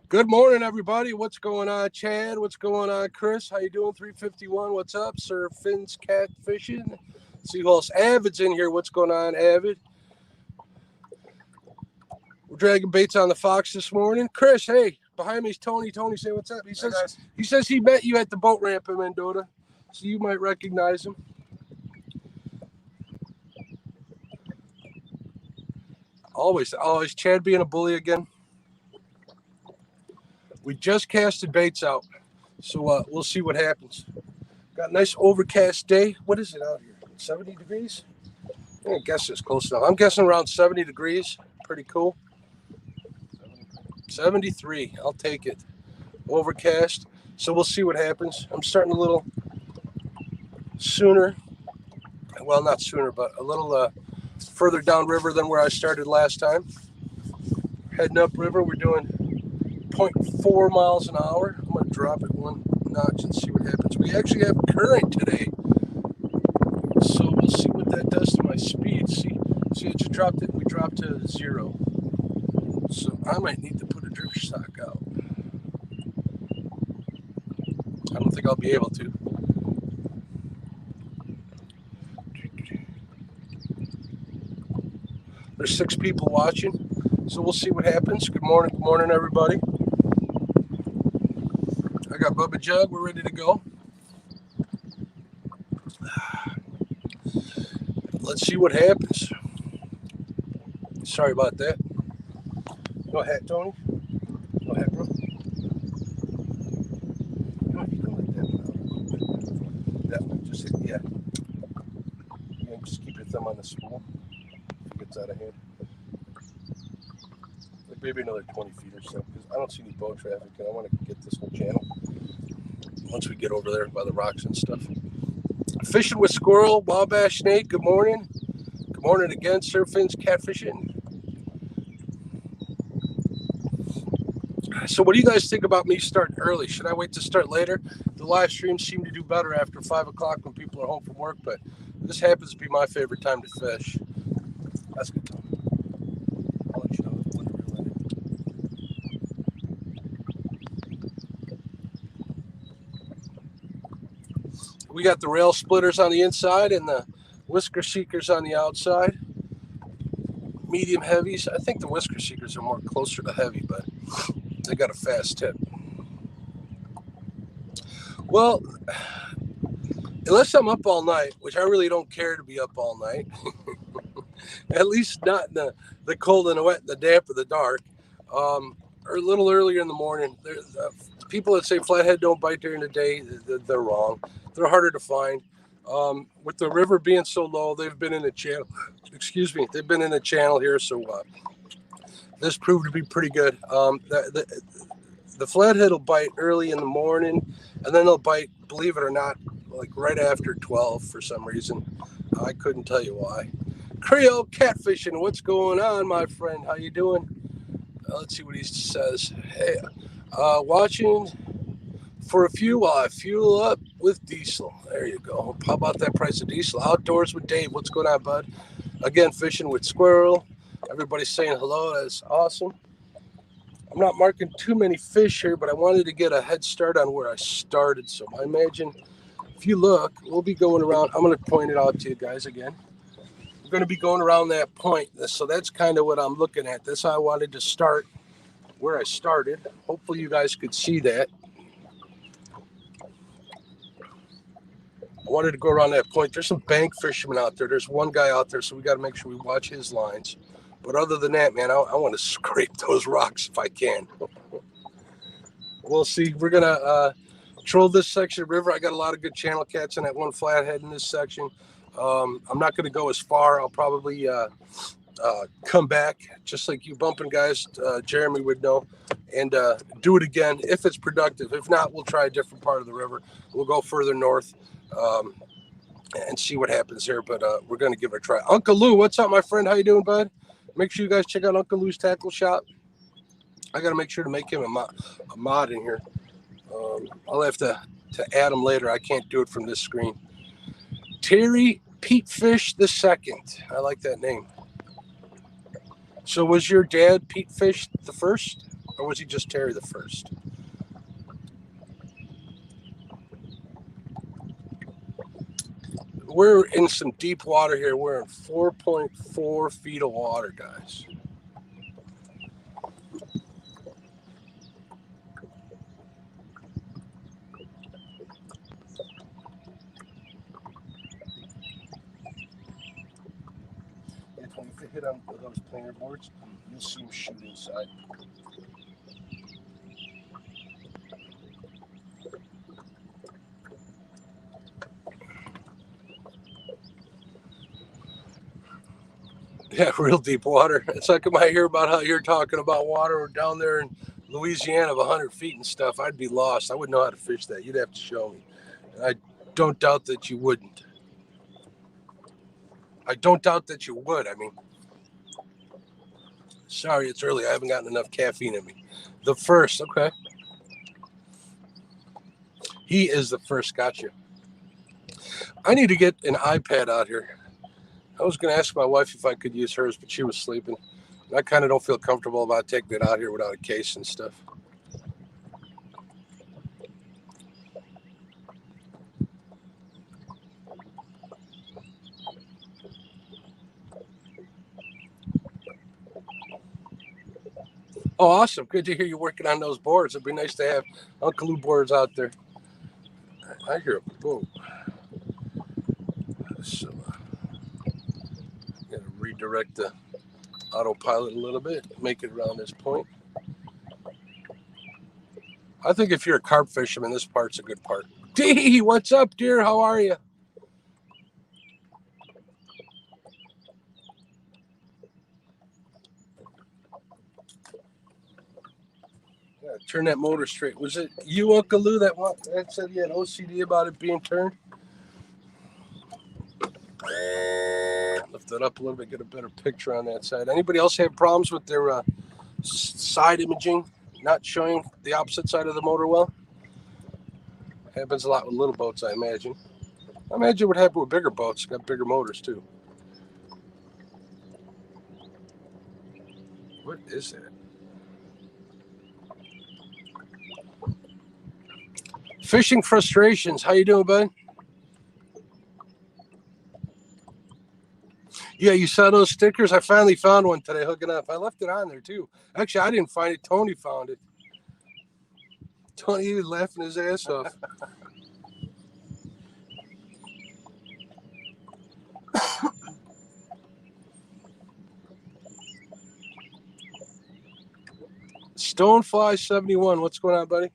Good morning, everybody. What's going on, Chad? What's going on, Chris? How you doing? 351. What's up, Sir Finn's Catfishing? See who else? Avid's in here. What's going on, Avid? We're dragging baits on the Fox this morning. Chris, hey, behind me is Tony. Tony, say what's up. He says he met you at the boat ramp in Mendota, so you might recognize him. Always, Chad being a bully again. We just casted baits out, so we'll see what happens. Got a nice overcast day. What is it out here? 70 degrees? I guess it's close enough. I'm guessing around 70 degrees. Pretty cool. 73. I'll take it. Overcast. So we'll see what happens. I'm starting a little sooner. Well, not sooner, but a little further downriver than where I started last time. Heading upriver, we're doing 0.4 miles an hour. I'm going to drop it one notch and see what happens. We actually have current today, so we'll see what that does to my speed. See, I just dropped it. We dropped to 0. So I might need to put a drift stock out. I don't think I'll be able to. There's 6 people watching, so we'll see what happens. Good morning, everybody. I got Bubba Jug. We're ready to go. Let's see what happens. Sorry about that. Go ahead, Tony. Go ahead, bro. Yeah. Just keep your thumb on the spool. If it gets out of hand. Maybe another 20 feet or so, because I don't see any boat traffic, and I want to get this whole channel once we get over there by the rocks and stuff. Fishing with Squirrel, Wabash Snake, good morning. Good morning again, Sir Finn's Catfishing. So what do you guys think about me starting early? Should I wait to start later? The live streams seem to do better after 5 o'clock when people are home from work, but this happens to be my favorite time to fish. That's good. I'll let you know when to reel in. We got the rail splitters on the inside and the whisker seekers on the outside. Medium heavies. I think the whisker seekers are more closer to heavy, but they got a fast tip. Well, unless I'm up all night, which I really don't care to be up all night, at least not in the cold and the wet, the damp, or the dark, or a little earlier in the morning. There's people that say flathead don't bite during the day, they're wrong. They're harder to find. With the river being so low, they've been in the channel. Excuse me, they've been in the channel here, so this proved to be pretty good. The flathead will bite early in the morning, and then they'll bite, believe it or not, like right after 12 for some reason. I couldn't tell you why. Creole Catfishing, what's going on, my friend? How you doing? Let's see what he says. Hey, watching for a few while I fuel up with diesel. There you go. How about that price of diesel? Outdoors with Dave. What's going on, bud? Again, fishing with Squirrel. Everybody's saying hello. That's awesome. I'm not marking too many fish here, but I wanted to get a head start on where I started. So I imagine if you look, we'll be going around. I'm going to point it out to you guys again. We're going to be going around that point. So that's kind of what I'm looking at. That's how I wanted to start where I started. Hopefully you guys could see that. I wanted to go around that point. There's some bank fishermen out there. There's one guy out there, so we got to make sure we watch his lines. But other than that, man, I want to scrape those rocks if I can. We'll see. We're going to troll this section of river. I got a lot of good channel cats in that one flathead in this section. I'm not going to go as far. I'll probably come back, just like you bumping guys, Jeremy would know, and do it again if it's productive. If not, we'll try a different part of the river. We'll go further north and see what happens here, but we're going to give it a try. Uncle Lou, what's up, my friend? How you doing, bud? Make sure you guys check out Uncle Lou's Tackle Shop. I got to make sure to make him a mod in here. I'll have to add him later. I can't do it from this screen. Terry Pete Fish II. I like that name. So was your dad Pete Fish the first? Or was he just Terry the first? We're in some deep water here. We're in 4.4 feet of water, guys. When you hit on those planer boards, you'll see them shoot inside. Yeah, real deep water. It's like I hear about how you're talking about water down there in Louisiana of 100 feet and stuff. I'd be lost. I wouldn't know how to fish that. You'd have to show me. And I don't doubt that you wouldn't. I don't doubt that you would. I mean, sorry, it's early. I haven't gotten enough caffeine in me. The first, okay. He is the first. Gotcha. I need to get an iPad out here. I was going to ask my wife if I could use hers, but she was sleeping. I kind of don't feel comfortable about taking it out here without a case and stuff. Oh, awesome. Good to hear you working on those boards. It'd be nice to have Uncle Lou boards out there. I hear a boom. So, got to redirect the autopilot a little bit, make it around this point. I think if you're a carp fisherman, this part's a good part. Dee, what's up, dear? How are you? Yeah, turn that motor straight. Was it you, Uncle Lou, that said you had OCD about it being turned? Lift it up a little bit, get a better picture on that side. Anybody else have problems with their side imaging not showing the opposite side of the motor well? Happens a lot with little boats, I imagine. I imagine it would happen with bigger boats. Got bigger motors too. What is that? Fishing frustrations. How you doing, bud? Yeah, you saw those stickers? I finally found one today hooking up. I left it on there too. Actually, I didn't find it. Tony found it. Tony, he was laughing his ass off. Stonefly 71. What's going on, buddy?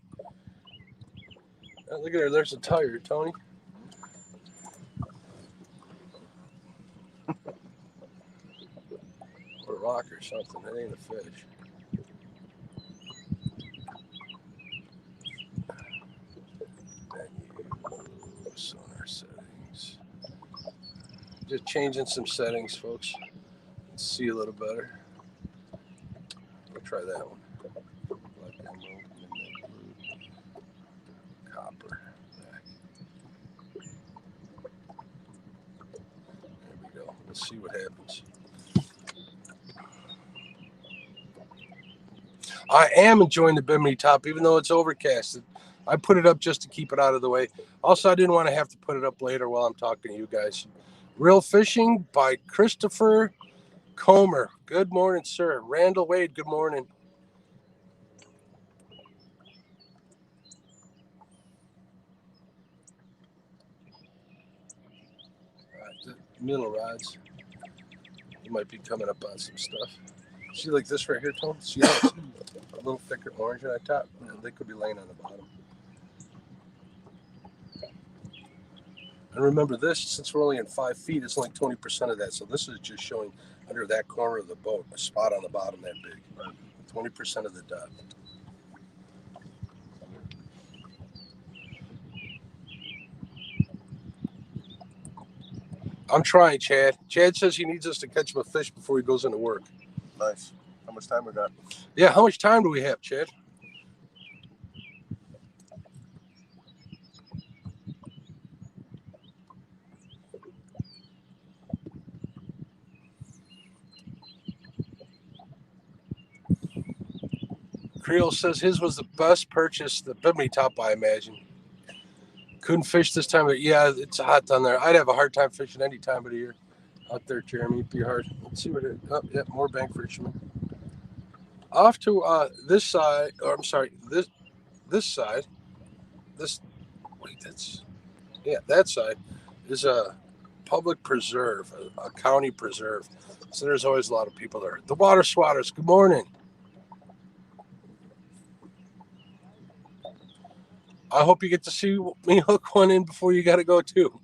Oh, look at her. There's a tire, Tony. Or a rock or something. That ain't a fish. Sonar settings. Just changing some settings, folks. Let's see a little better. We'll try that one. Black emerald, midnight blue, copper. Black. There we go. Let's see what happens. I am enjoying the Bimini top, even though it's overcast. I put it up just to keep it out of the way. Also, I didn't want to have to put it up later while I'm talking to you guys. Real Fishing by Christopher Comer. Good morning, sir. Randall Wade, good morning. The middle rods. You might be coming up on some stuff. See, like this right here, Tom? See how it's a little thicker orange on the top? They could be laying on the bottom. And remember this, since we're only in 5 feet, it's only 20% of that. So this is just showing under that corner of the boat, a spot on the bottom that big. 20% of the dot. I'm trying, Chad. Chad says he needs us to catch him a fish before he goes into work. Nice. How much time we got? Yeah, how much time do we have, Chad? Creel says his was the best purchase. The Bimini top, I imagine. Couldn't fish this time, but yeah, it's hot down there. I'd have a hard time fishing any time of the year out there, Jeremy. It'd be hard. Let's see what it. Oh, yeah, more bank fishermen. Off to this side. Or I'm sorry, this side. This wait, that side is a public preserve, a county preserve. So there's always a lot of people there. The water swatters. Good morning. I hope you get to see me hook one in before you got to go too.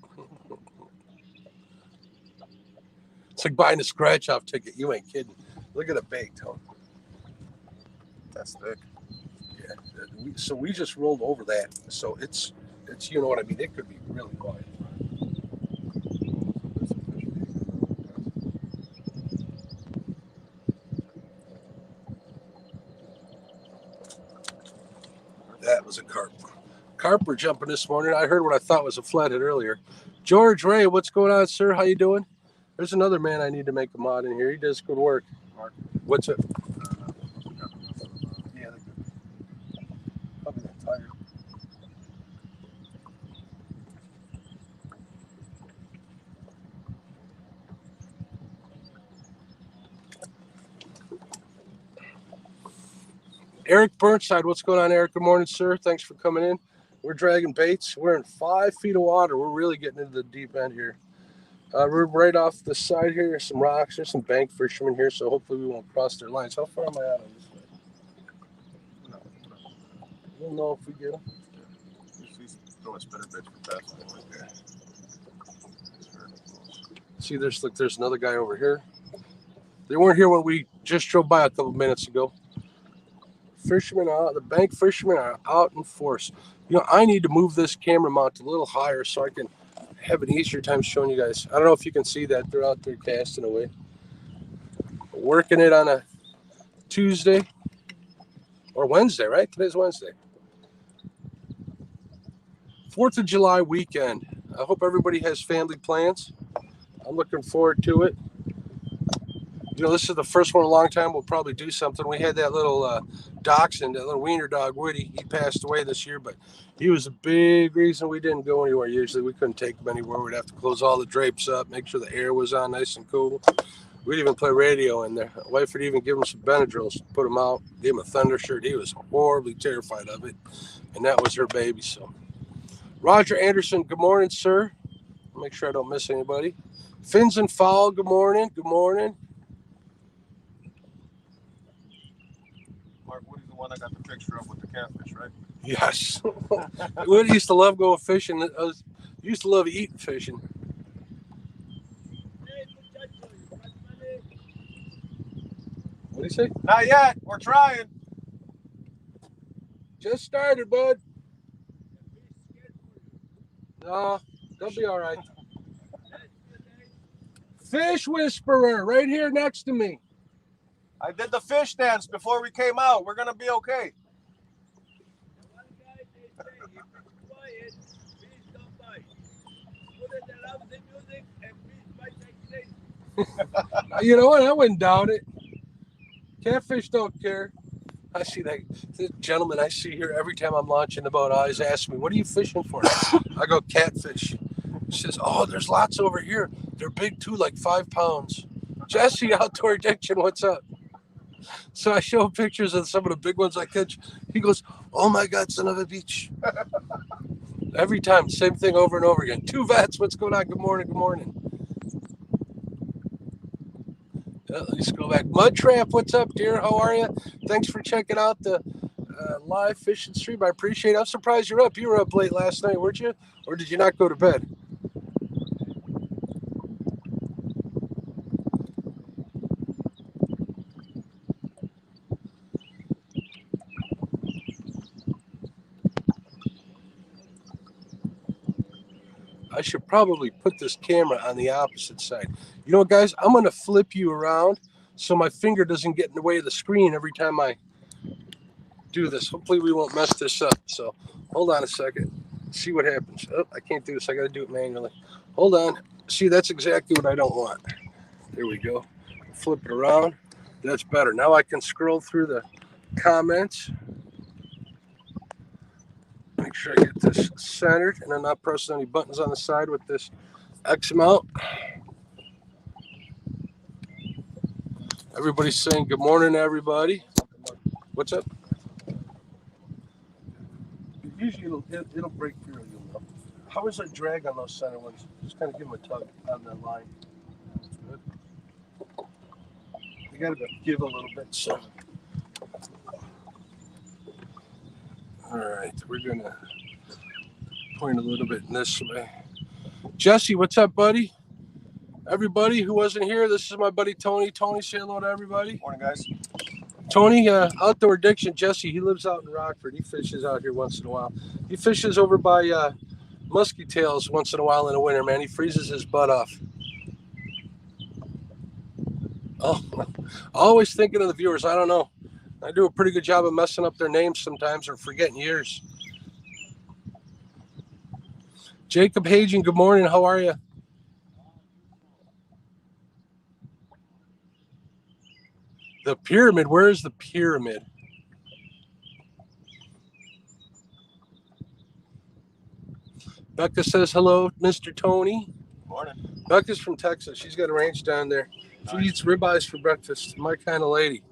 It's like buying a scratch-off ticket. You ain't kidding. Look at the bait, Tone. That's thick. Yeah. So we just rolled over that. So it's you know what I mean. It could be really quiet. That was a carp. Carp were jumping this morning. I heard what I thought was a flathead earlier. George Ray, what's going on, sir? How you doing? There's another man I need to make a mod in here. He does good work. Mark. What's it? Yeah, probably that tiger. Eric Burnside, what's going on, Eric? Good morning, sir. Thanks for coming in. We're dragging baits. We're in 5 feet of water. We're really getting into the deep end here. We're right off the side here. There's some rocks. There's some bank fishermen here, so hopefully we won't cross their lines. How far am I out on this way? We'll know if we get them. He's throwing spinner baits for fast. See, there's another guy over here. They weren't here when we just drove by a couple minutes ago. Fishermen out. The bank fishermen are out in force. You know, I need to move this camera mount a little higher so I can have an easier time showing you guys. I don't know if you can see that. They're out there casting away. Working it on a Tuesday or Wednesday, right? Today's Wednesday. 4th of July weekend. I hope everybody has family plans. I'm looking forward to it. You know, this is the first one in a long time. We'll probably do something. We had that little dachshund, that little wiener dog, Woody. He passed away this year, but he was a big reason we didn't go anywhere. Usually we couldn't take him anywhere. We'd have to close all the drapes up, make sure the air was on nice and cool. We'd even play radio in there. My wife would even give him some Benadryls, put him out, give him a thunder shirt. He was horribly terrified of it, and that was her baby. So, Roger Anderson, good morning, sir. Make sure I don't miss anybody. Fins and Fowl, good morning. Good morning. Mark, Woody's the one I got the picture of with the catfish, right? Yes. Woody used to love going fishing. Used to love eating fishing. What do you say? Not yet. We're trying. Just started, bud. No, they'll be all right. Fish whisperer right here next to me. I did the fish dance before we came out. We're going to be okay. You know what? I wouldn't doubt it. Catfish don't care. I see that the gentleman I see here every time I'm launching the boat always asks me, "What are you fishing for?" I go, "Catfish." He says, "Oh, there's lots over here. They're big too, like 5 pounds." Jesse, Outdoor Addiction, what's up? So I show pictures of some of the big ones I catch. He goes, "Oh my God, son of a beach." Every time, same thing over and over again. Two Vets, what's going on? Good morning, good morning. Let's go back. Mud Trap, what's up, dear? How are you? Thanks for checking out the live fishing stream. I appreciate it. I'm surprised you're up. You were up late last night, weren't you? Or did you not go to bed? I should probably put this camera on the opposite side. You know what, guys? I'm going to flip you around so my finger doesn't get in the way of the screen every time I do this. Hopefully we won't mess this up. So hold on a second. See what happens. Oh, I can't do this. I got to do it manually. Hold on. See, that's exactly what I don't want. There we go. Flip it around. That's better. Now I can scroll through the comments. Make sure I get this centered and I'm not pressing any buttons on the side with this X amount. Everybody's saying good morning to everybody. What's up? Usually it'll break through, you'll know. How is the drag on those center ones? Just kind of give them a tug on the line. That's good. You gotta give a little bit, so. All right, we're gonna point a little bit in this way. Jesse, what's up, buddy? Everybody who wasn't here, this is my buddy Tony. Tony, say hello to everybody. Morning, guys. Tony, outdoor addiction. Jesse, he lives out in Rockford. He fishes out here once in a while. He fishes over by Musky Tails once in a while in the winter, man. He freezes his butt off. Oh, always thinking of the viewers. I don't know. I do a pretty good job of messing up their names sometimes or forgetting years. Jacob Hagen, good morning. How are you? The pyramid. Where is the pyramid? Becca says hello, Mr. Tony. Morning. Becca's from Texas. She's got a ranch down there. She eats ribeyes for breakfast. My kind of lady.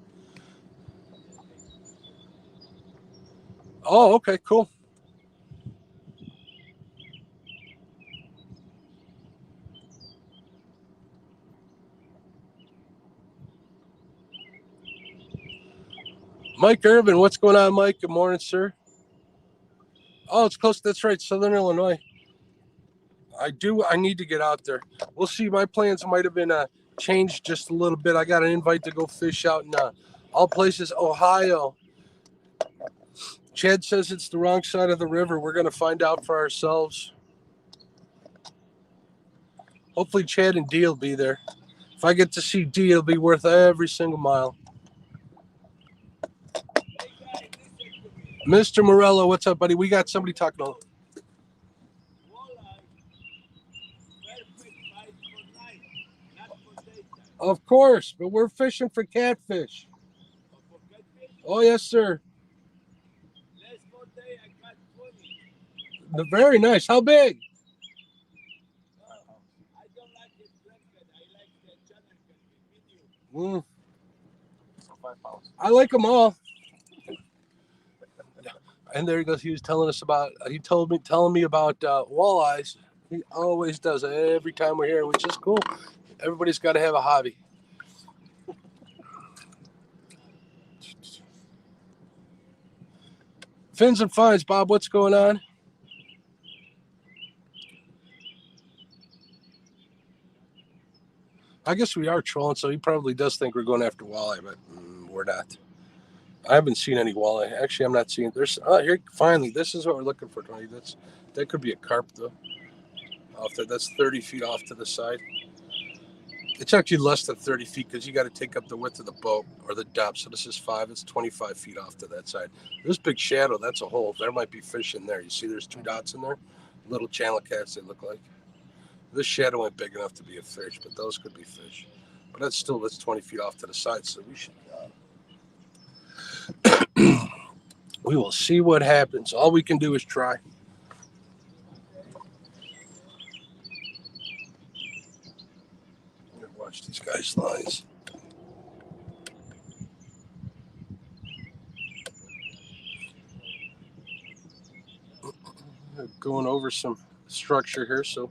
Oh, okay, cool. Mike Irvin, what's going on, Mike? Good morning, sir. Oh, it's close. That's right, Southern Illinois. I need to get out there. We'll see. My plans might have been changed just a little bit. I got an invite to go fish out in all places, Ohio. Chad says it's the wrong side of the river. We're going to find out for ourselves. Hopefully Chad and Dee will be there. If I get to see Dee, it'll be worth every single mile. Mr. Morello, what's up, buddy? We got somebody talking to him. Of course, but we're fishing for catfish. Oh, yes, sir. Very nice. How big? I like them all. And there he goes. He was telling me about walleyes. He always does it every time we're here, which is cool. Everybody's got to have a hobby. Fins and Fines, Bob, what's going on? I guess we are trolling, so he probably does think we're going after walleye, but we're not. I haven't seen any walleye. Actually, I'm not seeing. There's here finally. This is what we're looking for, Tony. That could be a carp though. That's 30 feet off to the side. It's actually less than 30 feet because you got to take up the width of the boat or the depth. So this is 5. It's 25 feet off to that side. This big shadow, that's a hole. There might be fish in there. You see there's 2 dots in there? Little channel cats they look like. This shadow ain't big enough to be a fish, but those could be fish. But that's 20 feet off to the side, so we should... we will see what happens. All we can do is try. Watch these guys' lines. Going over some structure here, so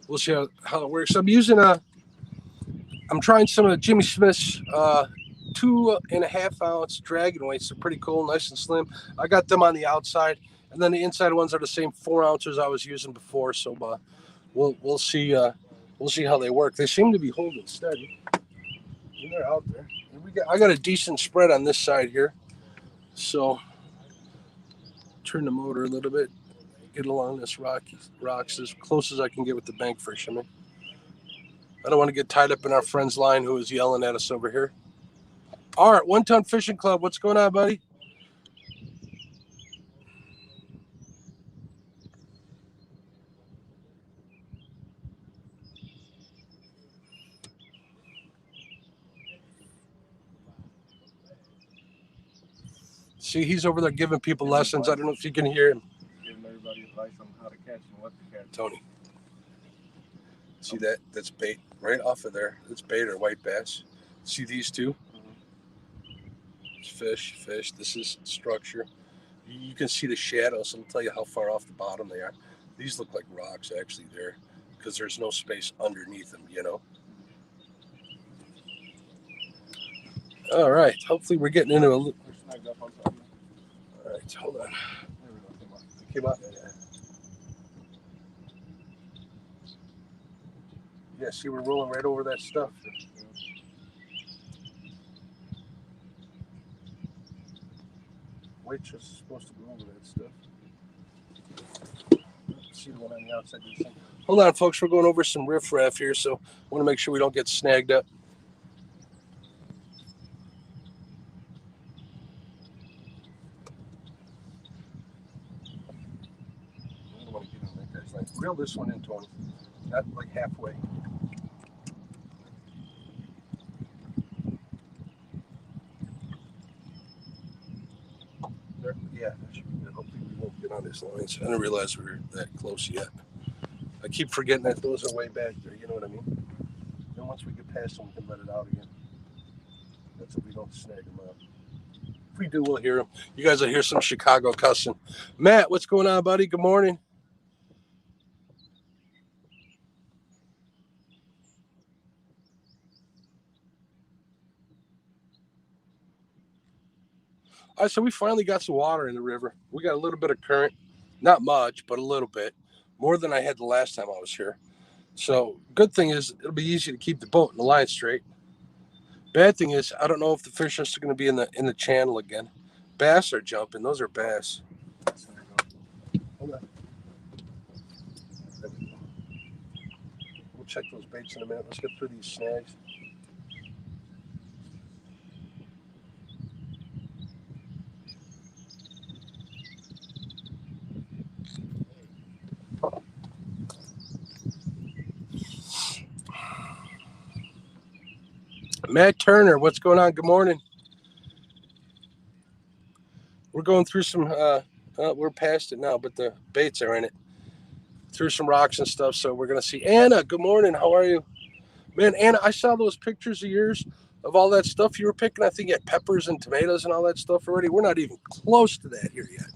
we'll see how it works. I'm trying some of Jimmy Smith's 2.5 ounce dragon weights. They're pretty cool, nice and slim. I got them on the outside, and then the inside ones are the same 4 ounces I was using before. So we'll see how they work. They seem to be holding steady. And they're out there. And I got a decent spread on this side here. So turn the motor a little bit. Get along this rocks as close as I can get with the bank fisherman. I don't want to get tied up in our friend's line who is yelling at us over here. All right, 1 Ton Fishing Club. What's going on, buddy? See, he's over there giving people lessons. I don't know if you can hear him. Giving everybody advice on how to catch and what to catch. Tony. See that? That's bait right off of there. That's bait or white bass. See these two? It's fish, fish. This is structure. You can see the shadows. It'll tell you how far off the bottom they are. These look like rocks actually there because there's no space underneath them, you know. All right. Hopefully we're getting into a little. All right. Hold on. Came up. Yeah, see, we're rolling right over that stuff. Waitress is supposed to go over that stuff. See the one on the outside. Hold on, folks. We're going over some riffraff here, so I want to make sure we don't get snagged up. I don't want to get on that guy's line. Reel this one in, Tony. Not like halfway. There, yeah, that should be good. Hopefully we won't get on his lines. I didn't realize we were that close yet. I keep forgetting that those are way back there. You know what I mean? Then once we get past them, we can let it out again. That's if we don't snag them up. If we do, we'll hear them. You guys will hear some Chicago cussing. Matt, what's going on, buddy? Good morning. All right, so we finally got some water in the river. We got a little bit of current. Not much, but a little bit. More than I had the last time I was here. So good thing is it'll be easy to keep the boat and the line straight. Bad thing is I don't know if the fish are still going to be in the channel again. Bass are jumping. Those are bass. Hold on. We'll check those baits in a minute. Let's get through these snags. Matt Turner, what's going on? Good morning. We're going through some, we're past it now, but the baits are in it. Through some rocks and stuff, so we're going to see. Anna, good morning. How are you? Man, Anna, I saw those pictures of yours of all that stuff you were picking. I think you had peppers and tomatoes and all that stuff already. We're not even close to that here yet.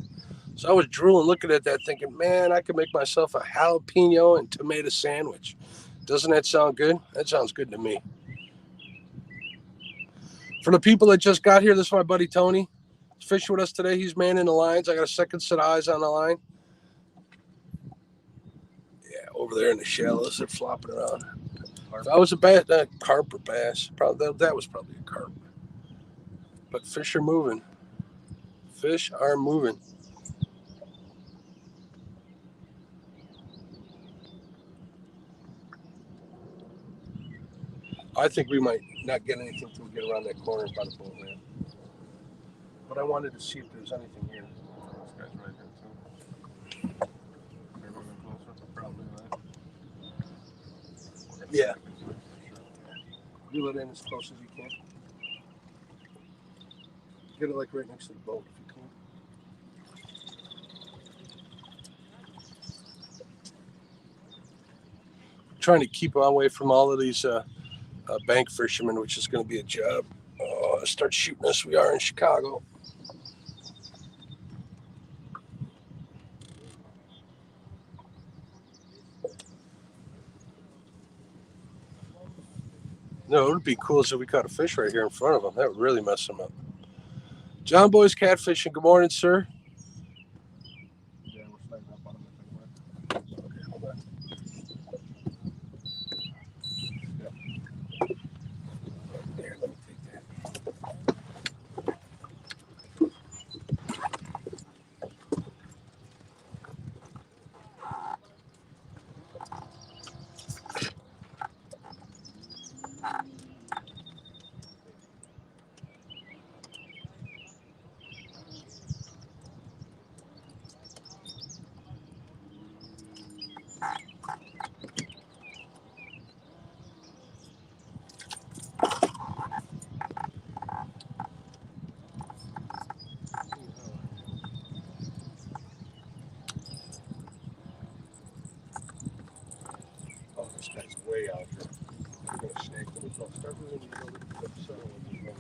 So I was drooling looking at that thinking, man, I could make myself a jalapeno and tomato sandwich. Doesn't that sound good? That sounds good to me. For the people that just got here, this is my buddy Tony. He's fishing with us today. He's manning the lines. I got a second set of eyes on the line. Yeah, over there in the shallows, they're flopping around. If I was a bass, carp or bass, probably that was probably a carp. But fish are moving. Fish are moving. I think we might not get anything until we get around that corner by the boat ramp. But I wanted to see if there's anything here. This guy's right here too. Probably right. Yeah. Reel it in as close as you can. Get it like right next to the boat if you can. Trying to keep away from all of these bank fishermen, which is going to be a job. Start shooting us. We are in Chicago. No, it would be cool if we caught a fish right here in front of them. That would really mess them up. John Boy's catfishing. Good morning, sir. Yeah, we're snagging up on him. Okay, hold on. Yep. There, let me take that. This guy's way out here. You're gonna snake him as well. Start moving the other side of the road.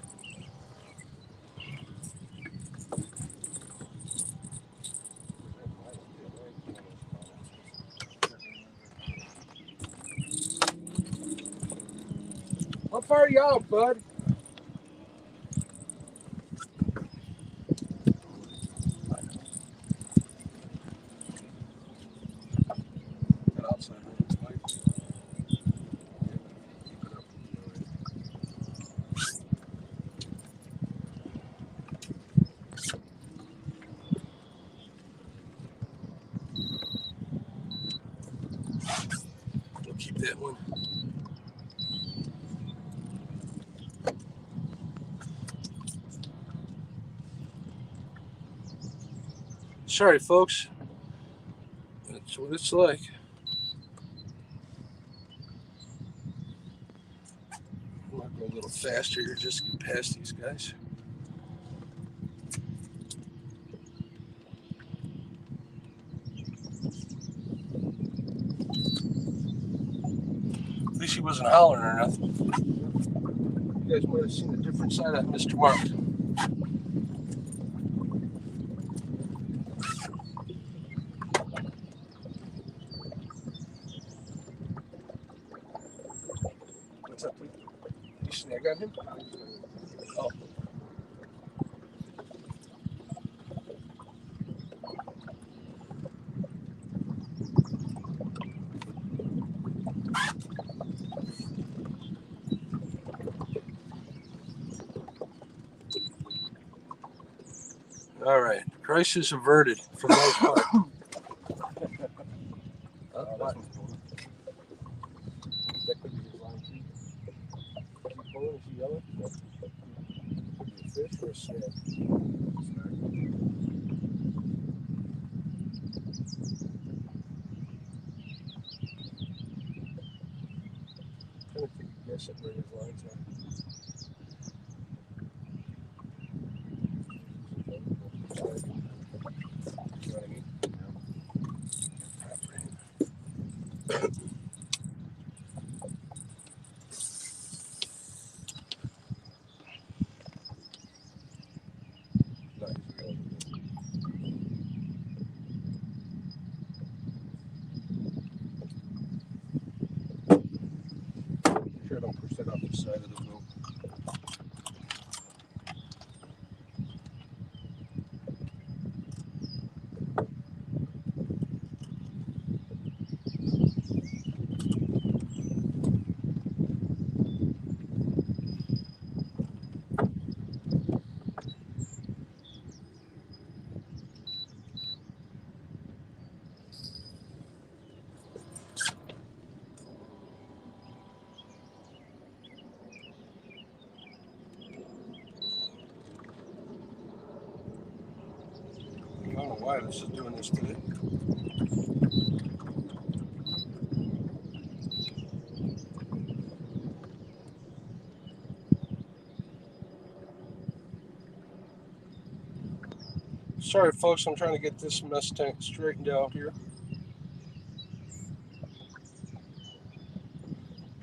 How far are you out, bud? Get outside. We'll keep that one. Sorry, folks. That's what it's like. I'm gonna go a little faster here just to get past these guys. At least he wasn't hollering or nothing. You guys might have seen a different side of Mr. Mark. What's up, dude? You snag on him? Oh. All right. Crisis averted for the most part. That could be his line too. Keep pulling. Is he yelling? No. Could be a fish or a snake. I'm trying to take a guess at where his lines are. You know what I mean? Not his real. Sure, don't push that off the side of the boat. I don't know why this is doing this today. Sorry, folks, I'm trying to get this mess tank straightened out here.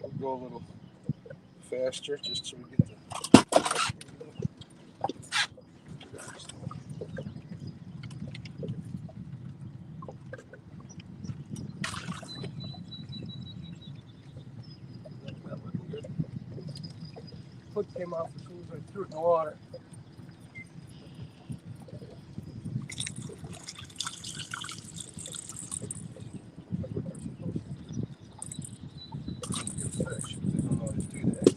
We'll go a little faster just so we get the. That looking good. Foot came off as soon as I threw it in the water. Fish. They don't always do that.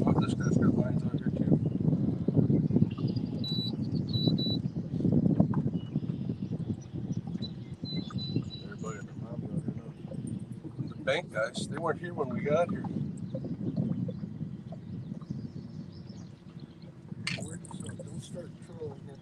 Oh, this guy's got lines out here too. Everybody at the mom out here now. The bank guys, they weren't here when we got here. Don't start trolling here.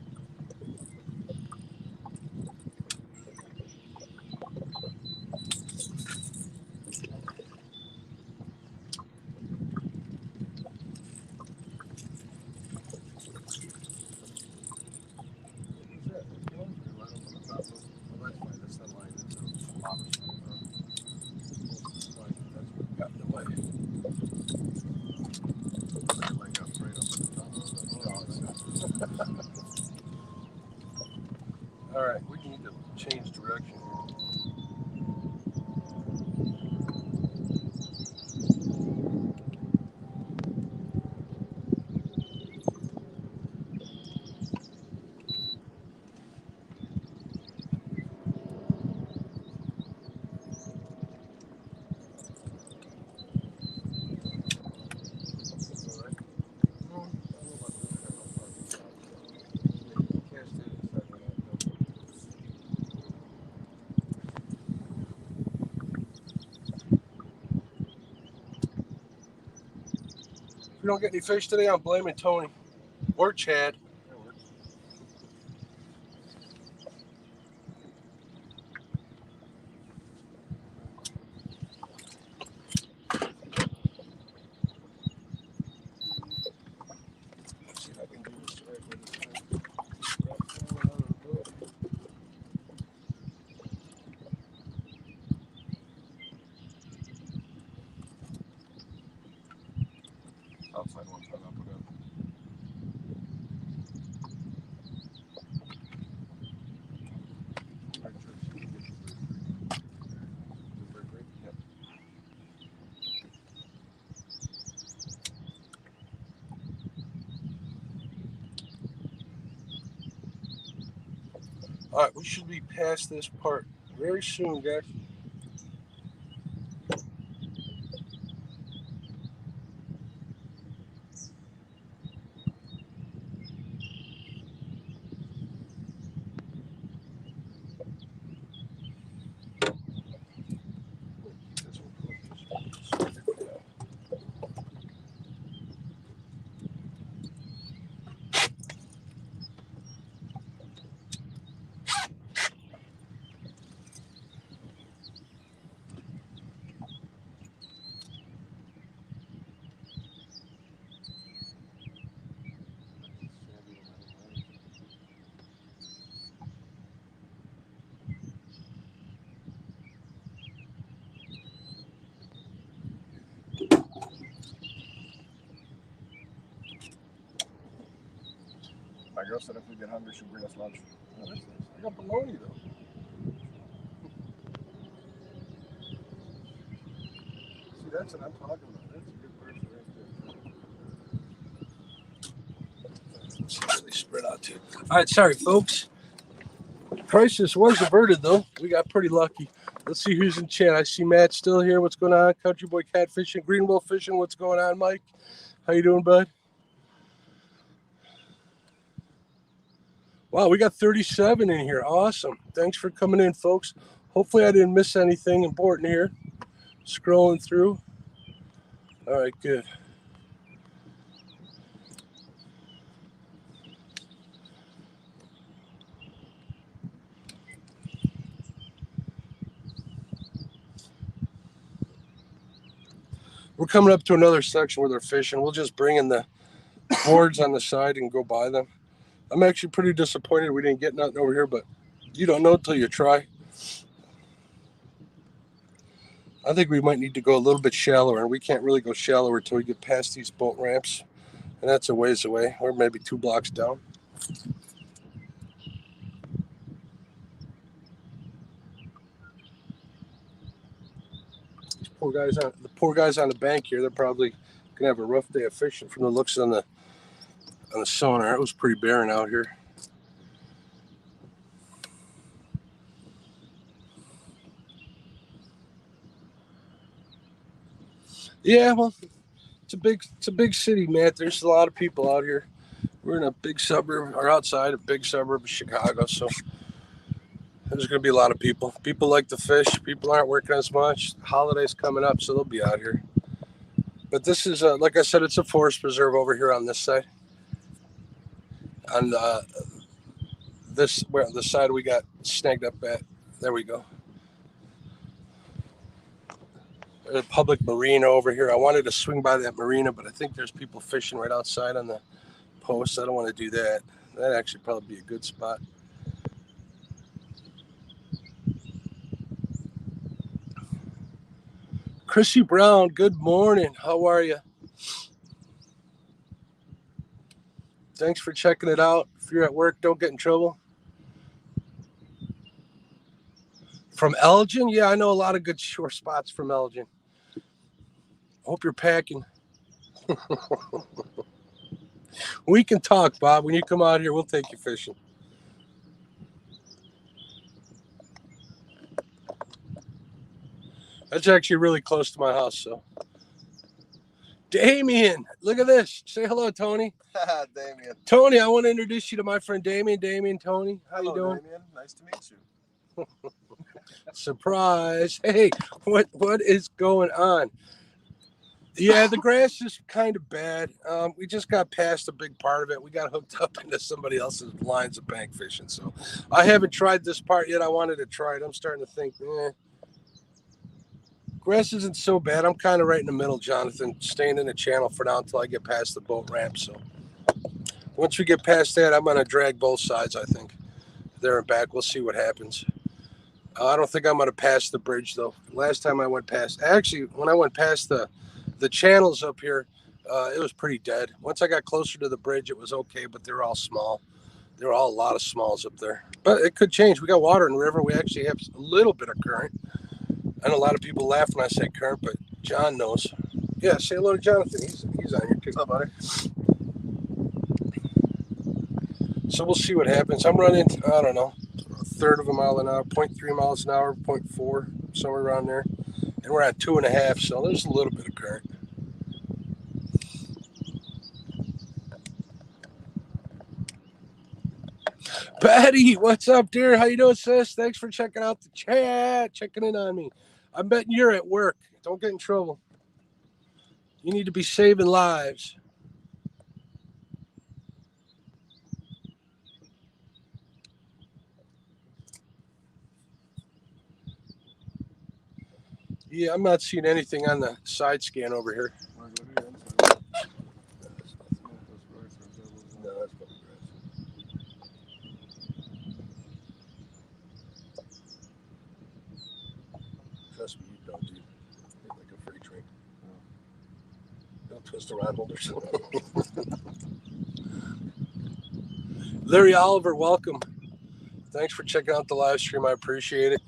All right, we need to change direction here. If we don't get any fish today, I'm blaming Tony or Chad. Let's see if I can do this the right way this time. Stop falling out of the boat. Outside one time, up again. Yep. All right, we should be past this part very soon, guys. My girl said if we get hungry, she'll bring us lunch. Oh, that's nice. I got bologna though. See, that's what I'm talking about. That's a good person right there. Let's see how they spread out too. All right, sorry folks. Crisis was averted though. We got pretty lucky. Let's see who's in chat. I see Matt still here. What's going on? Country Boy Catfishing, Greenwell Fishing. What's going on, Mike? How you doing, bud? Wow, we got 37 in here. Awesome. Thanks for coming in, folks. Hopefully I didn't miss anything important here. Scrolling through. All right, good. We're coming up to another section where they're fishing. We'll just bring in the boards on the side and go by them. I'm actually pretty disappointed we didn't get nothing over here, but you don't know until you try. I think we might need to go a little bit shallower, and we can't really go shallower until we get past these boat ramps, and that's a ways away, or maybe 2 blocks down. These poor guys on the bank here, they're probably gonna have a rough day of fishing from the looks on the sonar. It was pretty barren out here. Yeah, well, it's a big city, Matt. There's a lot of people out here. We're in a big suburb, or outside a big suburb of Chicago, so there's going to be a lot of people. People like to fish. People aren't working as much. Holidays coming up, so they'll be out here. But this is, like I said, it's a forest preserve over here on this side. On where the side we got snagged up at. There we go. There's a public marina over here. I wanted to swing by that marina, but I think there's people fishing right outside on the post. I don't want to do that. That'd actually probably be a good spot. Chrissy Brown, good morning. How are you? Thanks for checking it out. If you're at work, don't get in trouble. From Elgin? Yeah, I know a lot of good shore spots from Elgin. Hope you're packing. We can talk, Bob. When you come out here, we'll take you fishing. That's actually really close to my house, so. Damien, look at this. Say hello, Tony. Damien. Tony, I want to introduce you to my friend Damien. Damien, Tony, how you doing? Damien. Nice to meet you. Surprise. Hey, what is going on? Yeah, the grass is kind of bad. We just got past a big part of it. We got hooked up into somebody else's lines of bank fishing. So I haven't tried this part yet. I wanted to try it. I'm starting to think, grass isn't so bad. I'm kind of right in the middle, Jonathan, staying in the channel for now until I get past the boat ramp. So once we get past that, I'm going to drag both sides, I think. There and back. We'll see what happens. I don't think I'm going to pass the bridge, though. Last time I went past, actually, when I went past the channels up here, it was pretty dead. Once I got closer to the bridge, it was okay, but they're all small. There were all a lot of smalls up there. But it could change. We got water in the river. We actually have a little bit of current. I know a lot of people laugh when I say current, but John knows. Yeah, say hello to Jonathan. He's on your kick. What's up, buddy? So we'll see what happens. I'm running, I don't know, a third of a mile an hour, 0.3 miles an hour, 0.4, somewhere around there. And we're at 2.5, so there's a little bit of current. Patty, what's up, dear? How you doing, sis? Thanks for checking out the chat, checking in on me. I'm betting you're at work. Don't get in trouble. You need to be saving lives. Yeah, I'm not seeing anything on the side scan over here. No, that's probably grass. Trust me, you don't, dude. Hit like a freight train. Don't twist the rod holders. Larry Oliver, welcome. Thanks for checking out the live stream. I appreciate it.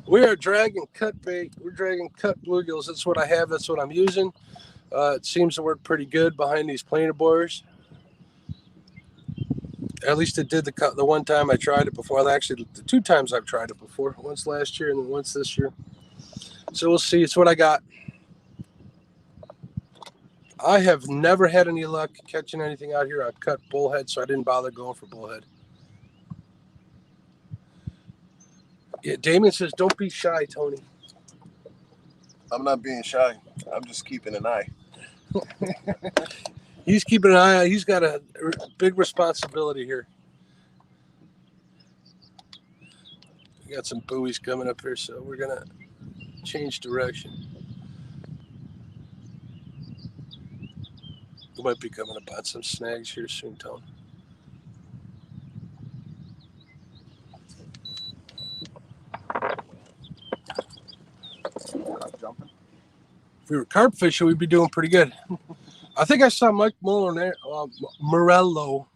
We are dragging cut bait. We're dragging cut bluegills. That's what I have. That's what I'm using. It seems to work pretty good behind these planer boars. At least it did the one time I tried it before. Actually, the 2 times I've tried it before. Once last year and then once this year. So we'll see. It's what I got. I have never had any luck catching anything out here on cut bullhead, so I didn't bother going for bullhead. Yeah, Damien says, don't be shy, Tony. I'm not being shy. I'm just keeping an eye. He's keeping an eye out. He's got a big responsibility here. We got some buoys coming up here, so we're going to change direction. We might be coming upon some snags here soon, Tony. Jumping. If we were carp fishing, we'd be doing pretty good. I think I saw Mike Morello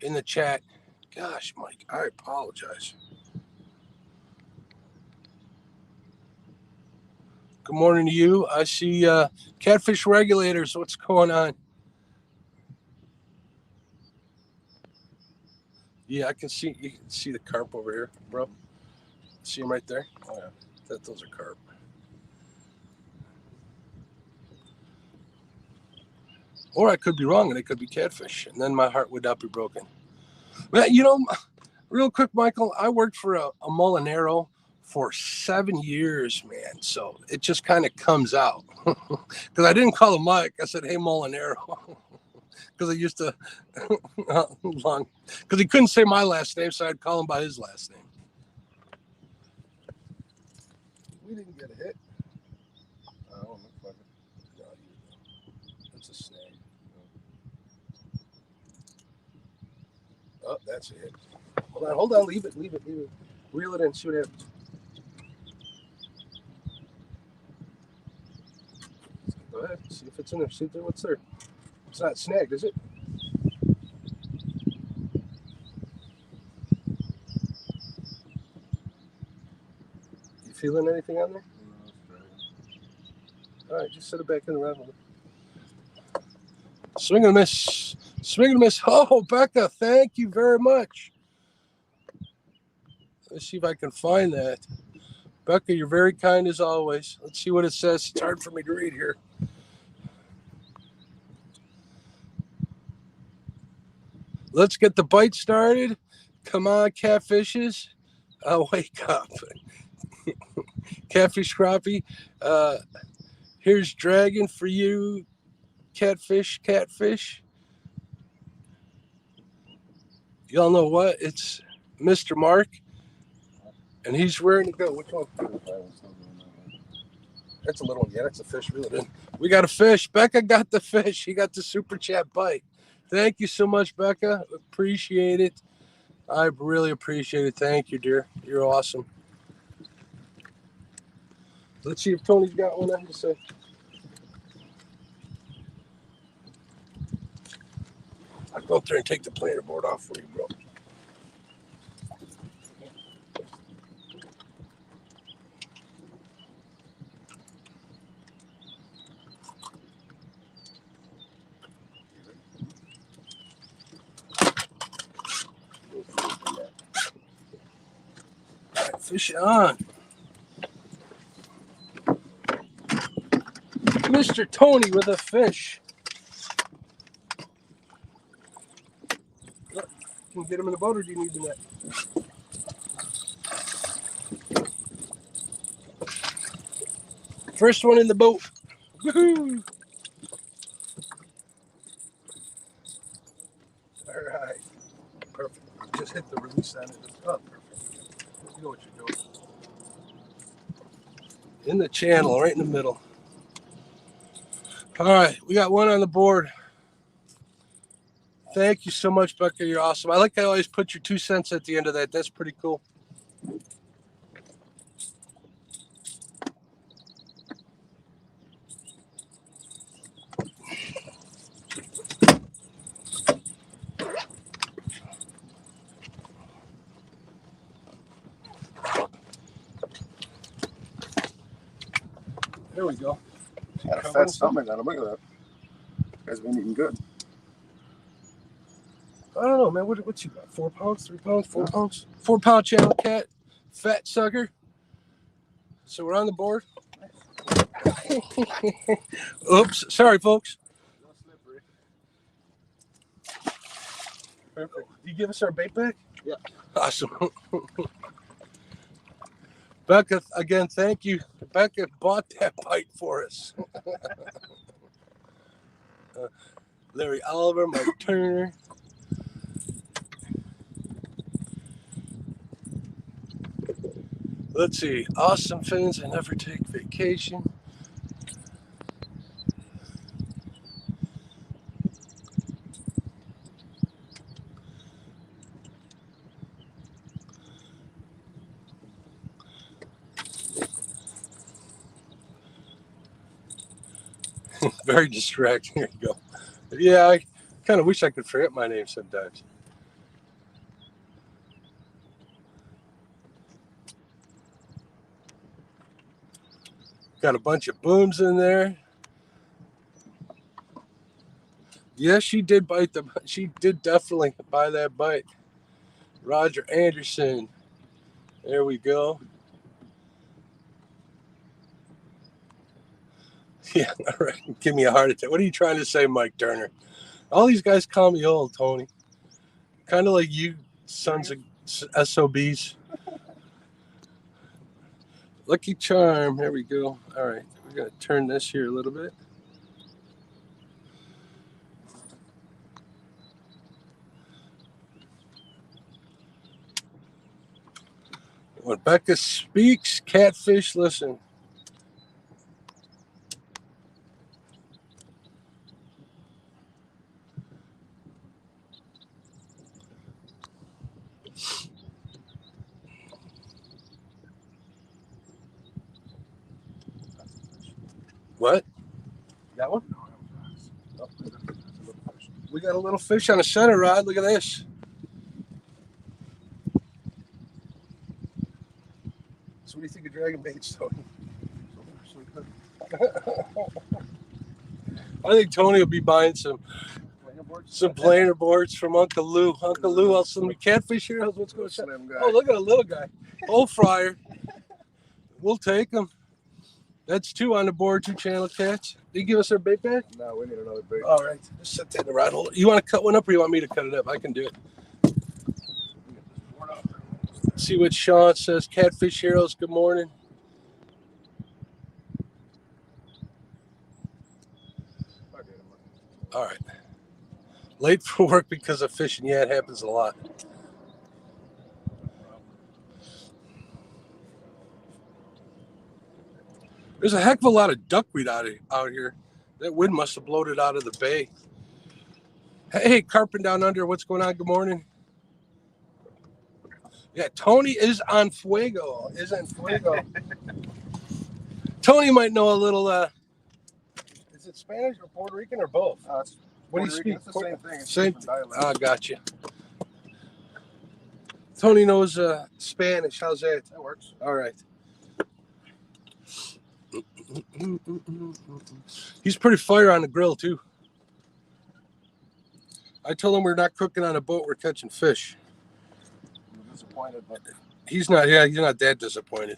in the chat. Gosh, Mike, I apologize. Good morning to you. I see Catfish Regulators. What's going on? Yeah, I can see. You can see the carp over here, bro. See him right there? Oh, yeah. Those are carp. Or I could be wrong, and it could be catfish, and then my heart would not be broken. But, real quick, Michael, I worked for a Molinero for 7 years, man. So it just kind of comes out. Because I didn't call him Mike. I said, hey, Molinero. Because I used to, because he couldn't say my last name, so I'd call him by his last name. We didn't get a hit. I don't look like it. No, that's a snag. Oh, that's a hit. Hold on, leave it. Reel it in, see what happens. Go ahead, see if it's in there. See there, what's there? It's not snagged, is it? feeling anything on there? All right, just set it back in the rod. Swing and a miss. Swing and a miss. Oh, Becca, thank you very much. Let's see if I can find that. Becca, you're very kind as always. Let's see what it says. It's hard for me to read here. Let's get the bite started. Come on, catfishes. Wake up. Catfish crappie. Here's dragon for you, catfish. Y'all know what? It's Mr. Mark, and he's ready to go. Which one? That's a little one. Yeah, that's a fish. Reel it in. We got a fish. Becca got the fish. She got the super chat bite. Thank you so much, Becca. Appreciate it. I really appreciate it. Thank you, dear. You're awesome. Let's see if Tony's got one. I have to say. I'll go up there and take the planer board off for you, bro. All right, fish on. Mr. Tony with a fish. Look, can you get him in the boat, or do you need the net? First one in the boat. Woohoo! All right. Perfect. Just hit the release on it. Oh, perfect. You know what you're doing. In the channel, right in the middle. All right, we got one on the board. Thank you so much, Becca. You're awesome. I like how you always put your 2 cents at the end of that. That's pretty cool. There we go. Got a fat stomach on him. Look at that. Guy's been eating good. I don't know, man. What's you got? 4 pounds, 3 pounds, 4 pounds? 4 pound channel cat, fat sucker. So we're on the board. Oops, sorry, folks. Perfect. You give us our bait back? Yeah. Awesome. Becca, again, thank you. Becca bought that bite for us. Larry Oliver, Mike Turner. Let's see. Awesome fins. I never take vacation. Very distracting. Here you go. Yeah, I kind of wish I could forget my name sometimes. Got a bunch of booms in there. Yes, she did bite the. She did definitely buy that bite. Roger Anderson. There we go. Yeah, all right. Give me a heart attack. What are you trying to say, Mike Turner? All these guys call me old, Tony. Kind of like you sons of SOBs. Lucky Charm. There we go. All right. We're going to turn this here a little bit. When Becca speaks, catfish listen. What? Got one? Oh, we got a little fish on a center rod. Look at this. So do you think of dragging baits, Tony? I think Tony will be buying some planer boards from Uncle Lou. Uncle Lou, I'll send me Catfish Heroes. What's going on? Oh, look at a little guy. Bull fryer. We'll take them. That's 2 on the board, 2 channel cats. Did you give us our bait back? No, we need another bait. All right. Just set that in the rod holder. You want to cut one up or you want me to cut it up? I can do it. Let's see what Sean says. Catfish Heroes, good morning. All right. Late for work because of fishing. Yeah, it happens a lot. There's a heck of a lot of duckweed out here. That wind must have blown it out of the bay. Hey, Carpin down under. What's going on? Good morning. Yeah, Tony is on fuego. Tony might know a little. Is it Spanish or Puerto Rican or both? What do you speak? It's the same thing. It's Same. dialect. Ah, gotcha. Tony knows Spanish. How's that? That works. All right. He's pretty fire on the grill too. I told him we're not cooking on a boat, we're catching fish. I'm disappointed, but He's not that disappointed.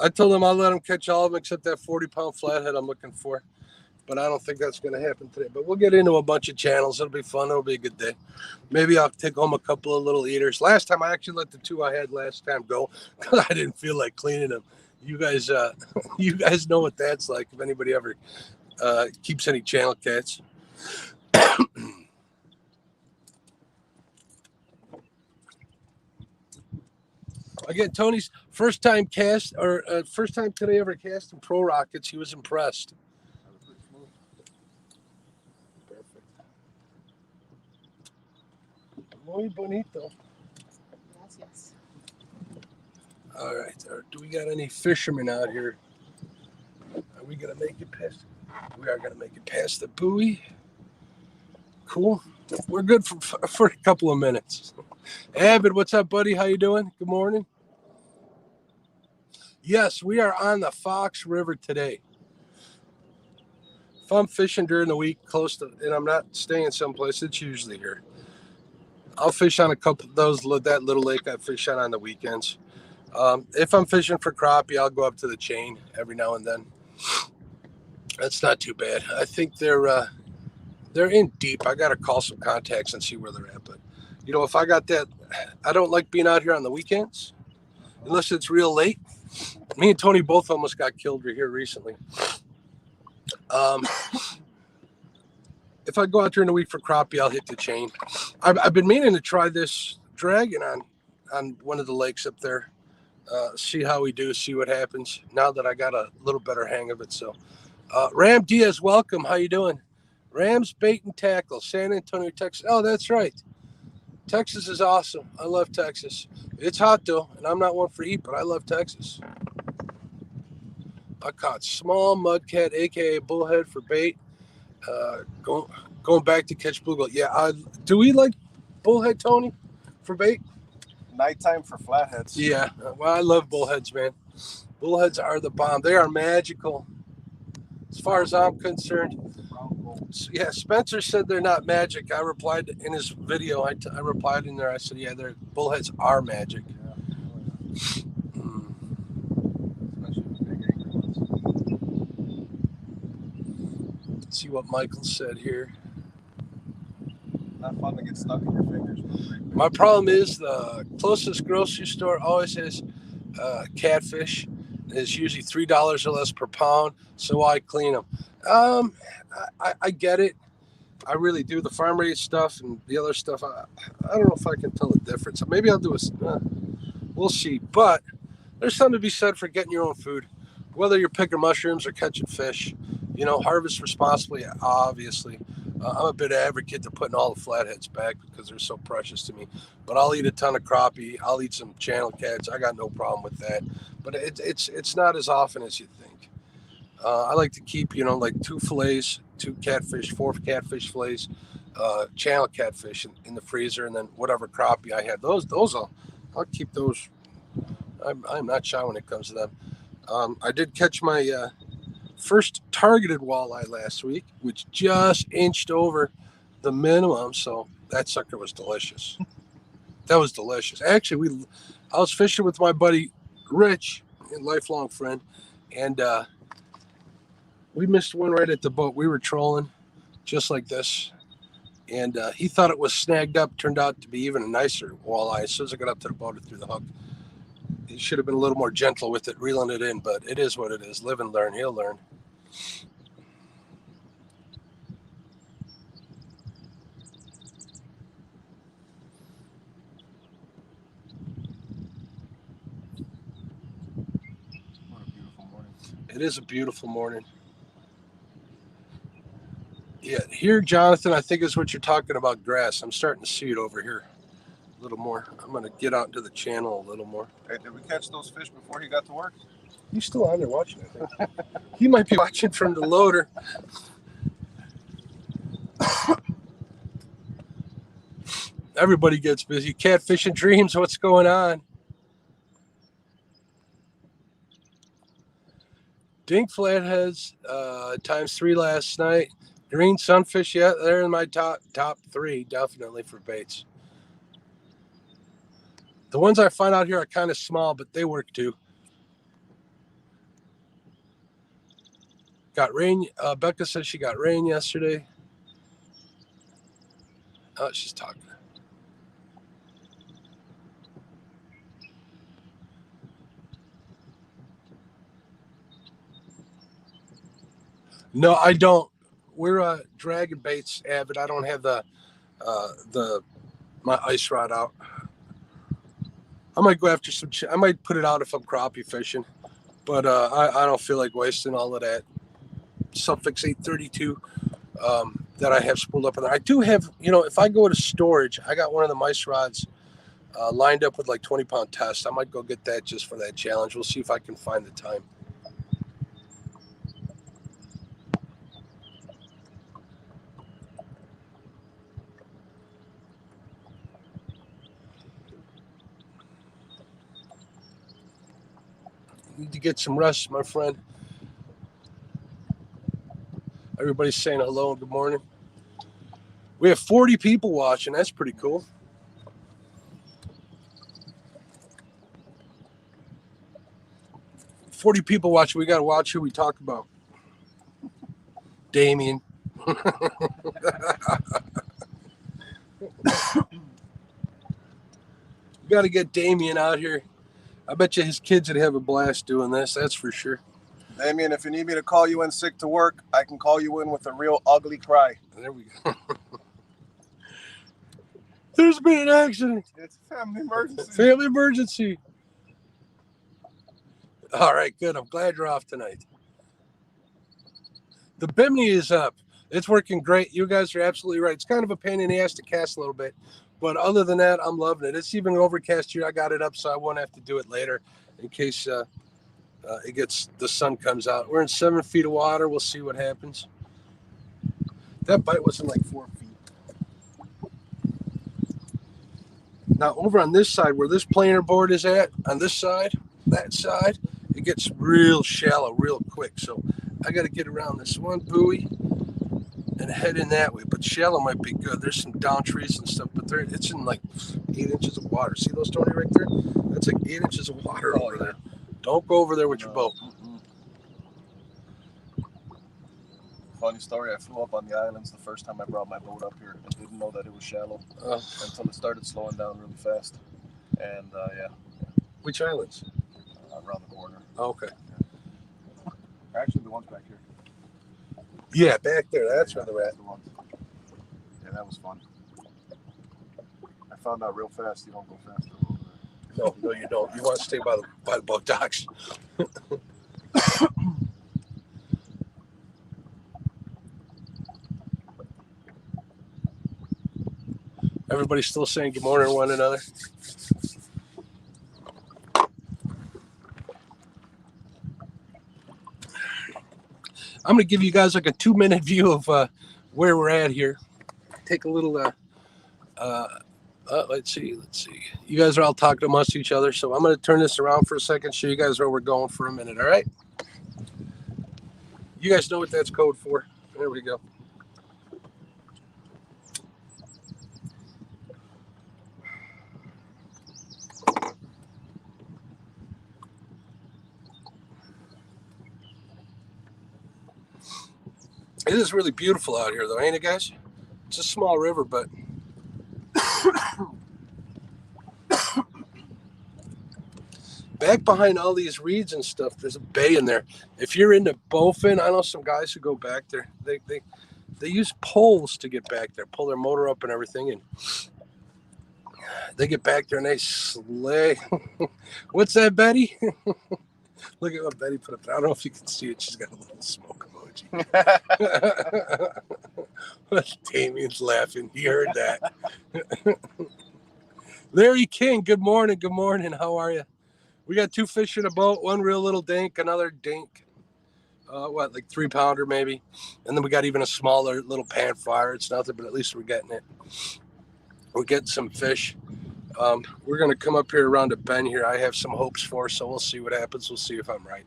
I told him I'll let him catch all of them except that 40-pound flathead I'm looking for. But I don't think that's going to happen today. But we'll get into a bunch of channels. It'll be fun. It'll be a good day. Maybe I'll take home a couple of little eaters. Last time I actually let the 2 I had last time go because I didn't feel like cleaning them. You guys know what that's like if anybody ever keeps any channel cats. Again, Tony's first time cast or first time today ever cast in Pro Rockets. He was impressed. Perfect. Muy bonito. Gracias. All right. Do we got any fishermen out here? Are we gonna make it past? We are gonna make it past the buoy. Cool. We're good for a couple of minutes. Avid, what's up, buddy? How you doing? Good morning. Yes, we are on the Fox River today. If I'm fishing during the week close to, and I'm not staying someplace, it's usually here. I'll fish on a couple of those, that little lake I fish on the weekends. If I'm fishing for crappie, I'll go up to the chain every now and then. That's not too bad. I think they're in deep. I got to call some contacts and see where they're at. But, if I got that, I don't like being out here on the weekends unless it's real late. Me and Tony both almost got killed here recently. If I go out during the week for crappie, I'll hit the chain. I've been meaning to try this dragon on one of the lakes up there. See how we do, see what happens now that I got a little better hang of it. So Ram Diaz, welcome. How you doing? Rams Bait and Tackle, San Antonio, Texas. Oh, that's right. Texas is awesome. I love Texas. It's hot though, and I'm not one for heat, but I love Texas. I caught small mudcat, aka bullhead, for bait. Going back to catch bluegill. Yeah, do we like bullhead, Tony, for bait? Nighttime for flatheads. Yeah, well, I love bullheads, man. Bullheads are the bomb. They are magical, as far as I'm concerned. Yeah, Spencer said they're not magic. I replied in his video. I replied in there. I said, yeah, bullheads are magic. Let's see what Michael said here. Not fun to get stuck in your fingers. My problem is the closest grocery store always has catfish. It's usually $3 or less per pound, so I clean them. I get it. I really do. The farm raised stuff and the other stuff, I don't know if I can tell the difference. Maybe I'll do we'll see. But there's something to be said for getting your own food, whether you're picking mushrooms or catching fish. Harvest responsibly, obviously. I'm a bit advocate to putting all the flatheads back because they're so precious to me. But I'll eat a ton of crappie. I'll eat some channel cats. I got no problem with that. But it's not as often as you think. I like to keep, like 2 fillets, 2 catfish, 4 catfish fillets, channel catfish in the freezer, and then whatever crappie I have. Those I'll keep those I'm not shy when it comes to them. I did catch my first targeted walleye last week, which just inched over the minimum. So that sucker was delicious. That was delicious. Actually, I was fishing with my buddy Rich, a lifelong friend, and we missed one right at the boat. We were trolling just like this, and he thought it was snagged up. Turned out to be even a nicer walleye. As soon as I got up to the boat, it threw the hook. He should have been a little more gentle with it, reeling it in, but it is what it is. Live and learn. He'll learn. What a beautiful morning. It is a beautiful morning. Yeah, here, Jonathan, I think is what you're talking about, grass. I'm starting to see it over here a little more. I'm going to get out into the channel a little more. Hey, did we catch those fish before he got to work? He's still on there watching, I think. He might be watching from the loader. Everybody gets busy. Catfish and dreams, what's going on? Dink flatheads, ×3 last night. Green sunfish, yeah, they're in my top three, definitely for baits. The ones I find out here are kind of small, but they work too. Got rain. Becca said she got rain yesterday. Oh, she's talking. No, I don't. We're dragon baits avid. I don't have my ice rod out. I might go after some. I might put it out if I'm crappie fishing, but I don't feel like wasting all of that Suffix 832 that I have spooled up in there. I do have, if I go to storage, I got one of the mice rods lined up with like 20-pound test. I might go get that just for that challenge. We'll see if I can find the time. Need to get some rest, my friend. Everybody's saying hello and good morning. We have 40 people watching. That's pretty cool. $40 people watching. We got to watch who we talk about. Damien. We got to get Damien out here. I bet you his kids would have a blast doing this. That's for sure. Damien, if you need me to call you in sick to work, I can call you in with a real ugly cry. There we go. There's been an accident. It's a family emergency. Family emergency. All right, good. I'm glad you're off tonight. The Bimini is up. It's working great. You guys are absolutely right. It's kind of a pain in the ass to cast a little bit. But other than that, I'm loving it. It's even overcast here. I got it up so I won't have to do it later in case the sun comes out. We're in 7 feet of water. We'll see what happens. That bite wasn't like 4 feet. Now, over on this side, where this planer board is at, on this side, that side, it gets real shallow real quick. So I got to get around this one buoy and head in that way. But shallow might be good. There's some down trees and stuff, but it's in like 8 inches of water. See those, Tony, right there? That's like 8 inches of water over there. Don't go over there with your boat. Funny story, I flew up on the islands the first time I brought my boat up here and didn't know that it was shallow until it started slowing down really fast. And yeah. Which islands? Around the corner. Oh, okay. Yeah. Actually, the ones back here. Yeah, back there. That's where they're at. The ones. Yeah, that was fun. I found out real fast you don't go fast over there. No, you don't. You want to stay by the boat docks. Everybody's still saying good morning to one another. I'm going to give you guys like a 2-minute view of where we're at here. Take a little Let's see. You guys are all talking amongst each other, so I'm going to turn this around for a second, show you guys where we're going for a minute, all right? You guys know what that's code for. There we go. It is really beautiful out here, though, ain't it, guys? It's a small river, but back behind all these reeds and stuff, there's a bay in there. If you're into bowfin, I know some guys who go back there. They use poles to get back there, pull their motor up and everything, and they get back there and they slay. What's that, Betty? Look at what Betty put up there. I don't know if you can see it. She's got a little smoke emoji. Damien's laughing. You heard that. Larry King, good morning. Good morning. How are you? We got 2 fish in a boat, one real little dink, another dink. Like 3-pounder maybe. And then we got even a smaller little pan fire. It's nothing, but at least we're getting it. We're getting some fish. We're going to come up here around a bend here. I have some hopes for, so we'll see what happens. We'll see if I'm right.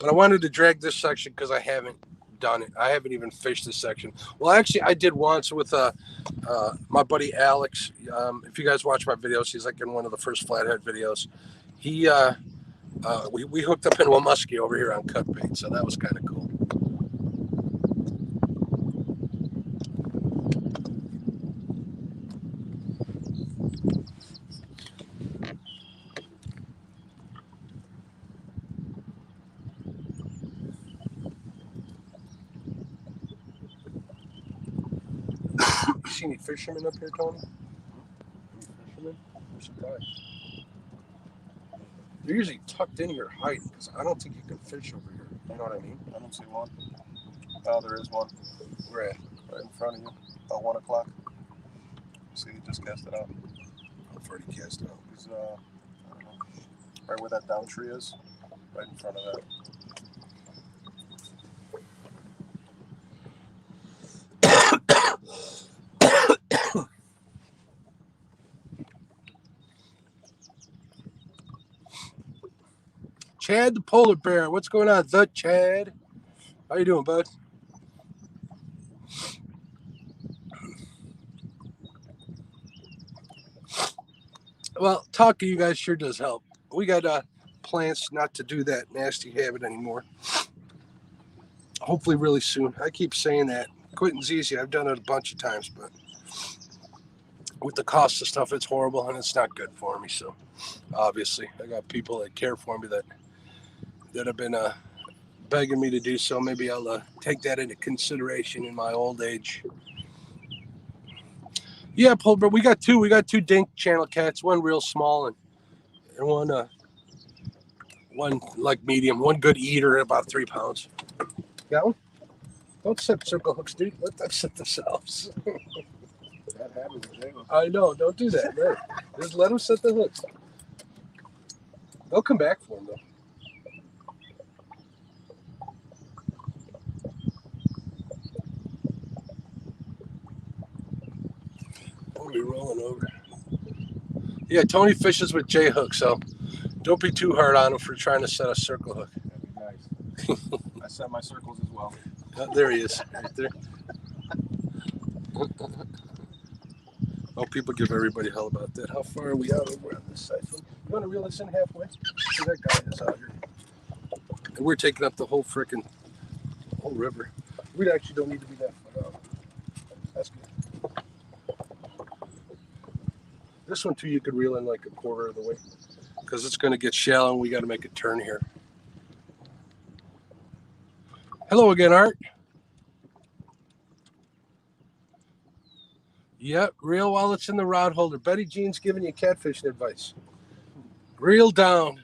But I wanted to drag this section because I haven't done it. I haven't even fished this section. Well, actually, I did once with my buddy Alex. If you guys watch my videos, he's like in one of the first flathead videos. He we hooked up into a muskie over here on cut bait, so that was kind of cool. You see any fishermen up here, Tony? Any fishermen? I'm surprised. They're usually tucked in your height because I don't think you can fish over here. You know what I mean? I don't see one. Oh, there is one. Where at? Right in front of you. About 1 o'clock. See, he just cast it out. I've already cast it out. He's, I don't know, right where that down tree is. Right in front of that. Chad the polar bear. What's going on, the Chad? How you doing, bud? Well, talking to you guys sure does help. We got plans not to do that nasty habit anymore. Hopefully really soon. I keep saying that. Quitting's easy. I've done it a bunch of times, but with the cost of stuff, it's horrible and it's not good for me. So obviously I got people that care for me that have been begging me to do so. Maybe I'll take that into consideration in my old age. Yeah, Paul, but we got two dink channel cats, one real small and one like medium, one good eater, about 3 pounds. Got one? Don't set circle hooks, dude. Let them set themselves. That happens in jail. I know. Don't do that. No. Just let them set the hooks. They'll come back for them, though. I'll be rolling over. Yeah, Tony fishes with J hook, so don't be too hard on him for trying to set a circle hook. That'd be nice. I set my circles as well. There he is, right there. Oh, people give everybody hell about that. How far are we out over on this side? You want to reel this in halfway? See, that guy is out here. And we're taking up the whole river. We actually don't need to be that far out. That's good. This one, too, you could reel in like a quarter of the way because it's going to get shallow and we got to make a turn here. Hello again, Art. Yep, reel while it's in the rod holder. Betty Jean's giving you catfishing advice. Reel down.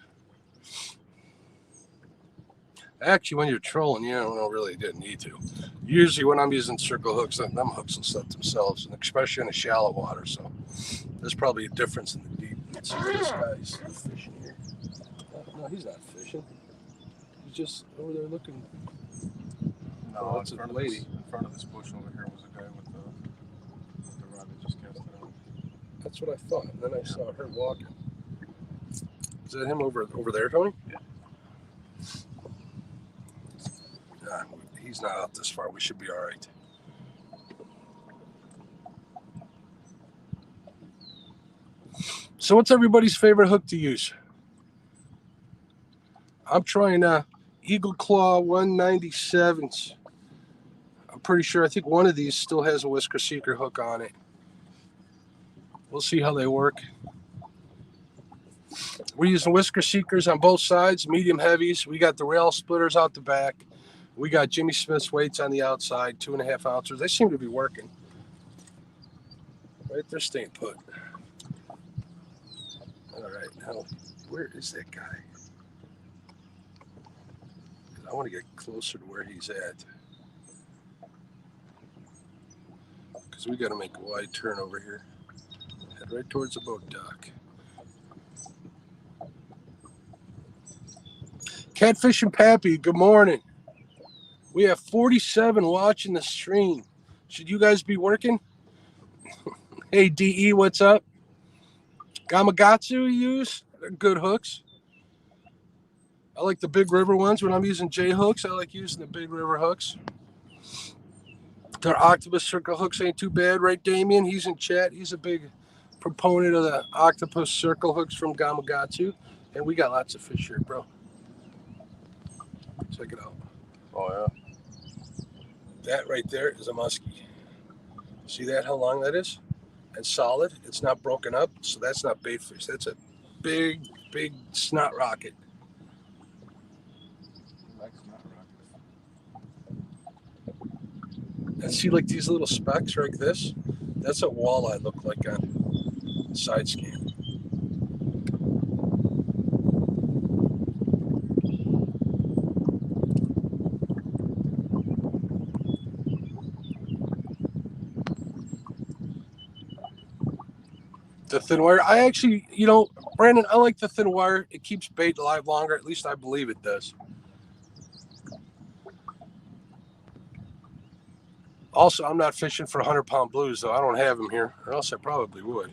Actually, when you're trolling, you don't really didn't need to. Usually when I'm using circle hooks, them hooks will set themselves, and especially in the shallow water. So there's probably a difference in the deep. Let's see if this guy's fishing here. No, he's not fishing. He's just over there looking. No, it's a lady. In front of this bush over here was a guy with the rod that just cast it out. That's what I thought. And then I saw her walking. Is that him over there, Tony? Yeah. Nah, he's not out this far. We should be all right. So what's everybody's favorite hook to use? I'm trying Eagle Claw 197s. I'm pretty sure. I think one of these still has a Whisker Seeker hook on it. We'll see how they work. We're using Whisker Seekers on both sides, medium heavies. We got the rail splitters out the back. We got Jimmy Smith's weights on the outside, 2.5 ounces. They seem to be working. Right, they're staying put. All right, now, where is that guy? I want to get closer to where he's at. Because we got to make a wide turn over here. Head right towards the boat dock. Catfish and Pappy, good morning. We have 47 watching the stream. Should you guys be working? Hey, DE, what's up? Gamakatsu you use? They're good hooks. I like the Big River ones. When I'm using J hooks, I like using the Big River hooks. Their octopus circle hooks ain't too bad, right, Damien? He's in chat. He's a big proponent of the octopus circle hooks from Gamakatsu. And we got lots of fish here, bro. Check it out. Oh, yeah. That right there is a muskie. See that, how long that is? And solid. It's not broken up, so that's not bait fish. That's a big, big snot rocket. And see, like these little specks like this? That's what walleye look like on side scan. The thin wire, I actually, Brandon, I like the thin wire. It keeps bait alive longer. At least I believe it does. Also, I'm not fishing for 100-pound blues, though. I don't have them here, or else I probably would.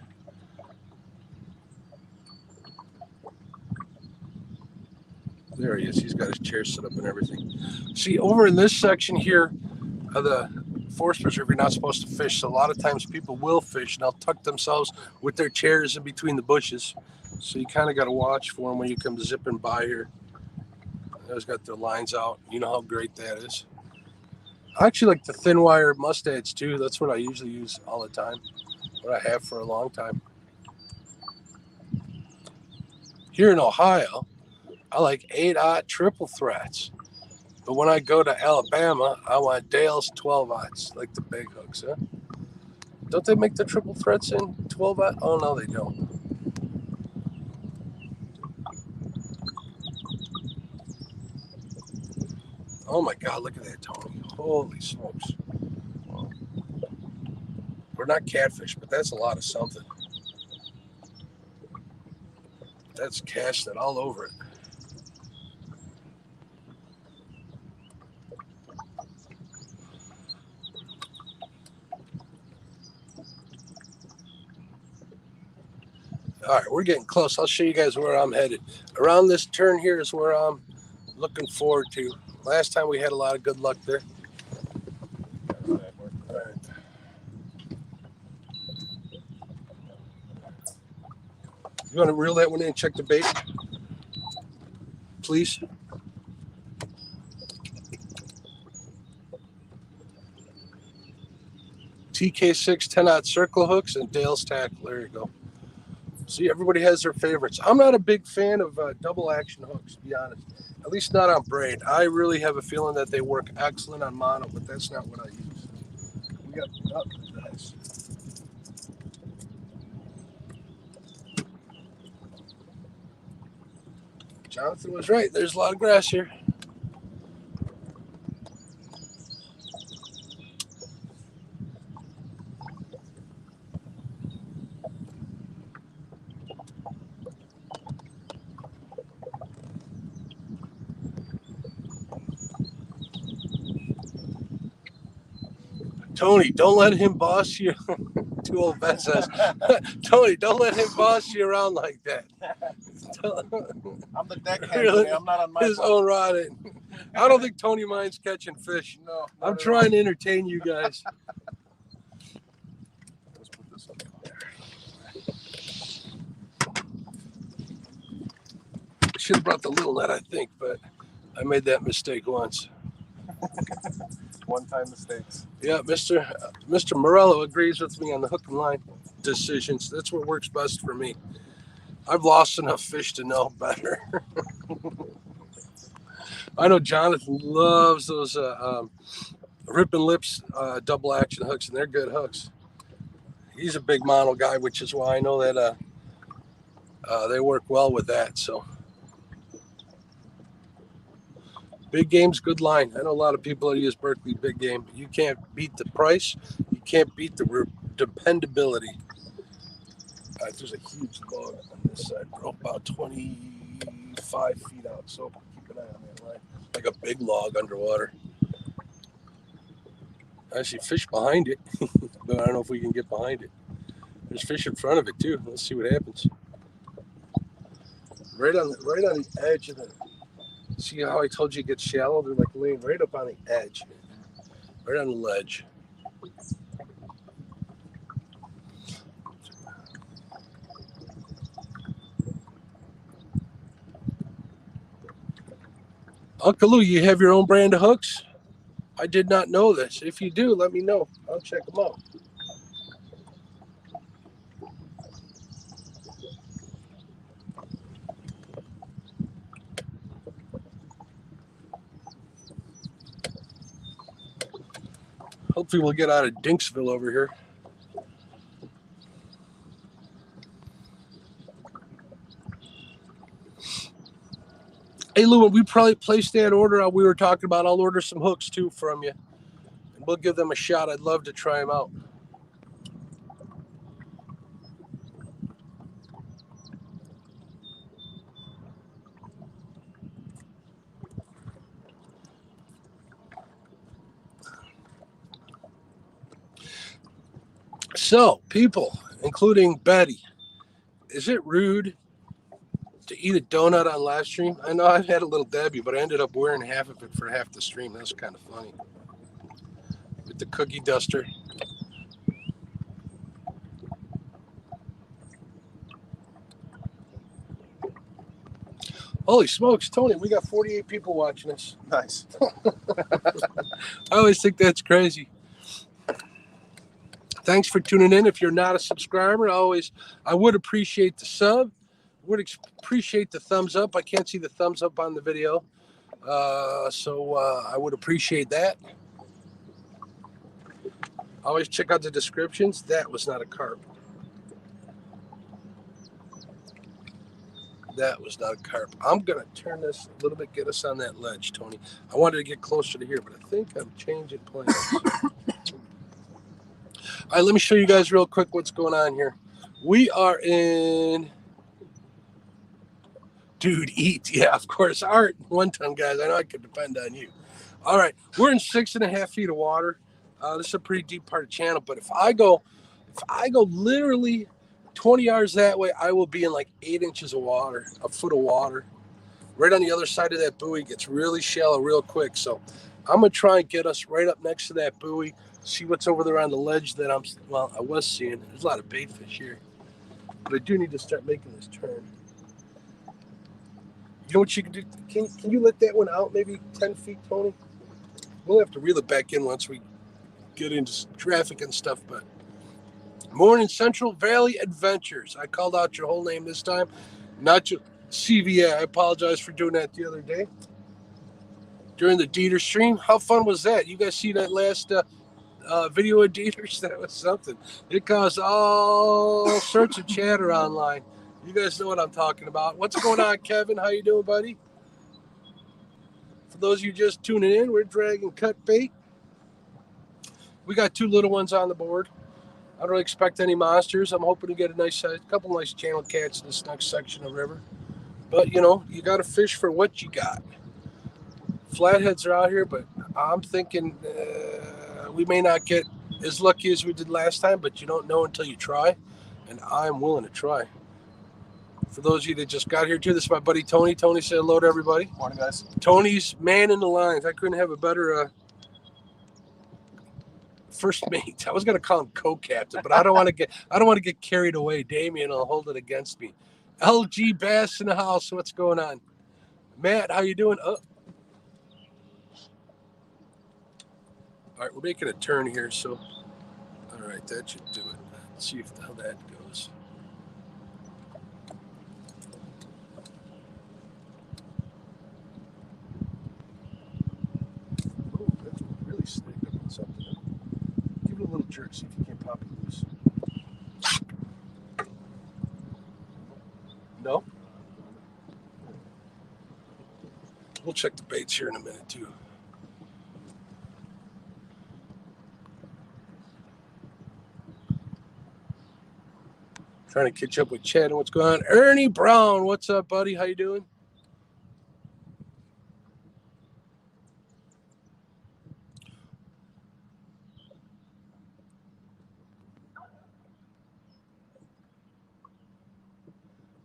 There he is. He's got his chair set up and everything. See, over in this section here of the forest preserve, you're not supposed to fish. So a lot of times people will fish, and they'll tuck themselves with their chairs in between the bushes. So you kind of got to watch for them when you come zipping by here. They've got their lines out. You know how great that is. I actually like the thin wire mustads too. That's what I usually use all the time. What I have for a long time. Here in Ohio, I like 8-aught triple threats. But when I go to Alabama, I want Dale's 12-aughts, like the big hooks, huh? Don't they make the triple threats in 12-aught? Oh, no, they don't. Oh, my God, look at that, Tony. Holy smokes. We're not catfish, but that's a lot of something. That's casted all over it. All right, we're getting close. I'll show you guys where I'm headed. Around this turn here is where I'm looking forward to. Last time we had a lot of good luck there. All right. You want to reel that one in and check the bait, please? TK6 10-aught circle hooks and Dale's tackle. There you go. See, everybody has their favorites. I'm not a big fan of double action hooks, to be honest. At least not on braid. I really have a feeling that they work excellent on mono, but that's not what I use. We got nice. Jonathan was right. There's a lot of grass here. Tony, don't let him boss you. Two old vet says, Tony, don't let him boss you around like that. I'm the deckhand Really? today. I'm not on my His boat. own rod. I don't think Tony minds catching fish. No. I'm trying to entertain you guys. Let's put this up. Should have brought the little net, I think, but I made that mistake once. One-time mistakes. Yeah, Mr. Morello agrees with me on the hook and line decisions. That's what works best for me. I've lost enough fish to know better. I know Jonathan loves those Rippin' Lips double action hooks, and they're good hooks. He's a big mono guy, which is why I know that they work well with that. So big game's good line. I know a lot of people that use Berkeley big game, but you can't beat the price. You can't beat the dependability. There's a huge log on this side, bro, about 25 feet out. So keep an eye on that line. Like a big log underwater. I see fish behind it, but I don't know if we can get behind it. There's fish in front of it too. Let's see what happens. Right on the edge of the. See how I told you it gets shallow? They're like laying right up on the edge, right on the ledge. Uncle Lou, you have your own brand of hooks? I did not know this. If you do, let me know. I'll check them out. Hopefully we'll get out of Dinksville over here. Hey, Lou, when we probably placed that order we were talking about, I'll order some hooks too from you. And we'll give them a shot. I'd love to try them out. So, people, including Betty, is it rude to eat a donut on live stream? I know I've had a little Debbie, but I ended up wearing half of it for half the stream. That was kind of funny. With the cookie duster. Holy smokes, Tony, we got 48 people watching us. Nice. I always think that's crazy. Thanks for tuning in. If you're not a subscriber, I would appreciate the sub. Would appreciate the thumbs up. I can't see the thumbs up on the video. So I would appreciate that. Always check out the descriptions. That was not a carp. That was not a carp. I'm going to turn this a little bit, get us on that ledge, Tony. I wanted to get closer to here, but I think I'm changing plans. All right, let me show you guys real quick what's going on here. We are in... Dude, eat. Yeah, of course. Art, 1 ton, guys. I know I could depend on you. All right, we're in 6.5 feet of water. This is a pretty deep part of the channel, but if I go literally 20 yards that way, I will be in like 8 inches of water, a foot of water. Right on the other side of that buoy, it gets really shallow real quick. So I'm going to try and get us right up next to that buoy, see what's over there on the ledge that I was seeing. There's a lot of bait fish here, but I do need to start making this turn. You know what you can do? Can you let that one out maybe 10 feet, Tony? We'll have to reel it back in once we get into traffic and stuff, but Morning Central Valley Adventures. I called out your whole name this time, not your CVA. I apologize for doing that the other day during the Dieter stream. How fun was that? You guys see that last video of Dieter's? That was something. It caused all sorts of chatter online. You guys know what I'm talking about. What's going on, Kevin? How you doing, buddy? For those of you just tuning in, we're dragging cut bait. We got 2 little ones on the board. I don't expect any monsters. I'm hoping to get a couple nice channel cats in this next section of river. But, you know, you got to fish for what you got. Flatheads are out here, but I'm thinking we may not get as lucky as we did last time, but you don't know until you try. And I'm willing to try. For those of you that just got here too, this is my buddy Tony. Tony, say hello to everybody. Morning, guys. Tony's man in the lines. I couldn't have a better first mate. I was gonna call him co-captain, but I don't want to get carried away. Damien will hold it against me. LG Bass in the house. What's going on? Matt, how you doing? Oh. All right, we're making a turn here, so all right, that should do it. Let's see how that goes. Oh, that's really snagged up on something. Give it a little jerk, see if you can pop it loose. No? We'll check the baits here in a minute, too. Trying to catch up with Chad and what's going on. Ernie Brown, what's up, buddy? How you doing?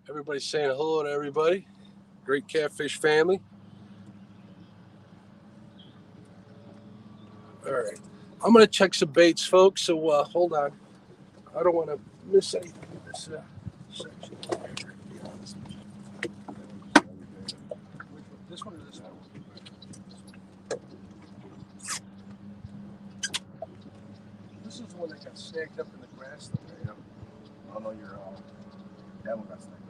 Everybody's saying hello to everybody. Great Catfish family. All right. I'm going to check some baits, folks, so hold on. I don't want to miss anything in this section. This one or this one? This is the one that got snagged up in the grass. Though, right? Yeah. I know you're. That one got snagged up.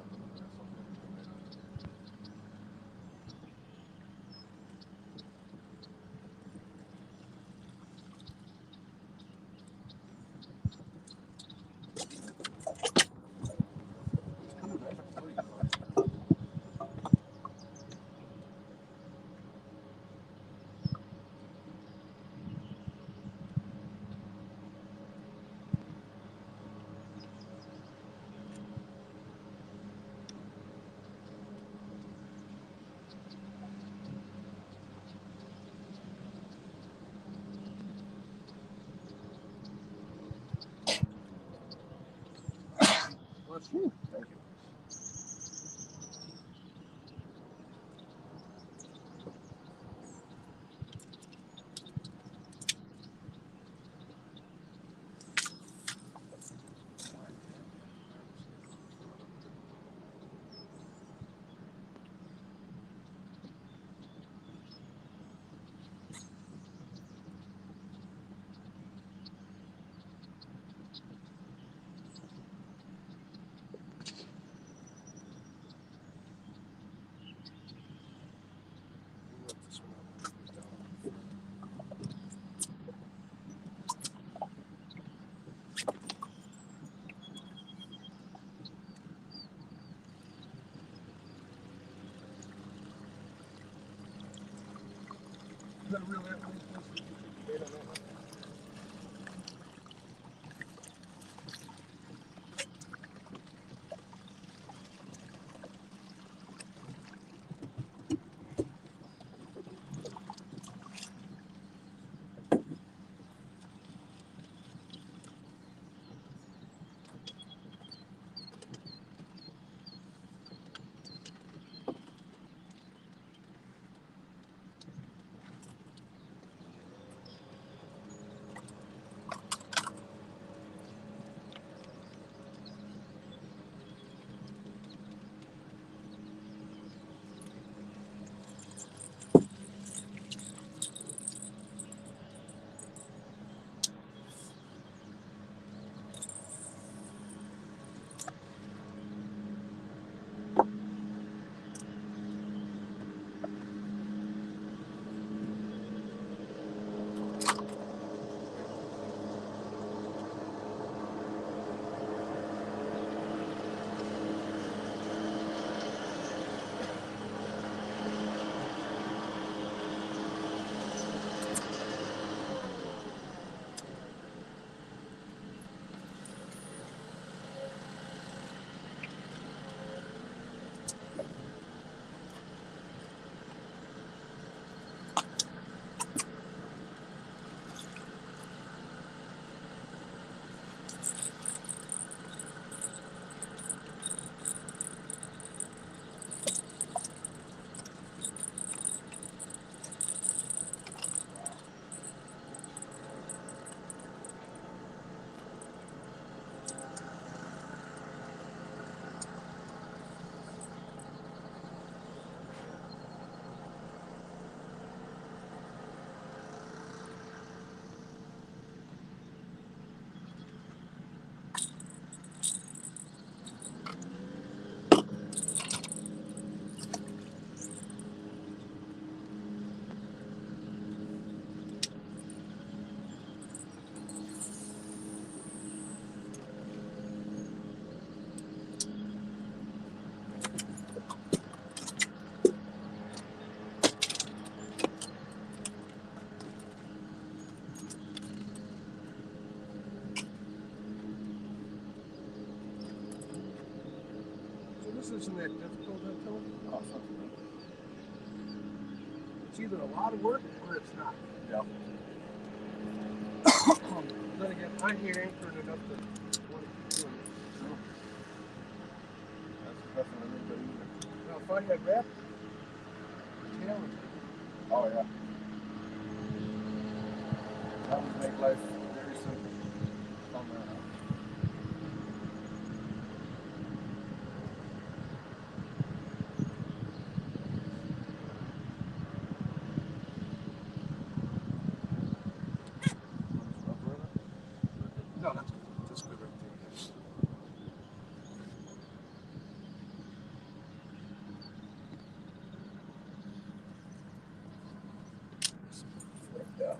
Thank you. This isn't that difficult, I tell you. Oh, it's not too bad. It's either a lot of work or it's not. Yeah. Then again, I ain't anchored enough to want to keep doing it. True. That's definitely a little bit easier. Now, if I had wrapped challenge, Oh, yeah. That would make life very simple. On that. no, that's good. That's good right there. Yeah.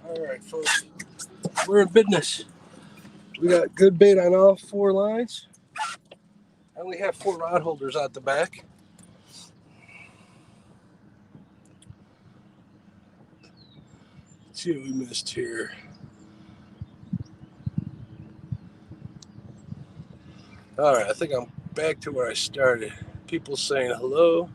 All right, folks. We're in business. We got good bait on all 4 lines. I only have 4 rod holders out the back. Let's see what we missed here. All right, I think I'm back to where I started. People saying hello.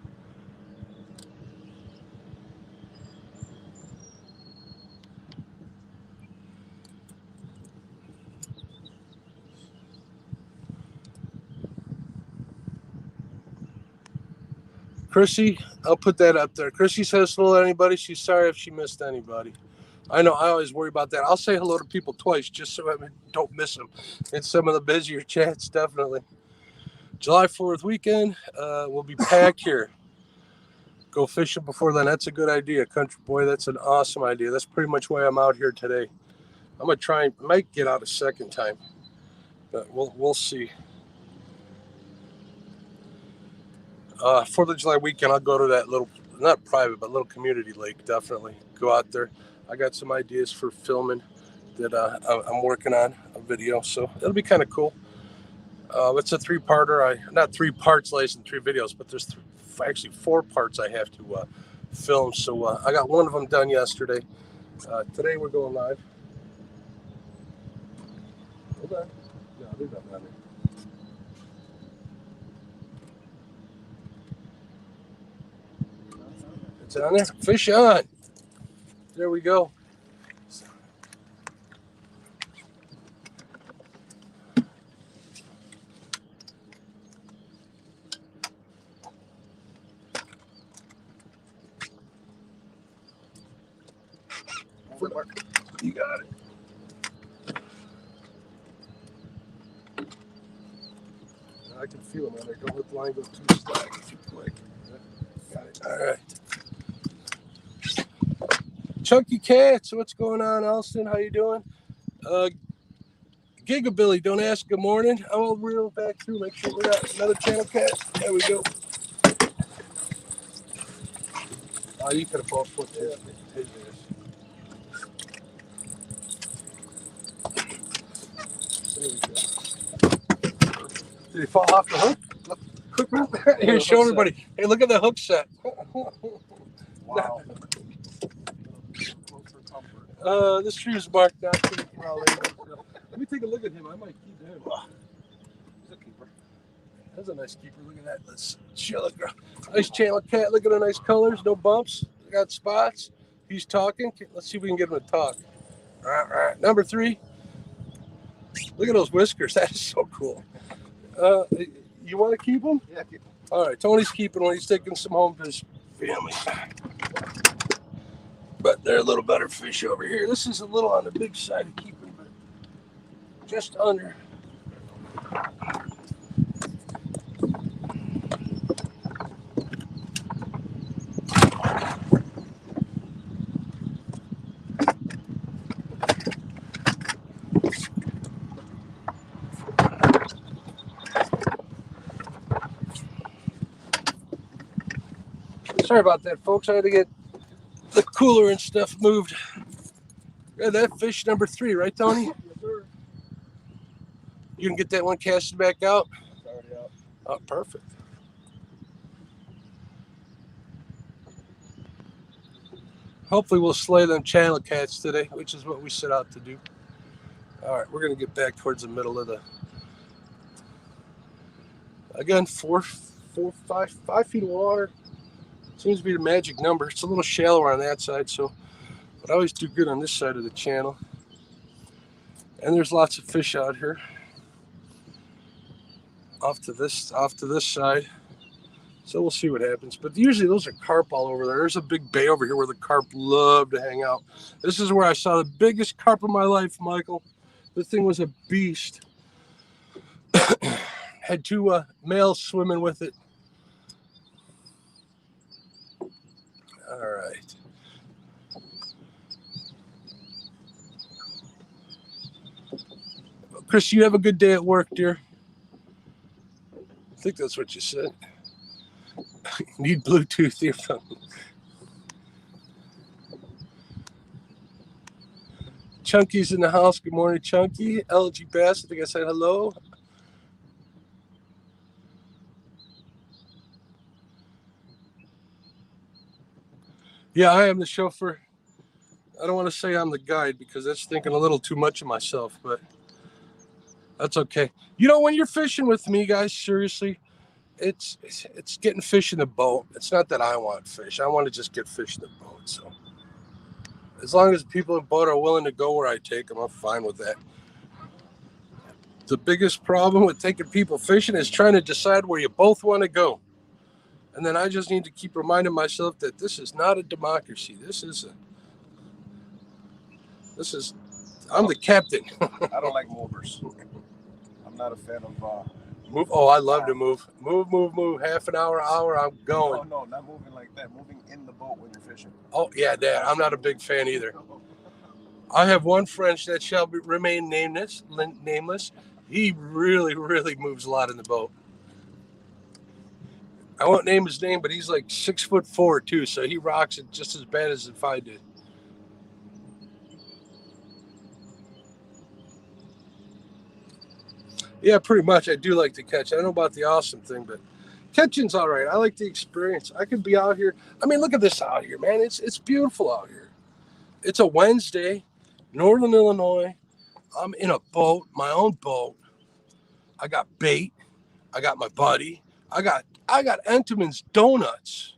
Chrissy, I'll put that up there. Chrissy says hello to anybody. She's sorry if she missed anybody. I know I always worry about that. I'll say hello to people twice just so I don't miss them. It's some of the busier chats, definitely. July 4th weekend, we'll be packed here. Go fishing before then. That's a good idea, country boy. That's an awesome idea. That's pretty much why I'm out here today. I'm gonna try and might get out a second time, but we'll see. 4th of July weekend, I'll go to that little, not private, but little community lake. Definitely go out there. I got some ideas for filming that I'm working on a video, so it'll be kind of cool. It's a 3-parter. Not 3 parts, laced in 3 videos, but there's actually 4 parts I have to film. So I got one of them done yesterday. Today we're going live. Hold on. No, there's nothing on there. It's on there. Fish on. There we go. You got it. I can feel them on there. Don't let the line go too slack too quick. Got it. All right. Chunky Cats, what's going on, Alston? How you doing? Gigabilly, don't ask. Good morning. I'll reel back through. Make sure we got another channel cat. There we go. Oh, you could have both put his ass. There we go. Did he fall off the hook? Look, here, show everybody. Hey, look at the hook set. Wow. This tree is marked not to let me take a look at him. I might keep him. He's a keeper. That's a nice keeper. Look at that. Let's show the girl. Nice channel cat. Look at the nice colors. No bumps. Got spots. He's talking. Let's see if we can get him to talk. All right. Number 3. Look at those whiskers. That is so cool. You want to keep him? Yeah, keep him. All right. Tony's keeping one. He's taking some home to his family. But they're a little better fish over here. This is a little on the big side of keeping, but just under. Sorry about that, folks. I had to get the cooler and stuff moved. Yeah, that fish number 3, right, Tony? Yes, sir. You can get that one casted back out? It's already out. Oh, perfect. Hopefully we'll slay them channel cats today, which is what we set out to do. All right, we're going to get back towards the middle of the... Again, 5 feet of water. Seems to be the magic number. It's a little shallower on that side, so... But I always do good on this side of the channel. And there's lots of fish out here. Off to this side. So we'll see what happens. But usually those are carp all over there. There's a big bay over here where the carp love to hang out. This is where I saw the biggest carp of my life, Michael. This thing was a beast. Had 2 males swimming with it. All right. Chris, you have a good day at work, dear. I think that's what you said. Need Bluetooth earphone. Chunky's in the house. Good morning, Chunky. LG Bass, I think I said hello. Yeah, I am the chauffeur. I don't want to say I'm the guide because that's thinking a little too much of myself, but that's okay. You know, when you're fishing with me, guys, seriously, it's getting fish in the boat. It's not that I want fish. I want to just get fish in the boat. So as long as people in the boat are willing to go where I take them, I'm fine with that. The biggest problem with taking people fishing is trying to decide where you both want to go. And then I just need to keep reminding myself that this is not a democracy. I'm the captain. I don't like movers. I'm not a fan of move. Oh, I love to move. Move. Half an hour, I'm going. No, not moving like that. Moving in the boat when you're fishing. Oh, yeah, Dad. I'm not a big fan either. I have one friend that shall remain nameless. He really, really moves a lot in the boat. I won't name his name, but he's like 6'4" too, so he rocks it just as bad as if I did. Yeah, pretty much. I do like to catch. I don't know about the awesome thing, but catching's all right. I like the experience. I could be out here. I mean, look at this out here, man. It's beautiful out here. It's a Wednesday, Northern Illinois. I'm in a boat, my own boat. I got bait. I got my buddy. I got Entenmann's donuts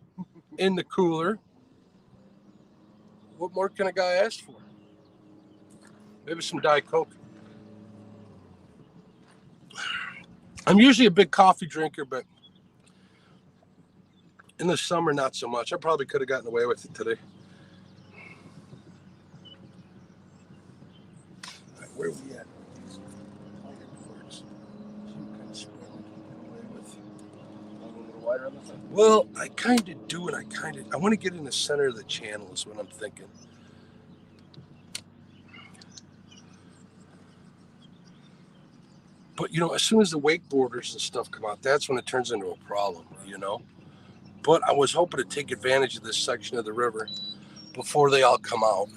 in the cooler. What more can a guy ask for? Maybe some Diet Coke. I'm usually a big coffee drinker, but in the summer, not so much. I probably could have gotten away with it today. All right, where are we at? Well, I kind of do, and I want to get in the center of the channel is what I'm thinking. But, you know, as soon as the wakeboarders and stuff come out, that's when it turns into a problem, you know. But I was hoping to take advantage of this section of the river before they all come out.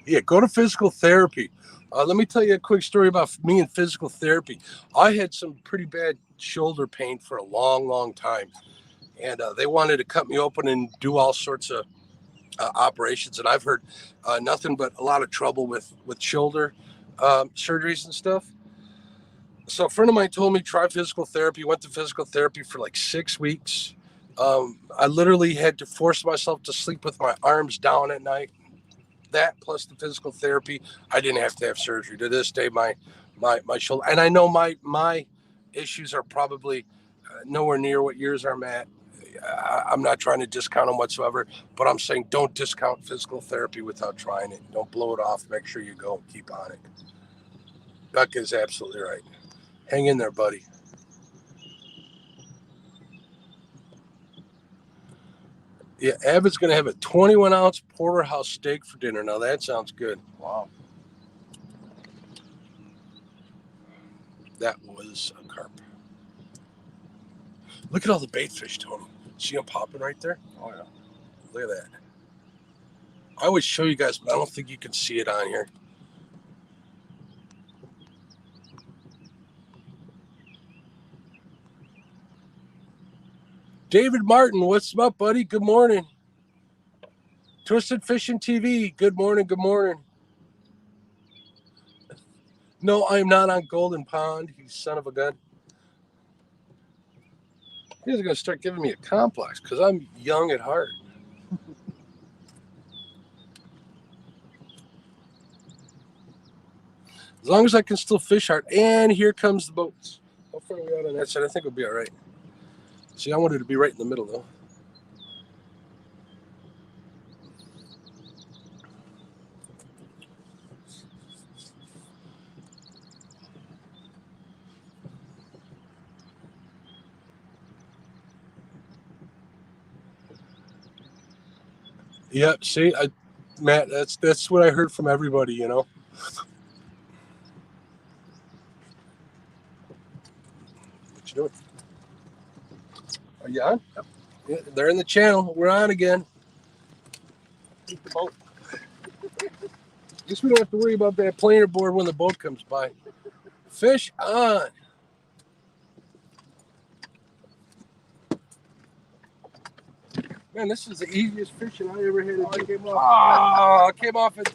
Yeah, go to physical therapy. Let me tell you a quick story about me and physical therapy. I had some pretty bad shoulder pain for a long, long time. And they wanted to cut me open and do all sorts of operations. And I've heard nothing but a lot of trouble with shoulder surgeries and stuff. So a friend of mine told me try physical therapy. Went to physical therapy for like 6 weeks. I literally had to force myself to sleep with my arms down at night. That plus the physical therapy, I didn't have to have surgery. To this day, my shoulder, and I know my issues are probably nowhere near what yours are, Matt. I'm not trying to discount them whatsoever, but I'm saying don't discount physical therapy without trying it. Don't blow it off. Make sure you go and keep on it. Becca is absolutely right. Hang in there, buddy. Yeah, Abbott's going to have a 21-ounce porterhouse steak for dinner. Now, that sounds good. Wow. That was a carp. Look at all the bait fish, Tony. See them popping right there? Oh, yeah. Look at that. I always show you guys, but I don't think you can see it on here. David Martin, what's up, buddy? Good morning. Twisted Fishing TV, good morning, good morning. No, I'm not on Golden Pond, you son of a gun. He's going to start giving me a complex because I'm young at heart. As long as I can still fish hard. And here comes the boats. How far are we out on that side? I think we'll be all right. See, I wanted to be right in the middle, though. Yep, see, Matt, that's what I heard from everybody, you know. What you doing? Are you on? Yep. Yeah, they're in the channel. We're on again. Keep the boat. At least we don't have to worry about that planer board when the boat comes by. Fish on. Man, this is the easiest fishing I ever had to do. Oh, it came off at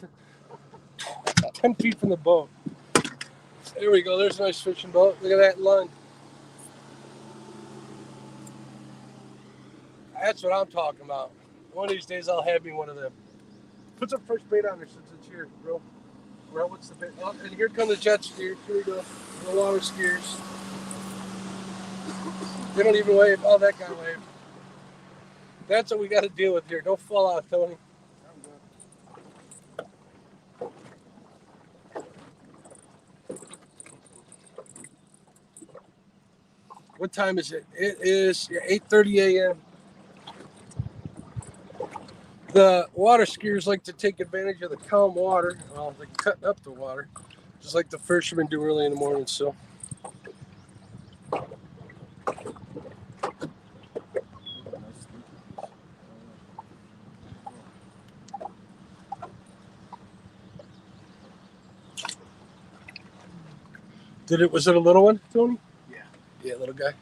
10 feet from the boat. There we go. There's a nice fishing boat. Look at that line. That's what I'm talking about. One of these days I'll have me one of them. Put some fresh bait on there since it's here, bro. Well, what's the bait? Oh, and here come the jet skiers. Here we go. The water skiers. They don't even wave. Oh, that guy waved. That's what we got to deal with here. Don't fall out, Tony. What time is it? It is 8:30 a.m. The water skiers like to take advantage of the calm water. Well, they're cutting up the water, just like the fishermen do early in the morning. So, was it a little one, Tony? Yeah. Yeah, little guy.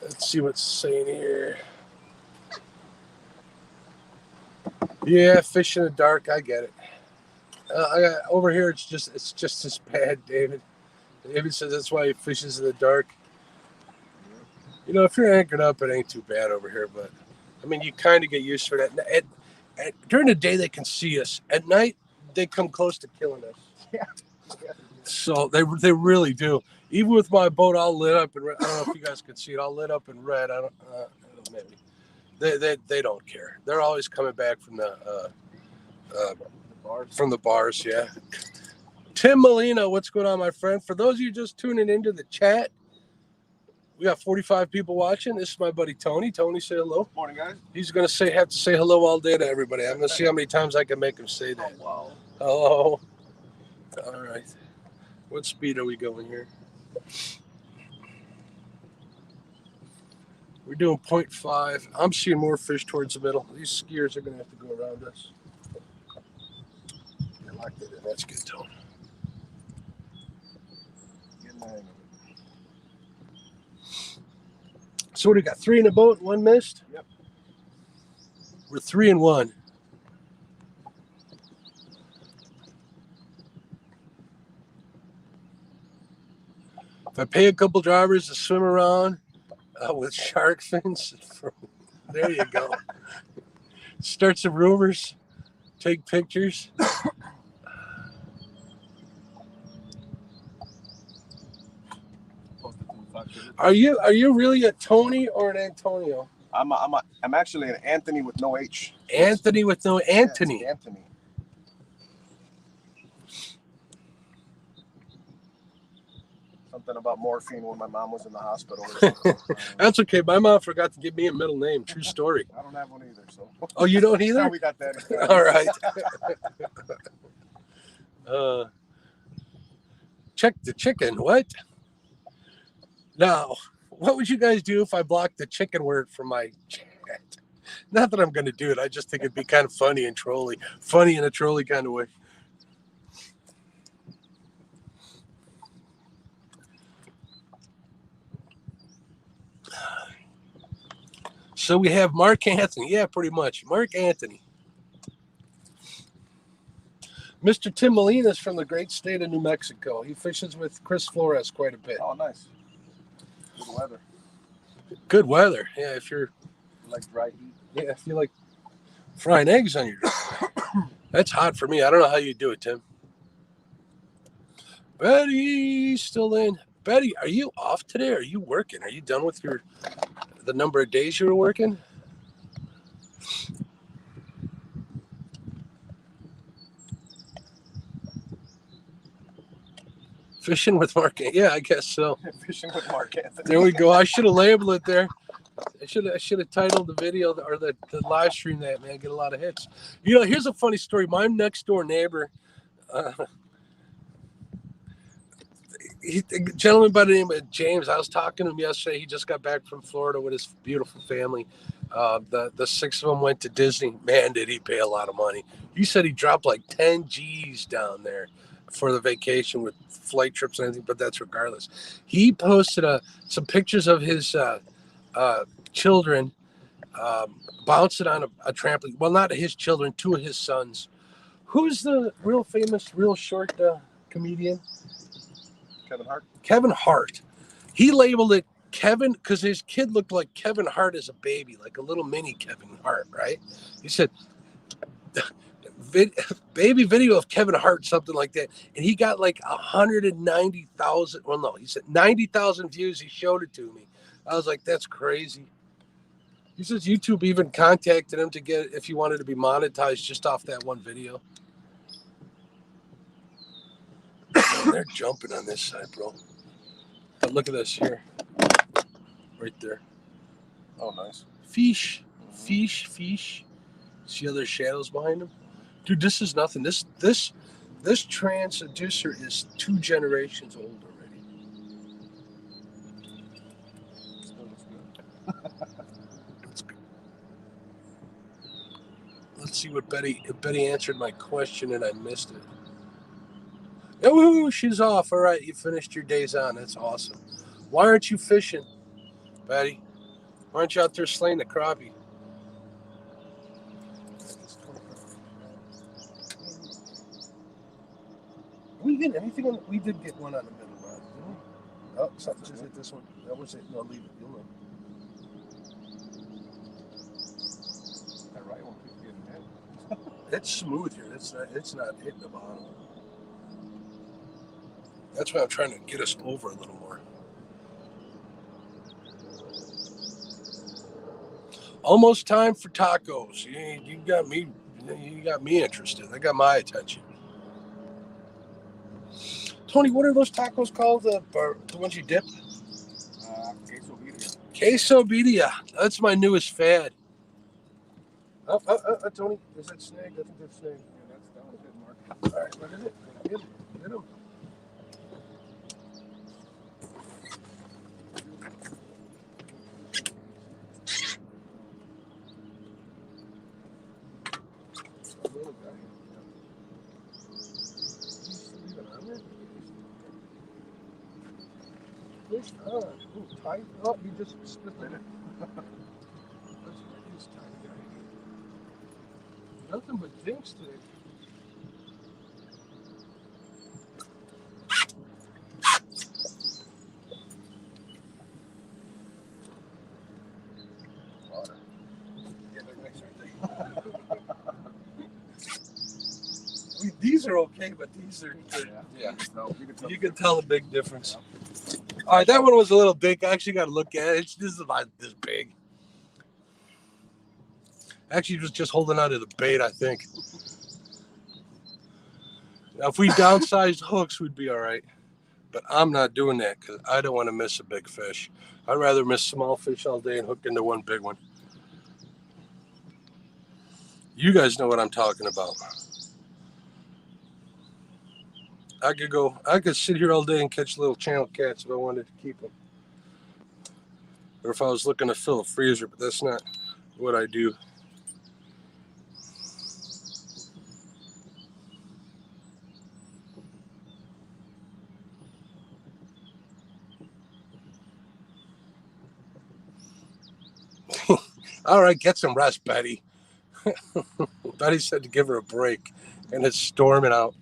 Let's see what's saying here. Yeah, fish in the dark. I get it. Over here, it's just as bad, David. David says that's why he fishes in the dark. You know, if you're anchored up, it ain't too bad over here. But I mean, you kind of get used to it. During the day, they can see us. At night, they come close to killing us. Yeah. So they really do. Even with my boat all lit up in red, I don't know if you guys can see it, all lit up in red. I don't maybe they don't care. They're always coming back from the bars. Yeah. Tim Molina, what's going on, my friend? For those of you just tuning into the chat, we got 45 people watching. This is my buddy Tony. Tony, say hello. Morning, guys. He's going to have to say hello all day to everybody. I'm going to see how many times I can make him say that. Oh, wow. Hello. All right. What speed are we going here? We're doing 0.5. I'm seeing more fish towards the middle. These skiers are going to have to go around us. Yeah, lock that in. That's good, Tony. So what do we got? 3 in the boat, 1 missed? Yep. We're 3 and 1. If I pay a couple drivers to swim around with shark fins, there you go. Start some rumors, take pictures. Are you really a Tony or an Antonio? I'm actually an Anthony with no H. Anthony with no Anthony. Yeah, Anthony. something about morphine when my mom was in the hospital. Or something. That's okay. My mom forgot to give me a middle name. True story. I don't have one either. So. Oh, you don't either? We got that. All right. Check the chicken. What? Now, what would you guys do if I blocked the chicken word from my chat? Not that I'm going to do it. I just think it'd be kind of funny and trolly. Funny in a trolly kind of way. So we have Mark Anthony. Yeah, pretty much. Mark Anthony. Mr. Tim Molina is from the great state of New Mexico. He fishes with Chris Flores quite a bit. Oh, nice. Good weather. Good weather. Yeah, if you're... You like dry heat? Yeah, if you like frying eggs on your drink. That's hot for me. I don't know how you do it, Tim. Betty's still in. Betty, are you off today or are you working? Are you done with the number of days you were working? Fishing with Mark. Yeah, I guess so. Fishing with Mark Anthony. There we go. I should have labeled it there. I should have titled the video or the live stream that, man. Get a lot of hits. You know, here's a funny story. My next door neighbor, a gentleman by the name of James, I was talking to him yesterday. He just got back from Florida with his beautiful family. The six of them went to Disney. Man, did he pay a lot of money. He said he dropped like 10 G's down there for the vacation with flight trips and everything, but that's regardless. He posted some pictures of his children bouncing on a trampoline. Well, not his children, two of his sons. Who's the real famous, real short comedian? Kevin Hart. Kevin Hart. He labeled it Kevin because his kid looked like Kevin Hart as a baby, like a little mini Kevin Hart, right? He said, baby video of Kevin Hart, something like that. And he got like 190,000. Well, no, he said 90,000 views. He showed it to me. I was like, that's crazy. He says YouTube even contacted him to get if he wanted to be monetized just off that one video. Man, they're jumping on this side, bro. But look at this here. Right there. Oh, nice. Fish. Fish. See how there's shadows behind him? Dude, this is nothing. This transducer is 2 generations old already. Still looks good. That's good. Let's see what Betty answered my question and I missed it. Oh, she's off. All right, you finished your days on. That's awesome. Why aren't you fishing, Betty? Why aren't you out there slaying the crappie? We get anything on? We did get one on the middle rod, didn't we? Oh, something just hit this one. That was it. No, leave it. You'll know. That right one keeps getting hit. It's smooth here. It's not hitting the bottom. That's why I'm trying to get us over a little more. Almost time for tacos. You got me. You got me interested. They got my attention. Tony, what are those tacos called? The ones you dip? Queso. Queso birria. That's my newest fad. Tony, is that snag? I think that's snag. Yeah, that's down a bit, Mark. All right, look at it. Get him. Tight. Oh, you just split it. Nothing but dinks today. Water. Yeah, they're nice, aren't they? These are okay, but these are yeah. You can tell the big difference. Yeah. All right, that one was a little big. I actually got to look at it. This is about this big. Actually, was just holding on to the bait, I think. Now, if we downsized hooks, we'd be all right. But I'm not doing that because I don't want to miss a big fish. I'd rather miss small fish all day and hook into one big one. You guys know what I'm talking about. I could sit here all day and catch little channel cats if I wanted to keep them. Or if I was looking to fill a freezer, but that's not what I do. All right, get some rest, Betty. Betty said to give her a break, and it's storming out.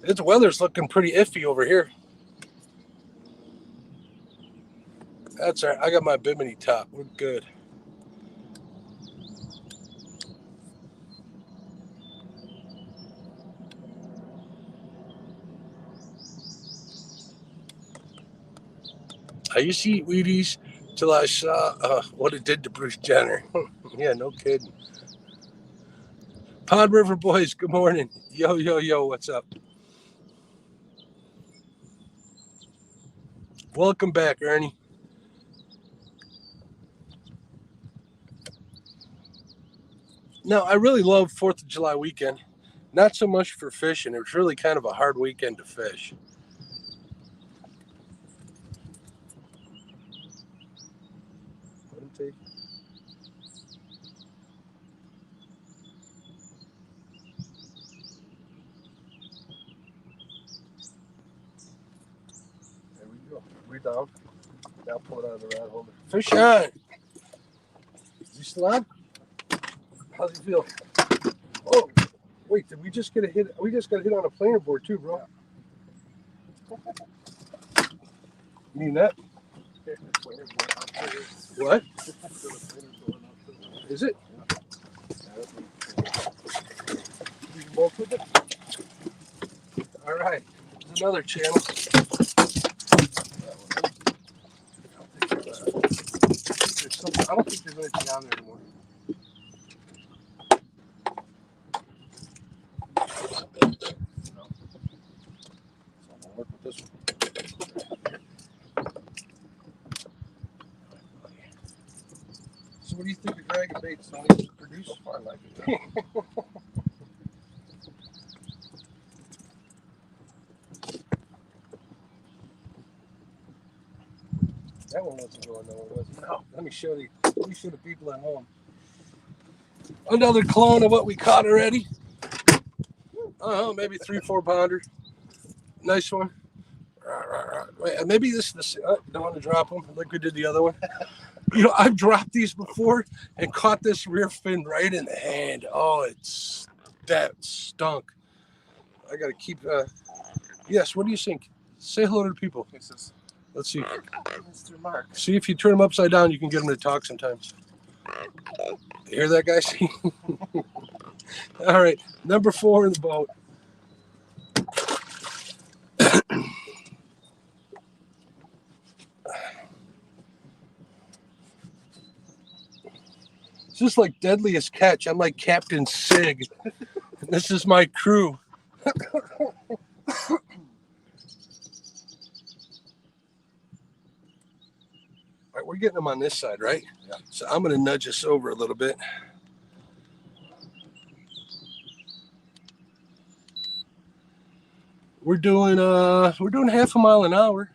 Its weather's looking pretty iffy over here. That's all right. I got my bimini top. We're good. I used to eat Wheaties till I saw what it did to Bruce Jenner. Yeah, no kidding. Pond River Boys, good morning. Yo, yo, yo, what's up? Welcome back, Ernie. Now, I really love 4th of July weekend. Not so much for fishing. It was really kind of a hard weekend to fish. Let him take. There we go. We're down. Now pull it out of the rod holder. Fish on. Is he still on? How's he feel? Oh, wait, did we just get a hit? We just got a hit on a planer board too, bro. You mean that? What? Is it? You can both with it? All right. There's another channel. I don't think there's anything on there anymore. No. So I'm gonna work with this one. So what do you think of dragon bait, Sonny? Produce? I like it. That one wasn't going nowhere, was it? No. Let me show the people at home. Another clone of what we caught already. Maybe 3-4 pounder. Nice one. Wait, maybe this is the. Don't want to drop them like we did the other one. You know, I've dropped these before and caught this rear fin right in the hand. Oh, that stunk. I got to keep. Yes, what do you think? Say hello to the people. Let's see. Mr. Mark. See if you turn them upside down, you can get them to talk sometimes. You hear that, guys? All right, number 4 in the boat. It's just like Deadliest Catch. I'm like Captain Sig. This is my crew. All right, we're getting them on this side, right? Yeah. So I'm going to nudge us over a little bit. We're doing half a mile an hour.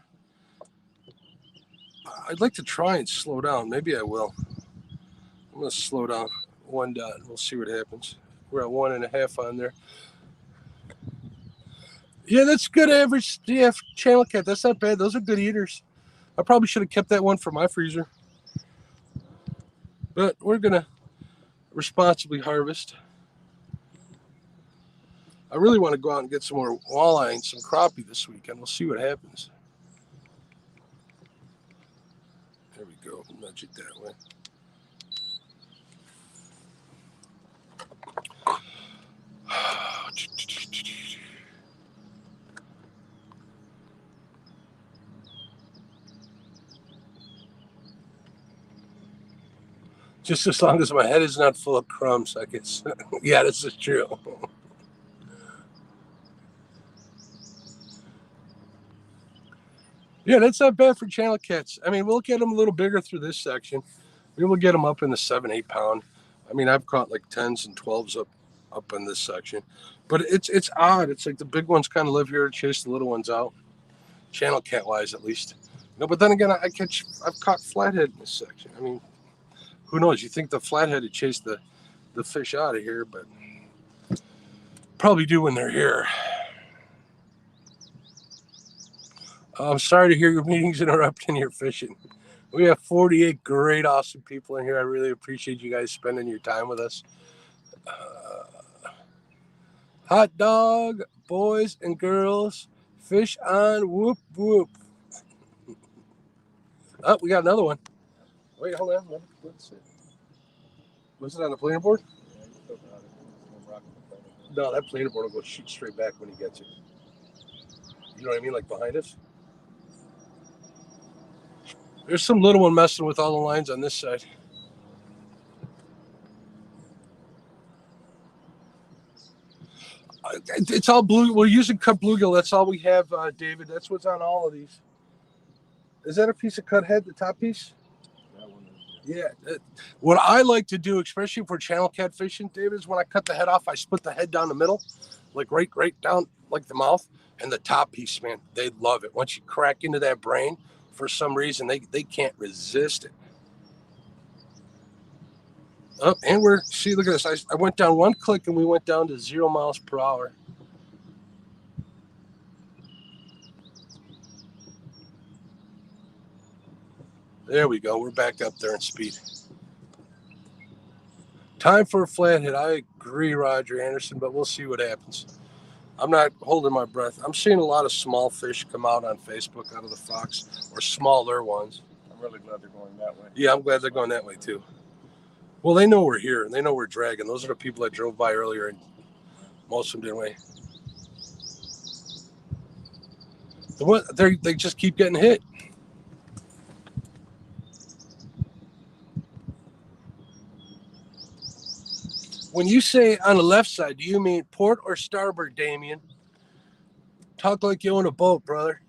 I'd like to try and slow down. Maybe I will. I'm going to slow down 1 dot. We'll see what happens. We're at 1.5 on there. Yeah, that's good average. Yeah, channel cat. That's not bad. Those are good eaters. I probably should have kept that one for my freezer. But we're going to responsibly harvest. I really want to go out and get some more walleye and some crappie this weekend. We'll see what happens. There we go. Nudge it that way. Just as long as my head is not full of crumbs, I guess. Yeah, this is true. Yeah, that's not bad for channel cats. I mean, we'll get them a little bigger through this section. We will get them up in the 7-8 pound. I mean, I've caught like 10s and 12s up in this section, but it's odd. It's like the big ones kind of live here and chase the little ones out, channel cat wise at least. No, but then again, I've caught flathead in this section. I mean, who knows? You think the flathead would chase the fish out of here, but probably do when they're here. I'm sorry to hear your meetings interrupting your fishing. We have 48 great, awesome people in here. I really appreciate you guys spending your time with us. Hot dog, boys and girls, fish on, whoop, whoop. Oh, we got another one. Wait, hold on. Let's see. Was it on the planer board? No, that planer board will go shoot straight back when he gets it. You know what I mean? Like behind us. There's some little one messing with all the lines on this side. It's all blue. We're using cut bluegill. That's all we have, David. That's what's on all of these. Is that a piece of cut head, the top piece? Yeah. What I like to do, especially for channel cat fishing, David, is when I cut the head off, I split the head down the middle, like right down like the mouth, and the top piece, man, they love it. Once you crack into that brain, for some reason, they can't resist it. Oh, and see, look at this. I went down one click and we went down to 0 miles per hour. There we go. We're back up there in speed. Time for a flathead. I agree, Roger Anderson, but we'll see what happens. I'm not holding my breath. I'm seeing a lot of small fish come out on Facebook out of the Fox, or smaller ones. I'm really glad they're going that way. Yeah, I'm glad they're going that way too. Well, they know we're here and they know we're dragging. Those are the people that drove by earlier, and most of them didn't wait. They just keep getting hit. When you say on the left side, do you mean port or starboard, Damien? Talk like you own a boat, brother.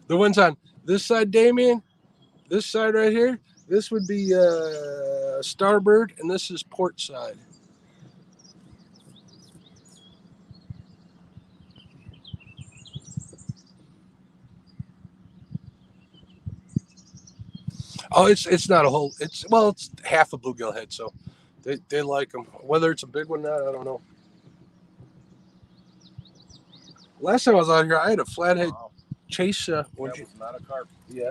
The ones on this side, Damien, this side right here, this would be starboard, and this is port side. Oh, it's not a whole. It's half a bluegill head, so they like them. Whether it's a big one or not, I don't know. Last time I was out here, I had a flathead chase. That was not a carp. Yeah,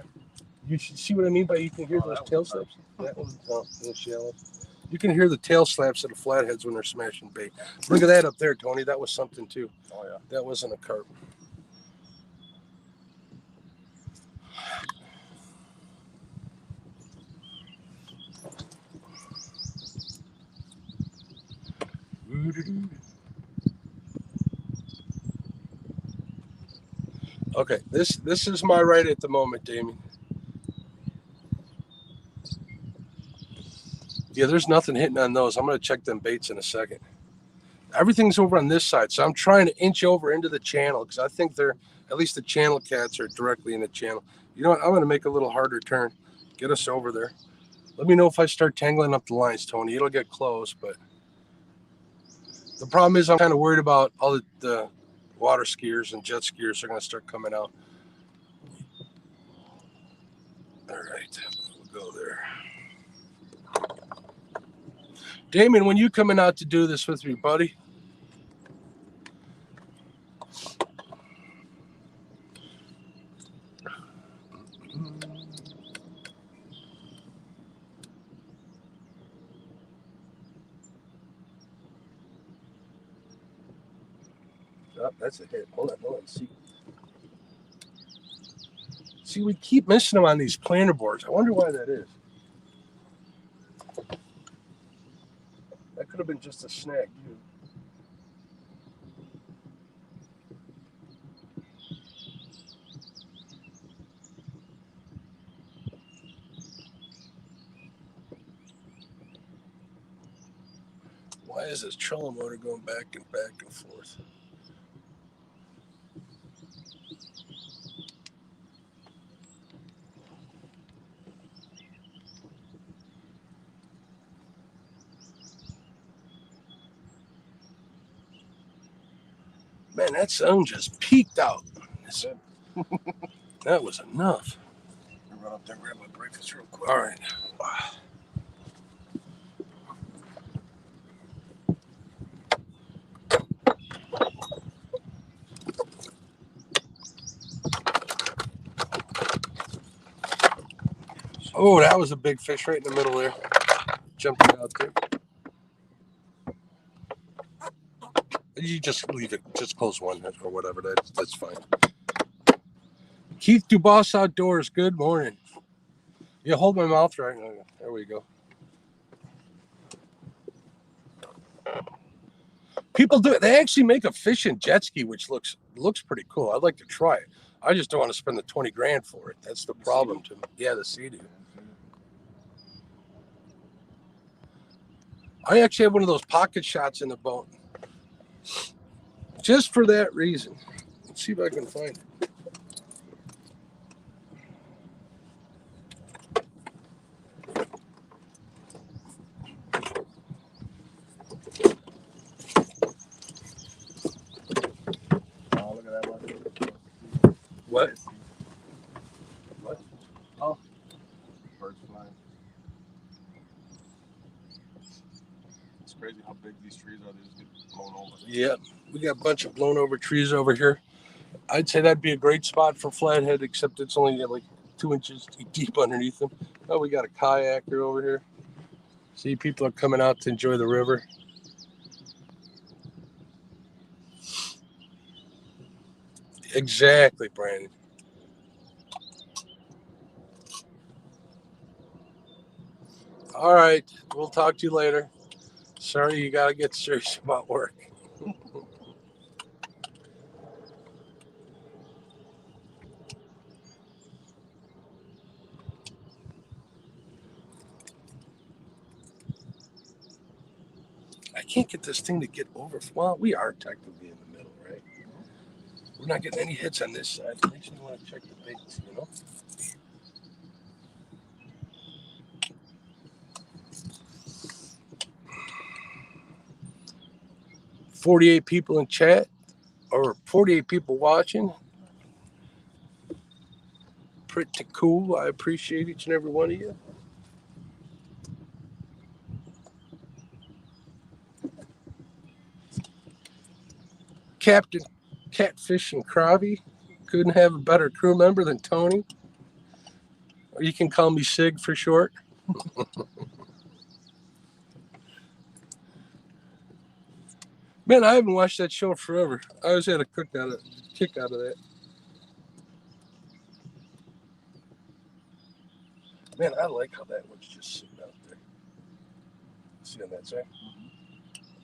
you should see what I mean by you can hear those tail slaps. That was a little shallow. You can hear the tail slaps of the flatheads when they're smashing bait. Look at that up there, Tony. That was something too. Oh yeah. That wasn't a carp. Okay, this is my right at the moment, Damien. Yeah, there's nothing hitting on those. I'm going to check them baits in a second. Everything's over on this side, so I'm trying to inch over into the channel because I think at least the channel cats are directly in the channel. You know what? I'm going to make a little harder turn. Get us over there. Let me know if I start tangling up the lines, Tony. It'll get close, but the problem is I'm kind of worried about all the water skiers and jet skiers are going to start coming out. All right, we'll go there. Damien, when you coming out to do this with me, buddy? Oh, that's a hit. Hold on. See, we keep missing them on these planer boards. I wonder why that is. That could have been just a snag, too. Why is this trolling motor going back and forth? Man, that sun just peaked out. That was enough. I'll run up there and grab my breakfast real quick. All right. Oh, that was a big fish right in the middle there. Jumping out there. You just leave it. Just close one or whatever. That's fine. Keith Dubas Outdoors. Good morning. You hold my mouth right now. There we go. People do it. They actually make a fishing jet ski, which looks pretty cool. I'd like to try it. I just don't want to spend the 20 grand for it. That's the problem to me. Yeah, the Sea-Doo. I actually have one of those pocket shots in the boat. Just for that reason. Let's see if I can find it. Oh, look at that one. What? What? Oh. Birds flying. It's crazy how big these trees are. They just get blown over. Yeah, we got a bunch of blown over trees over here. I'd say that'd be a great spot for flathead, except it's only like 2 inches deep underneath them. Oh, we got a kayaker over here. See, people are coming out to enjoy the river. Exactly, Brandon. All right, we'll talk to you later. Sorry, you got to get serious about work. I can't get this thing to get over. Well, we are technically in the middle, right? We're not getting any hits on this side. I just want to check the baits, 48 people in chat or 48 people watching. Pretty cool. I appreciate each and every one of you. Captain Catfish and Krabi couldn't have a better crew member than Tony. Or you can call me Sig for short. Man, I haven't watched that show forever. I always had a kick out of that. Man, I like how that one's just sitting out there. See on that side?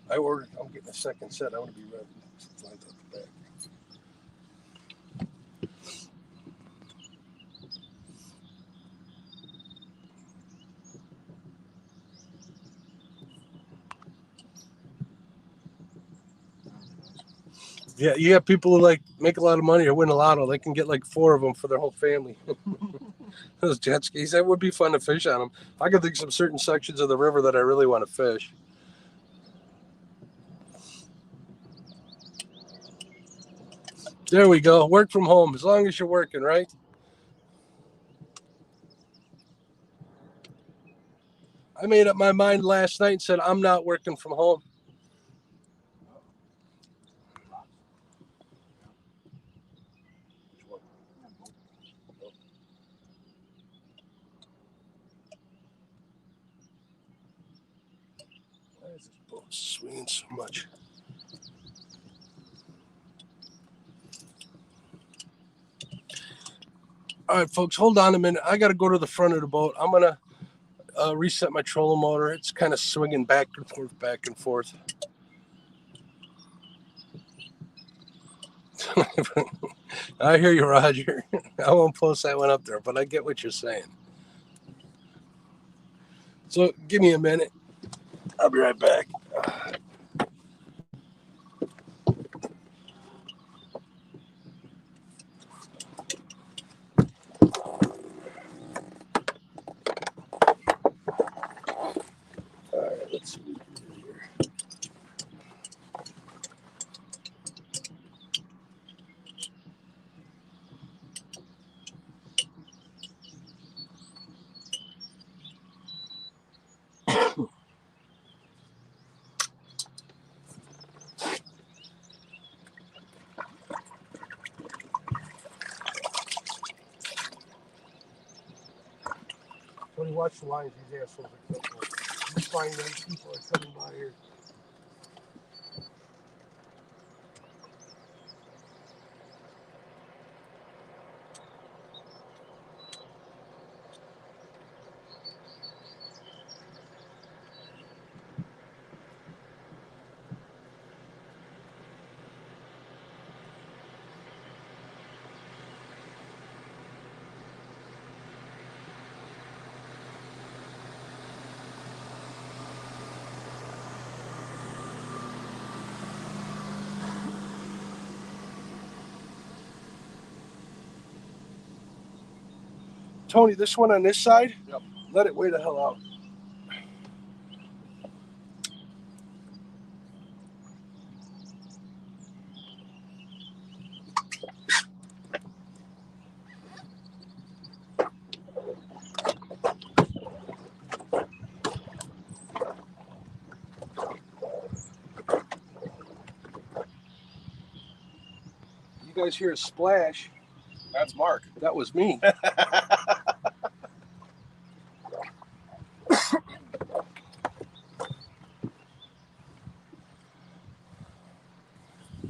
I'm getting a second set. I want to be ready to find out the back. Yeah, you have people who like make a lot of money or win a lotto. They can get like 4 of them for their whole family. Those jet skis, that would be fun to fish on them. I could think of some certain sections of the river that I really want to fish. There we go. Work from home as long as you're working, right? I made up my mind last night and said I'm not working from home. Why is this boat swinging so much? All right, folks, hold on a minute. I got to go to the front of the boat. I'm going to reset my trolling motor. It's kind of swinging back and forth, back and forth. I hear you, Roger. I won't post that one up there, but I get what you're saying. So give me a minute. I'll be right back. All right, let's see. When you watch the lines, these assholes are careful. You find them people are coming by here. Tony, this one on this side? Yep. Let it way the hell out. You guys hear a splash? That's Mark. That was me.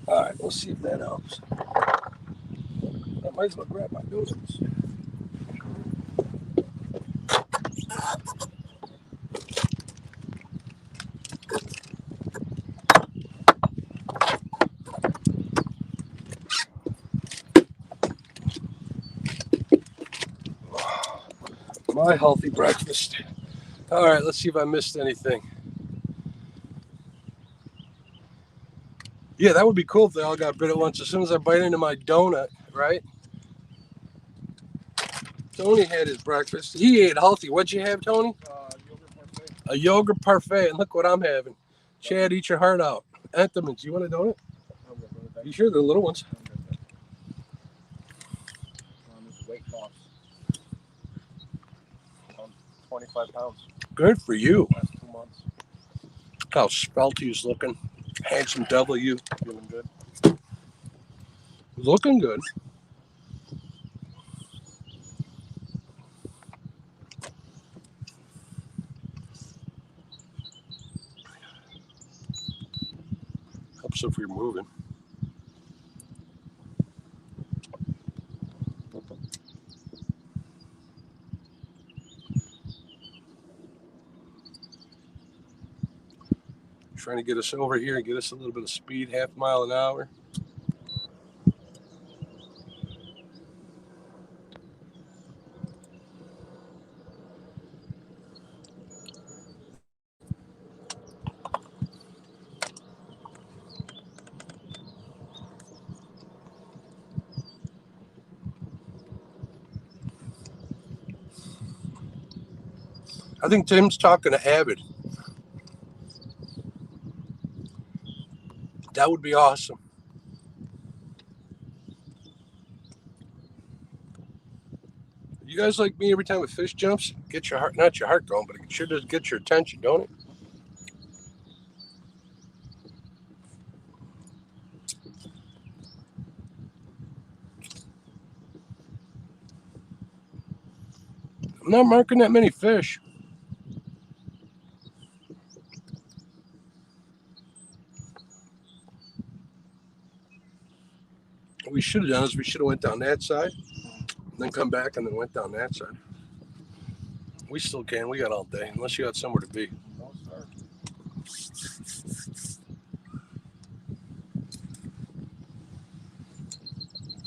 All right, let's see if that helps. I might as well grab my noodles. My healthy breakfast. All right, let's see if I missed anything. Yeah, that would be cool if they all got bit at once. As soon as I bite into my donut, right? Tony had his breakfast. He ate healthy. What'd you have, Tony? Yogurt parfait. A yogurt parfait. And look what I'm having. Chad, eat your heart out. Entenmann's. You want a donut? You sure? They're little ones. This weight loss. 25 pounds. Good for you. Last 2 months. Look how svelte he's looking. Handsome devil, you. Feeling good. Looking good. Helps if you're moving. Trying to get us over here and get us a little bit of speed, 0.5 mile an hour. I think Tim's talking to Avid. That would be awesome. You guys like me every time a fish jumps? Get your heart, not your heart going, but it sure does get your attention, don't it? I'm not marking that many fish. What we should have done is we should have went down that side, then come back and then went down that side. We still can. We got all day, unless you got somewhere to be. No, sir. If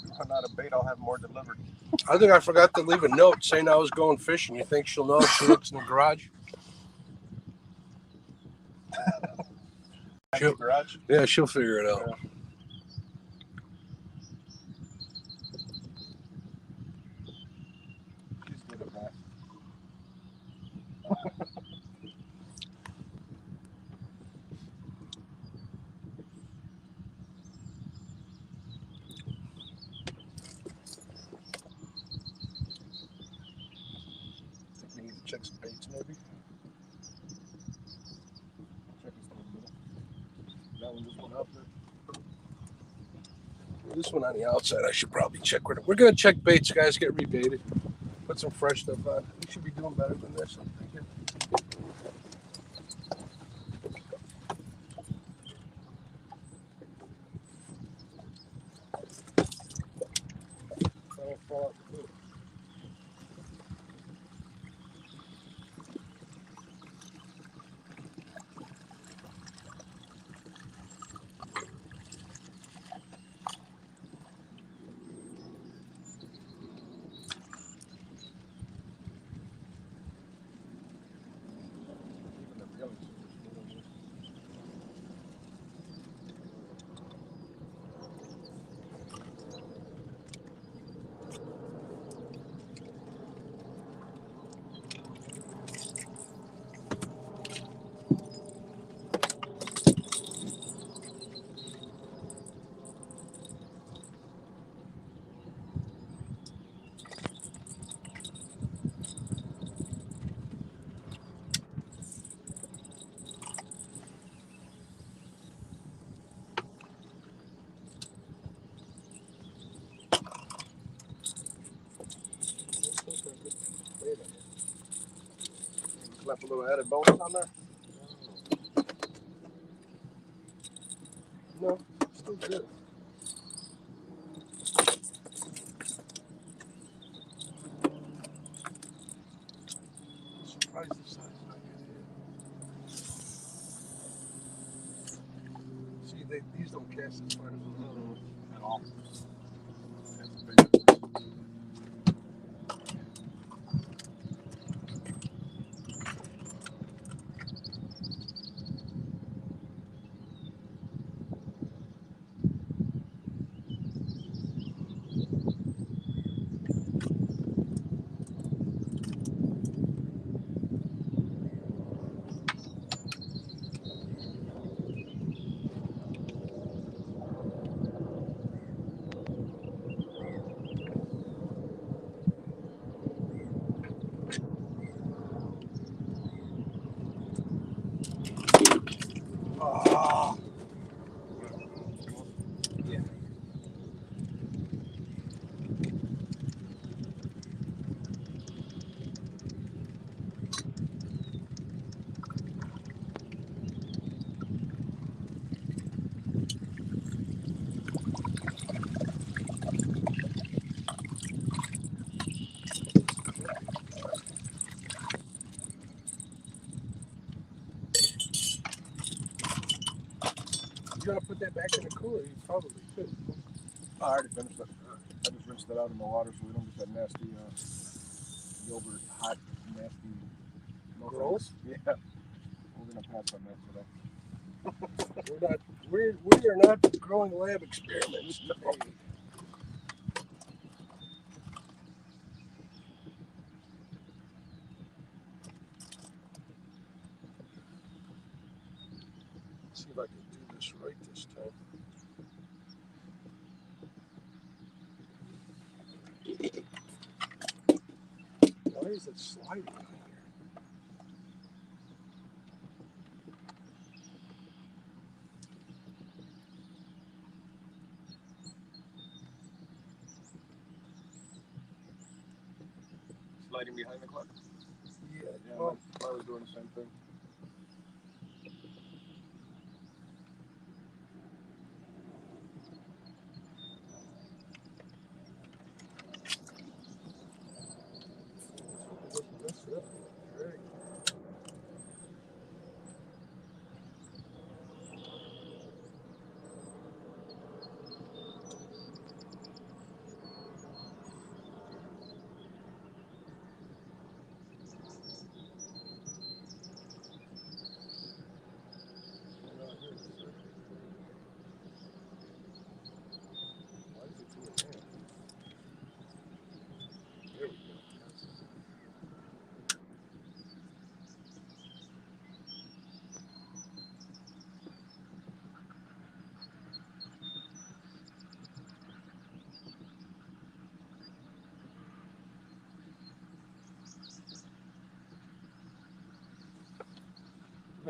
you run out of bait, I'll have more delivered. I think I forgot to leave a note saying I was going fishing. You think she'll know if she looks in the garage? She'll, garage. yeah, she'll figure it out. Yeah. She's good at that. Think we need to check some baits, maybe. Check this one in the middle. That one just went up there. This one on the outside, I should probably check. We're going to check baits, guys, get rebaited. Put some fresh stuff on. We should be doing better than this, I'm thinking. That'll fall out the boot. Slap a little added bonus on there. No, still good. Surprised this size is not good. See, these don't cast as far as the other one At all. That's big. Ah. Yeah. You gotta put that back in the cooler. You probably could. I already finished it. I just rinsed it out in the water so we don't get that nasty yogurt, hot, nasty. No Gross? thanks. Yeah. We're gonna pass on that today. We are not growing lab experiments. No. See if I can do this right this time. Why is it sliding on here? Sliding behind the clock. Yeah, Yeah, well, I was doing the same thing. that's it. Right.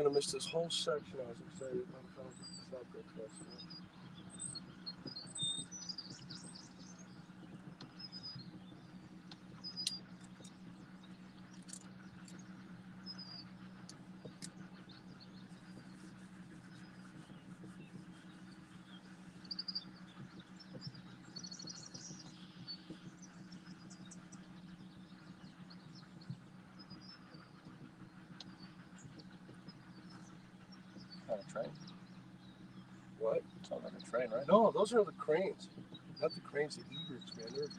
gonna miss this whole section. I was excited about stop that fast. Not a train. What? Sounds like a train, right? No, those are the cranes. Not the cranes, the egrets, man. They're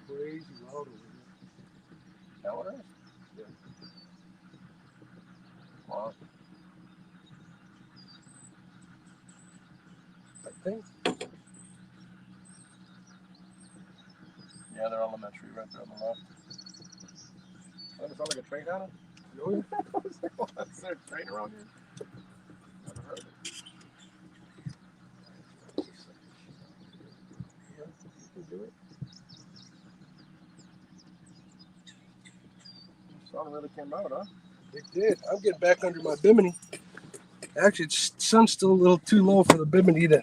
crazy loud over here. That what it is? Yeah. Wow. I think. Yeah, they're elementary right there on the left. Doesn't sound like a train, Adam? Really? Is there a train around here? Never heard of it. Yeah, you can do it. Sun really came out, huh? It did. I'm getting back under my bimini. Actually, the sun's still a little too low for the bimini to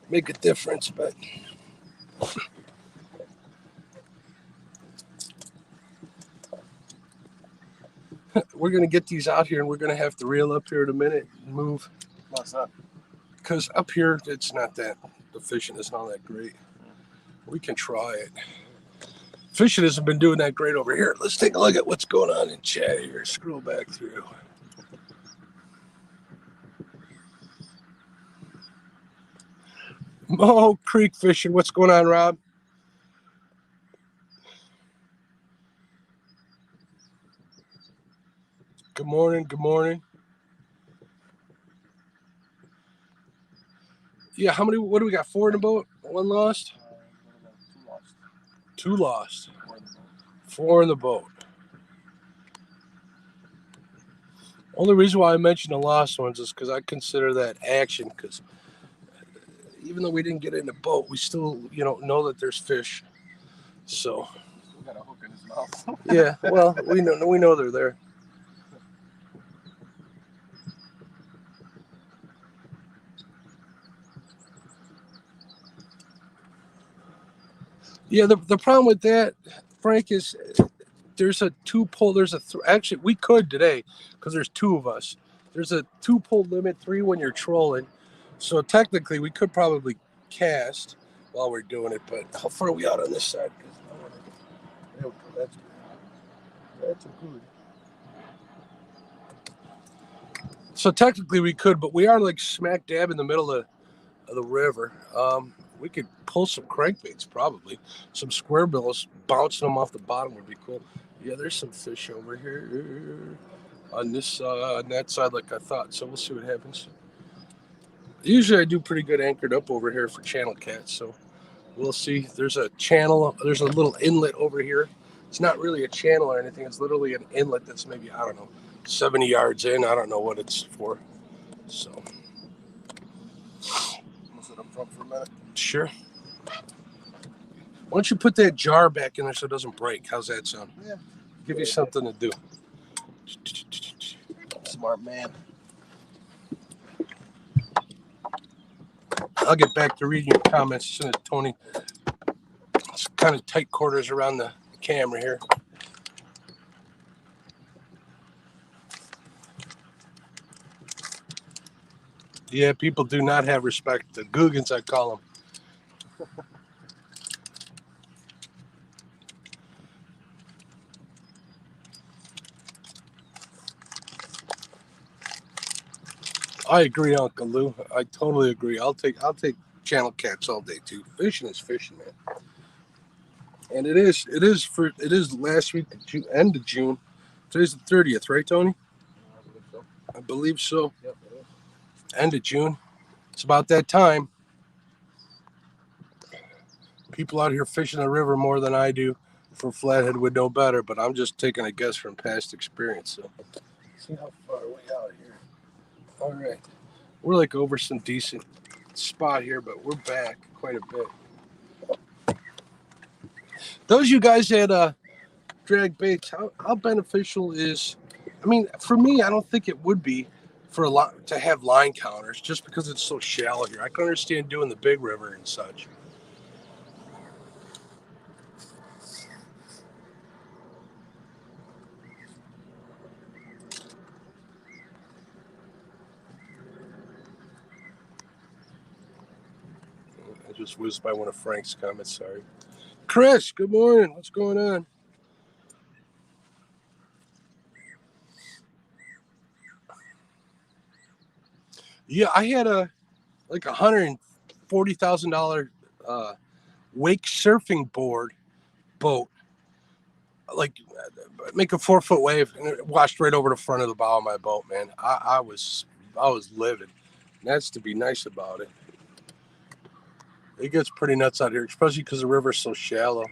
make a difference, but we're going to get these out here and we're going to have to reel up here in a minute and move. What's that? Because up here, it's not that, the fishing is not that great. We can try it. Fishing hasn't been doing that great over here. Let's take a look at what's going on in chat here. Scroll back through. Mo Creek fishing. What's going on, Rob? Good morning. Good morning. Yeah, how many? What do we got? 4 in the boat? 1 lost? 2 lost. 2 lost. 4 in the boat. 4 in the boat. Only reason why I mentioned the lost ones is because I consider that action. Because even though we didn't get in the boat, we still, know that there's fish. So. Still got a hook in his mouth. Yeah. Well, we know they're there. Yeah. The problem with that, Frank, is there's a 2-pull. Actually, we could today because there's 2 of us. There's a 2-pull limit, 3 when you're trolling. So technically, we could probably cast while we're doing it. But how far are we out on this side? That's good. So technically, we could, but we are like smack dab in the middle of the river. We could pull some crankbaits, probably some square bills, bouncing them off the bottom would be cool. Yeah, there's some fish over here on that side, like I thought. So we'll see what happens. Usually, I do pretty good anchored up over here for channel cats. So we'll see. There's a channel. There's a little inlet over here. It's not really a channel or anything. It's literally an inlet that's maybe, I don't know, 70 yards in. I don't know what it's for. So. I'll sit up front for a minute. Sure. Why don't you put that jar back in there so it doesn't break? How's that sound? Yeah. Give you something to do. Smart man. I'll get back to reading your comments as soon as Tony. It's kind of tight quarters around the camera here. Yeah, people do not have respect. The Googans, I call them. I agree, Uncle Lou. I totally agree. I'll take channel cats all day too. Fishing is fishing, man. And it is last week, end of June. Today's the 30th, right, Tony? I believe so. I believe so. Yep, it is. End of June. It's about that time. People out here fishing the river more than I do from Flathead would know better, but I'm just taking a guess from past experience. So, see how far we out here. All right. We're like over some decent spot here, but we're back quite a bit. Those you guys that drag baits, how beneficial is I mean, for me, I don't think it would be for a lot to have line counters just because it's so shallow here. I can understand doing the big river and such. I just whizzed by one of Frank's comments. Sorry, Chris. Good morning. What's going on? Yeah, I had a like $140,000 wake surfing boat, like make a 4-foot wave, and it washed right over the front of the bow of my boat. Man, I was livid. That's to be nice about it. It gets pretty nuts out here, especially because the river's so shallow.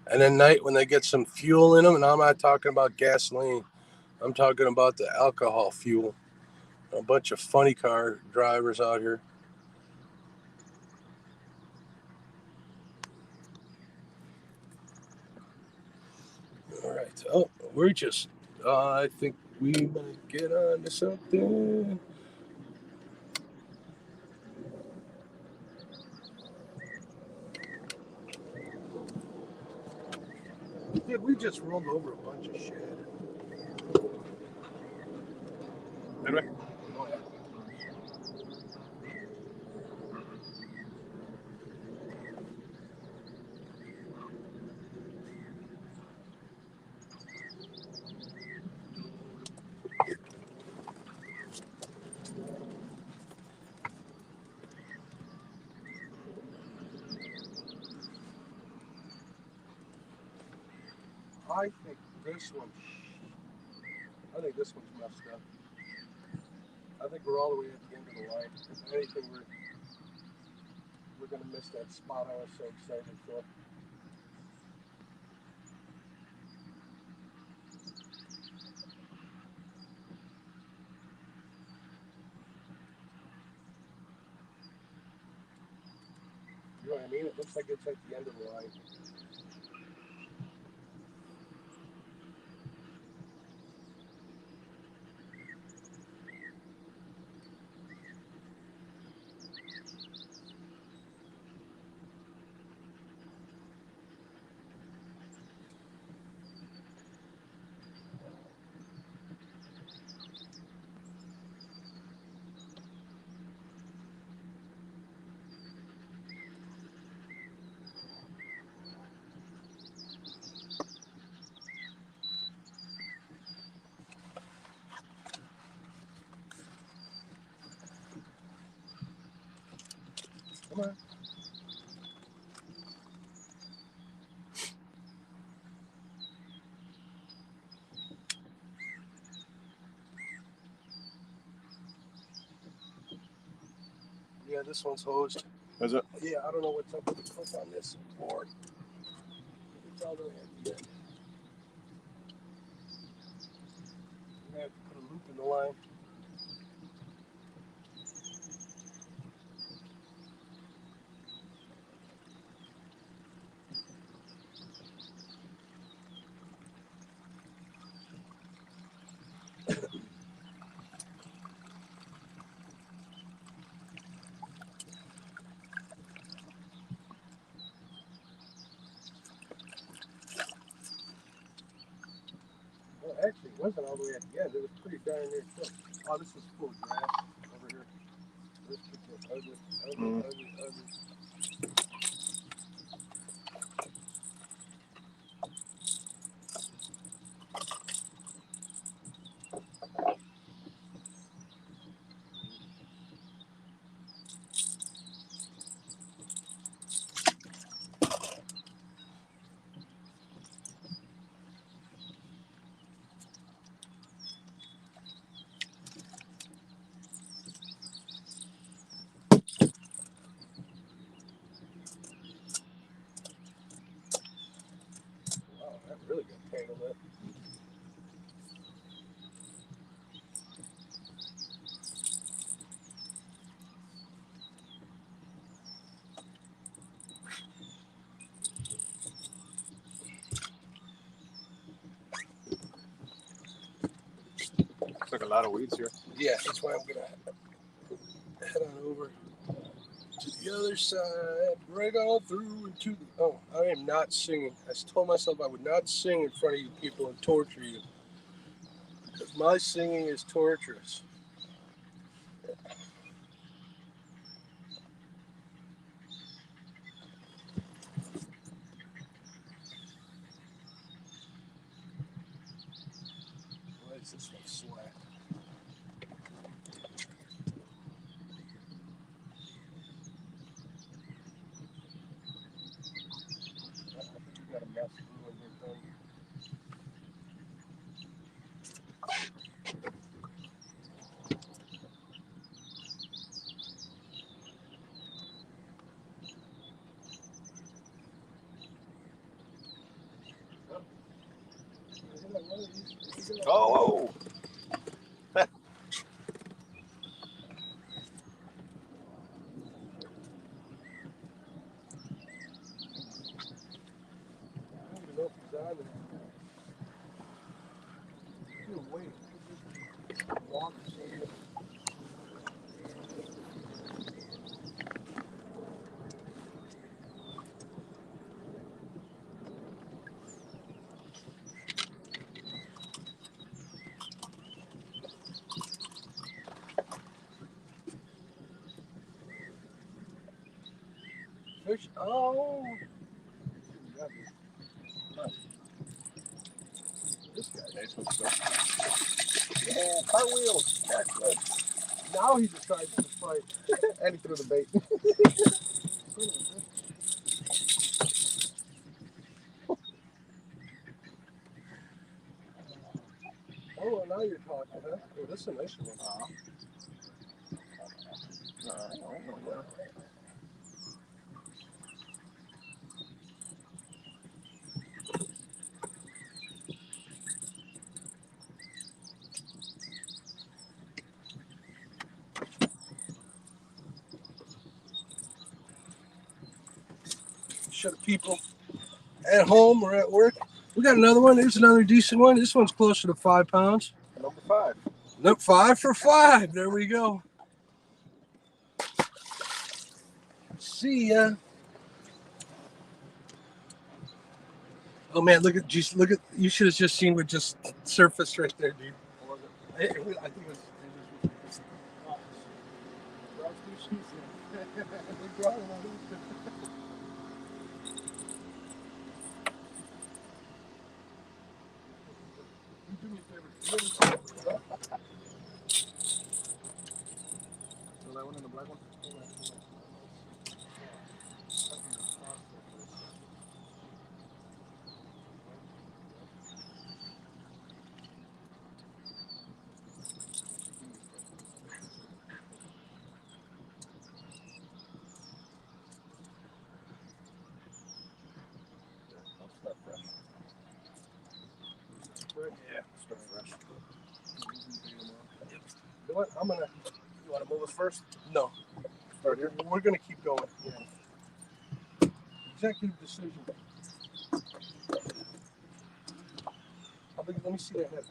And at night when they get some fuel in them, and I'm not talking about gasoline, I'm talking about the alcohol fuel. A bunch of funny car drivers out here. All right. Oh, we're just. I think we might get on to something. Yeah, we just rolled over a bunch of shit. Anyway. Oh, yeah. I think this one. I think this one's messed up. I think we're all the way at the end of the line. If anything, we're gonna miss that spot I was so excited for. You know what I mean? It looks like it's at the end of the line. Come on. Yeah, this one's hosed. Is it? Yeah, I don't know what's up with the clip on this board. It's all the way at the end. I'm gonna have to put a loop in the line. Well, actually, it wasn't all the way at the end. It was pretty darn near close. Oh, this is full of grass over here. This is ugly, ugly. Wow, that really got tangled up. a lot of weeds here. Yeah, that's why I'm gonna head on over to the other side, right on through into the. Oh, I am not singing. I told myself I would not sing in front of you people and torture you, because my singing is torturous. Why is this one slack? You got a mess brewing here, Tony. Oh! Fish. Oh. This guy. Oh, cartwheels! Backflip. Now he decides to fight. And he threw the bait. Oh, well, now you're talking, huh? Oh, this is a nice one. Show the people at home or at work. We got another one. Here's another decent one. This one's closer to 5 pounds. Number 5. Nope, 5 for 5. There we go. See ya. Oh man, look at you should have just seen what just surfaced right there, dude. I think it was do me a favor. So that one and the black one? Yeah, start fresh. You know what? You want to move us first? No. Start here? We're gonna keep going. Yeah. Executive decision. Let me see that head.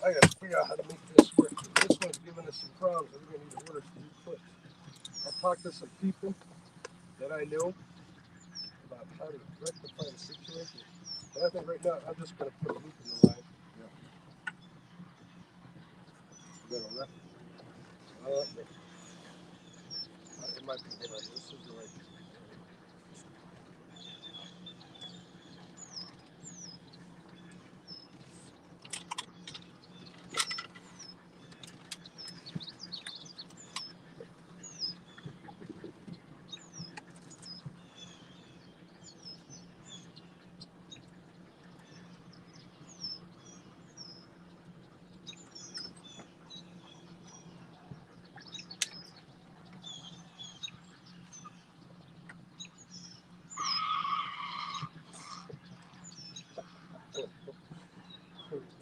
I gotta figure out how to make this work. This one's giving giving us some problems. We're going to need to order some new clips. I'll talk to some people that I know about how to rectify the situation. But I think right now I'm just going to put a loop in the line. Yeah. It might be good. This is the right.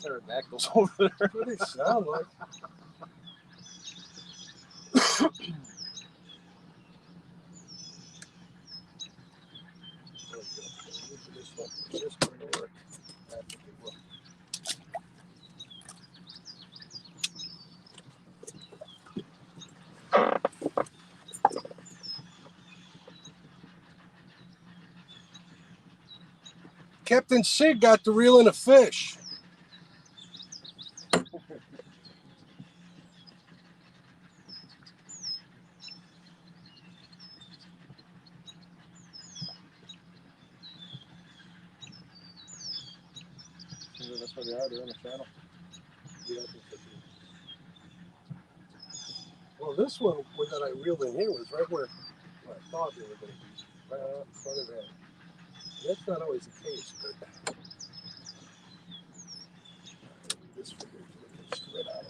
Pterodactyls over there. That's what they sound like. This one will work. I think it will. Captain Sig got the reel in a fish. That's where they are. They're on the channel. Yeah, I think so too. Well, this one that I reeled in here was right where I thought they were going to be, right out in front of that. That's not always the case, but this one here is looking straight out.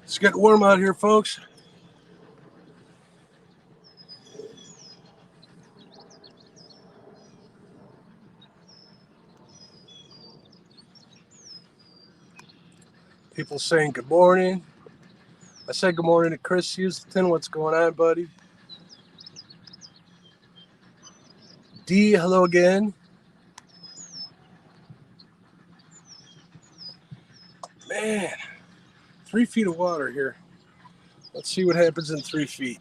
It's getting warm out here, folks. People saying good morning. I said good morning to Chris Houston. What's going on, buddy? D, hello again. Man, 3 feet of water here. Let's see what happens in 3 feet.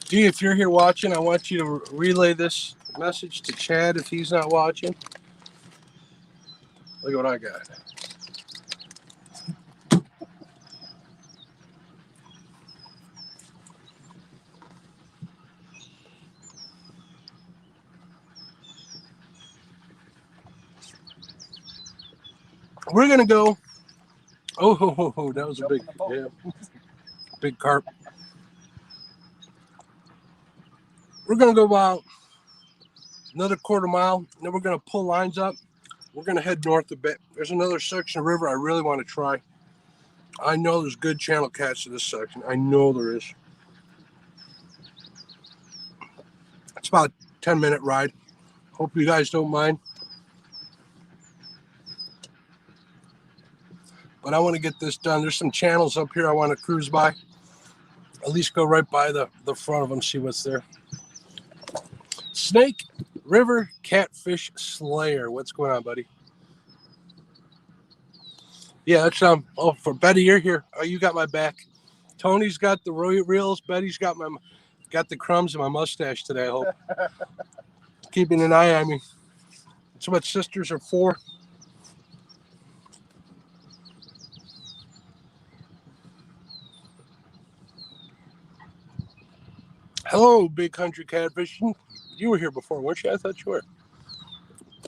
D, if you're here watching, I want you to relay this message to Chad if he's not watching. Look at what I got. We're going to go. Oh, that was a big, big carp. We're going to go about another quarter mile. Then we're going to pull lines up. We're going to head north a bit. There's another section of river I really want to try. I know there's good channel catch to this section. I know there is. It's about a 10-minute ride. Hope you guys don't mind. But I want to get this done. There's some channels up here I want to cruise by. At least go right by the front of them, see what's there. Snake River Catfish Slayer. What's going on, buddy? Yeah, that's oh, for Betty, you're here. Oh, you got my back. Tony's got the reels. Betty's got the crumbs in my mustache today, I hope. Keeping an eye on me. That's what sisters are for. Hello, Big Country Catfish. You were here before, weren't you? I thought you were.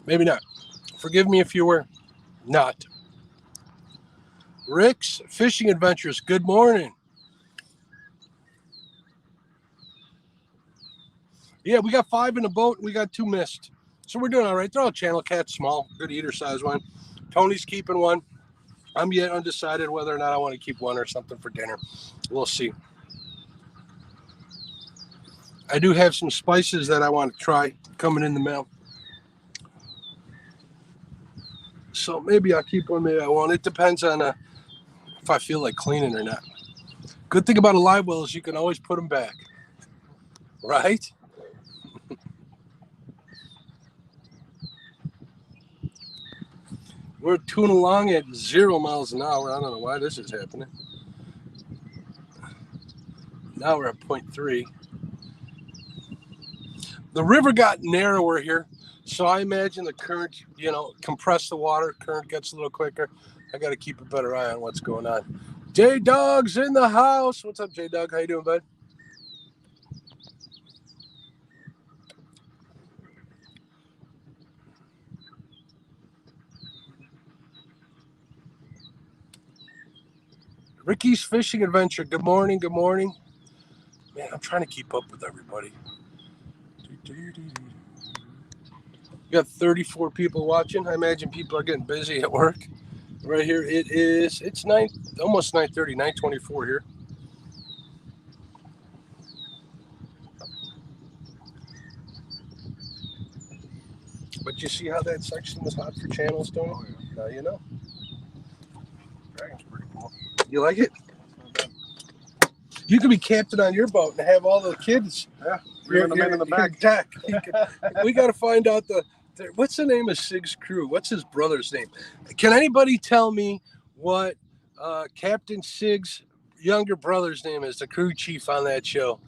Maybe not. Forgive me if you were not. Rick's Fishing Adventures. Good morning. Yeah, we got 5 in the boat. We got 2 missed. So we're doing all right. They're all channel cats, small, good eater size one. Tony's keeping one. I'm yet undecided whether or not I want to keep one or something for dinner. We'll see. I do have some spices that I want to try coming in the mail. So maybe I'll keep one, maybe I won't. It depends on if I feel like cleaning or not. Good thing about a live well is you can always put them back, right? We're tooling along at 0 miles an hour. I don't know why this is happening. Now we're at 0.3. The river got narrower here, so I imagine the current, compress the water. Current gets a little quicker. I got to keep a better eye on what's going on. J-Dog's in the house. What's up, J-Dog? How you doing, bud? Ricky's Fishing Adventure. Good morning. Good morning. Man, I'm trying to keep up with everybody. You got 34 people watching. I imagine people are getting busy at work. Right here, it's almost 9:30, 9:24 here. But you see how that section was hot for channels, Tony? Oh, yeah. Now you know. Dragon's pretty cool. You like it? Not bad. You could be captain on your boat and have all the kids. Yeah, reeling them in the back. Deck. We got to find out what's the name of Sig's crew? What's his brother's name? Can anybody tell me what Captain Sig's younger brother's name is? The crew chief on that show.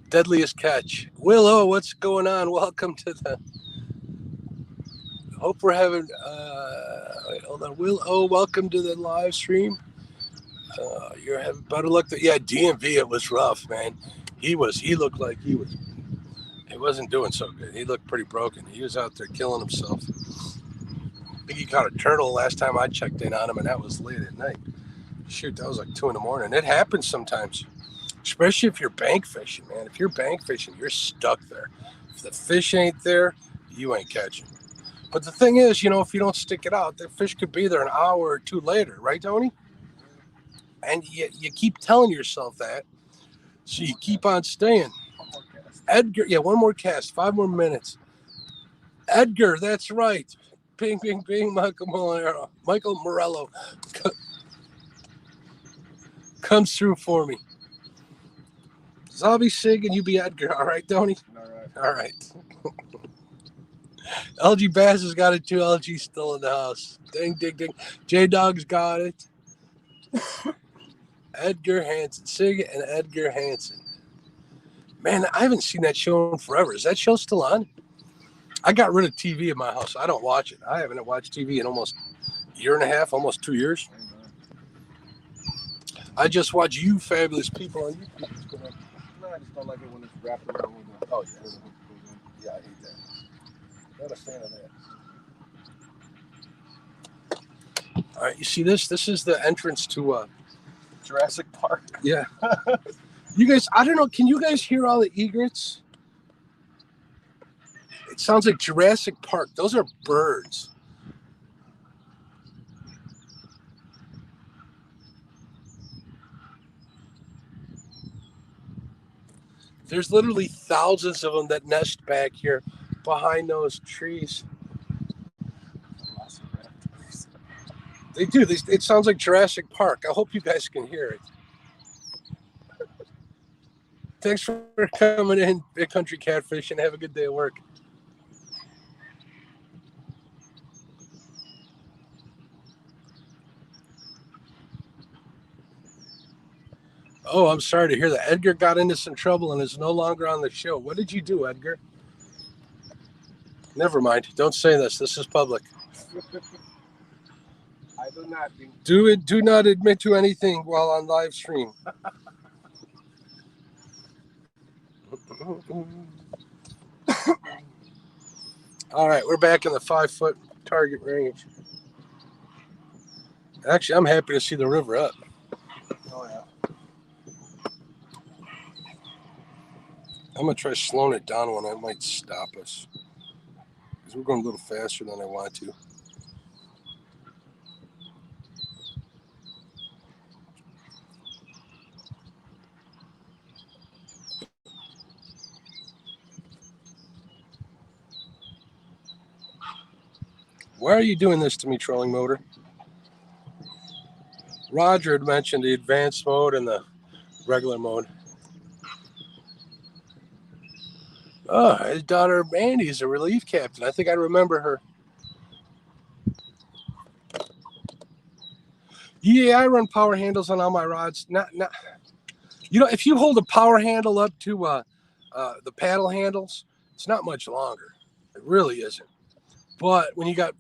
Deadliest Catch. Willow, what's going on? Welcome to the... Hope we're having... wait, hold on. Willow, welcome to the live stream. You're having better luck. Yeah, DMV, it was rough, man. He looked like he wasn't doing so good. He looked pretty broken. He was out there killing himself. I think he caught a turtle last time I checked in on him, and that was late at night. Shoot, that was like 2 a.m. It happens sometimes, especially if you're bank fishing, man. If you're bank fishing, you're stuck there. If the fish ain't there, you ain't catching. But the thing is, if you don't stick it out, the fish could be there an hour or 2 later, right, Tony? And you keep telling yourself that, so you keep on staying. Edgar, yeah, one more cast, 5 more minutes. Edgar, that's right. Bing, bing, bing, Michael Morello comes through for me. I'll be Sig and you be Edgar. All right, Tony? All right. LG Bass has got it too. LG's still in the house. Ding, ding, ding. J-Dog's got it. Edgar Hansen. Sig and Edgar Hansen. Man, I haven't seen that show in forever. Is that show still on? I got rid of TV in my house. I don't watch it. I haven't watched TV in almost a year and a half, almost 2 years. I just watch you fabulous people on YouTube. No, I just don't like it when it's wrapped around with the... Oh, yeah. Yeah, I hate that. Not a fan of that. All right, you see this? This is the entrance to Jurassic Park. Yeah. You guys, I don't know. Can you guys hear all the egrets? It sounds like Jurassic Park. Those are birds. There's literally thousands of them that nest back here behind those trees. They do. It sounds like Jurassic Park. I hope you guys can hear it. Thanks for coming in, Big Country Catfish, and have a good day at work. Oh, I'm sorry to hear that. Edgar got into some trouble and is no longer on the show. What did you do, Edgar? Never mind. Don't say this. This is public. I do not. Do not admit to anything while on live stream. All right, we're back in the 5-foot target range. Actually, I'm happy to see the river up. Oh, yeah. I'm going to try slowing it down when I might stop us. Because we're going a little faster than I want to. Why are you doing this to me, trolling motor? Roger had mentioned the advanced mode and the regular mode. Oh, his daughter Mandy is a relief captain. I think I remember her. Yeah, I run power handles on all my rods. Not. If you hold a power handle up to the paddle handles, it's not much longer. It really isn't. But when you got,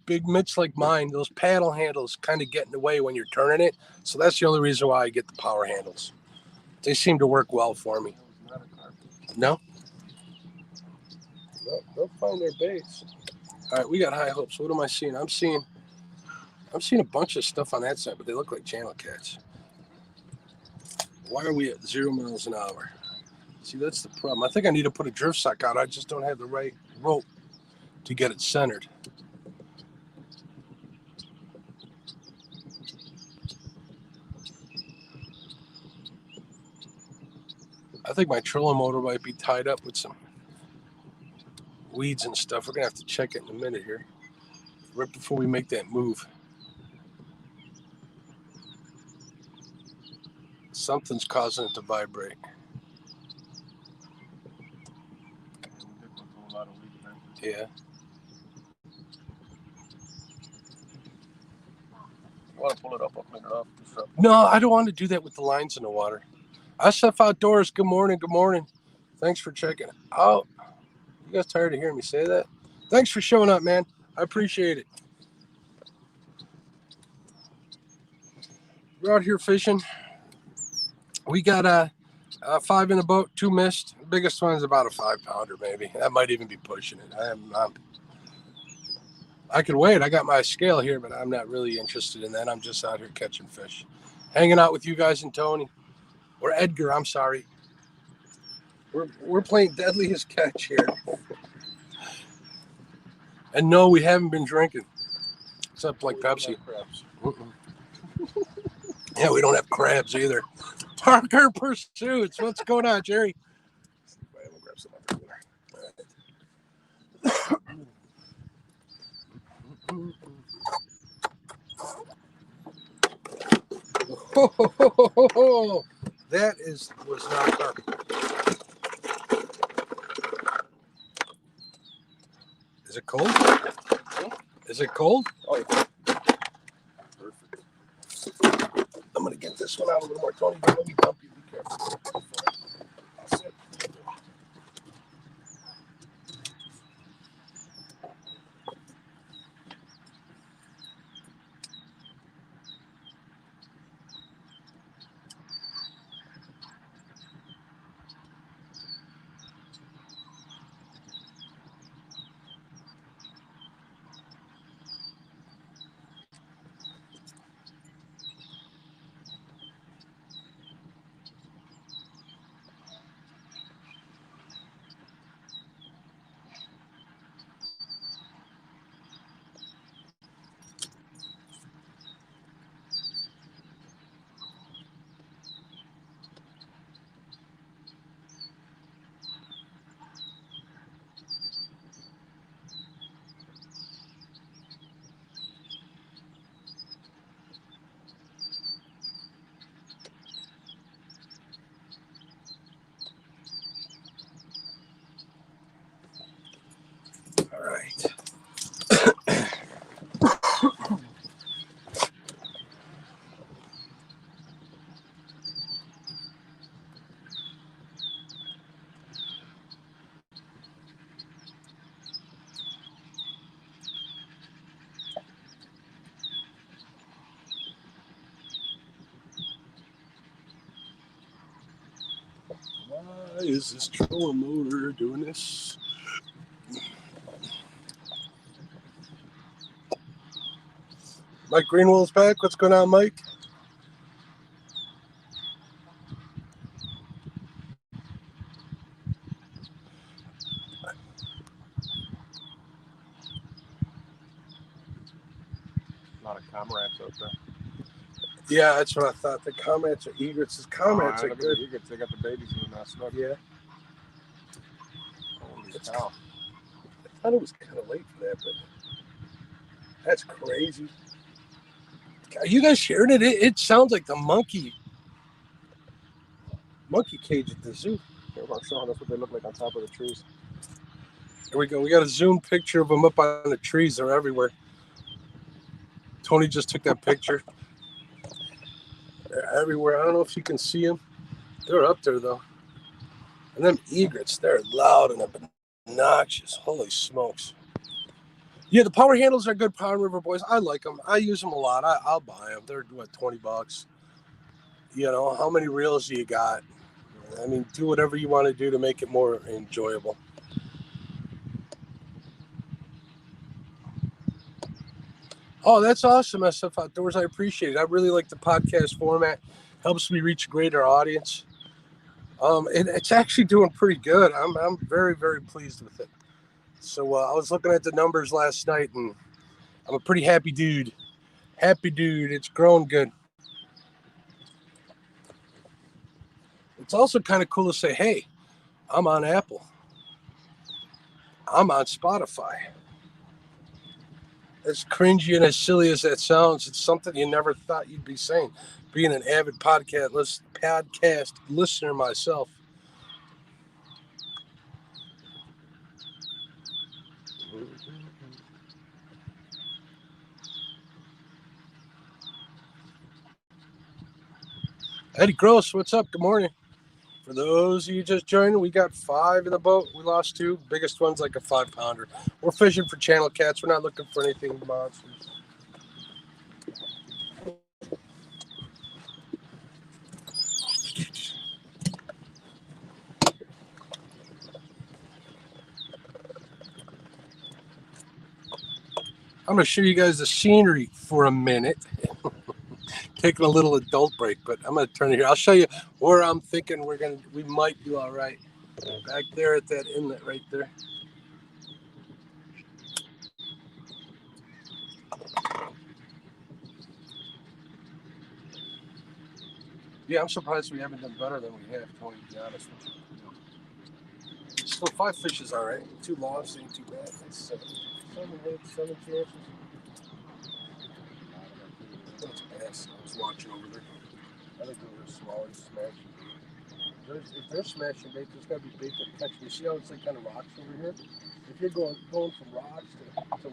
big mitts like mine, those paddle handles kind of get in the way when you're turning it. So that's the only reason why I get the power handles. They seem to work well for me. No? No, they'll find their base. All right, we got high hopes. What am I seeing? I'm seeing a bunch of stuff on that side, but they look like channel cats. Why are we at 0 miles an hour? See, that's the problem. I think I need to put a drift sock out. I just don't have the right rope to get it centered. I think my trolling motor might be tied up with some weeds and stuff. We're going to have to check it in a minute here, right before we make that move. Something's causing it to vibrate. Yeah. You want to pull it up? I'll clean it off. No, I don't want to do that with the lines in the water. SF Outdoors, good morning, good morning. Thanks for checking out. You guys tired of hearing me say that? Thanks for showing up, man. I appreciate it. We're out here fishing. We got a 5 in a boat, 2 missed. The biggest one's about a 5-pounder, maybe. That might even be pushing it. I could wait. I got my scale here, but I'm not really interested in that. I'm just out here catching fish, hanging out with you guys and Tony, or Edgar. I'm sorry. We're playing Deadliest Catch here. And no, we haven't been drinking, except like Pepsi. Yeah, we don't have crabs either. Parker Pursuits. What's going on, Jerry? That was not carp. Is it cold? Is it cold? Oh, yeah. Perfect. I'm gonna get this one out a little more, Tony. Let me bump you. Be careful. I'll sit. All right. Why is this trolling motor doing this? Mike Greenwell's back. What's going on, Mike? A lot of comrades out there. Yeah, that's what I thought. The comments are egrets. His comments are look at good. the egrets. They got the babies in the nest. Look. Yeah. Holy cow. I thought it was kind of late for that, but that's crazy. Are you guys hearing it? It sounds like the monkey cage at the zoo. Here, Marcel, that's what they look like on top of the trees. Here we go. We got a zoom picture of them up on the trees. They're everywhere. Tony just took that picture. They're everywhere. I don't know if you can see them. They're up there, though. And them egrets, they're loud and obnoxious. Holy smokes. Yeah, the power handles are good, Power River boys. I like them. I use them a lot. I'll buy them. They're, what, $20? You know, how many reels do you got? I mean, do whatever you want to do to make it more enjoyable. Oh, that's awesome, SF Outdoors. I appreciate it. I really like the podcast format. Helps me reach a greater audience. It's actually doing pretty good. I'm very, very pleased with it. So I was looking at the numbers last night, and I'm a pretty happy dude. Happy dude. It's growing good. It's also kind of cool to say, hey, I'm on Apple. I'm on Spotify. As cringy and as silly as that sounds, it's something you never thought you'd be saying. Being an avid podcast listener myself. Eddie Gross, what's up? Good morning. For those of you just joining, we got 5 in the boat. We lost 2. Biggest one's like a 5-pounder. We're fishing for channel cats. We're not looking for anything monsters. I'm going to show you guys the scenery for a minute. Taking a little adult break, but I'm going to turn it here. I'll show you where I'm thinking we might do all right. Back there at that inlet right there. Yeah, I'm surprised we haven't done better than we have, Tony, to be honest with you. Still 5 fish is all right. 2 lost ain't too bad. That's 7 hits, 7 chances. That's bass. I was watching over there. I think they were smaller smashing bait. If they're smashing bait, there's got to be bait that catch. You see how it's like kind of rocks over here? If you're going from rocks to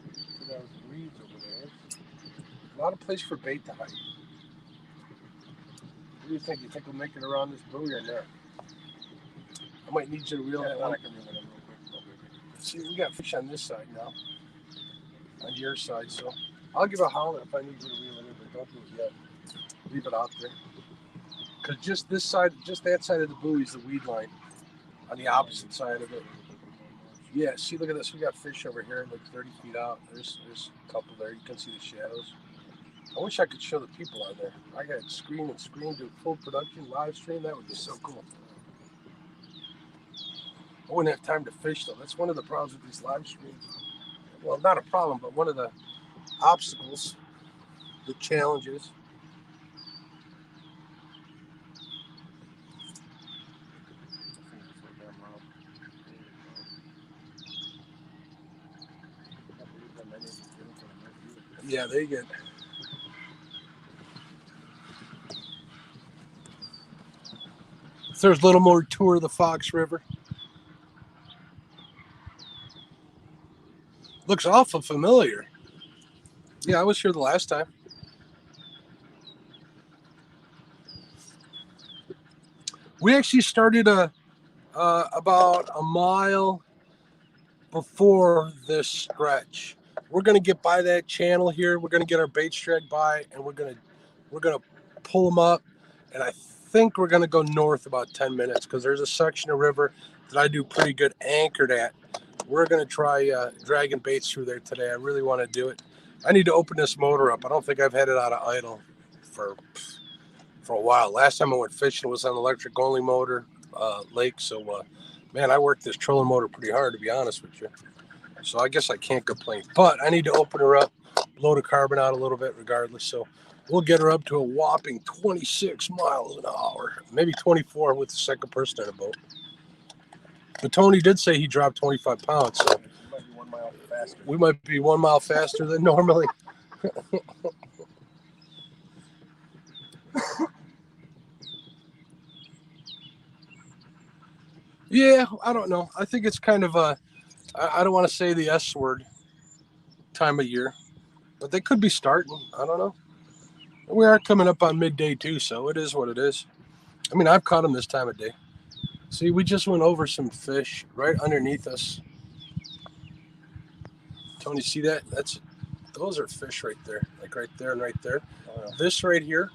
those reeds over there, a lot of place for bait to hide. What do you think? You think we'll make it around this buoy or not? I might need you to reel that one. I can reel it in real quick. See, we got fish on this side now. On your side, so I'll give a holler if I need you to reel it in, but don't do it yet. Leave it out there. Because just this side, just that side of the buoy is the weed line. On the opposite side of it. Yeah, see, look at this. We got fish over here, like 30 feet out. There's a couple there. You can see the shadows. I wish I could show the people on there. I got screen, do full production, live stream. That would be so cool. I wouldn't have time to fish, though. That's one of the problems with these live streams. Well, not a problem, but one of the obstacles, the challenges. Yeah, they get. There's a little more tour of the Fox River. Looks awful familiar. Yeah, I was here the last time. We actually started about a mile before this stretch. We're gonna get by that channel here. We're gonna get our bait drag by, and we're gonna pull them up. And I think we're gonna go north about 10 minutes because there's a section of river that I do pretty good anchored at. We're gonna try dragging baits through there today. I really want to do it. I need to open this motor up. I don't think I've had it out of idle for a while. Last time I went fishing was on electric only motor lake. So man, I worked this trolling motor pretty hard, to be honest with you. So I guess I can't complain. But I need to open her up, blow the carbon out a little bit regardless. So we'll get her up to a whopping 26 miles an hour, maybe 24 with the second person in a boat. But Tony did say he dropped 25 pounds, so we might be 1 mile faster than normally. Yeah, I don't know. I think it's kind of a, I don't want to say the S word time of year, but they could be starting. I don't know. We are coming up on midday too, so it is what it is. I mean, I've caught them this time of day. See, we just went over some fish right underneath us. Tony, see that? Those are fish right there, like right there and right there. This right here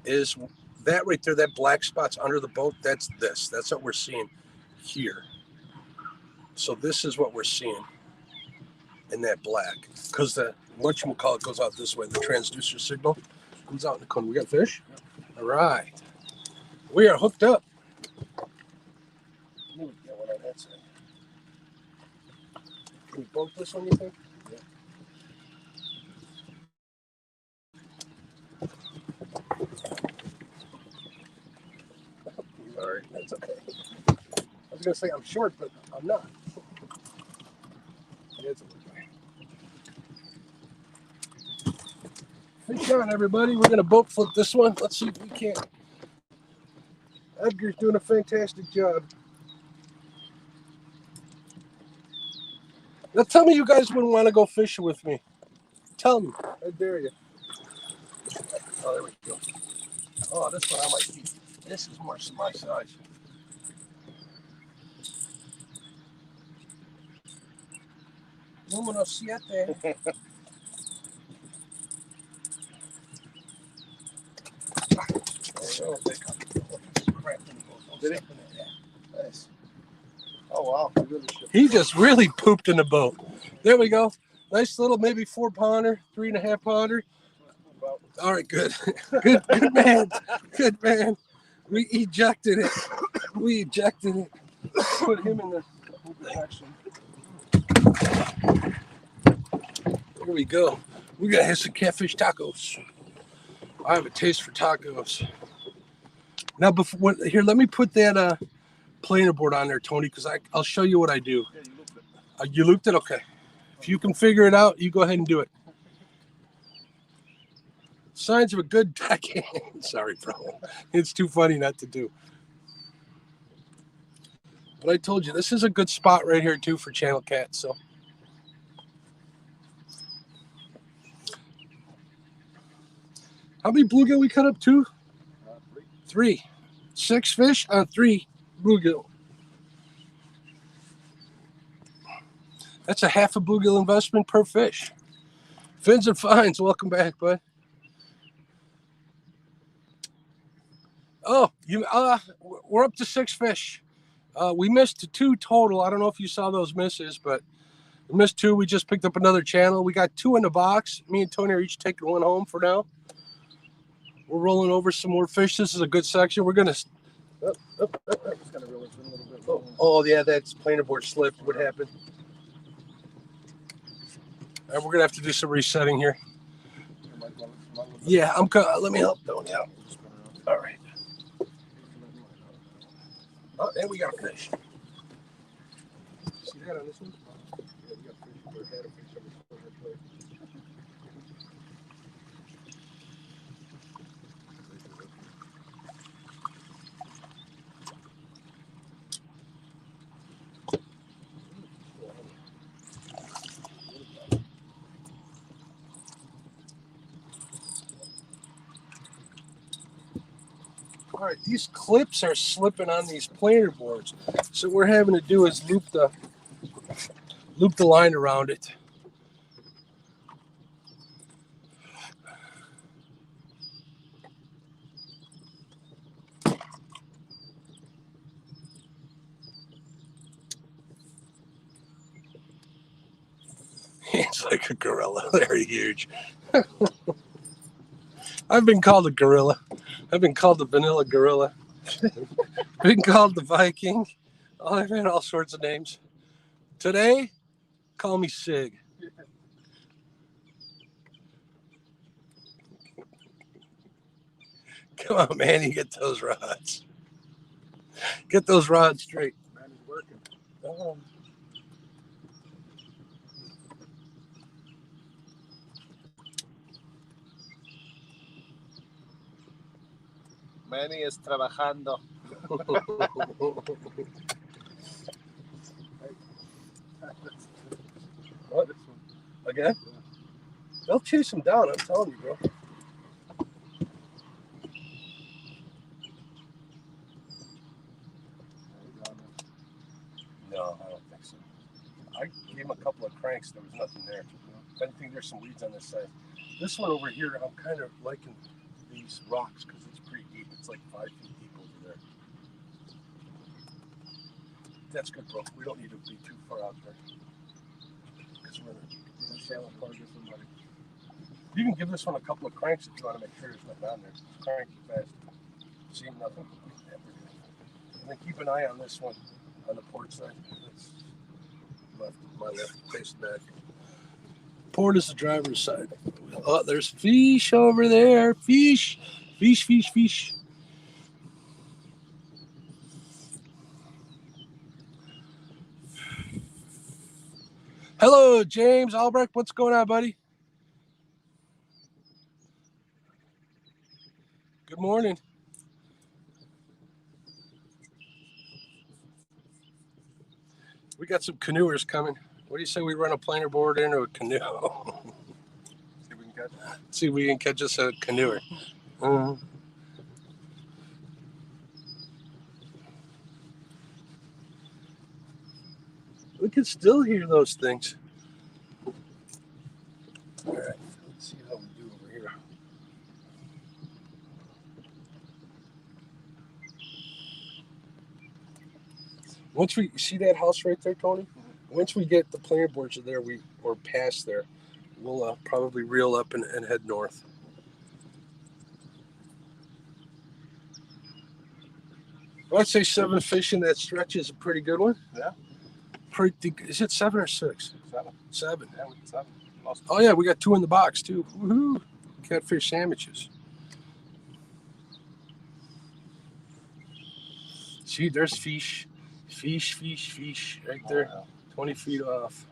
is that right there. That black spot's under the boat. That's this. That's what we're seeing here. So this is what we're seeing in that black, because the whatchamacallit goes out this way. The transducer signal comes out in the cone. We got fish. All right, we are hooked up. Can we boat this one, you think? Yeah. All right, that's okay. I was gonna say I'm short, but I'm not. It's okay. Fish on, everybody. We're gonna boat flip this one. Let's see if we can. Edgar's doing a fantastic job. Now tell me you guys wouldn't want to go fishing with me. Tell me. I dare you. Oh, there we go. Oh, this one I might keep. This is more my size. Número 7. Did it? Nice. Oh, wow. He just really pooped in the boat. There we go. Nice little maybe 4-pounder, 3.5-pounder. All right, good. Good man. Good man. We ejected it. We ejected it. Put him in the action. Here we go. We gotta have some catfish tacos. I have a taste for tacos. Now, here, let me put that planer board on there, Tony, because I'll show you what I do. Yeah, you looped it. You looped it? Okay. If you can figure it out, you go ahead and do it. Signs of a good deckhand. Sorry, bro. It's too funny not to do. But I told you, this is a good spot right here, too, for channel cats. So, how many bluegill we cut up? 2? 3. 6 fish on 3 bluegill. That's a half a bluegill investment per fish. Fins and Fines, welcome back, bud. Oh, we're up to 6 fish. We missed 2 total. I don't know if you saw those misses, but we missed 2. We just picked up another channel. We got 2 in the box. Me and Tony are each taking 1 home for now. We're rolling over some more fish. This is a good section. We're gonna. Oh yeah, that's planer board slipped. What happened? All right, we're gonna have to do some resetting here. Yeah, let me help Tony out. All right. Oh, and we got a fish. See that on this one? Yeah, we got fish. We had a fish on this one. All right, these clips are slipping on these planer boards. So what we're having to do is loop the line around it. It's like a gorilla. They're huge. I've been called a gorilla. I've been called the vanilla gorilla. I've been called the Viking. Oh, I've had all sorts of names. Today, call me Sig. Come on, man, you get those rods. Get those rods straight. Man, he's working. Manny is trabajando. What? Again? They'll chase him down, I'm telling you, bro. No, I don't think so. I gave him a couple of cranks. There was nothing there. I think there's some weeds on this side. This one over here, I'm kind of liking these rocks because it's pretty deep. It's like 5 feet deep over there. That's good, bro. We don't need to be too far out there. Because we're in the shallow part of this one, buddy. You can give this one a couple of cranks if you want to make sure there's nothing on there. Just crank it fast. See nothing. And then keep an eye on this one on the port side. That's my left, facing back. Port is the driver's side. Oh, there's fish over there. Fish. Fish, fish, fish. Hello, James Albrecht. What's going on, buddy? Good morning. We got some canoers coming. What do you say we run a planer board into a canoe? See if we can catch us a canoer. We can still hear those things. All right, let's see how we do over here. Once we see that house right there, Tony, once we get the planer boards there, or past there, we'll probably reel up and head north. I'd say 7 fish in that stretch is a pretty good one. Yeah. Pretty. Is it 7 or 6? 7. 7. Yeah, we 7. Oh yeah, we got 2 in the box too. Woohoo! Catfish sandwiches. See, there's fish. Fish right there. Oh, yeah. 20 feet off.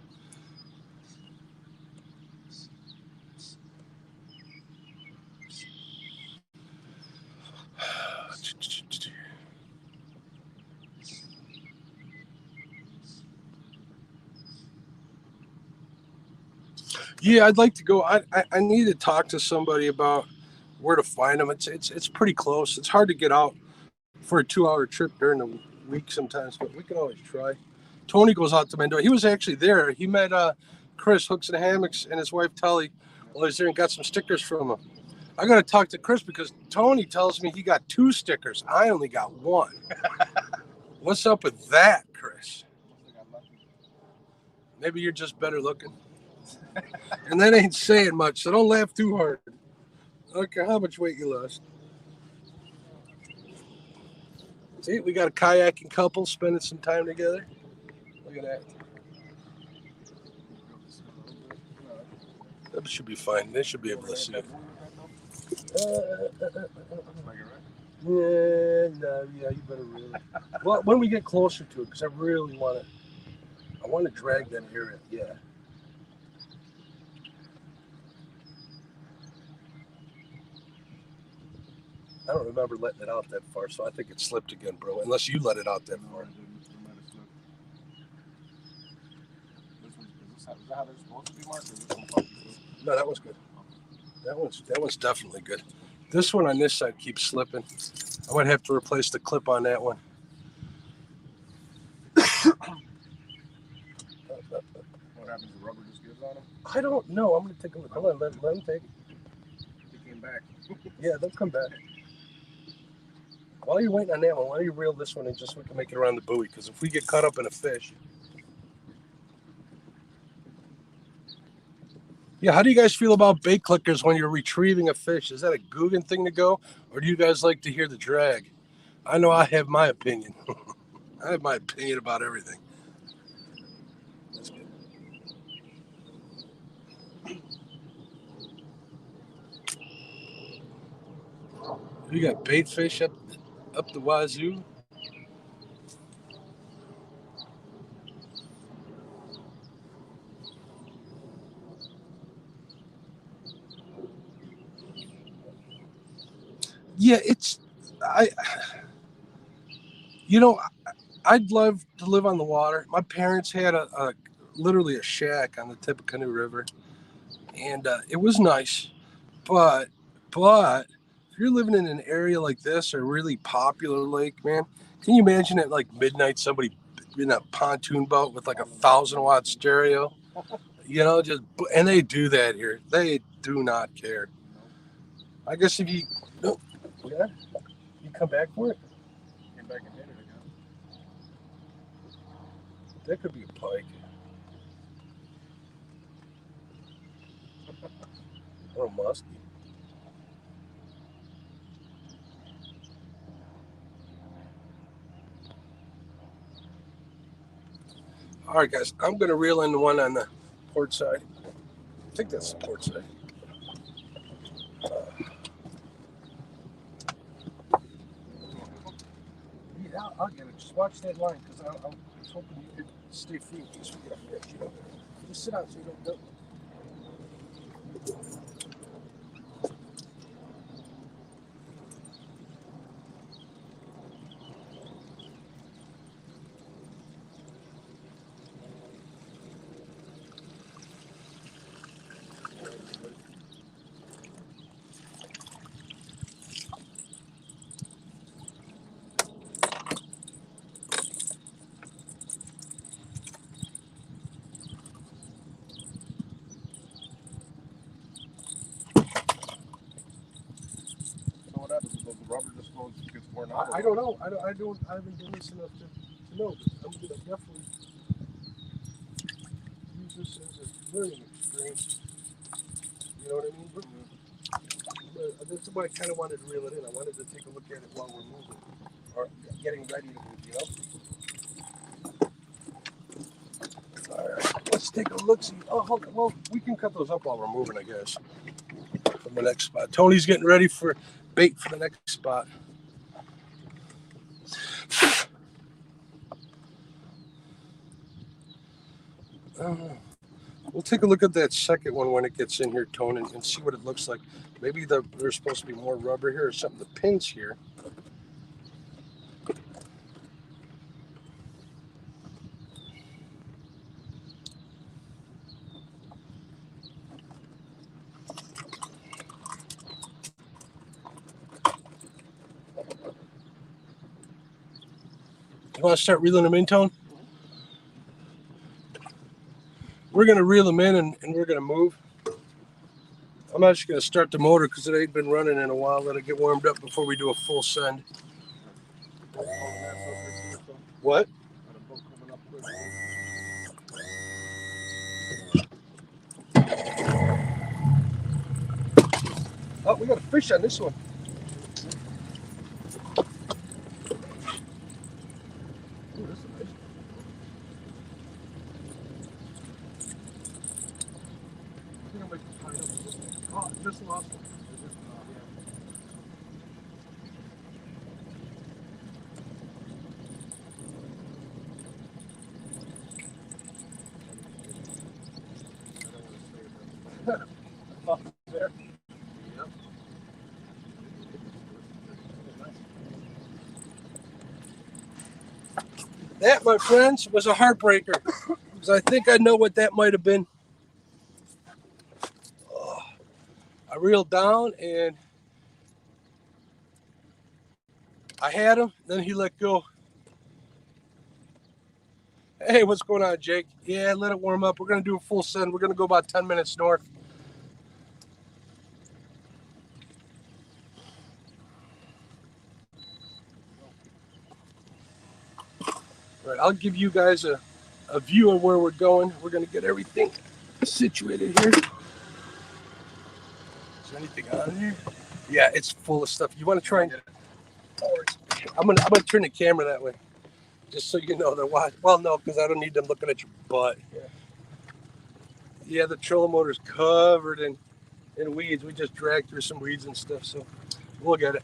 Yeah, I'd like to go. I need to talk to somebody about where to find them. It's pretty close. It's hard to get out for a 2-hour trip during the week sometimes, but we can always try. Tony goes out to Mendoza. He was actually there. He met Chris Hooks and Hammocks and his wife Telly while he was there and got some stickers from him. I got to talk to Chris because Tony tells me he got 2 stickers. I only got 1. What's up with that, Chris? Maybe you're just better looking. And that ain't saying much, so don't laugh too hard. I don't care how much weight you lost. See, we got a kayaking couple spending some time together. Look at that. That should be fine. They should be able to see it. Yeah, you better really. Well, when we get closer to it, because I really want to. I want to drag that area. Yeah. I don't remember letting it out that far, so I think it slipped again, bro. Unless you let it out that far. No, that was good. That one's definitely good. This one on this side keeps slipping. I might have to replace the clip on that one. What happens? The rubber just gives on them? I don't know. I'm gonna take a look. Hold on, let them take it. They came back. Yeah, they'll come back. While you're waiting on that one, why don't you reel this one and just we can make it around the buoy? Because if we get caught up in a fish. Yeah, how do you guys feel about bait clickers when you're retrieving a fish? Is that a Guggen thing to go? Or do you guys like to hear the drag? I know I have my opinion. I have my opinion about everything. That's good. We got bait fish up the wazoo. Yeah, I, you know, I'd love to live on the water. My parents had a literally a shack on the Tippecanoe River, and it was nice. But if you're living in an area like this or a really popular lake, man, can you imagine at like midnight somebody in a pontoon boat with like 1,000 watt stereo? You know, just and they do that here. They do not care. I guess if you no, yeah, you come back for it. Came back and hit it again. That could be a pike or a muskie. All right, guys, I'm gonna reel in the one on the port side. I think that's the port side. Yeah, I'll get it. Just watch that line because I was hoping you could stay free in case we get a fish. You know, just sit out so you don't go. So what happens? The rubber just goes gets worn out. I don't know. I haven't done this enough to know. But I'm gonna definitely use this as a learning experience. You know what I mean? But that's why I kind of wanted to reel it in. I wanted to take a look at it while we're moving or getting ready to move. You know. All right. Let's take a look. See. Oh, hold on. Well, we can cut those up while we're moving, I guess. From the next spot. Tony's getting ready for bait for the next spot. We'll take a look at that second one when it gets in here, Tone, and see what it looks like. Maybe there's supposed to be more rubber here or something. The pins here. You want to start reeling them in, Tone? We're going to reel them in and we're going to move. I'm not just going to start the motor because it ain't been running in a while. Let it get warmed up before we do a full send. What? Oh, we got a fish on this one. Ooh, this is nice. I think I might be tied up with this one. Oh, just lost one. Oh, there. Yep. That, my friends, was a heartbreaker. Because I think I know what that might have been. Oh, I reeled down and I had him. Then he let go. Hey, what's going on, Jake? Yeah, let it warm up. We're going to do a full send. We're going to go about 10 minutes north. All right, I'll give you guys a view of where we're going. We're going to get everything situated here. Is there anything on here? Yeah, it's full of stuff. You want to try and... I'm gonna turn the camera that way. Just so you know they're watching. Well, no, because I don't need them looking at your butt. Yeah, the trolling motor's covered in weeds. We just dragged through some weeds and stuff, so we'll get it.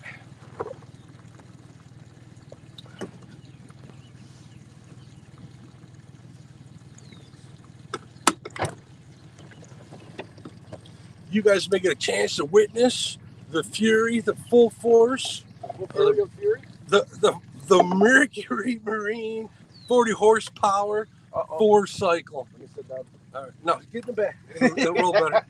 You guys may get a chance to witness the fury, the full force The Mercury Marine 40 horsepower four-cycle. Let me sit down. All right. No, get in the back. It'll roll better.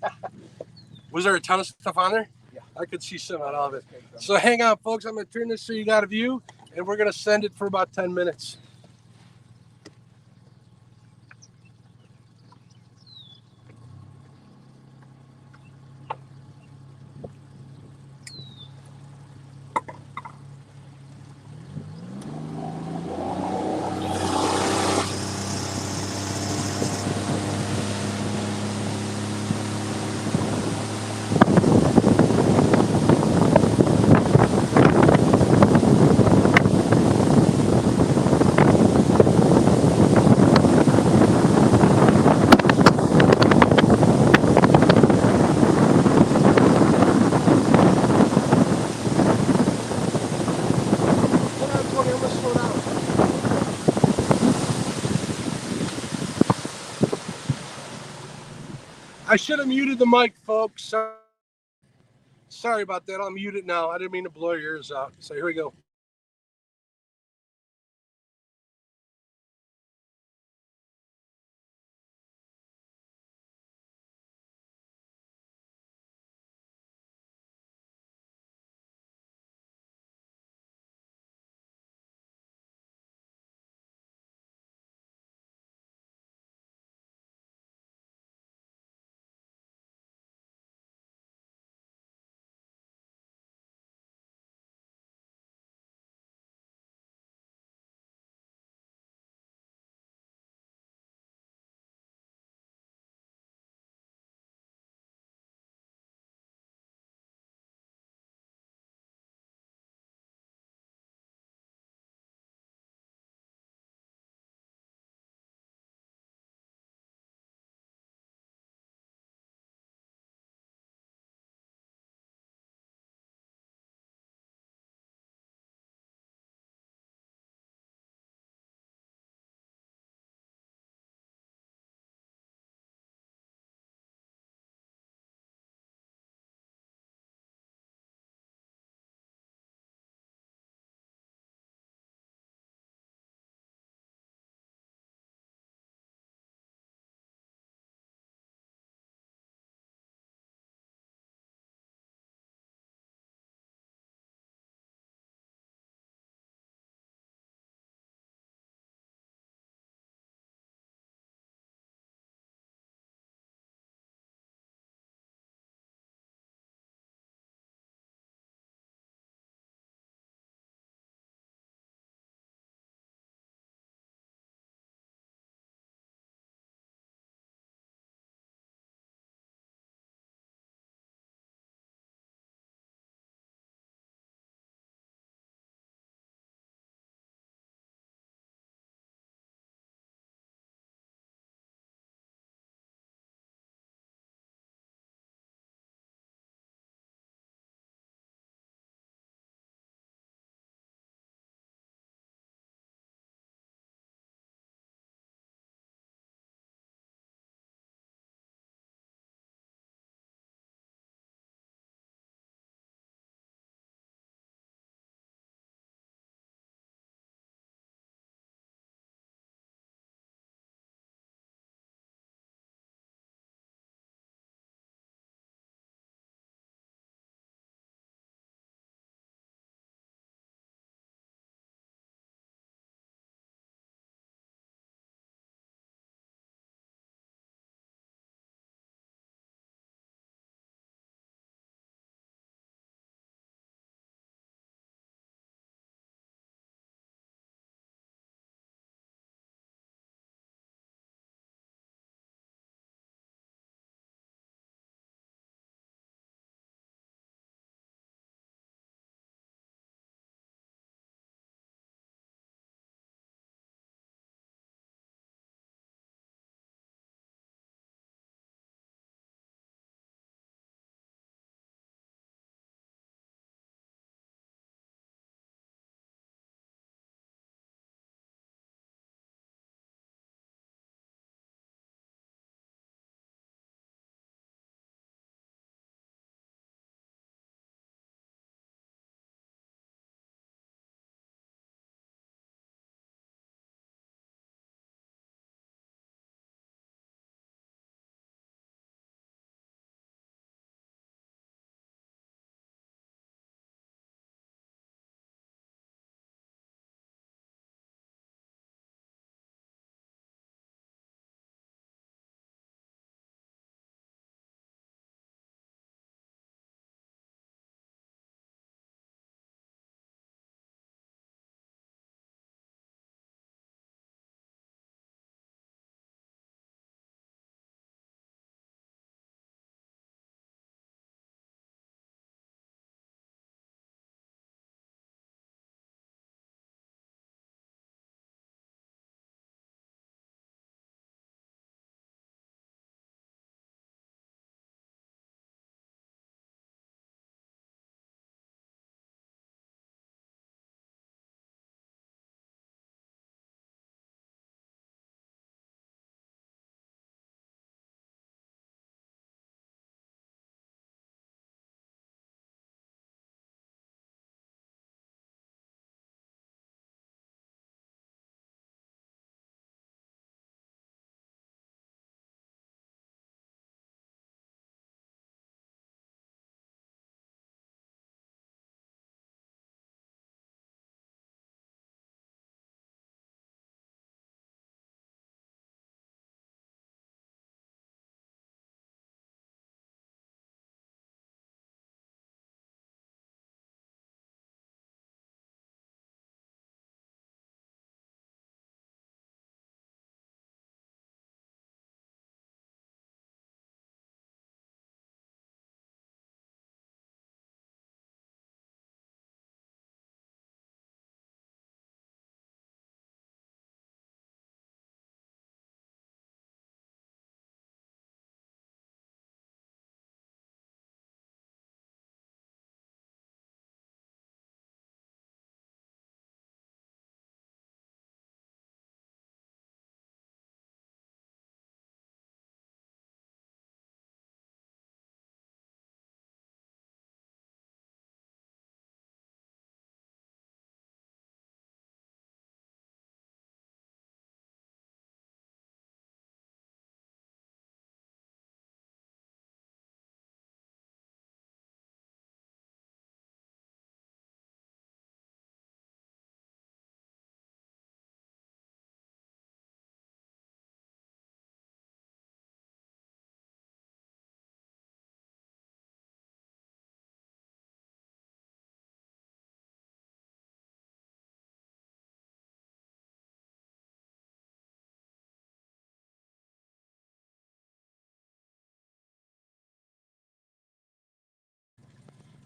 Was there a ton of stuff on there? Yeah. I could see some out of it. So hang on, folks. I'm going to turn this so you got a view, and we're going to send it for about 10 minutes. I should have muted the mic, folks. Sorry about that. I'll mute it now. I didn't mean to blow your ears out. So here we go.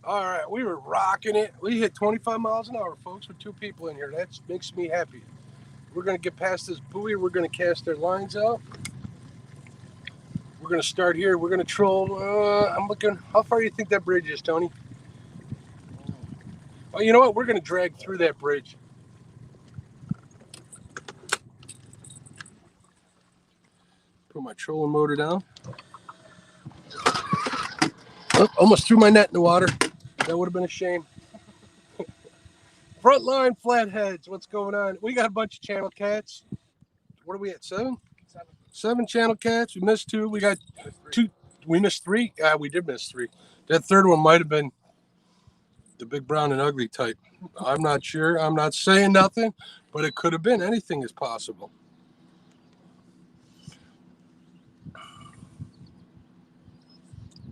All right, we were rocking it. We hit 25 miles an hour, folks, with two people in here. That makes me happy. We're going to get past this buoy. We're going to cast their lines out. We're going to start here. We're going to troll. I'm looking. How far do you think that bridge is, Tony? Oh, you know what? We're going to drag through that bridge. Put my trolling motor down. Oh, almost threw my net in the water. That would have been a shame. Frontline flatheads. What's going on? We got a bunch of channel cats. What are we at? 7? 7 channel cats. We missed 2. We got 2. We missed 3. We did miss 3. That third one might have been the big brown and ugly type. I'm not sure. I'm not saying nothing, but it could have been. Anything is possible.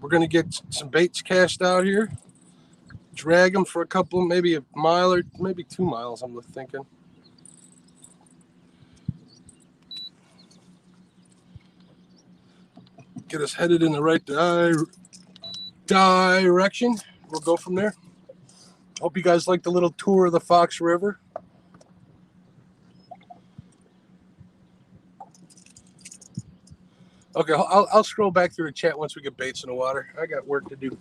We're going to get some baits cast out here. Drag them for a couple, maybe a mile or maybe 2 miles, I'm thinking. Get us headed in the right direction. We'll go from there. Hope you guys like the little tour of the Fox River. Okay, I'll scroll back through the chat once we get baits in the water. I got work to do.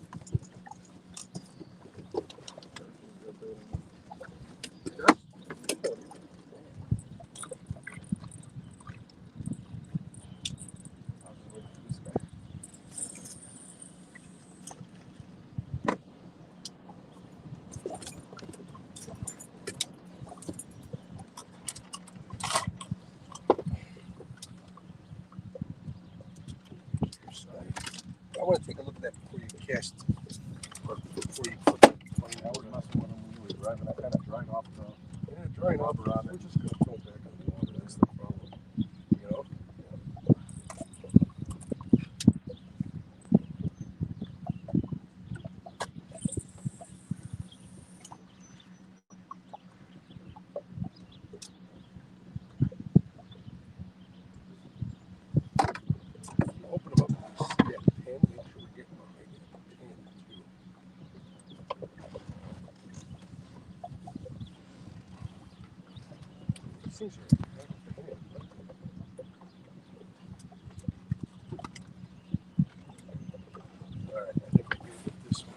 I want to take a look at that before you cast. Or before you put it. I was messing with them when you were driving. I kind of dried off the. Yeah, drying off around it. We're just going to throw it back on the water. That's the problem. You know? Open them up. Yeah, and make sure we get them on These things are. All right, I think we can get this one.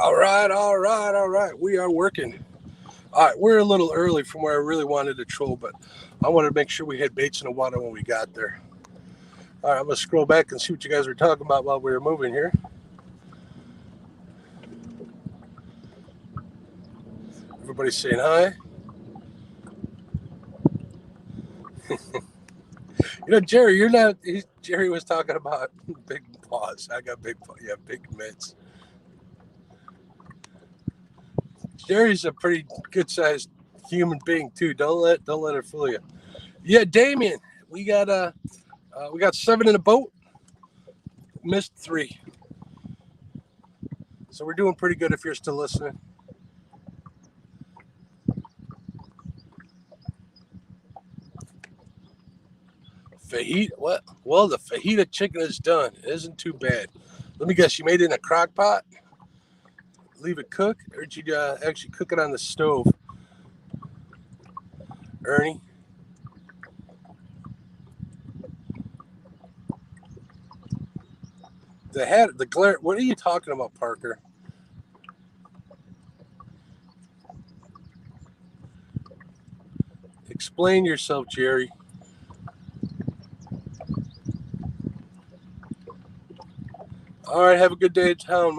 All right. We are working. All right, we're a little early from where I really wanted to troll, but I wanted to make sure we had baits in the water when we got there. All right, I'm going to scroll back and see what you guys were talking about while we were moving here. Everybody's saying hi. Jerry, you're not. Jerry was talking about big paws. I got big paws. Yeah, big mitts. Jerry's a pretty good-sized human being too. Don't let it fool you. Yeah, Damien, we got 7 in the boat. Missed 3. So we're doing pretty good if you're still listening. Fajita, what? Well, the fajita chicken is done. It isn't too bad. Let me guess, you made it in a crock pot? Leave it cook? Or did you actually cook it on the stove? Ernie? The glare, what are you talking about, Parker? Explain yourself, Jerry. All right, have a good day at town,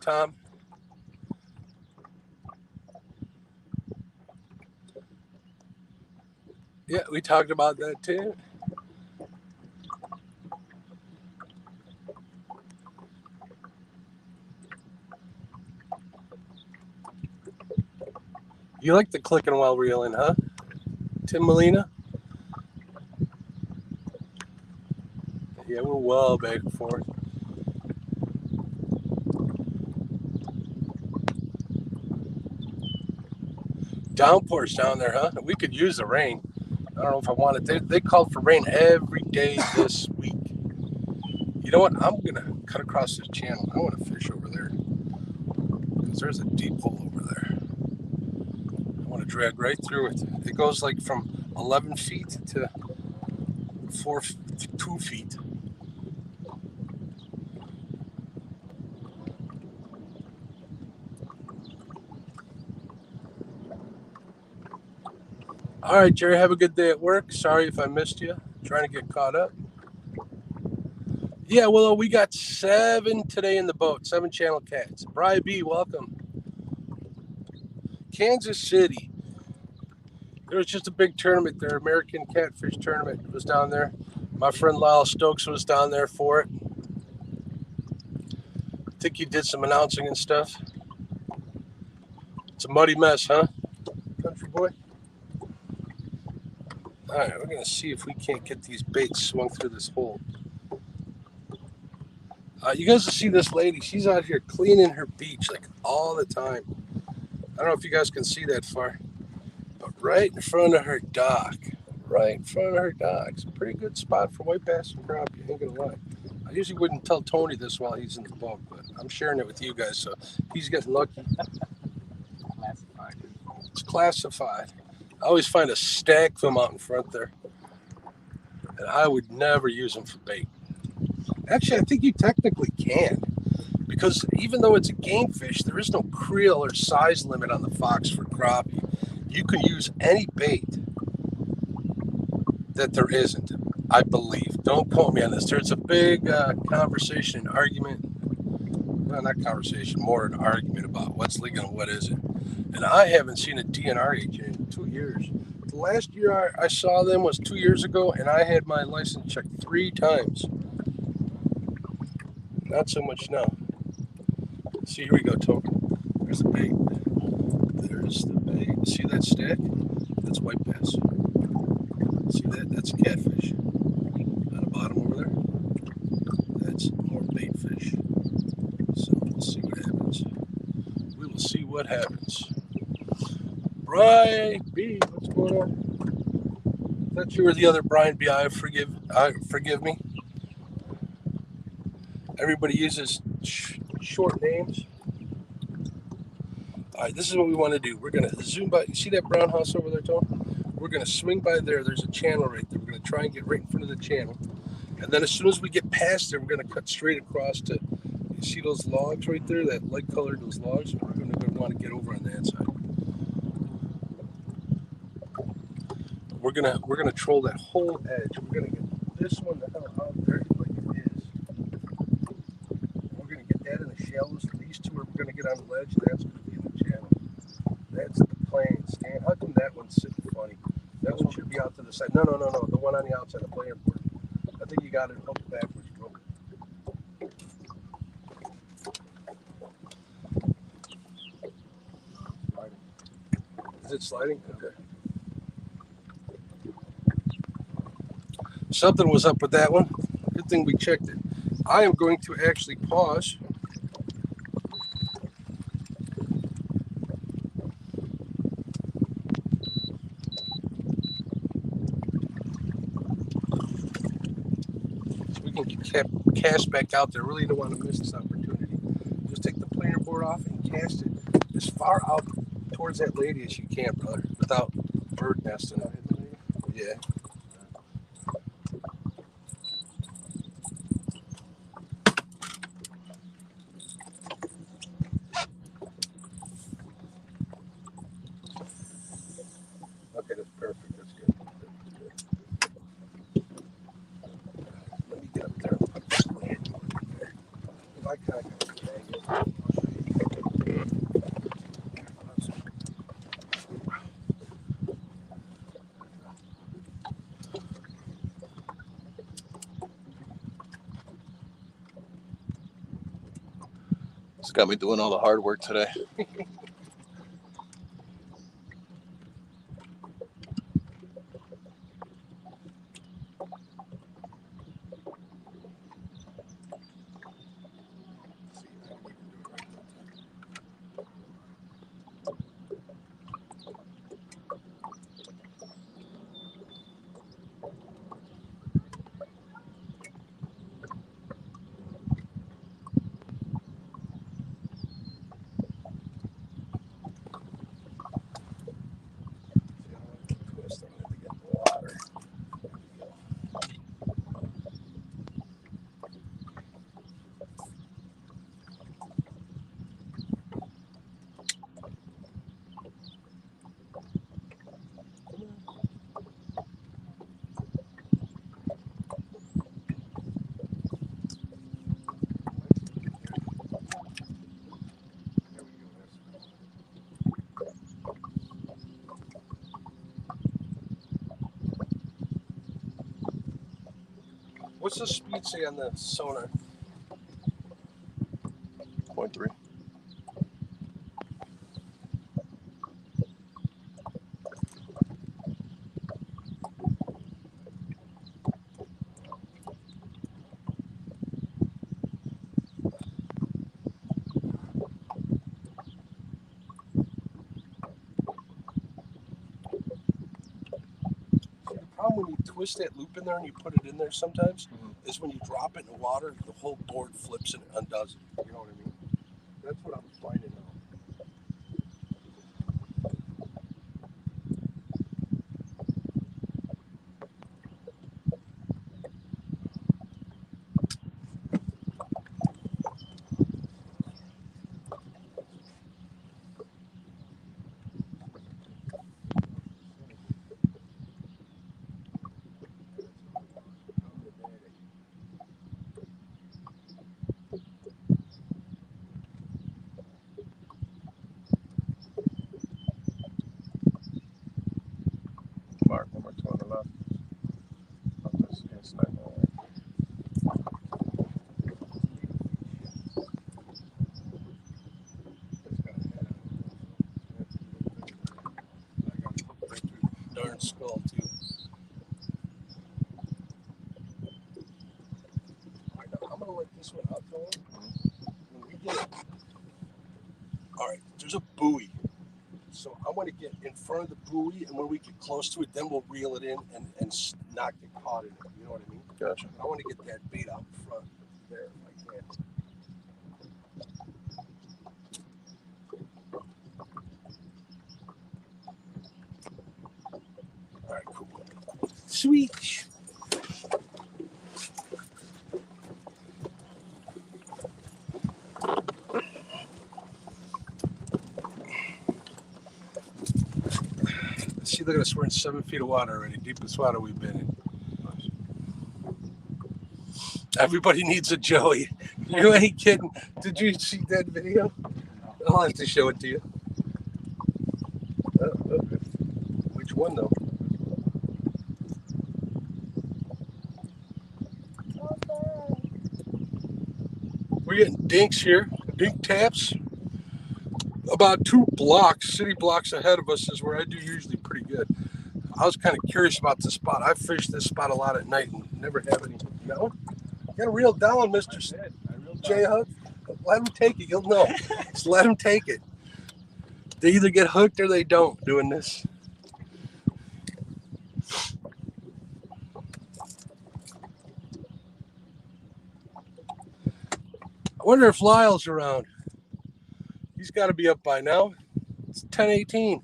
Tom. Yeah, we talked about that too. You like the clicking while reeling, huh? Tim Molina? Yeah, we're well back and forth. Downpours down there, huh? We could use the rain. I don't know if I want it. They called for rain every day this week. You know what? I'm going to cut across this channel. I want to fish over there because there's a deep hole over there. I want to drag right through it. It goes like from 11 feet to 2 feet. All right, Jerry, have a good day at work. Sorry if I missed you. Trying to get caught up. Yeah, Willow, we got 7 today in the boat. 7 channel cats. Brian B, welcome. Kansas City. There was just a big tournament there. American Catfish Tournament was down there. My friend Lyle Stokes was down there for it. I think he did some announcing and stuff. It's a muddy mess, huh? Country boy? All right, we're going to see if we can't get these baits swung through this hole. You guys will see this lady. She's out here cleaning her beach like all the time. I don't know if you guys can see that far. But right in front of her dock. It's a pretty good spot for white bass and crappie. I ain't going to lie. I usually wouldn't tell Tony this while he's in the boat, but I'm sharing it with you guys, so he's getting lucky. Classified. It's classified. I always find a stack of them out in front there. And I would never use them for bait. Actually, I think you technically can. Because even though it's a game fish, there is no creel or size limit on the Fox for crappie. You can use any bait that there isn't, I believe. Don't quote me on this. There's a big conversation, argument. Well, not conversation, more an argument about what's legal and what isn't. And I haven't seen a DNR agent in 2 years. The last year I saw them was 2 years ago, and I had my license checked 3 times. Not so much now. See, here we go, Tom. There's the bait. There's the bait. See that stack? That's white bass. See that? That's catfish. On the bottom over there. That's more bait fish. So we'll see what happens. We will see what happens. Brian B, what's going on? I thought you were the other Brian B. Forgive me. Everybody uses short names. All right, this is what we want to do. We're going to zoom by. You see that brown house over there, Tom? We're going to swing by there. There's a channel right there. We're going to try and get right in front of the channel. And then as soon as we get past there, we're going to cut straight across to You see those logs right there, that light colored, those logs? We're going to want to get over on that side. We're gonna troll that whole edge. We're gonna get this one the hell out there like it is. We're gonna get that in the shallows. These two are gonna get on the ledge, and that's gonna be in the channel. That's the plan, Stan. How come that one's sitting funny? That one should be out to the side. No. The one on the outside, the player board. I think you got it hooked backwards, bro. Is it sliding? Okay. Something was up with that one. Good thing we checked it. I am going to actually pause. So we can get cast back out there. Really don't want to miss this opportunity. Just take the planer board off and cast it as far out towards that lady as you can, brother, without bird nesting it. Yeah. Okay, that's perfect. That's good. Let me get up there. If I kind of It's got me doing all the hard work today. What's the speed say on the sonar? 0.3. The problem when you twist that loop in there and you put it in there sometimes is when you drop it in the water, the whole board flips and undoes it. You know what I mean? That's what I'm finding now. Mark, number 2 on the left. Up this, yes, 9. Darn skull too. All right, now I'm gonna let this one out going. When we get, all right, there's a buoy. So I want to get in front of the buoy, and when we get close to it, then we'll reel it in and not get caught in it. You know what I mean? Gotcha. I want to get that bait out front there if I can. All right, cool. Sweet. See, look at us. We're in 7 feet of water already. Deepest water we've been in. Everybody needs a Joey. You ain't kidding. Did you see that video? I'll have to show it to you. Which one, though? We're getting dinks here. Dink taps. About 2 blocks, city blocks ahead of us is where I do usually pretty good. I was kind of curious about the spot. I fished this spot a lot at night and never have any. No? You got to reel down, Mr. J Hug. Let him take it. You'll know. Just let him take it. They either get hooked or they don't doing this. I wonder if Lyle's around. He's got to be up by now. It's 10:18.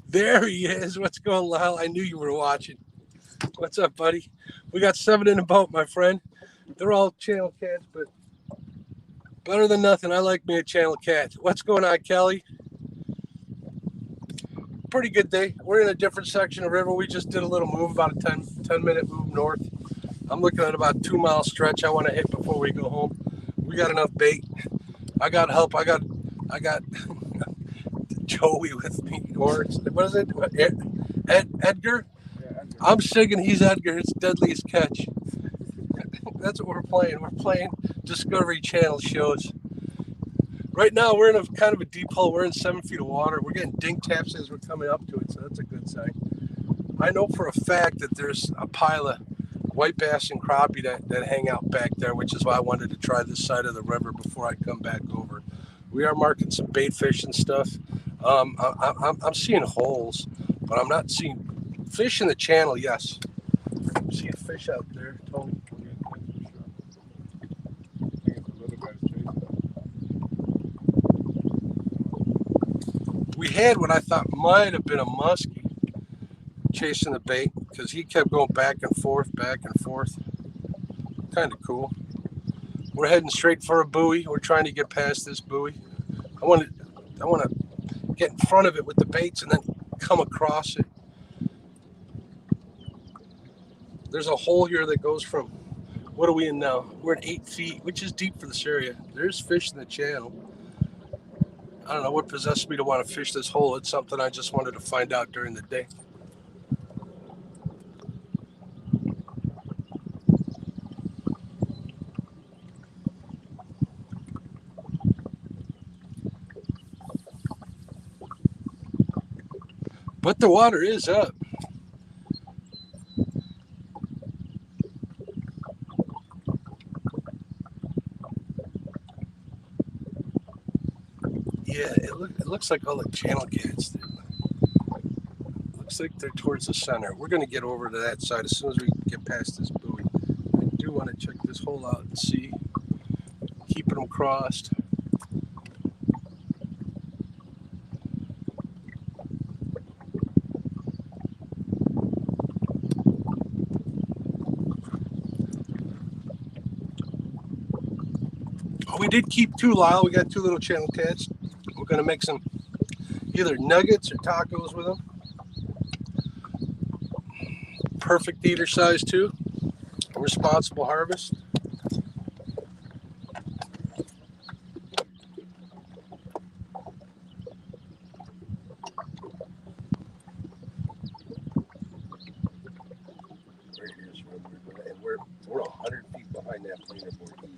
There he is. What's going on, Lyle? I knew you were watching. What's up, buddy? We got 7 in the boat, my friend. They're all channel cats, but better than nothing. I like me a channel cat. What's going on, Kelly? Pretty good day. We're in a different section of river. We just did a little move, about a 10-minute move north. I'm looking at about a 2-mile stretch I want to hit before we go home. We got enough bait. I got help. I got Joey with me. Or what is it? Edgar? Yeah, Edgar. I'm singing he's Edgar. It's Deadliest Catch. That's what we're playing. We're playing Discovery Channel shows. Right now, we're in a kind of a deep hole. We're in 7 feet of water. We're getting dink taps as we're coming up to it, so that's a good sign. I know for a fact that there's a pile of white bass and crappie that hang out back there, which is why I wanted to try this side of the river before I come back over. We are marking some bait fish and stuff. I'm seeing holes, but I'm not seeing fish in the channel. Yes, I'm seeing fish out there, Tony. We had what I thought might have been a muskie chasing the bait because he kept going back and forth. Kind of cool. We're heading straight for a buoy. We're trying to get past this buoy. I want to get in front of it with the baits and then come across it. There's a hole here that goes from, what are we in now? We're at 8 feet, which is deep for this area. There's fish in the channel. I don't know what possessed me to want to fish this hole. It's something I just wanted to find out during the day. But the water is up. Yeah, it looks like all the channel cats do. Looks like they're towards the center. We're going to get over to that side as soon as we get past this buoy. I do want to check this hole out and see. Keeping them crossed. Oh, we did keep 2, Lyle. We got 2 little channel cats. We're going to make some either nuggets or tacos with them. Perfect eater size too. A responsible harvest. There it is. And we're 100 feet behind that planer board. Easy.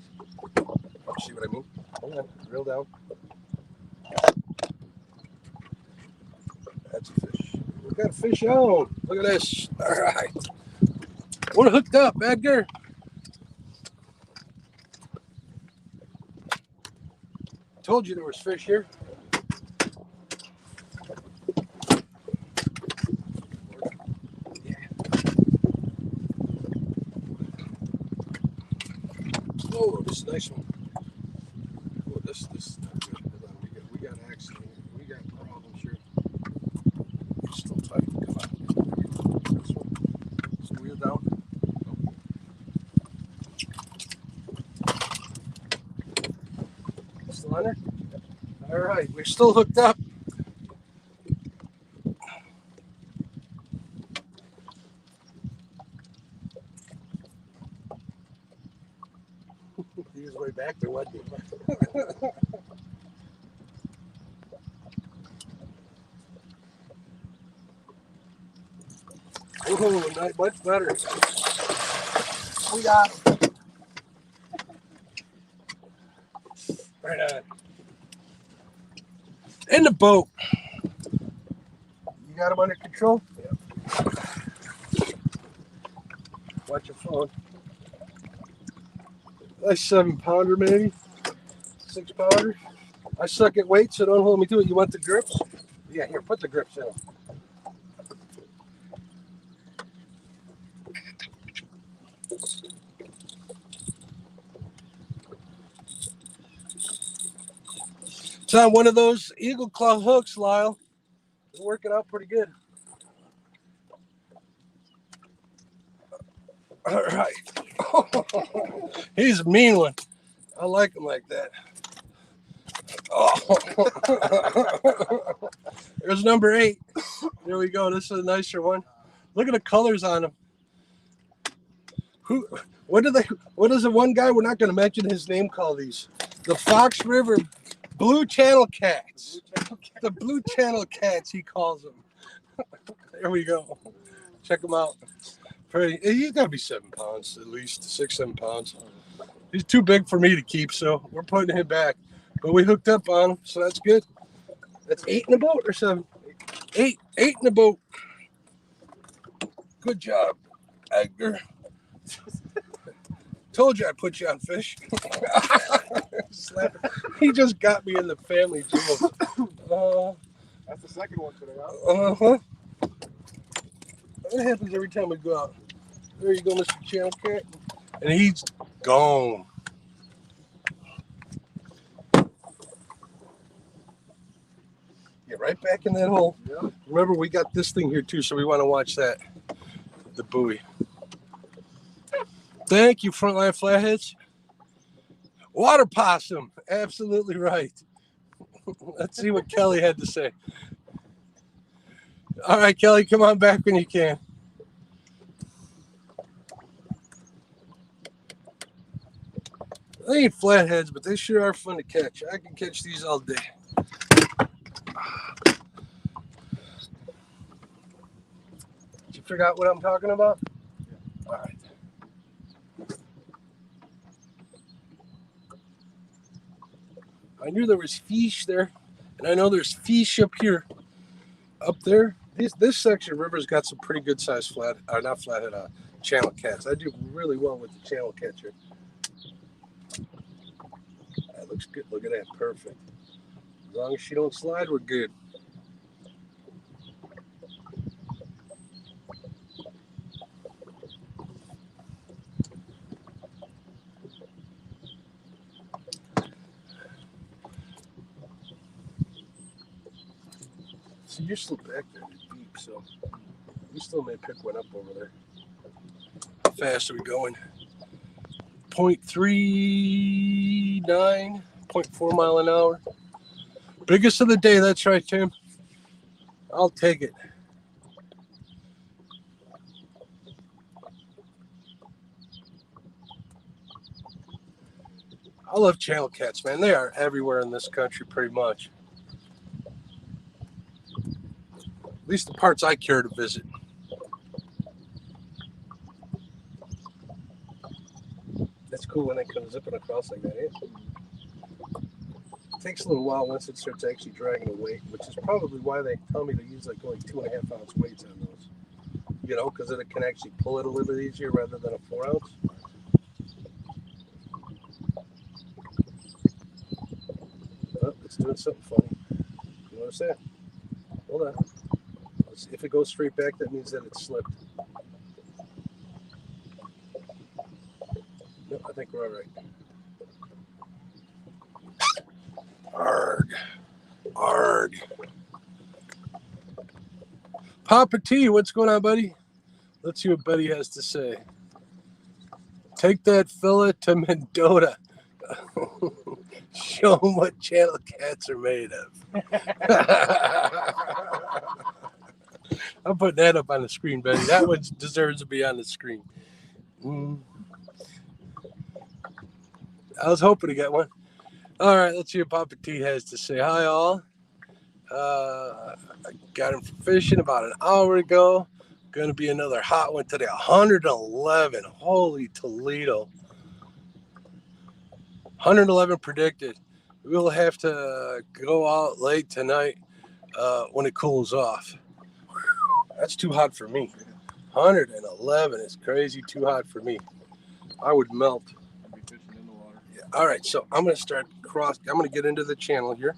See what I mean? Hold on. Reel down. That's a fish. We got a fish on. Look at this. All right. We're hooked up, Edgar. Told you there was fish here. Yeah. Oh, this is a nice one. Oh, this is not good. We got accident. We got problems here. It's still tight. Come on. This one. Squeeze down. Hunter? All right, we're still hooked up. He was way back there, wasn't he? Oh, not much better. We got him. Right on. In the boat. You got him under control? Yeah. Watch your phone. Nice 7-pounder, maybe. 6-pounder. I suck at weight, so don't hold me to it. You want the grips? Yeah, here, put the grips in. It's on one of those Eagle Claw hooks, Lyle. It's working out pretty good. All right. He's a mean one. I like him like that. Oh. There's number 8. There we go. This is a nicer one. Look at the colors on him. What is the one guy, we're not going to mention his name, call these? The Fox River Blue Channel Cats. The Blue Channel Cats, he calls them. There we go. Check him out. He's got to be 7 pounds, at least 6-7 pounds. He's too big for me to keep, so we're putting him back. But we hooked up on him, so that's good. That's 8 in the boat or 7? 8 in the boat. Good job, Edgar. Told you I'd put you on fish. He just got me in the family jewels. That's the second one today, huh? Uh-huh. That happens every time we go out. There you go, Mr. Channel Cat. And he's gone. Get right back in that hole. Yeah. Remember, we got this thing here too, so we want to watch that. The buoy. Thank you, Frontline Flatheads. Water possum. Absolutely right. Let's see what Kelly had to say. All right, Kelly, come on back when you can. They ain't flatheads, but they sure are fun to catch. I can catch these all day. Did you figure out what I'm talking about? All right. I knew there was fish there, and I know there's fish up here. Up there, this section of river's got some pretty good sized channel cats. I do really well with the channel catcher. That looks good. Look at that, perfect. As long as she don't slide, we're good. So you're still back there deep, so we still may pick one up over there. How fast are we going? 0.39, 0.4 mile an hour. Biggest of the day, that's right, Tim. I'll take it. I love channel cats, man. They are everywhere in this country, pretty much. At least the parts I care to visit. That's cool when it comes zipping across like that. It takes a little while once it starts actually dragging a weight, which is probably why they tell me to use like only 2.5 ounce weights on those. You know, because it can actually pull it a little bit easier rather than a 4 ounce. Oh, it's doing something funny. You notice that? Hold on. If it goes straight back, that means that it slipped. No, I think we're all right. Arg. Arg. Papa T, what's going on, buddy? Let's see what Betty has to say. Take that fella to Mendota. Show them what channel cats are made of. I'm putting that up on the screen, Betty. That one deserves to be on the screen. I was hoping to get one. All right, let's see what Papa T has to say. Hi, all. I got him from fishing about an hour ago. Going to be another hot one today. 111. Holy Toledo. 111 predicted. We'll have to go out late tonight when it cools off. That's too hot for me. 111 is crazy too hot for me. I would melt. I'll be fishing in the water. Yeah. All right, so I'm going to start I'm going to get into the channel here.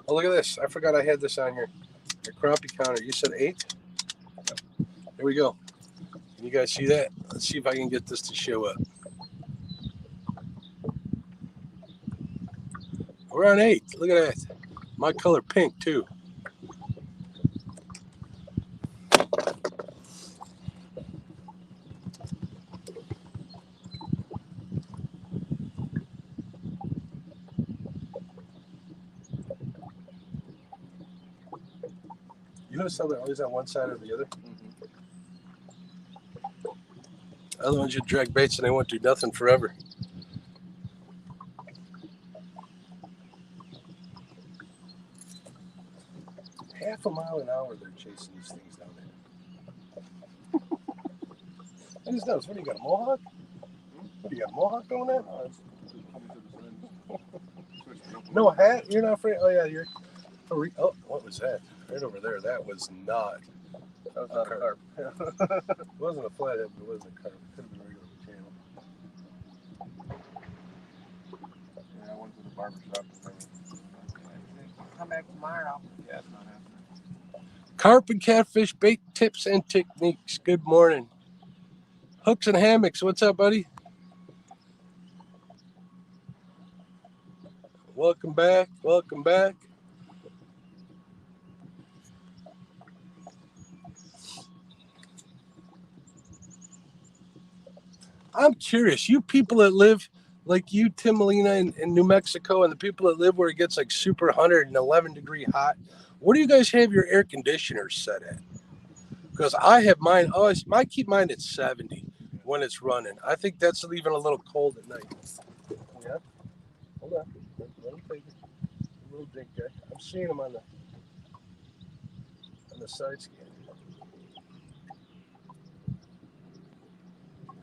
Oh, look at this. I forgot I had this on here. The crappie counter. You said 8? Yep. There we go. Can you guys see that? Let's see if I can get this to show up. We're on 8. Look at that. My color pink, too. You notice how they're always on one side or the other? Other ones you drag baits and they won't do nothing forever. Half a mile an hour they're chasing these things down there. I just noticed. What do you got, a mohawk? What do you got, a mohawk going there? No hat? You're not afraid? Oh, yeah, you're. Oh, what was that? Right over there. That was not. That was not a carp. It wasn't a flathead, but it wasn't a carp. It could have been a regular channel. Yeah, I went to the barber shop. Come back tomorrow. Yeah, it's not happening. Carp and catfish bait tips and techniques. Good morning. Hooks and hammocks. What's up, buddy? Welcome back. Welcome back. I'm curious. You people that live like you, Tim Molina, in New Mexico, and the people that live where it gets like super 111 degree hot, what do you guys have your air conditioners set at? Because I have mine. Oh, I keep mine at 70 when it's running. I think that's even a little cold at night. Yeah. Hold on. Let me take a little drink there. I'm seeing them on the side scan.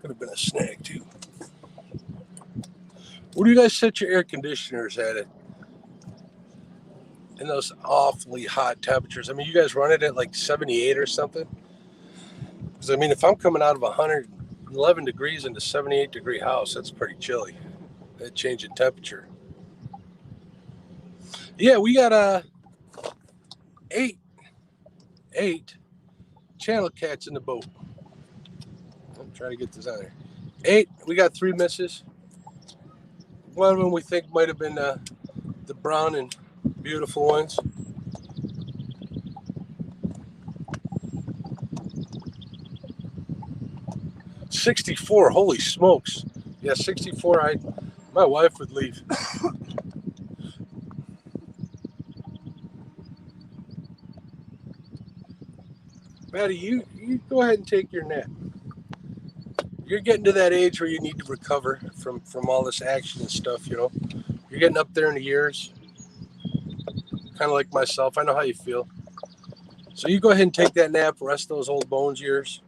Could have been a snag too. What do you guys set your air conditioners at it in those awfully hot temperatures? I mean, you guys run it at like 78 or something? Because I mean, if I'm coming out of 111 degrees into 78 degree house, that's pretty chilly. That change in temperature. Yeah, we got eight channel cats in the boat. I'm trying to get this on here. 8. We got 3 misses. One of them we think might have been the brown and beautiful ones. $64. Holy smokes. Yeah, 64. My wife would leave. Maddie, you go ahead and take your nap. You're getting to that age where you need to recover from all this action and stuff, you know. You're getting up there in the years. Kind of like myself. I know how you feel. So you go ahead and take that nap, rest those old bones of yours.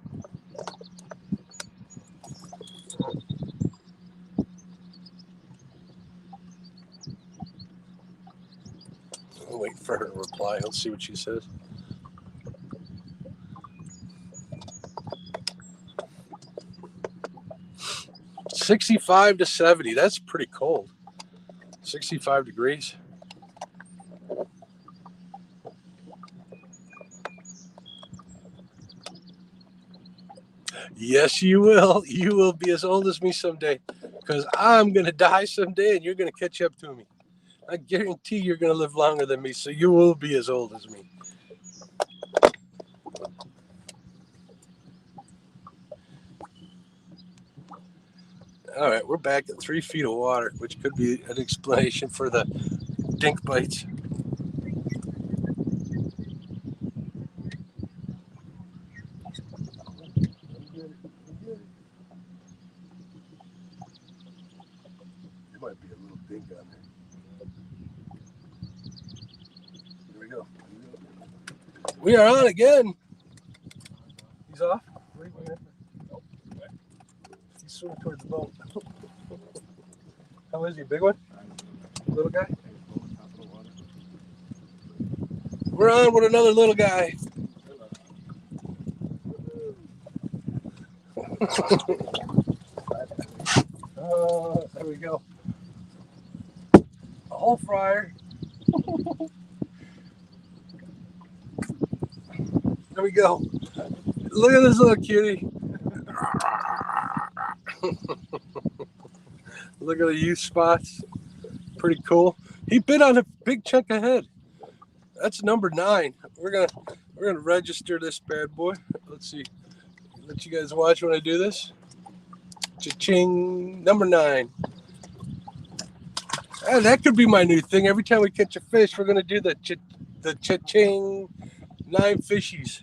I'm waiting for her to reply. Let's see what she says. $65 to $70. That's pretty cold. 65 degrees. Yes, you will. You will be as old as me someday, because I'm going to die someday and you're going to catch up to me. I guarantee you're going to live longer than me, so you will be as old as me. All right, we're back at 3 feet of water, which could be an explanation for the dink bites. There might be a little dink on there. Here we go. We are on again. He's off. He's swimming towards the boat. How is he? Big one? Little guy? We're on with another little guy. There we go. A whole fryer. There we go. Look at this little cutie. Look at the youth spots. Pretty cool. He bit on a big chunk of head. That's number 9. We're gonna register this bad boy. Let's see. Let you guys watch when I do this. Cha-ching. Number 9. And that could be my new thing. Every time we catch a fish, we're gonna do the cha-ching. 9 fishies.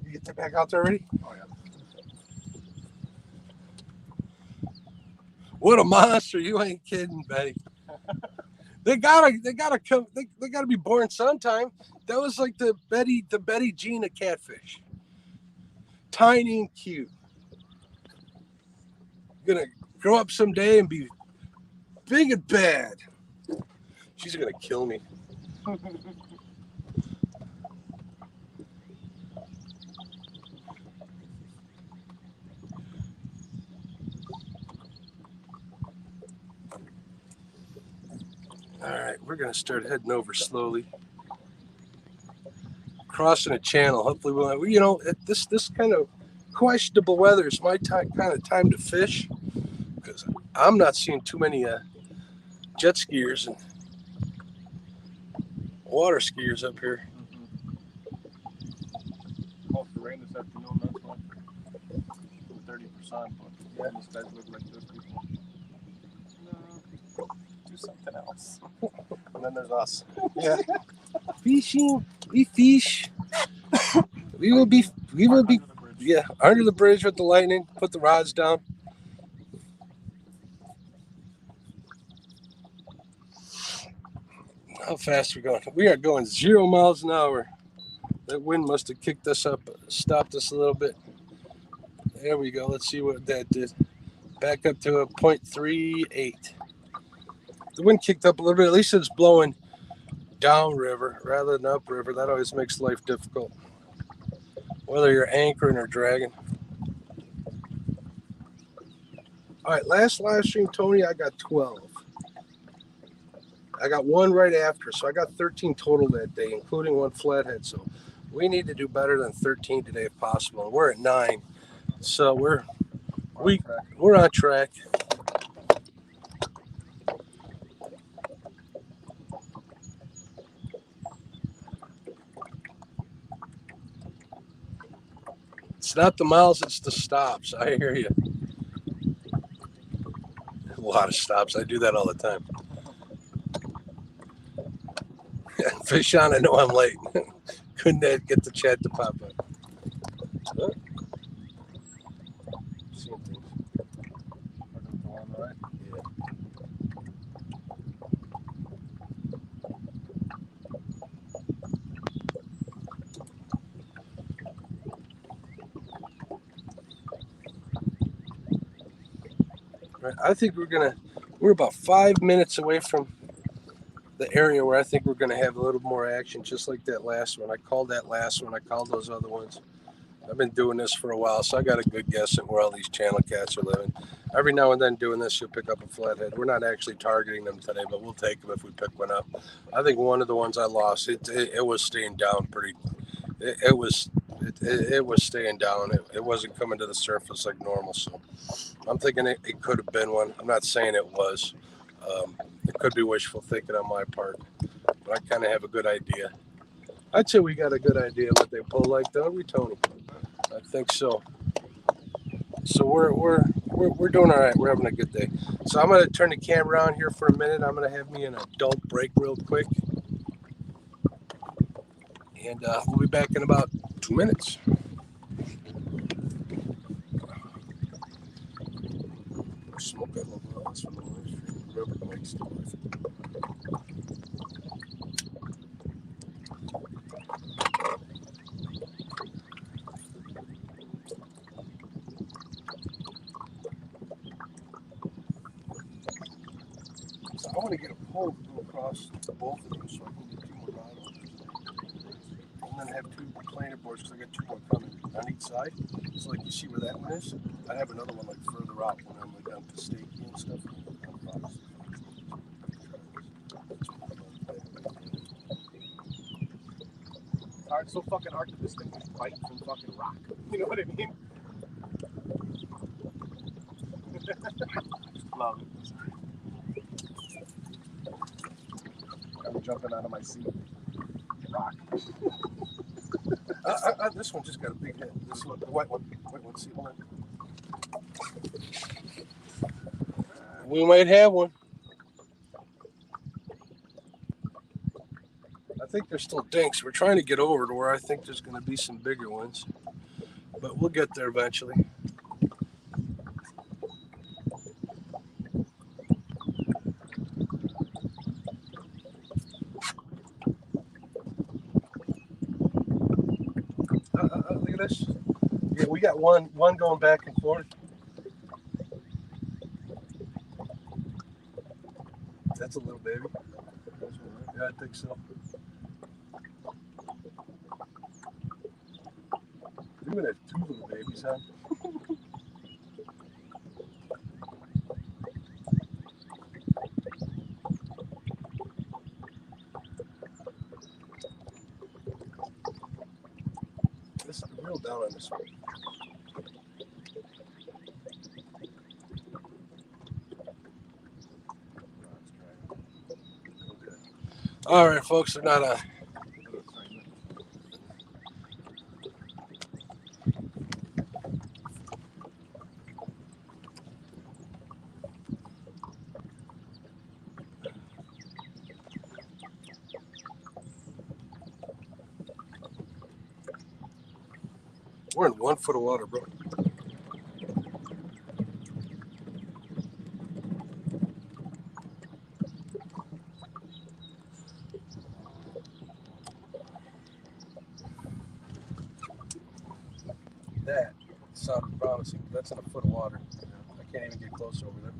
You get that back out there already? Oh yeah. What a monster! You ain't kidding, Betty. They gotta come. They gotta be born sometime. That was like the Betty Jean of catfish. Tiny and cute. Gonna grow up someday and be big and bad. She's gonna kill me. All right, we're gonna start heading over slowly, crossing a channel. Hopefully, we'll. At this kind of questionable weather is my kind of time to fish, because I'm not seeing too many jet skiers and water skiers up here. Supposed to rain this afternoon, that's why. 30%, but these guys look like this people. No, do something else. And then there's us. Yeah. Fishing, we fish. We will be, yeah, under the bridge with the lightning. Put the rods down. How fast are we going? We are going 0 miles an hour. That wind must have kicked us up, stopped us a little bit. There we go. Let's see what that did. Back up to a 0.38. The wind kicked up a little bit. At least it's blowing downriver rather than upriver. That always makes life difficult, whether you're anchoring or dragging. All right, last live stream, Tony, I got 12. I got one right after, so I got 13 total that day, including one flathead. So we need to do better than 13 today if possible. And we're at 9, so we're on track. It's not the miles, it's the stops. I hear you. A lot of stops. I do that all the time. Fish on, I know I'm late. Couldn't get the chat to pop up. Huh? Seeing things. Yeah. Right, I think we're about 5 minutes away from the area where I think we're going to have a little more action, just like that last one. I called that last one. I called those other ones. I've been doing this for a while, so I got a good guess at where all these channel cats are living. Every now and then doing this, you'll pick up a flathead. We're not actually targeting them today, but we'll take them if we pick one up. I think one of the ones I lost, it was staying down pretty. It was It was staying down. It wasn't coming to the surface like normal. So I'm thinking it could have been one. I'm not saying it was. It could be wishful thinking on my part, but I kind of have a good idea. I'd say we got a good idea what they pull like, don't we, Tony? I think so. So we're doing all right. We're having a good day. So I'm gonna turn the camera on here for a minute. I'm gonna have me an adult break real quick, and we'll be back in about 2 minutes. Smoke that little glass from the live stream. Remember the mic's still live. So I want to get a pole to go across both of them so I can get 2 more rod holders. And then have 2 planer boards because I got 2 more coming on each side. So like you see where that one is, I have another one like further out when I'm like on the stake and stuff. It's so fucking hard to distinguish bite from fucking rock. You know what I mean? Love it. I'm jumping out of my seat. Rock. This one just got a big hit. This one, the white one. See, hold on. We might have one. I think there's still dinks. We're trying to get over to where I think there's going to be some bigger ones, but we'll get there eventually. Look at this. Yeah, we got one going back and forth. That's a little baby. Yeah, I think so. You're gonna have 2 little babies, huh? This is real down on this one. All right, folks, they're not on. We're in 1 foot of water, bro. That sounded promising. That's in 1 foot of water. I can't even get close over there.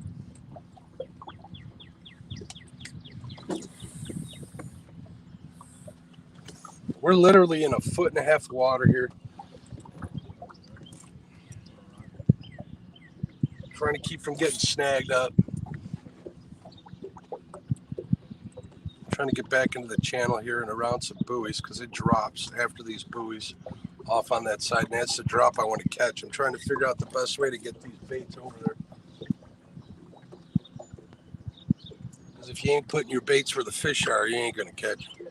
We're literally in 1.5 foot of water here. Trying to keep from getting snagged up. Trying to get back into the channel here and around some buoys because it drops after these buoys off on that side. And that's the drop I want to catch. I'm trying to figure out the best way to get these baits over there. Because if you ain't putting your baits where the fish are, you ain't going to catch them.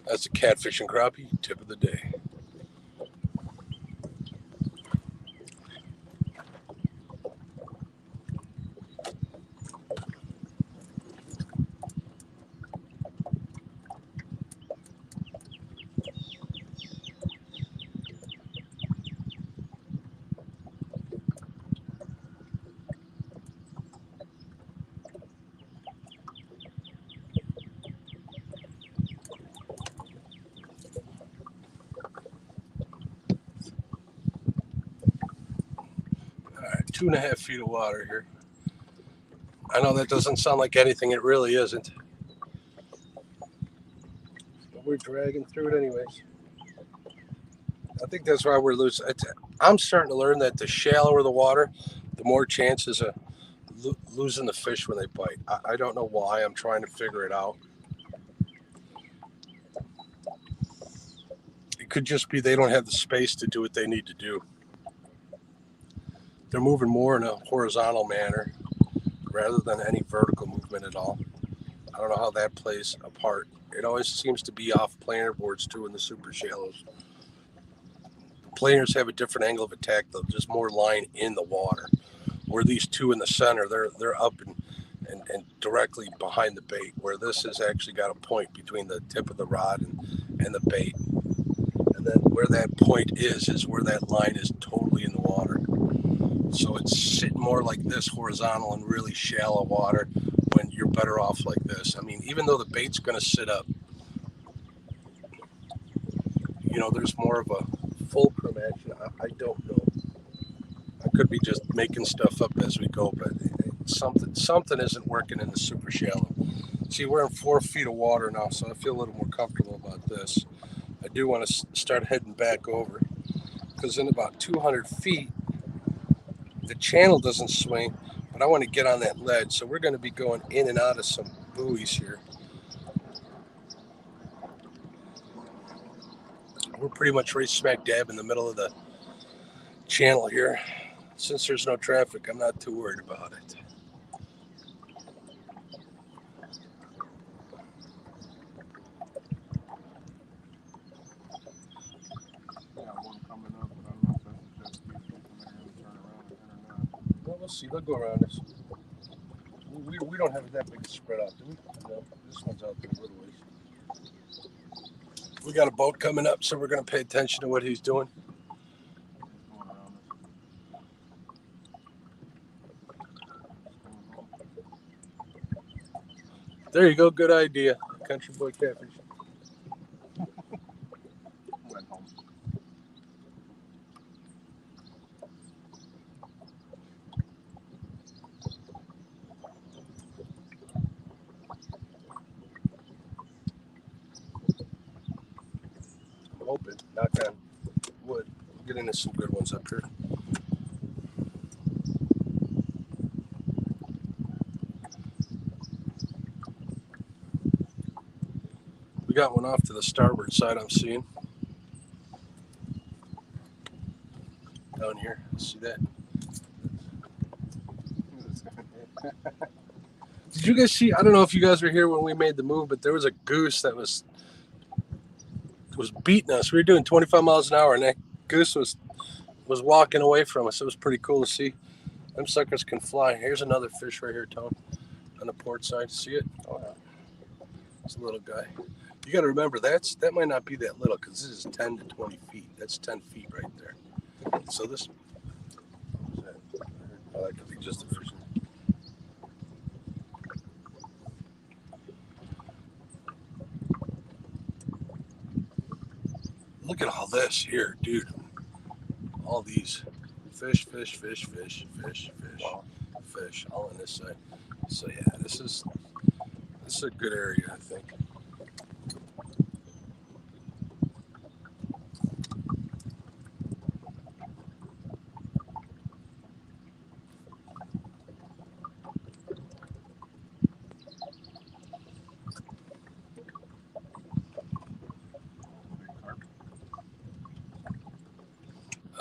That's a catfish and crappie tip of the day. All right, 2.5 feet of water here. I know that doesn't sound like anything. It really isn't. But we're dragging through it anyways. I think that's why we're losing. I'm starting to learn that the shallower the water, the more chances of losing the fish when they bite. I don't know why. I'm trying to figure it out. could just be they don't have the space to do what they need to do. They're moving more in a horizontal manner rather than any vertical movement at all. I don't know how that plays a part. It always seems to be off planer boards too in the super shallows. The planers have a different angle of attack though, just more line in the water. Where these two in the center, they're up and directly behind the bait, where this has actually got a point between the tip of the rod and the bait. And then where that point is where that line is totally in the water. So it's sitting more like this, horizontal and really shallow water, when you're better off like this. I mean, even though the bait's going to sit up, you know, there's more of a fulcrum action. I don't know. I could be just making stuff up as we go, but something isn't working in the super shallow. See, we're in 4 feet of water now, so I feel a little more comfortable about this. I do want to start heading back over, because in about 200 feet, the channel doesn't swing, but I want to get on that ledge. So we're going to be going in and out of some buoys here. We're pretty much right smack dab in the middle of the channel here. Since there's no traffic, I'm not too worried about it. One coming up, but I don't know if that's a jet ski. If they're going to turn around again or not. Well, we'll see. They'll go around us. We don't have that big a spread out, do we? No, this one's out there a little ways. We got a boat coming up, so we're going to pay attention to what he's doing. Going around us. There you go. Good idea. Country boy catfish. Went home. I'm hoping. Knock on wood. We'll get into some good ones up here. We got one off to the starboard side, I'm seeing. Down here. See that? Did you guys see? I don't know if you guys were here when we made the move, but there was a goose that was beating us. We were doing 25 miles an hour, and that goose was walking away from us. It was pretty cool to see. Them suckers can fly. Here's another fish right here, Tone, on the port side. See it? Oh, yeah. It's a little guy. You got to remember, that might not be that little, because this is 10 to 20 feet. That's 10 feet right there. So this, what was that? Oh, that could be just a fish. Look at all this here, dude. All these fish, wow. Fish, all on this side. So yeah, this is a good area, I think.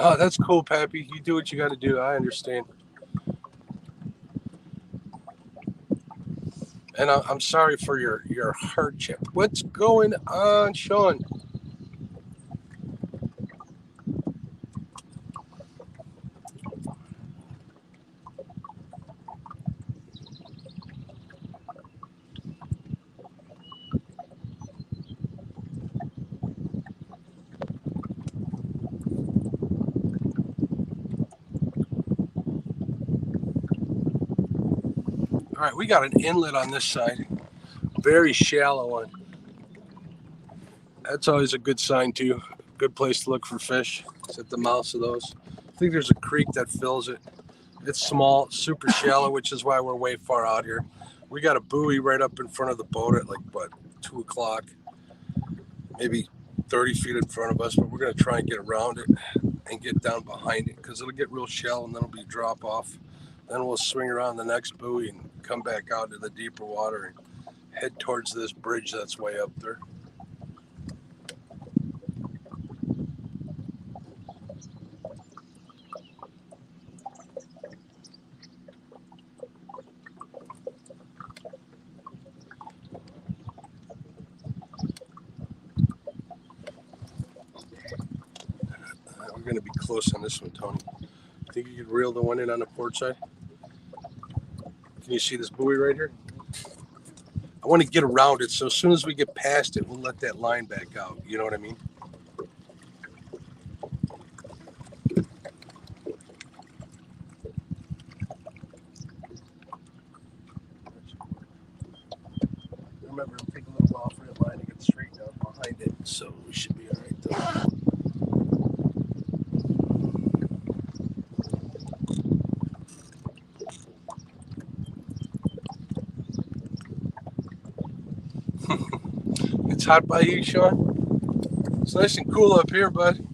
Oh, that's cool, Pappy. You do what you got to do. I understand. And I'm sorry for your hardship. What's going on, Sean? All right, we got an inlet on this side. Very shallow one. That's always a good sign too. Good place to look for fish. It's at the mouths of those. I think there's a creek that fills it. It's small, super shallow, which is why we're way far out here. We got a buoy right up in front of the boat at like, 2 o'clock, maybe 30 feet in front of us, but we're going to try and get around it and get down behind it, because it'll get real shallow and then it'll be drop off. Then we'll swing around the next buoy and come back out to the deeper water and head towards this bridge that's way up there. going to be close on this one, Tony. Think you could reel the one in on the port side? Can you see this buoy right here? I want to get around it, so as soon as we get past it, we'll let that line back out. You know what I mean? Remember, it'll take a little while for that line to get straightened out behind it, so we should be all right, though. It's hot by you, Sean? It's nice and cool up here, bud.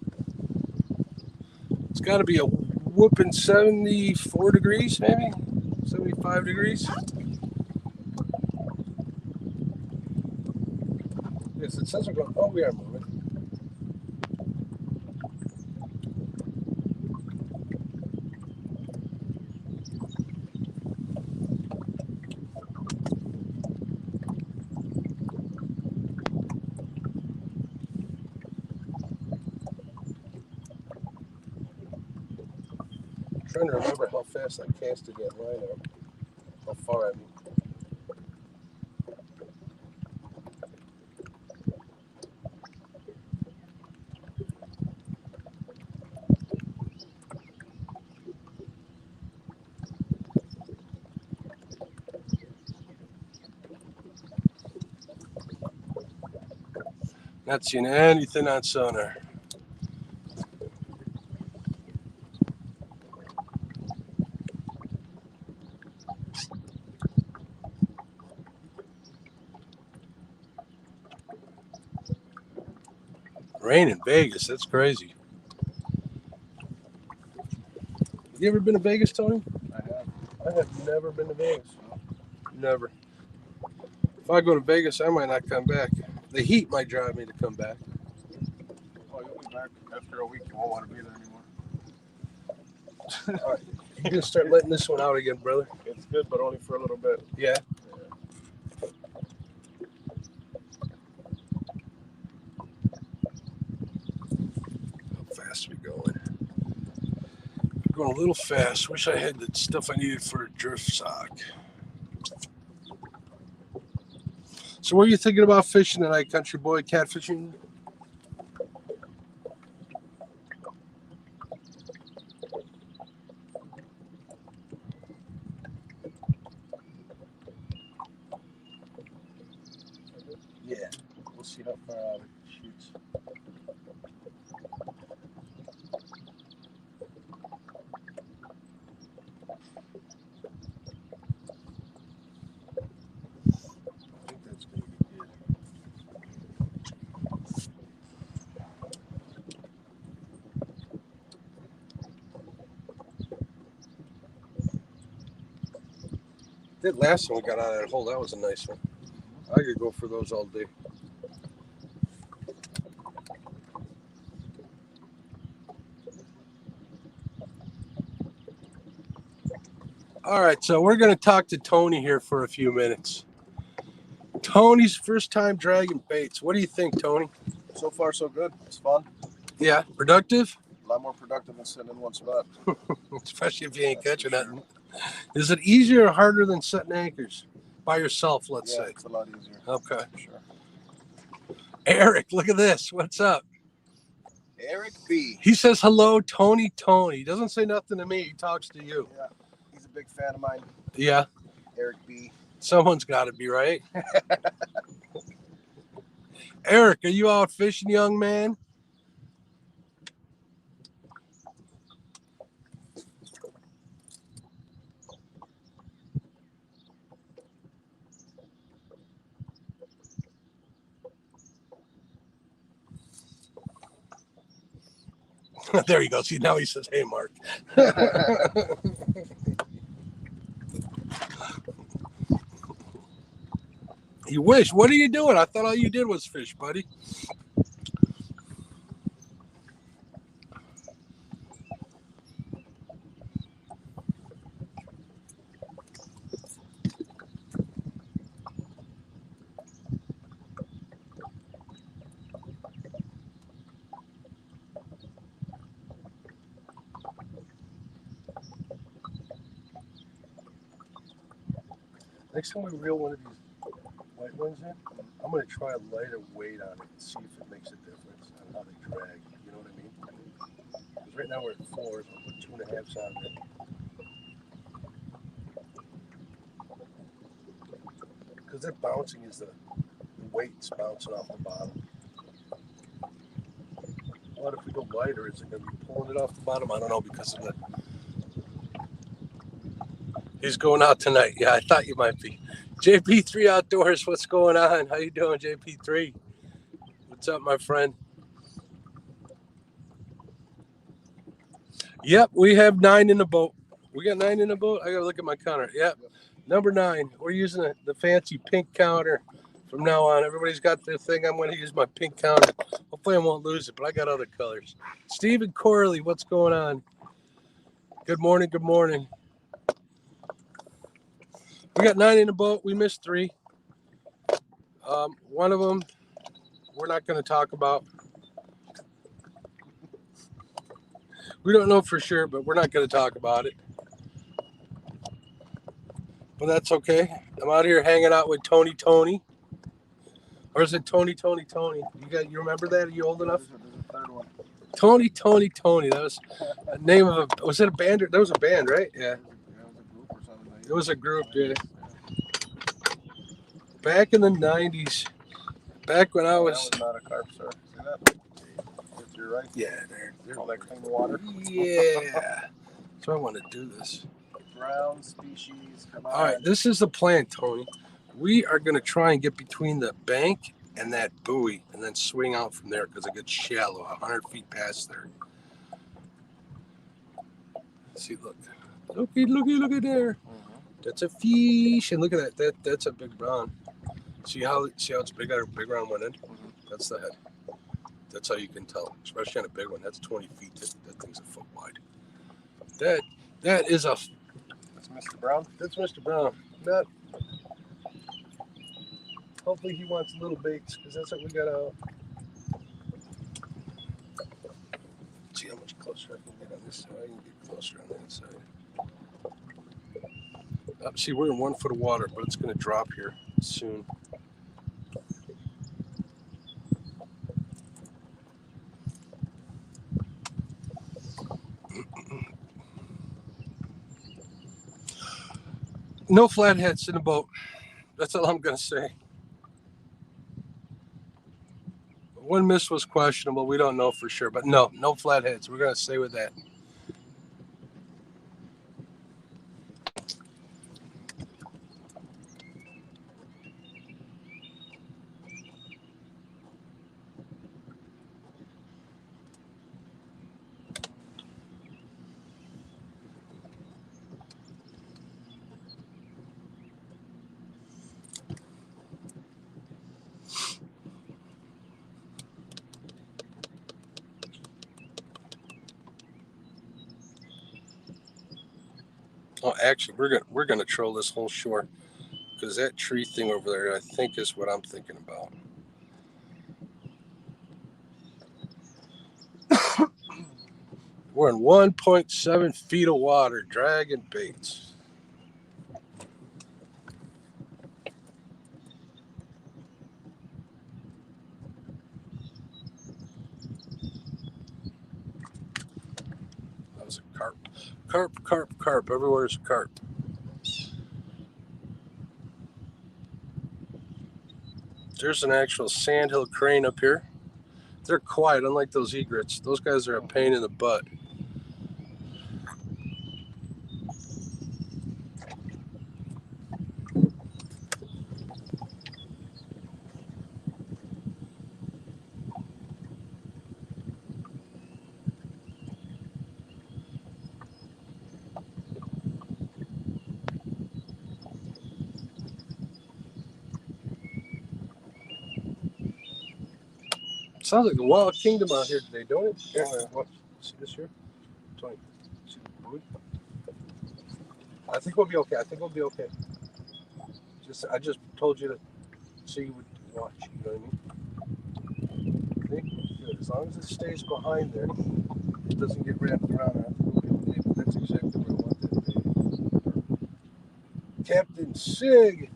It's got to be a whooping 74 degrees, maybe? 75 degrees? Yes, it says we're going. Oh, we are moving. I'm trying to remember how fast I casted that line out. How far I mean. Not seeing anything on sonar. Rain in Vegas, that's crazy. You ever been to Vegas, Tony? I have. I have never been to Vegas. Never. If I go to Vegas, I might not come back. The heat might drive me to come back. Oh, you'll be back after a week. You won't want to be there anymore. All right. You're going to start letting this one out again, brother. It's good, but only for a little bit. Yeah. How fast are we going? Going a little fast. Wish I had the stuff I needed for a drift sock. So what are you thinking about fishing tonight, country boy? Catfishing? Yeah. We'll see how far out it shoots. I think that's going to be good. That last one we got out of that hole, that was a nice one. I could go for those all day. All right, so we're going to talk to Tony here for a few minutes. Tony's first time dragging baits. What do you think, Tony? So far, so good. It's fun. Yeah, productive? A lot more productive than sitting in one spot. Especially if you ain't That's catching for nothing. Is it easier or harder than setting anchors? By yourself, let's Yeah, say. it's a lot easier. Okay. For sure. Eric, look at this. What's up? Eric B. He says hello, Tony. He doesn't say nothing to me. He talks to you. Yeah, he's a big fan of mine. Yeah, Eric B. someone's got to be, right? Eric, are you out fishing, young man? There he goes. See, now he says, hey, Mark. You wish. What are you doing? I thought all you did was fish, buddy. Next time we reel one of these white ones in, I'm going to try a lighter weight on it and see if it makes a difference on how they drag. You know what I mean? Because right now we're at 4s. I'll put 2.5s on there. Because they're bouncing is the weight's bouncing off the bottom. But if we go lighter, is it going to be pulling it off the bottom? I don't know because of the. He's going out tonight. Yeah, I thought you might be. JP3 Outdoors, what's going on? How you doing, JP3? What's up, my friend? Yep, we have 9 in the boat. We got 9 in the boat. I got to look at my counter. Yep, number 9. We're using the fancy pink counter from now on. Everybody's got their thing. I'm going to use my pink counter. Hopefully I won't lose it, but I got other colors. Stephen Corley, what's going on? Good morning, good morning. We got 9 in the boat. We missed 3. One of them we're not going to talk about. We don't know for sure, but we're not going to talk about it. But that's okay. I'm out here hanging out with Tony. Or is it Tony? You remember that? Are you old enough? There's a third one. Tony. That was a name of a. Was it a band? There was a band, right? Yeah. It was a group. Yeah. Back in the '90s. Back when I was. That was not a carp, sir. See that? If you're right. Yeah, they're like clean water. Yeah. So I want to do this. Brown species. Come on. All right, this is the plan, Tony. We are going to try and get between the bank and that buoy and then swing out from there because it gets shallow, 100 feet past there. See, look. Looky there. That's a fish. And look at that. That's a big brown. See how it's big? Got a big round one end? That's the head. That's how you can tell, especially on a big one. That's 20 feet. That thing's a foot wide. That is a... That's Mr. Brown? That's Mr. Brown. Not... Hopefully he wants little baits because that's what we got out. Let's see how much closer I can get on this side. I can get closer on that side. See, we're in 1 foot of water, but it's going to drop here soon. No flatheads in the boat. That's all I'm going to say. One miss was questionable. We don't know for sure, but no flatheads. We're going to stay with that. Oh, actually, we're gonna troll this whole shore because that tree thing over there, I think, is what I'm thinking about. We're in 1.7 feet of water, dragging baits. That was a carp. Carp. Everywhere's a carp. There's an actual sandhill crane up here. They're quiet, unlike those egrets. Those guys are a pain in the butt. Sounds like the Wild Kingdom out here today, don't it? Here, watch. See this here? Tony, see the buoy? I think we'll be okay. I just told you to so you would watch. You know what I mean? Okay, good. As long as it stays behind there, it doesn't get wrapped around. I think we'll be okay. But that's exactly where I want that to Captain Sig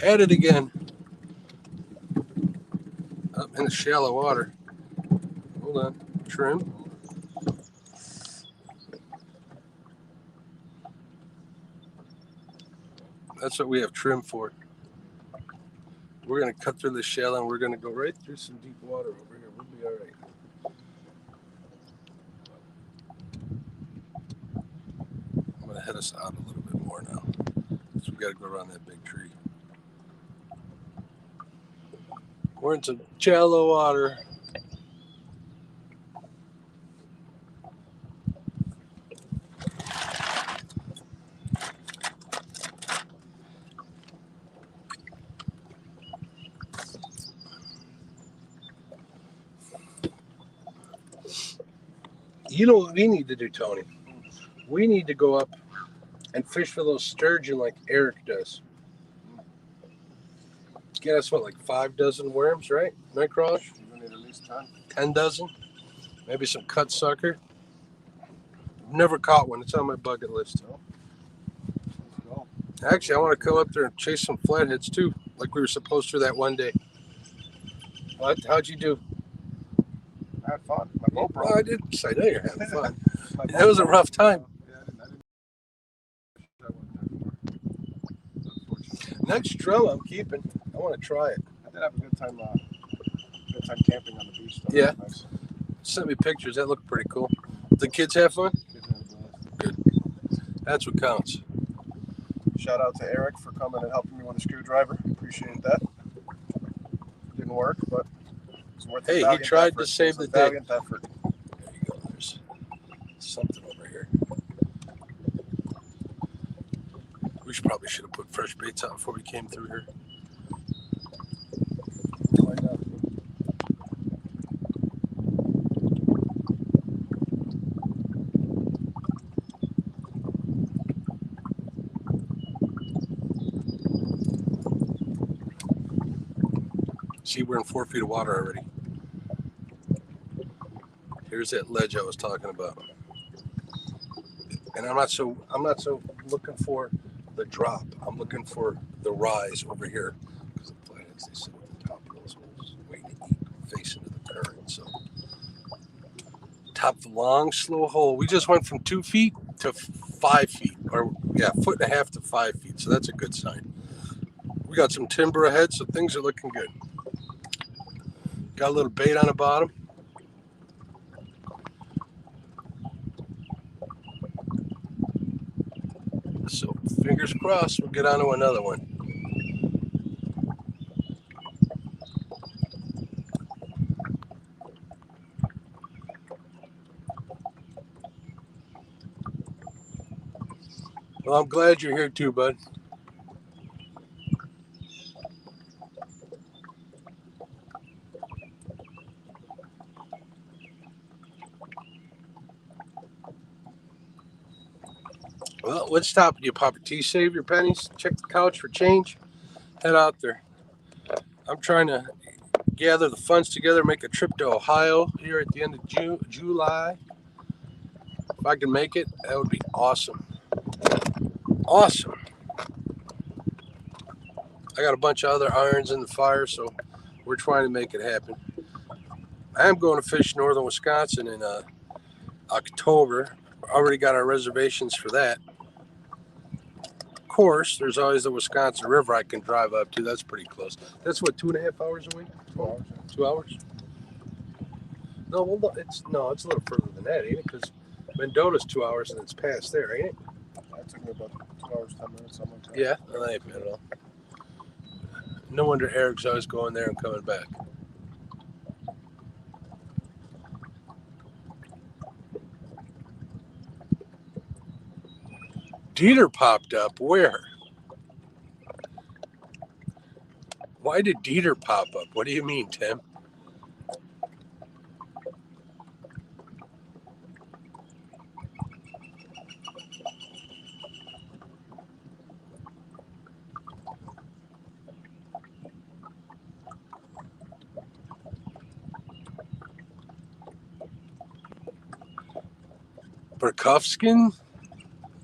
at it again. Up in the shallow water. Hold on. Trim. That's what we have trim for. We're going to cut through the shallow and we're going to go right through some deep water over here. We'll be all right. I'm going to head us out a little bit more now. So we got to go around that big tree. We're in some shallow water. You know what we need to do, Tony? We need to go up and fish for those sturgeon like Eric does. Get us, what, like 5 dozen worms, right? Night crawlers? You need at least 10. 10 dozen? Maybe some cut sucker. Never caught one. It's on my bucket list. No. Let's go. Actually, I want to go up there and chase some flatheads too, like we were supposed to that one day. What? How'd you do? I had fun. My boat broke. Well, I did. I know you're having fun. My That was a rough time. Yeah, I didn't unfortunately. Next drum I'm keeping. I want to try it. I did have a good time camping on the beach though. Yeah. That was nice. Sent me pictures. That looked pretty cool. The kids have fun? Kids had a blast. That's what counts. Shout out to Eric for coming and helping me with a screwdriver. Appreciate that. Didn't work, but it's worth Hey, the he valiant tried effort. to save It's a the day. valiant effort. There you go. There's something over here. We probably should have put fresh baits out before we came through here. Why not? See, we're in 4 feet of water already. Here's that ledge I was talking about. And I'm not so looking for the drop. I'm looking for the rise over here. Because the flatheads, they sit at the top of those holes, waiting to eat, facing to the current. So top of the long, slow hole. We just went from 2 feet to 5 feet. Or yeah, 1.5 feet to 5 feet. So that's a good sign. We got some timber ahead, so things are looking good. Got a little bait on the bottom. So fingers crossed, we'll get onto another one. Well, I'm glad you're here too, bud. Well, what's stopping you, Papa T? Save your pennies, check the couch for change, head out there. I'm trying to gather the funds together, make a trip to Ohio here at the end of July. If I can make it, that would be awesome. Awesome. I got a bunch of other irons in the fire, so we're trying to make it happen. I am going to fish northern Wisconsin in October. Already got our reservations for that. Of course, there's always the Wisconsin River I can drive up to. That's pretty close. That's what, 2.5 hours away? 2 hours. 2 hours? No, well, it's a little further than that, ain't it? Because Mendoza's 2 hours and it's past there, ain't it? That took me about 2 hours, 10 minutes, something like that. Yeah, that ain't bad at all. No wonder Eric's always going there and coming back. Dieter popped up. Where? Why did Dieter pop up? What do you mean, Tim? Burkowskin?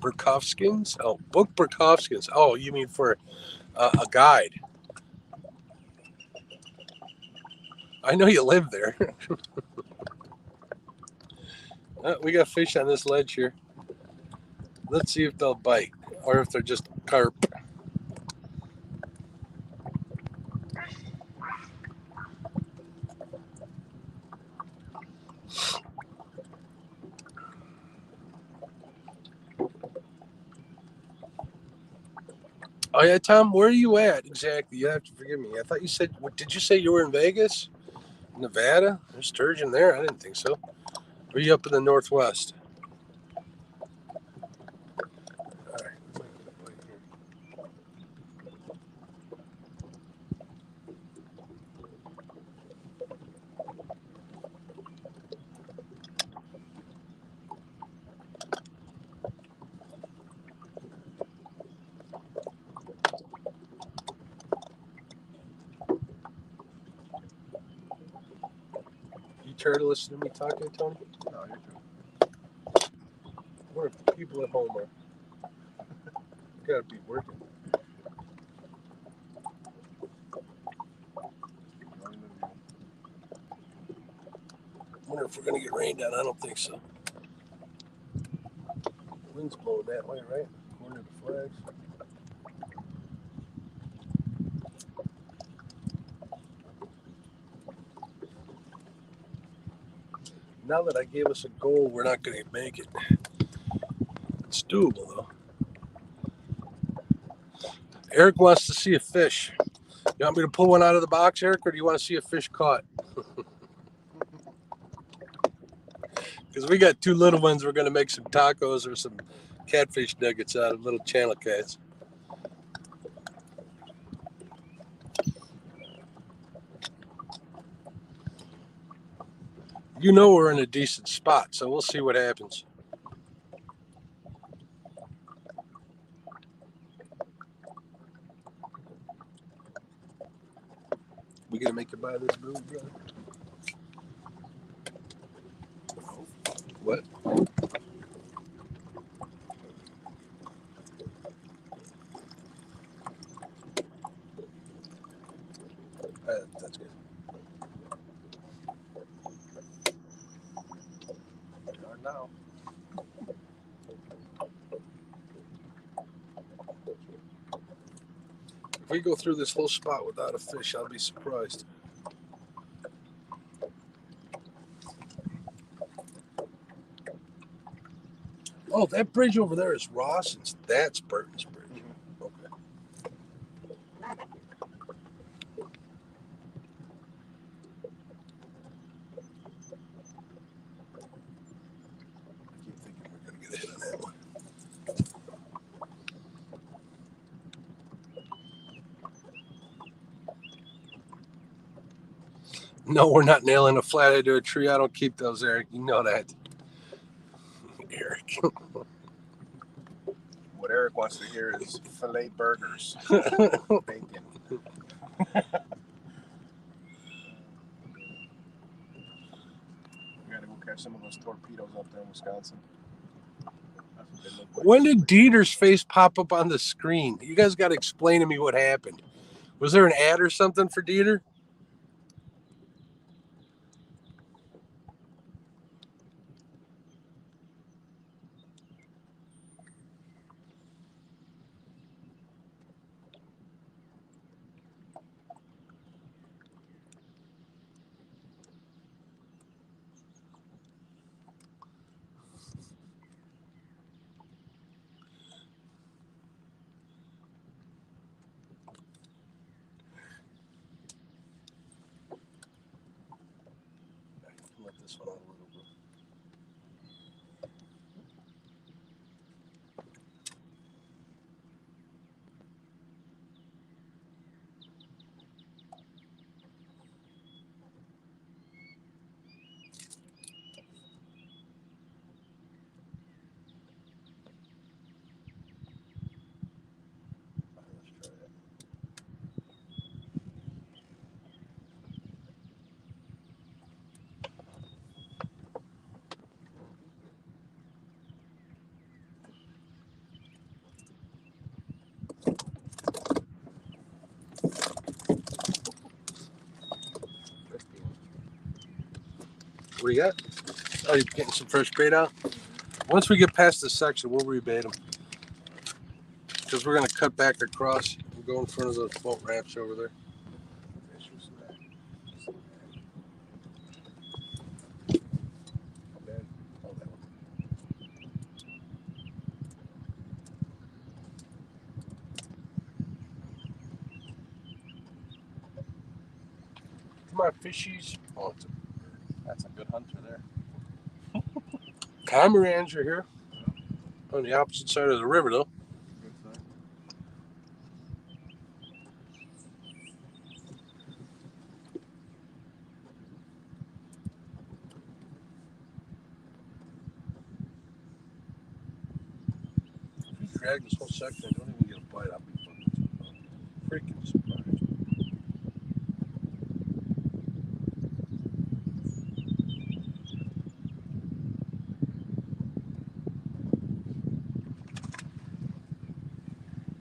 Burkovskins? Oh, book Burkovskins. Oh, you mean for a guide? I know you live there. We got fish on this ledge here. Let's see if they'll bite or if they're just carp. Oh yeah, Tom, where are you at exactly? You have to forgive me. I thought you said. Did you say you were in Vegas, Nevada? There's sturgeon there. I didn't think so. Or are you up in the Northwest? All right. You tired of listening to me talking, Tony? No, you're good. I wonder if the people at home are. Gotta be working. I wonder if we're gonna get rained on. I don't think so. The wind's blowing that way, right? According to the flags. Now that I gave us a goal, we're not gonna make it. It's doable though. Eric wants to see a fish. You want me to pull one out of the box, Eric, or do you want to see a fish caught? Because we got two little ones. We're gonna make some tacos or some catfish nuggets out of little channel cats. You know we're in a decent spot, so we'll see what happens. We gonna make it by this move, brother? What? That's good. Not now. If we go through this whole spot without a fish, I'll be surprised. Oh, that bridge over there is Rawson's. That's Burton's Bridge. Okay. I keep thinking we're gonna get a hit on that one. No, we're not nailing a flathead to a tree. I don't keep those, Eric. You know that. Eric. What Eric wants to hear is filet burgers, bacon. We gotta go catch some of those torpedoes up there in Wisconsin. That's what they look like. When did Dieter's face pop up on the screen? You guys got to explain to me what happened. Was there an ad or something for Dieter? Let this one out a little bit. Let's try that. What do you got? Oh, you're getting some fresh bait out? Once we get past this section, we'll rebait them. Because we're going to cut back across and go in front of those boat ramps over there. Come on, fishies. Oh, That's a good hunter there. Cormorants are here. On the opposite side of the river, though. Good sign. If you drag this whole section and don't even get a bite, I'll be freaking surprised.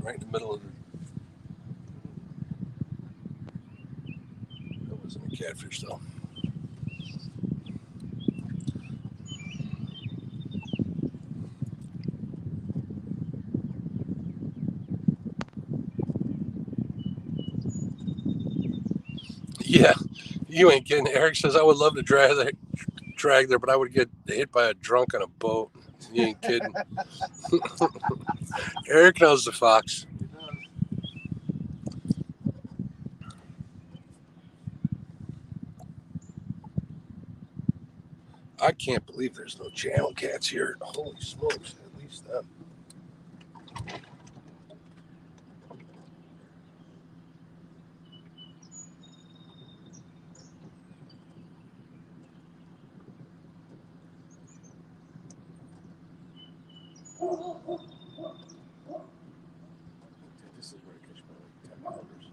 Right in the middle of the. That wasn't a catfish, though. Yeah, you ain't kidding. Eric says I would love to drag there, but I would get hit by a drunk on a boat. You ain't kidding. Eric knows the fox. I can't believe there's no channel cats here. Holy smokes, at least them. This is where I catch my like 10 pounders.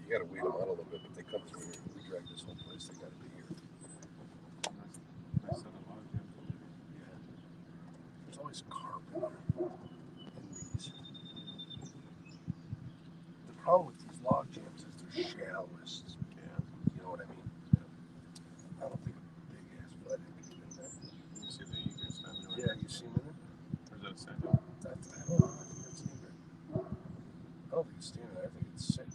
You gotta weed them out a little bit, but they come through here. We drag this whole place, they gotta be here. Nice set of log jams over here. Yeah. There's always carp in there. In these. The problem with these log jams is they're shallowest. Yeah. You know what I mean? I don't think a big ass flathead could get in there. You see the egret standing right Yeah, there? you see him in it? Or is that a sand? That's, I don't know. I think that's an egret. I don't think it's standing there. I think it's sick.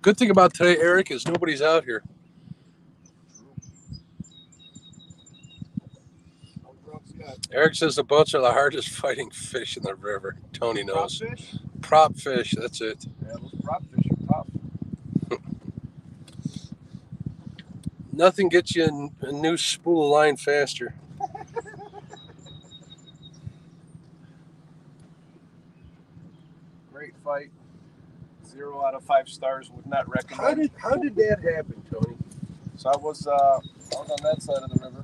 Good thing about today, Eric, is nobody's out here. No drunks yet. Eric says the boats are the hardest fighting fish in the river. Tony knows. Prop fish? Prop fish, that's it. Yeah, those prop fish are tough. Nothing gets you a new spool of line faster. Great fight. 0 out of 5 stars. Would not recommend. How did that happen, Tony? So I was on that side of the river,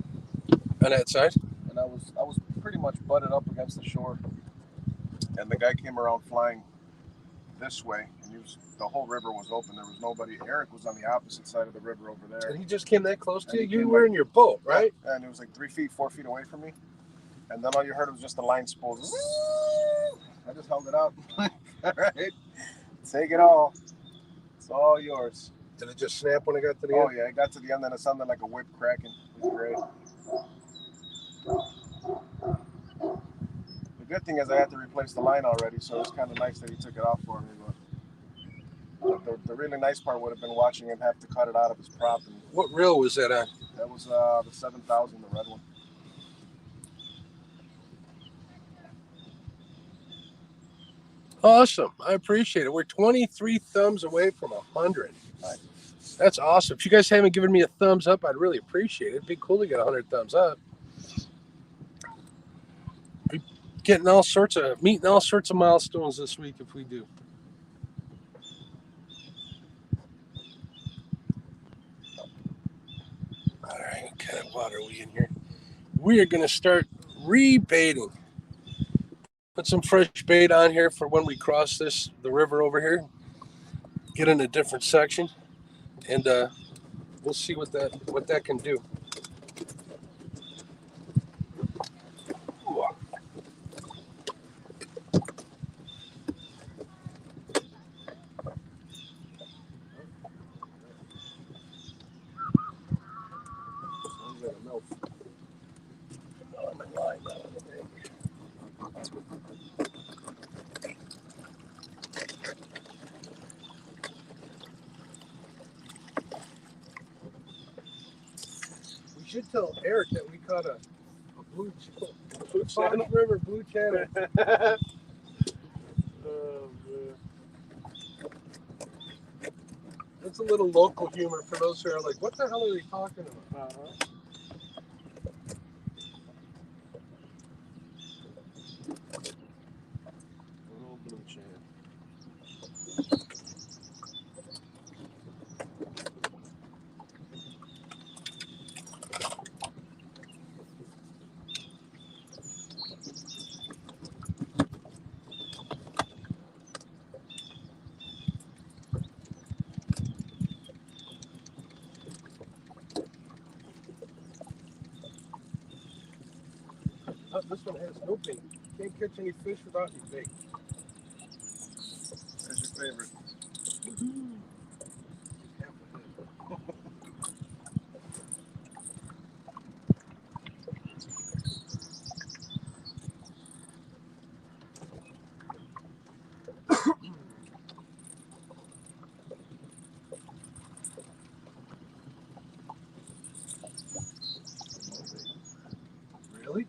On that side? and I was pretty much butted up against the shore, and the guy came around flying this way, and the whole river was open. There was nobody. Eric was on the opposite side of the river over there. And he just came that close to And you? he You came were like- in your boat, right? Yeah, and it was like 3 feet, 4 feet away from me, and then all you heard was just the line spool. I just held it out. All right, take it all. It's all yours. Did it just snap when it got to the Oh end? yeah, it got to the end and it sounded like a whip cracking. It was great. The good thing is I had to replace the line already, so it was kind of nice that he took it off for me. But the really nice part would have been watching him have to cut it out of his prop. And What reel was that on? that was the 7,000, the red one. Awesome. I appreciate it. We're 23 thumbs away from 100. Nice. That's awesome. If you guys haven't given me a thumbs up, I'd really appreciate it. It'd be cool to get 100 thumbs up. We're meeting all sorts of milestones this week if we do. All right, what kind of water are we in here? We are going to start rebaiting. Put some fresh bait on here for when we cross the river over here. Get in a different section, and we'll see what that can do. in the mouth. On the line, not on the bank. We should tell Eric that we caught a blue channel? River blue channel. Oh, man. That's a little local humor for those who are like, what the hell are they talking about? Little blue channel. Oh, this one has no bait. Can't catch any fish without any bait. That's your favorite. Really?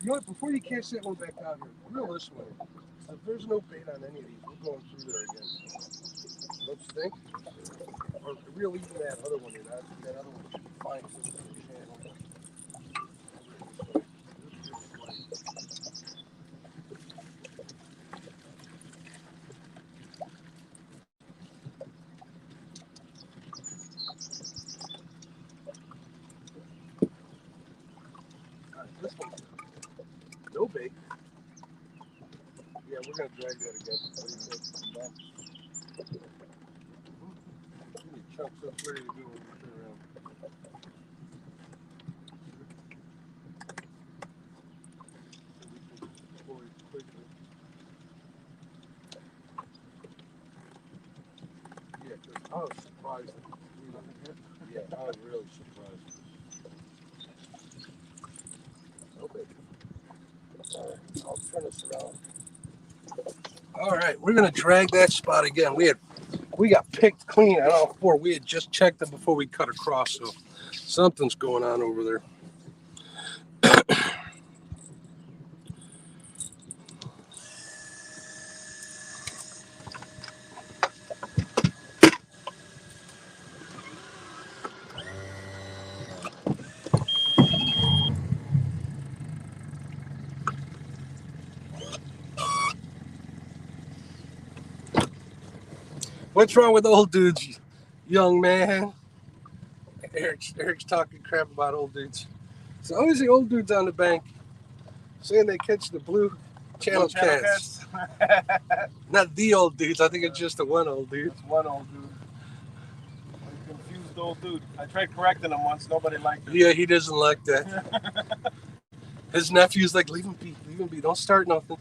You know what? Before you catch that one back out here, reel this one in. If there's no bait on any of these, we're going through there again. Don't you think? Or reel even that other one in. I think that other one should be fine for the channel. This one, no bait. Yeah, we're gonna drag that again. What do you think? Give me chunks up ready to go when we turn around. So we can explore it quickly. Yeah, because I was surprised. Yeah, I was really surprised. Okay. All right, I'll turn this around. All right, we're gonna drag that spot again. We got picked clean on all four. We had just checked them before we cut across, so something's going on over there. What's wrong with old dudes, young man? Eric's talking crap about old dudes. It's always the old dudes on the bank saying they catch the blue channel cats. Not the old dudes. I think it's just the one old dude. That's one old dude. One confused old dude. I tried correcting him once. Nobody liked it. Yeah, he doesn't like that. His nephew's like, leave him be. Don't start nothing.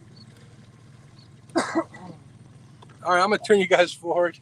All right, I'm going to turn you guys forward.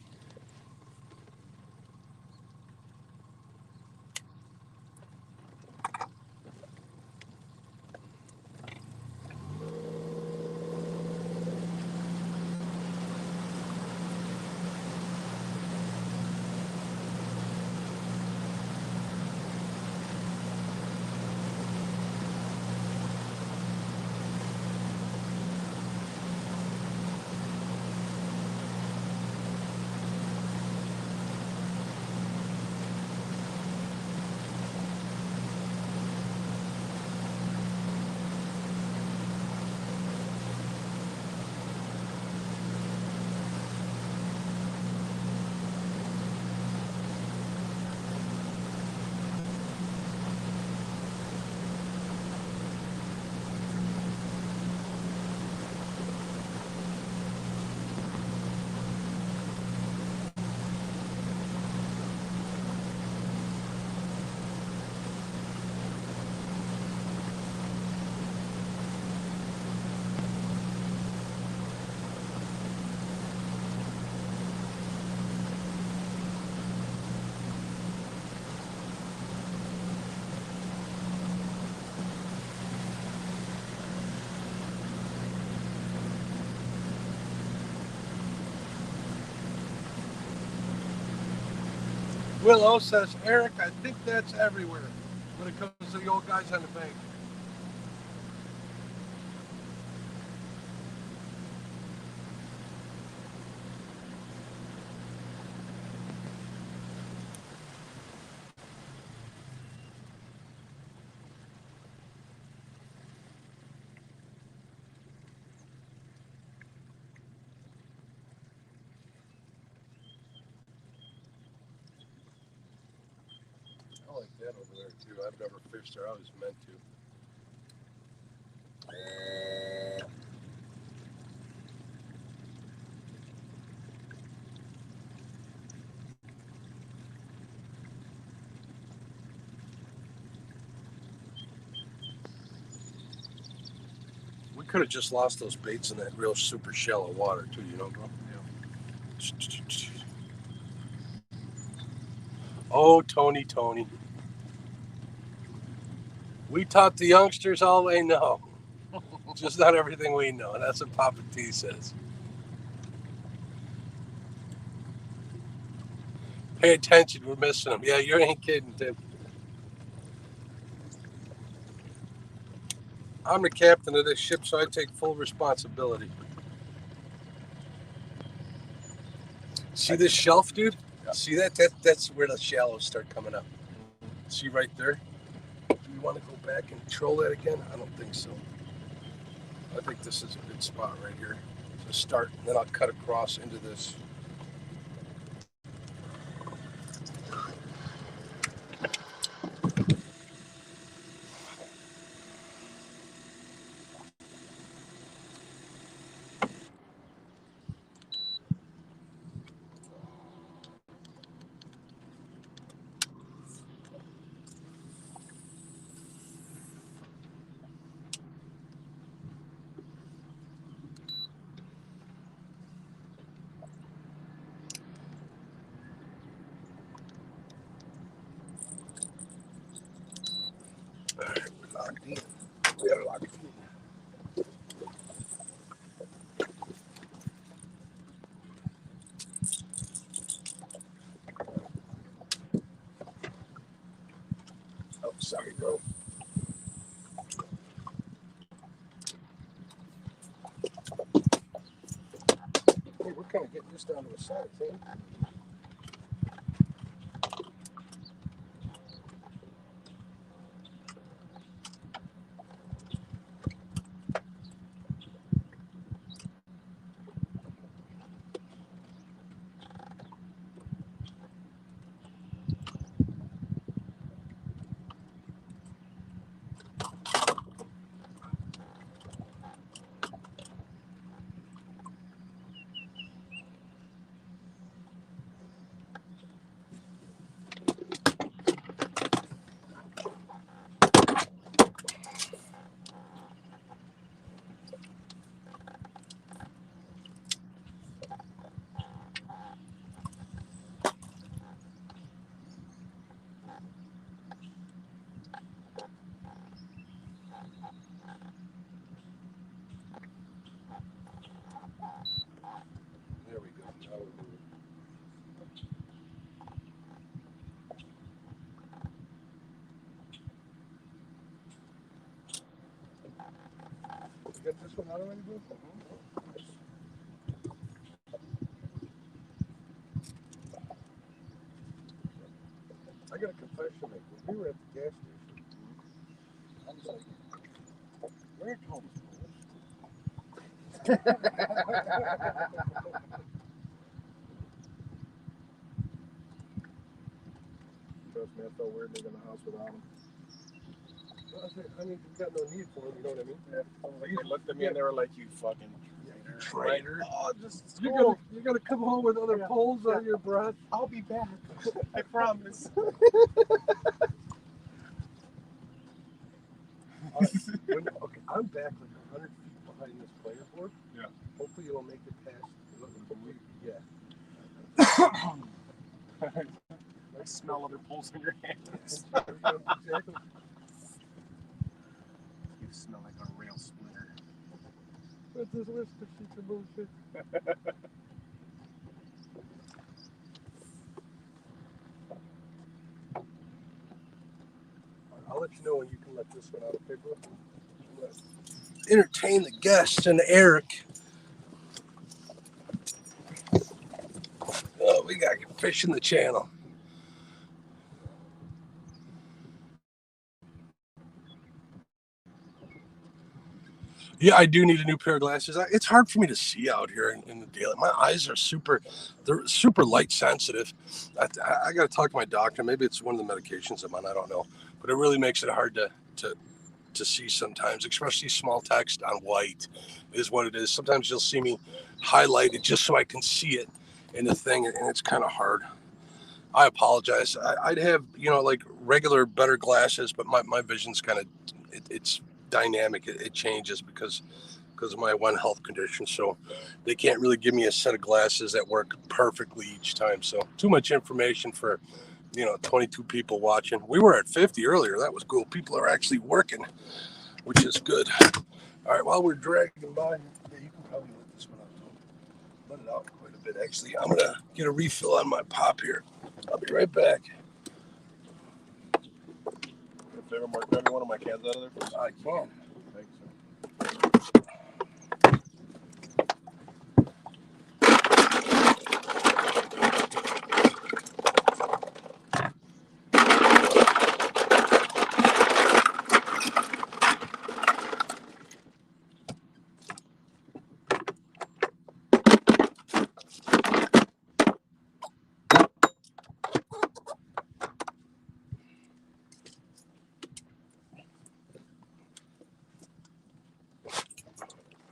Willow says, Eric, I think that's everywhere when it comes to the old guys on the bank. I like that over there too. I've never fished there. I was meant to. We could have just lost those baits in that real super shallow water too, you know, bro? Yeah. Oh, Tony. We taught the youngsters all they know. Just not everything we know. And that's what Papa T says. Pay attention, we're missing them. Yeah, you ain't kidding, Tim. I'm the captain of this ship, so I take full responsibility. See this shelf, dude? Yeah. See that? That's where the shallows start coming up. See right there? Do you want to go back and troll that again? I don't think so. I think this is a good spot right here to start. And then I'll cut across into this. All right, we're locked in. We are locked in. Oh, sorry, bro. Hey, we're kind of getting this down to a side thing. There we go. Now we're moving. You got this one out already, bro? I got a confession to make. When we were at the gas station, I was like, where are Tom's Trust me, I felt weird leaving the house without him. I said, I mean, you got no need for him, you know what I mean? Yeah. Like they looked at me and they were like, "You fucking Traitor. Oh, just You're gonna come home with other poles on your breath. I'll be back. I promise. Okay, I'm back like 100 feet behind this player board. Yeah. Hopefully you'll make it past. Yeah. I smell other poles in your hands. Exactly. You smell like a rail splitter. What's this list of sheets of bullshit? I'll let you know when you can let this one out, okay, bro? I'm gonna entertain the guests and Eric. Oh, we got fish in the channel. Yeah, I do need a new pair of glasses. It's hard for me to see out here in the daylight. My eyes are they're super light sensitive. I got to talk to my doctor. Maybe it's one of the medications I'm on. I don't know. But it really makes it hard to see sometimes, especially small text on white is what it is. Sometimes you'll see me highlighted just so I can see it in the thing, and it's kind of hard. I apologize. I'd have, like regular better glasses, but my vision's kind of, it's dynamic. It changes because of my one health condition. So they can't really give me a set of glasses that work perfectly each time. So too much information for, 22 people watching. We were at 50 earlier. That was cool. People are actually working, which is good. All right, while we're dragging by, yeah, you can probably let this one out. Let it out quite a bit, actually. I'm going to get a refill on my pop here. I'll be right back. Grab me one of my cans out of there, please. I can. Thanks.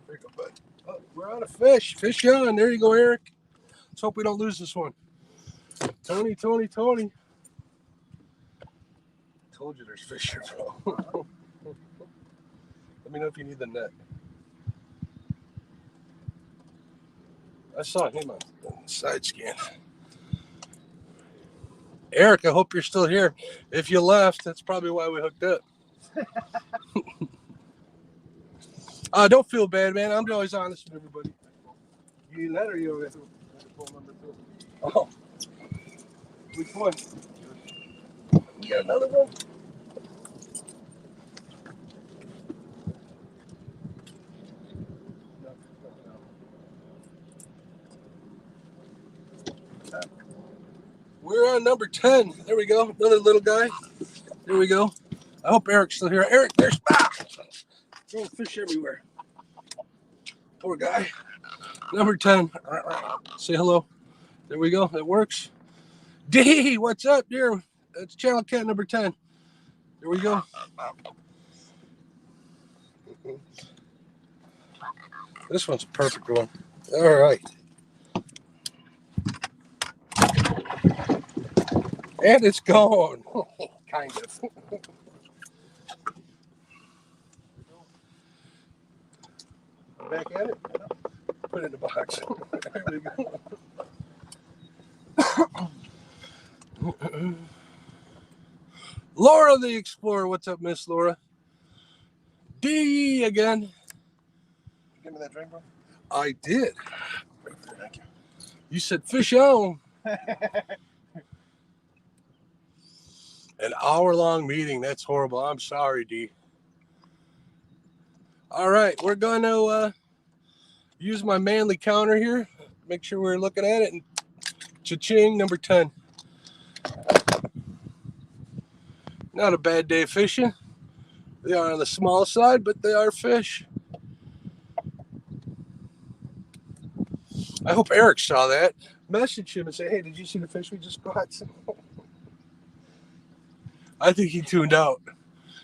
There you go, bud. Oh, we're out of fish. Fish on. There you go, Eric. Let's hope we don't lose this one. Tony. Told you there's fish here, bro. Let me know if you need the net. I saw him on the side scan. Eric, I hope you're still here. If you left, that's probably why we hooked up. Don't feel bad, man. I'm always honest with everybody. You need that or you over there? Oh. Which one? You got another one? We're on number 10. There we go. Another little guy. There we go. I hope Eric's still here. Eric, there's throwing fish everywhere. Poor guy. Number 10. Say hello. There we go. That works. D, what's up, dear? That's channel cat number 10. There we go. This one's a perfect one. All right. And it's gone. Kind of. Back at it. Put it in the box. There we go. Laura the Explorer. What's up, Miss Laura? D again. Give me that drink, bro. I did. Thank you. You said fish on. An hour-long meeting. That's horrible. I'm sorry, D. All right, we're going to use my manly counter here. Make sure we're looking at it. And cha-ching, number 10. Not a bad day fishing. They are on the small side, but they are fish. I hope Eric saw that. Message him and say, hey, did you see the fish we just caught? I think he tuned out.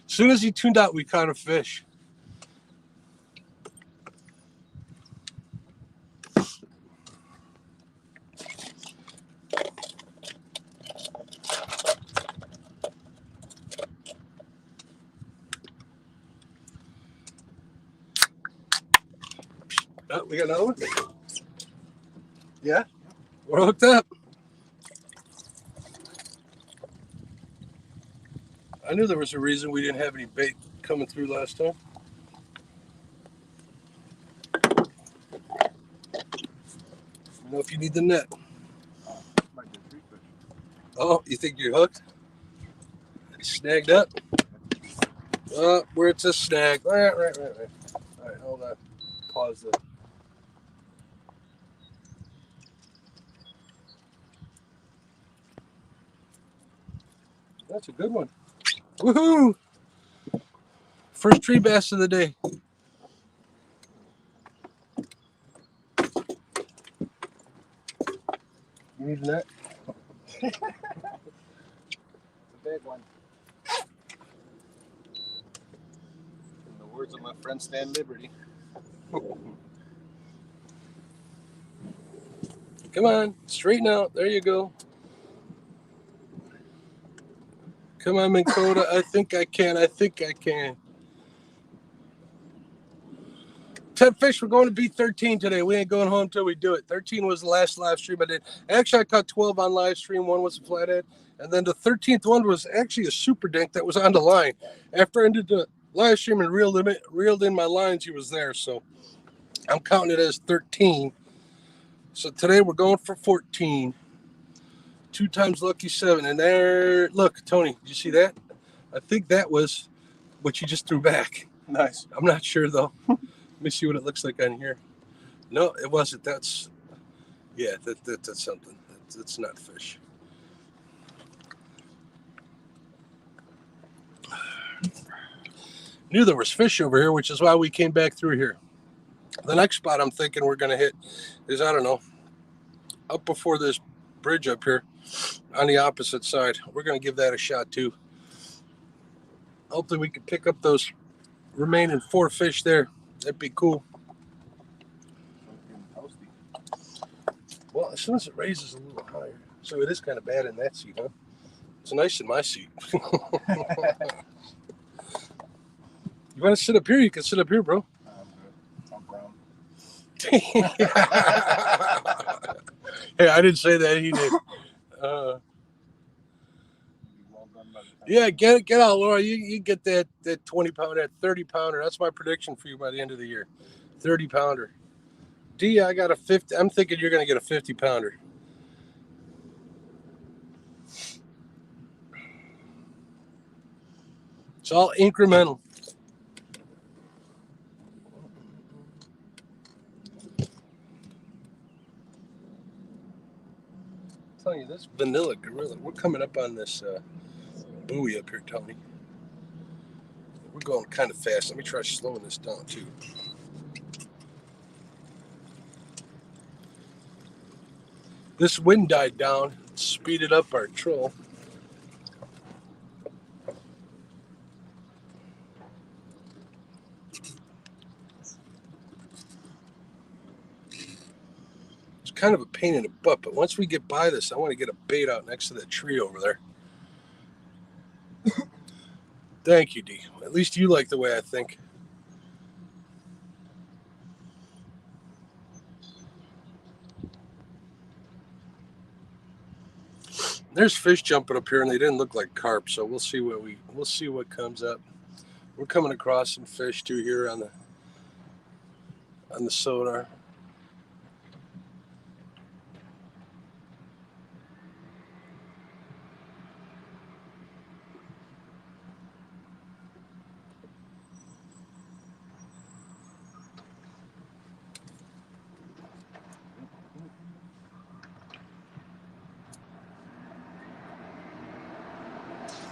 As soon as he tuned out, we caught a fish. Oh, we got another one? Yeah, we're hooked up. I knew there was a reason we didn't have any bait coming through last time. I don't know if you need the net. Might be a treat fish. Oh, you think you're hooked? Snagged up? Where it's a snag. Right. All right, hold on. Pause it. That's a good one. Woohoo! First tree bass of the day. You need that? It's a big one. In the words of my friend Stan Liberty. Come on, straighten out. There you go. Come on, Minn Kota. I think I can. Catfish, we're going to beat 13 today. We ain't going home until we do it. 13 was the last live stream I did. Actually, I caught 12 on live stream. One was a flathead. And then the 13th one was actually a super dink that was on the line. After I ended the live stream and reeled in my lines, he was there. So I'm counting it as 13. So today we're going for 14. 2 times lucky 7. And there, look, Tony, did you see that? I think that was what you just threw back. Nice. I'm not sure, though. Let me see what it looks like on here. No, it wasn't. That's something. That's not fish. Knew there was fish over here, which is why we came back through here. The next spot I'm thinking we're going to hit is, I don't know, up before this bridge up here on the opposite side. We're going to give that a shot, too. Hopefully we can pick up those remaining 4 fish there. That'd be cool. Well, as soon as it raises a little higher. So it is kind of bad in that seat, huh? It's nice in my seat. You want to sit up here? You can sit up here, bro. I'm brown. Hey, I didn't say that. He did. Yeah, get out, Laura. You get that 20-pounder, that 30-pounder. That's my prediction for you by the end of the year. 30-pounder. D, I got a 50. I'm thinking you're going to get a 50-pounder. It's all incremental. I'm telling you, this vanilla gorilla. We're coming up on this buoy up here, Tony. We're going kind of fast. Let me try slowing this down, too. This wind died down, speeded up our troll. It's kind of a pain in the butt, but once we get by this, I want to get a bait out next to that tree over there. Thank you, D. At least you like the way I think. There's fish jumping up here, and they didn't look like carp, so we'll see what comes up. We're coming across some fish too here on the sonar.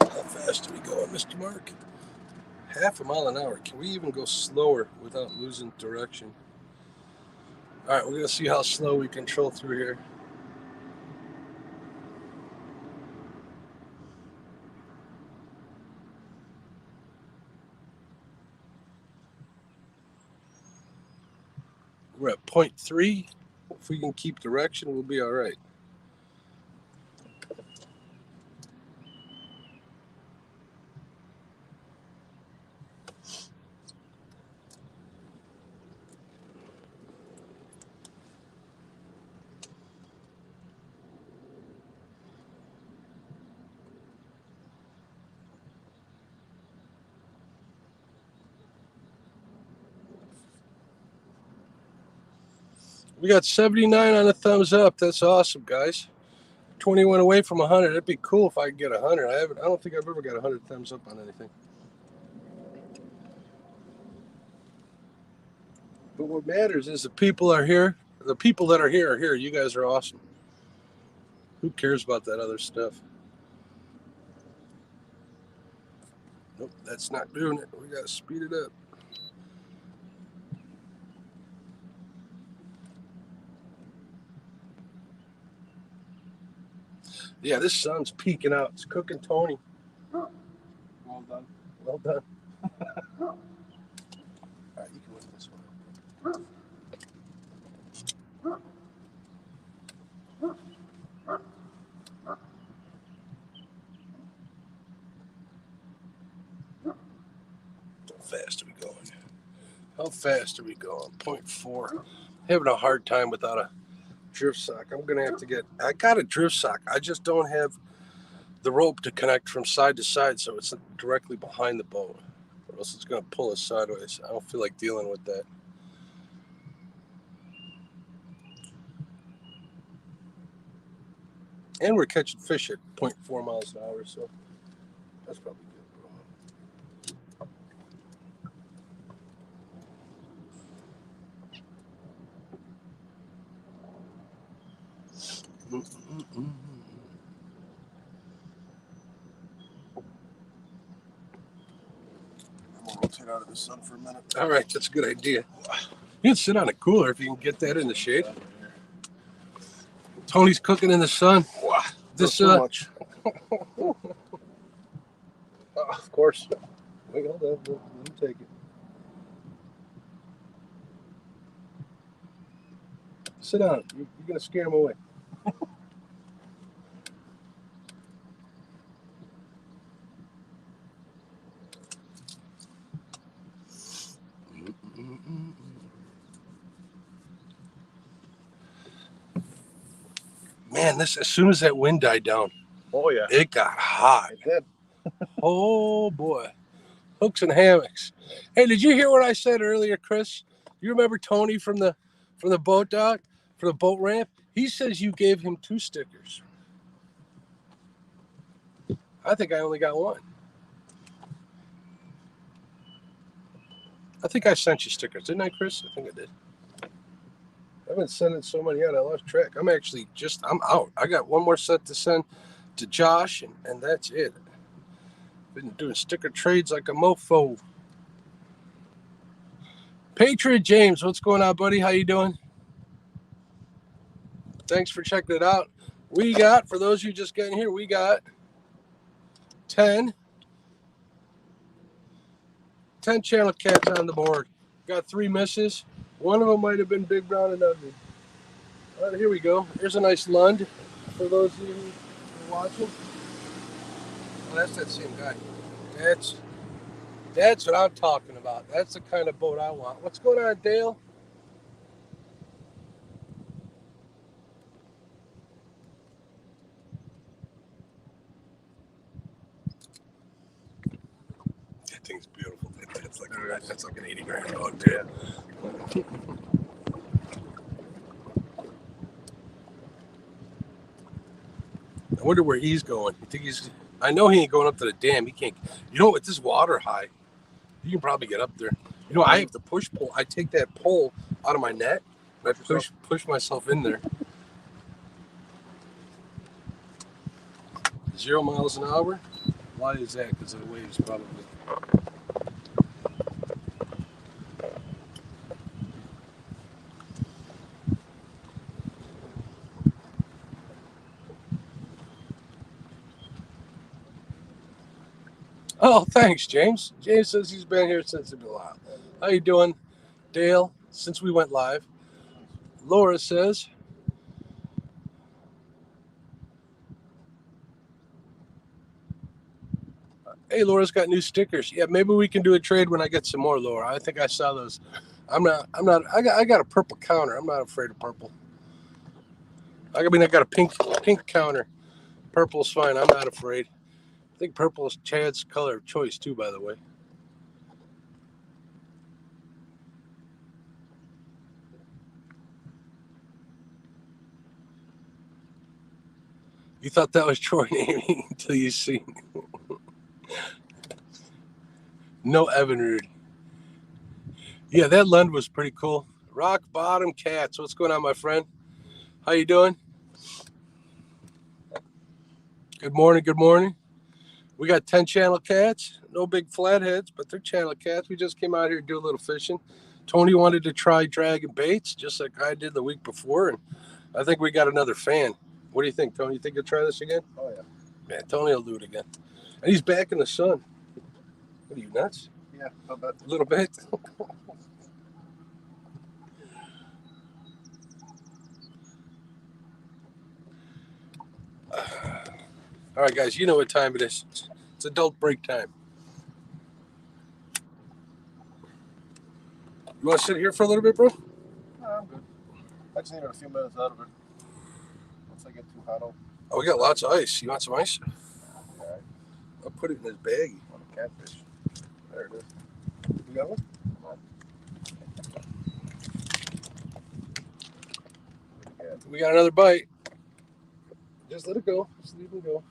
How fast are we going, Mr. Mark? Half a mile an hour. Can we even go slower without losing direction? All right, we're going to see how slow we control through here. We're at 0.3. If we can keep direction, we'll be all right. We got 79 on a thumbs up. That's awesome, guys. 21 away from 100. It'd be cool if I could get 100. I don't think I've ever got 100 thumbs up on anything. But what matters is the people are here. The people that are here. You guys are awesome. Who cares about that other stuff? Nope, that's not doing it. We got to speed it up. Yeah, this sun's peeking out. It's cooking Tony. Well done. Well done. All right, you can win this one. How fast are we going? How fast are we going? 0.4. Having a hard time without a drift sock. I'm going to have to get... I got a drift sock. I just don't have the rope to connect from side to side, so it's directly behind the boat. Or else it's going to pull us sideways. I don't feel like dealing with that. And we're catching fish at 0.4 miles an hour, so that's probably good. I'm gonna rotate out of the sun for a minute. All right, that's a good idea. You can sit on a cooler if you can get that in the shade. Tony's cooking in the sun. Wow, This too much. Of course. Wait, hold on. Let me take it. Sit down. You're gonna scare him away. Man, this as soon as that wind died down, Oh yeah, it got hot. it did. Oh boy. Hooks and hammocks. Hey, did you hear what I said earlier, Chris? You remember Tony from the boat dock, from the boat ramp? He says you gave him 2 stickers. I think I only got 1. I think I sent you stickers, didn't I, Chris? I think I did. I've been sending so many out, I lost track. I'm out. I got 1 more set to send to Josh, and that's it. Been doing sticker trades like a mofo. Patriot James, what's going on, buddy? How you doing? Thanks for checking it out. We got, for those of you just getting here, we got 10 channel cats on the board. Got 3 misses. One of them might have been big, brown, and ugly. All right, here we go. Here's a nice Lund for those of you who are watching. Oh, that's that same guy. That's what I'm talking about. That's the kind of boat I want. What's going on, Dale? That thing's beautiful. That's like an 80 grand boat, too. I wonder where he's going. You think he's? I know he ain't going up to the dam. He can't. You know, with this water high, you can probably get up there. You know, I have to push pull. I take that pole out of my net. And I push myself in there. 0 miles an hour. Why is that? Because of the waves, probably. Oh, thanks, James. James says he's been here since a while. How you doing, Dale? Since we went live. Laura says, hey, Laura's got new stickers. Yeah, maybe we can do a trade when I get some more, Laura. I think I saw those. I got a purple counter. I'm not afraid of purple. I got a pink counter. Purple's fine. I'm not afraid. I think purple is Chad's color of choice too, by the way. You thought that was Troy naming until you see. No Evan Rude. Yeah, that Lund was pretty cool. Rock Bottom Cats. What's going on, my friend? How you doing? Good morning, good morning. We got 10 channel cats. No big flatheads, but they're channel cats. We just came out here to do a little fishing. Tony wanted to try dragging baits, just like I did the week before, and I think we got another fan. What do you think, Tony? You think you'll try this again? Oh, yeah. Man, Tony will do it again. And he's back in the sun. What are you, nuts? Yeah, a bit. A little bit. All right, guys, you know what time it is. It's adult break time. You want to sit here for a little bit, bro? No, I'm good. I just needed a few minutes out of it. Once I get too hot, I'll Oh, we got lots of ice. You want some ice? all right. I'll put it in this baggie. Want a catfish. There it is. You got one? Yeah. We got another bite. Just let it go. Just leave it go.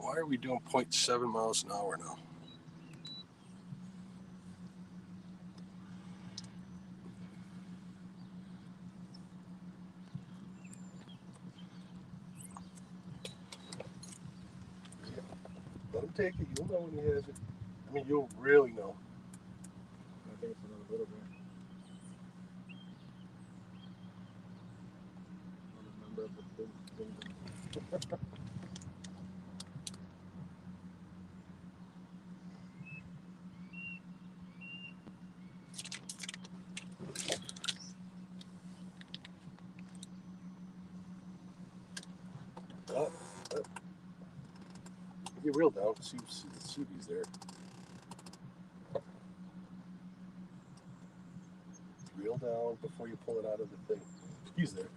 Why are we doing 0.7 miles an hour now? Let him take it. You'll know when he has it. I mean, you'll really know. I think it's another little bit. I remember the thing. Get real down. See if he's there. Reel down before you pull it out of the thing. He's there.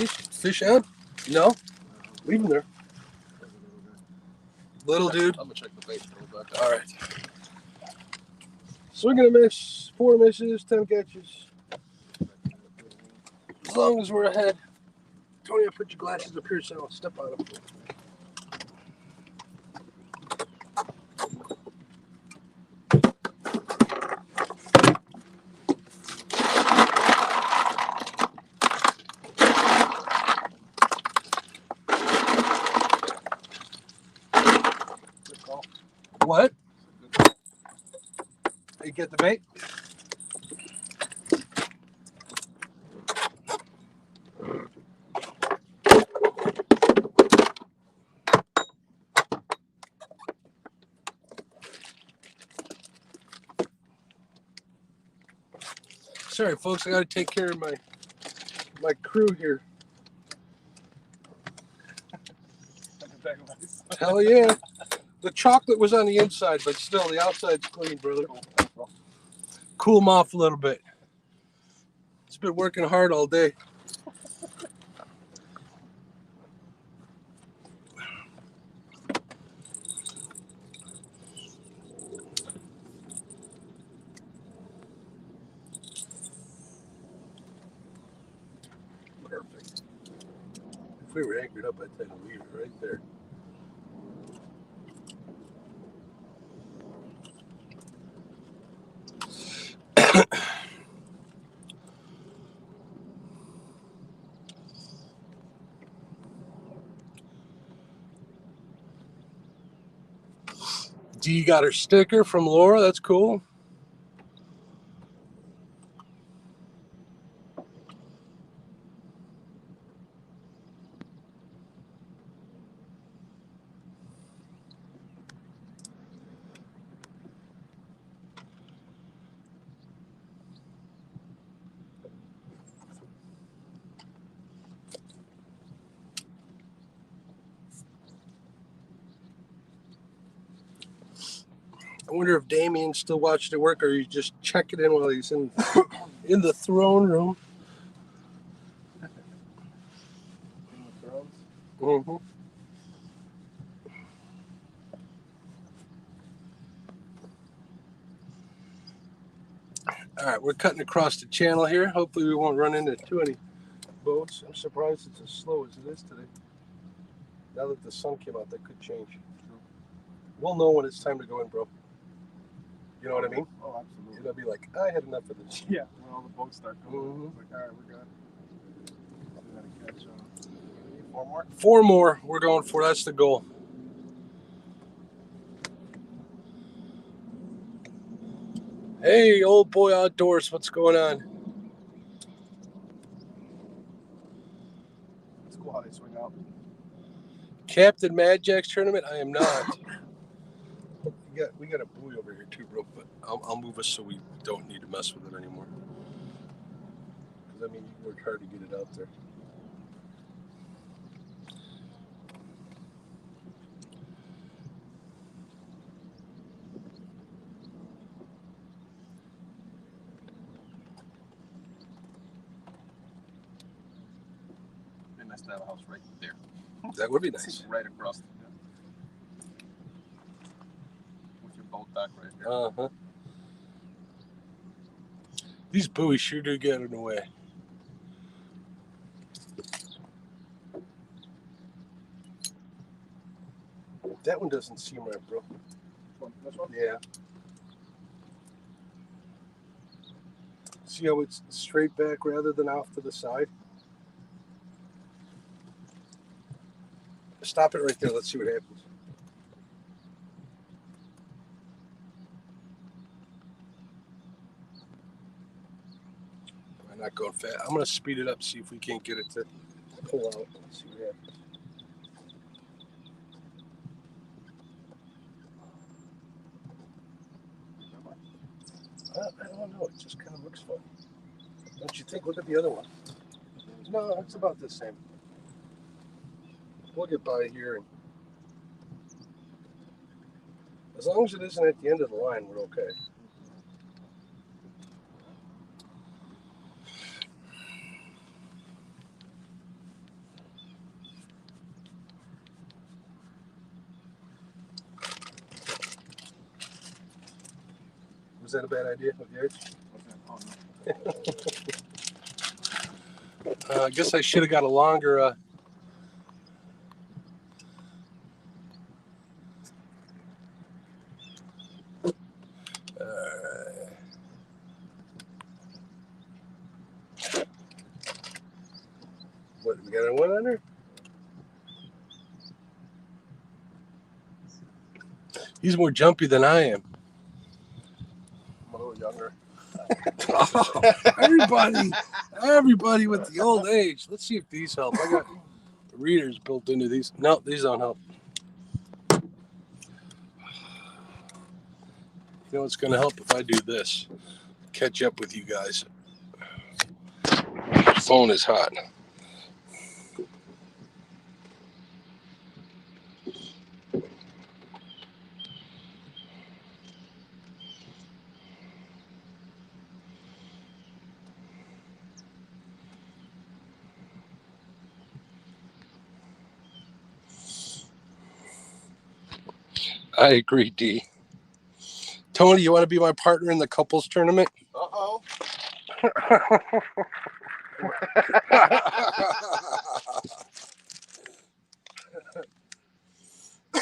Fish on? No? Leave him there. Little dude. I'm gonna check the bait. All right. Swing and a miss. 4 misses, 10 catches. As long as we're ahead. Tony, put your glasses up here so I don't step on them. Good call. What? You get the bait? Sorry, folks, I got to take care of my crew here. Hell yeah. The chocolate was on the inside, but still, the outside's clean, brother. Cool them off a little bit. It's been working hard all day. Perfect. If we were anchored up, I'd take a leave it right there. Dee got her sticker from Laura. That's cool. I wonder if Damien still watched it work, or you just check it in while he's in the throne room. Mm-hmm. All right, we're cutting across the channel here. Hopefully we won't run into too many boats. I'm surprised it's as slow as it is today. Now that the sun came out, that could change. We'll know when it's time to go in, bro. You know what I mean? Oh, absolutely. It'll be like, I had enough of this. Yeah, when all the boats start coming, Mhm. it's like, all right, we're good. We gotta catch 4 more. 4 more we're going for. That's the goal. Hey, old boy outdoors, what's going on? It's cool how they swing out. Captain Mad Jack's tournament? I am not. We got a buoy over here too, bro. But I'll move us so we don't need to mess with it anymore. Because I mean, you worked hard to get it out there. Be nice to have a house right there. That would be nice. Right across. With your boat dock right here. Uh-huh. These buoys sure do get in the way. That one doesn't seem right, bro. This one? Yeah. See how it's straight back rather than off to the side? Stop it right there. Let's see what happens. I'm not going fast. I'm going to speed it up, see if we can't get it to pull out. Let's see what happens. I don't know. It just kind of looks funny. Don't you think? Look at the other one. No, it's about the same. We'll get by here. And as long as it isn't at the end of the line, we're okay. Was that a bad idea with the edge? I guess I should have got a longer. What, we got a 1 under? He's more jumpy than I am. I'm a little younger. Everybody with the old age. Let's see if these help. I got the readers built into these. No, these don't help. You know what's going to help if I do this? Catch up with you guys. The phone is hot. I agree, D. Tony, you want to be my partner in the couples tournament? Uh-oh.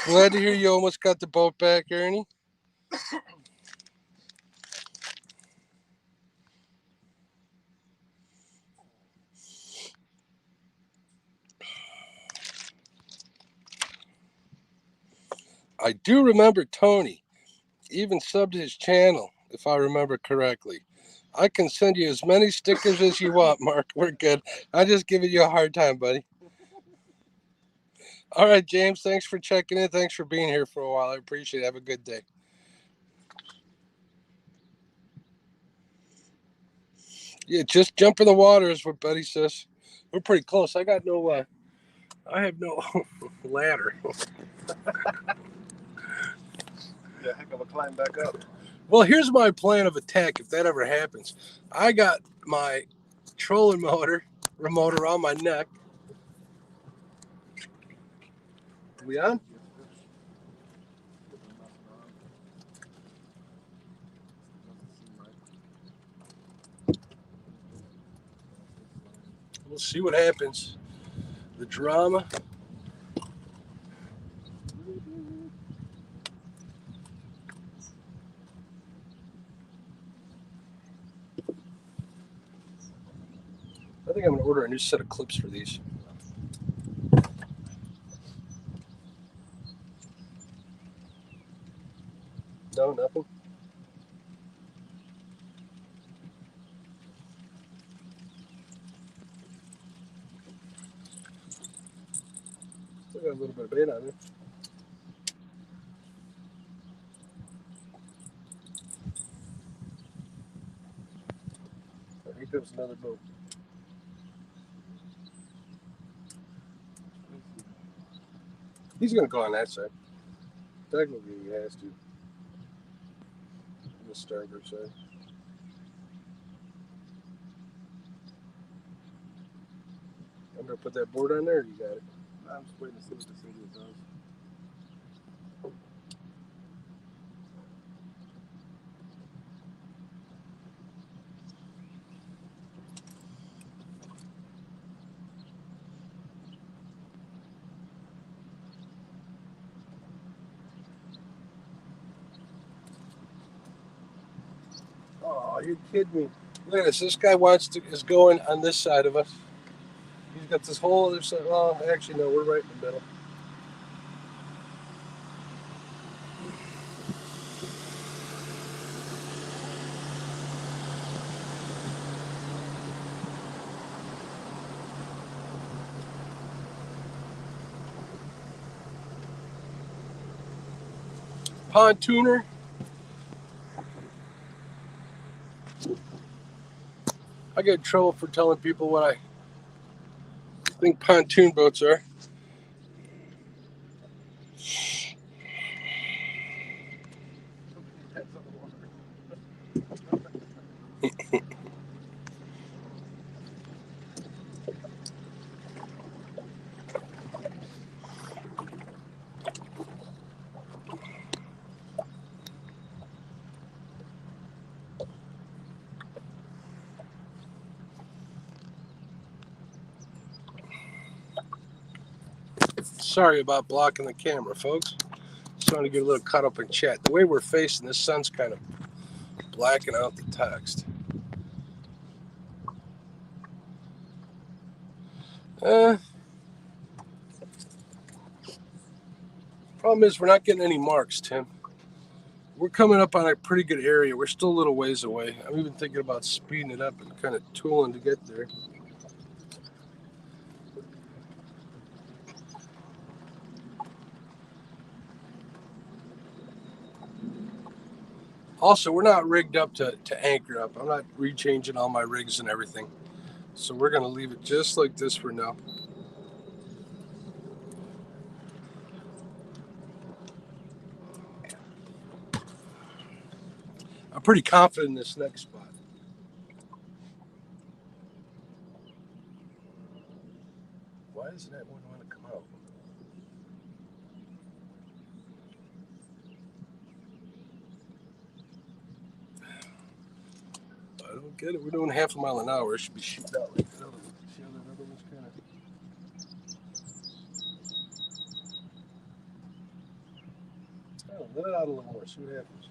Glad to hear you almost got the boat back, Ernie. I do remember Tony even subbed his channel, if I remember correctly. I can send you as many stickers as you want, Mark. We're good. I'm just giving you a hard time, buddy. All right, James, thanks for checking in. Thanks for being here for a while. I appreciate it. Have a good day. Yeah, just jump in the water is what Betty says. We're pretty close. I got no, I have no ladder. Yeah, heck of a climb back up. Well, here's my plan of attack if that ever happens. I got my trolling motor remote around my neck. We on? We'll see what happens. The drama. I think I'm going to order a new set of clips for these. No, nothing. Still got a little bit of bait on it. I think there was another boat. He's going to go on that side. Technically, he has to. The starboard side. I'm going to put that board on there, or you got it? I'm just waiting to see what this idiot does. Oh, you're kidding me. Look at this. This guy is going on this side of us. He's got this whole other side. Well, actually, no, we're right in the middle. Pontooner. I get in trouble for telling people what I think pontoon boats are. Sorry about blocking the camera, folks. Just wanted to get a little caught up in chat. The way we're facing, the sun's kind of blacking out the text. Problem is, we're not getting any marks, Tim. We're coming up on a pretty good area. We're still a little ways away. I'm even thinking about speeding it up and kind of tooling to get there. Also, we're not rigged up to anchor up. I'm not rechanging all my rigs and everything. So we're going to leave it just like this for now. I'm pretty confident in this next spot. Why doesn't that one want to come out? I don't get it. We're doing half a mile an hour. It should be shooting out like that other one. See how that other one's kind of... Oh, let it out a little more. See what happens.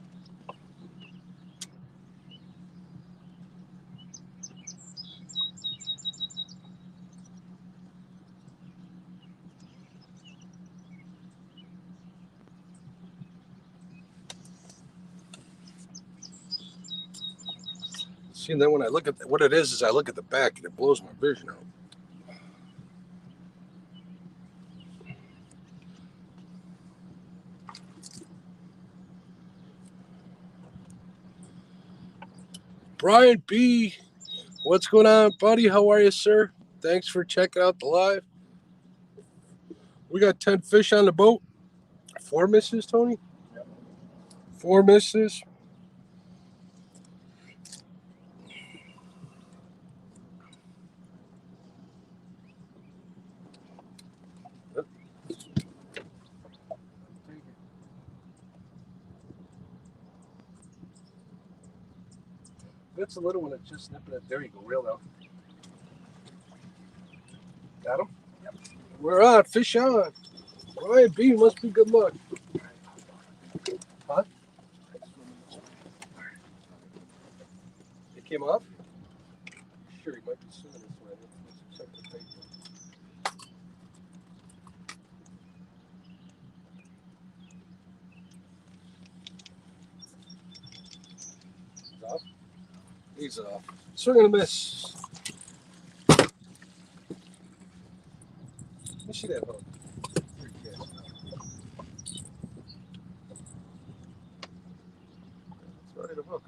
See, and then when I look at what it is I look at the back and it blows my vision out. Brian B, what's going on, buddy? How are you, sir? Thanks for checking out the live. We got 10 fish on the boat. 4 misses, Tony? Yep. 4 misses. it's a little one that's just nipping it. There you go, reel down. Got him? Yep. We're on, fish on. All right, B, must be good luck. Huh? It came off? Sure, he might be swimming this way. Let's check the bait. He's off? He's off. Swing and a miss. Let me see that hook. That's right, a hook.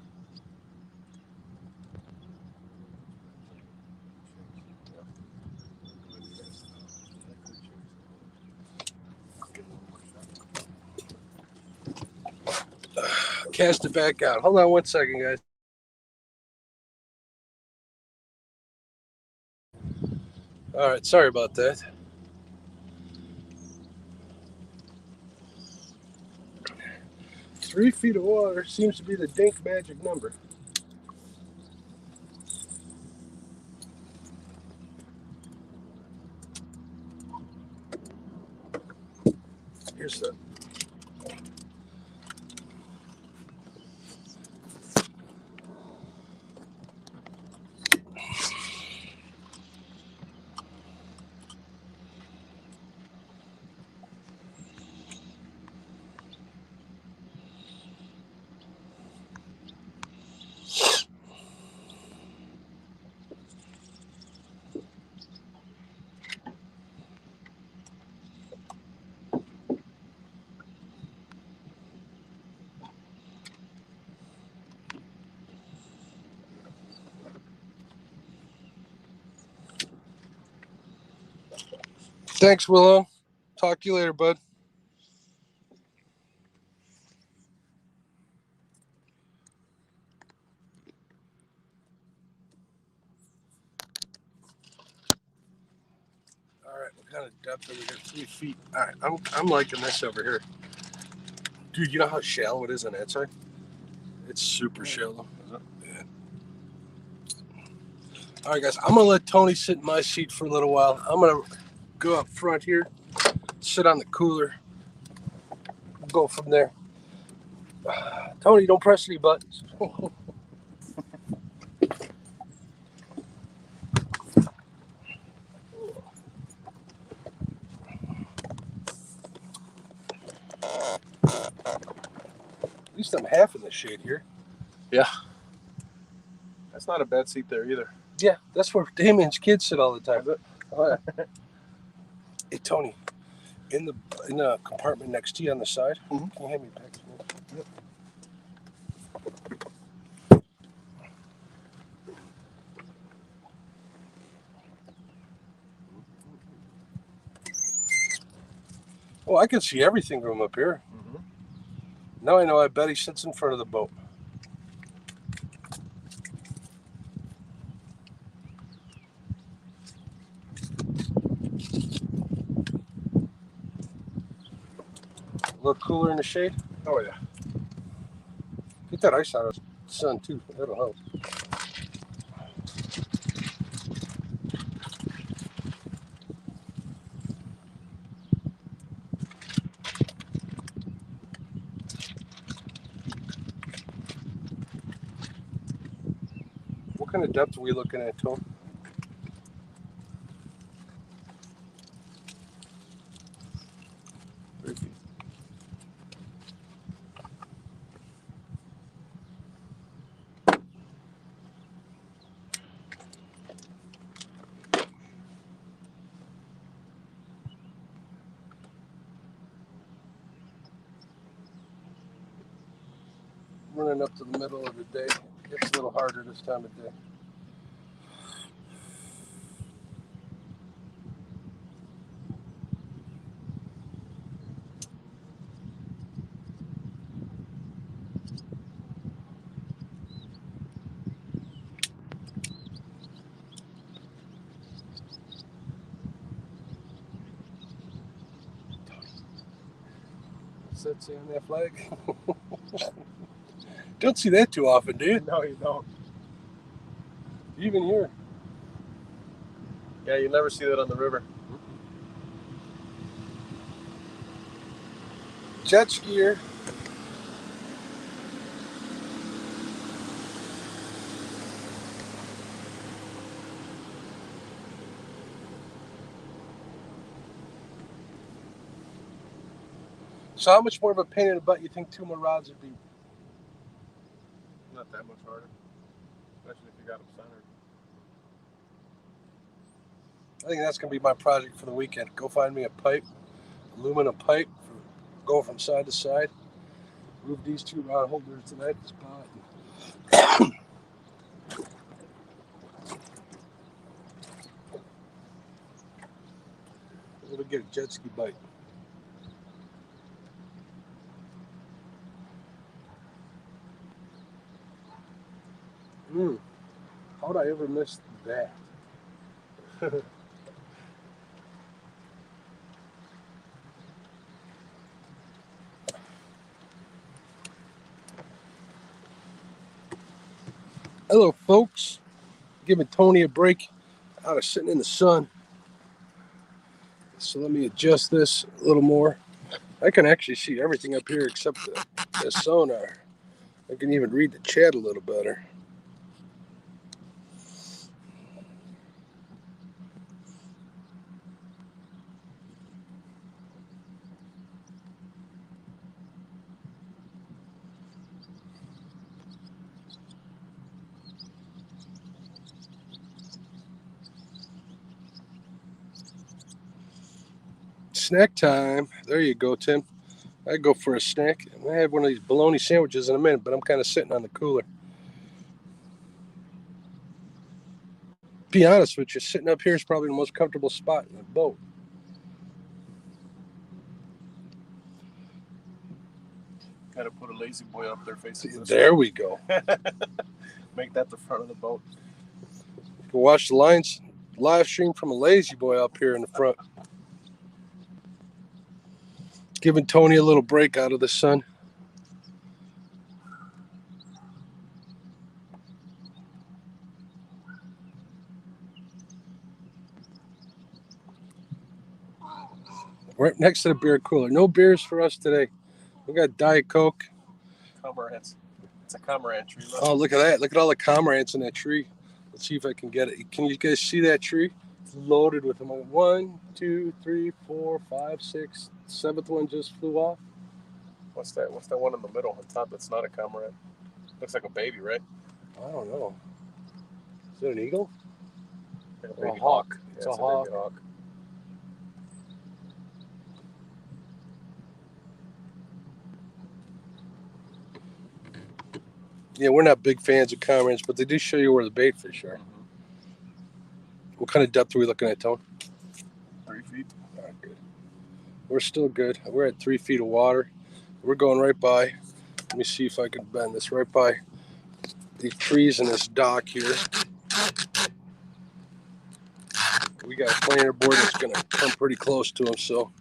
Cast it back out. Hold on 1 second, guys. All right, sorry about that. $3 feet of water seems to be the dink magic number. Here's the. Thanks, Willow. Talk to you later, bud. All right, what kind of depth are we got? 3 feet. All right, I'm liking this over here. Dude, you know how shallow it is on that side? It's super shallow. Yeah. All right, guys, I'm going to let Tony sit in my seat for a little while. I'm going to go up front here, sit on the cooler, go from there. Tony, don't press any buttons. At least I'm half in the shade here. Yeah. That's not a bad seat there either. Yeah, that's where Damien's kids sit all the time. Oh, yeah. Hey, Tony, in the compartment next to you on the side, can you hand me back? Yep. Oh, I can see everything from up here. Now I know. I bet he sits in front of the boat. A little cooler in the shade. Oh, yeah. Get that ice out of the sun, too. That'll help. What kind of depth are we looking at, Tony? Running up to the middle of the day. It's a little harder this time of day. What's that say on that flag? Don't see that too often, do you? No, you don't. Even here. Yeah, you never see that on the river. Jet skier. So how much more of a pain in the butt you think 2 more rods would be? Not that much harder, especially if you got them centered. I think that's going to be my project for the weekend. Go find me a pipe, aluminum pipe, go from side to side. Move these 2 rod holders to that spot. We'll get a jet ski bite. How'd I ever miss that? Hello, folks. Giving Tony a break out of sitting in the sun. So let me adjust this a little more. I can actually see everything up here except the sonar. I can even read the chat a little better. Snack time. There you go, Tim. I go for a snack. I have one of these bologna sandwiches in a minute, but I'm kind of sitting on the cooler. Be honest with you, sitting up here is probably the most comfortable spot in the boat. Got to put a lazy boy up there facing this. There we go. Make that the front of the boat. You can watch the lines live stream from a lazy boy up here in the front. Giving Tony a little break out of the sun. Right next to the beer cooler. No beers for us today. We got Diet Coke. Cormorants. It's a cormorant tree. Look. Oh, look at that. Look at all the cormorants in that tree. Let's see if I can get it. Can you guys see that tree? It's loaded with them. 1, 2, 3, 4, 5, 6. 7th one just flew off. What's that? What's that one in the middle on top that's not a cormorant? Looks like a baby, right? I don't know. Is it an eagle? Like a Or baby a hawk. Yeah, It's a hawk. baby hawk. Yeah, we're not big fans of cormorants, but they do show you where the bait fish are. What kind of depth are we looking at, Tone? 3 feet. All right, good. We're still good. We're at 3 feet of water. We're going right by. Let me see if I can bend this right by these trees and this dock here. We got a planer board that's going to come pretty close to them, so.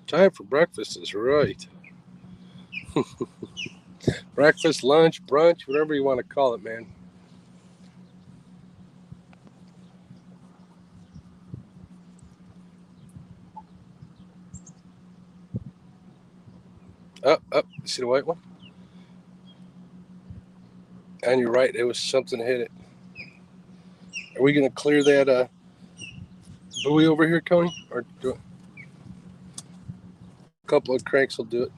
Time for breakfast is right. Breakfast, lunch, brunch, whatever you want to call it, man. Up. See the white one? And you're right. It was something hit it. Are we going to clear that buoy over here, Tony? Or do it? A couple of cranks will do it.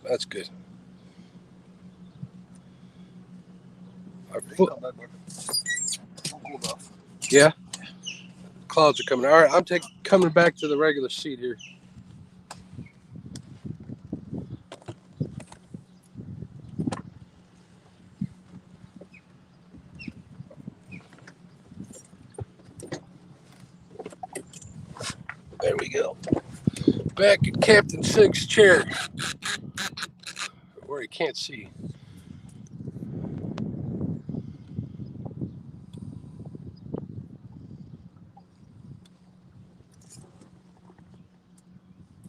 That's good. Our foot. Yeah. Clouds are coming. All right, I'm coming back to the regular seat here. There we go. Back in Captain Sig's chair, where he can't see.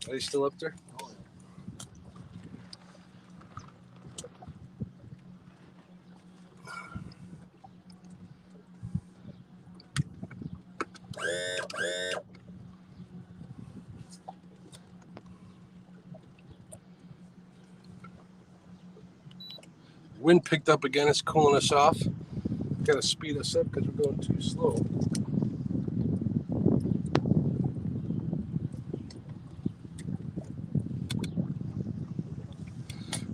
Are they still up there? Wind picked up again. It's cooling us off. Got to speed us up because we're going too slow.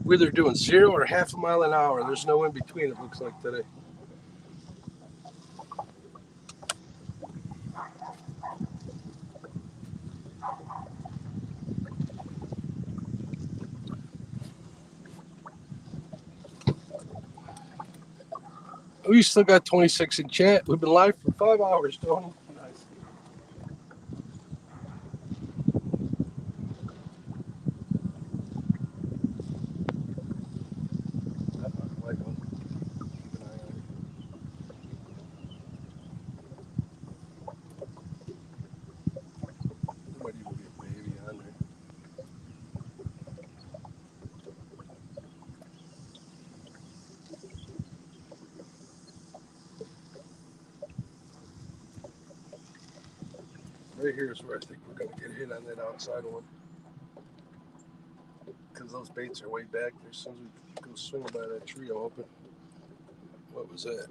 We're either doing 0 or half a mile an hour. There's no in between, it looks like today. We still got 26 in chat. We've been live for 5 hours, Tony. Nice. There might even be a baby on there. Right here is where I think we're going to get hit on that outside one. Because those baits are way back there. As soon as we go swinging by that tree, I'm hoping. What was that?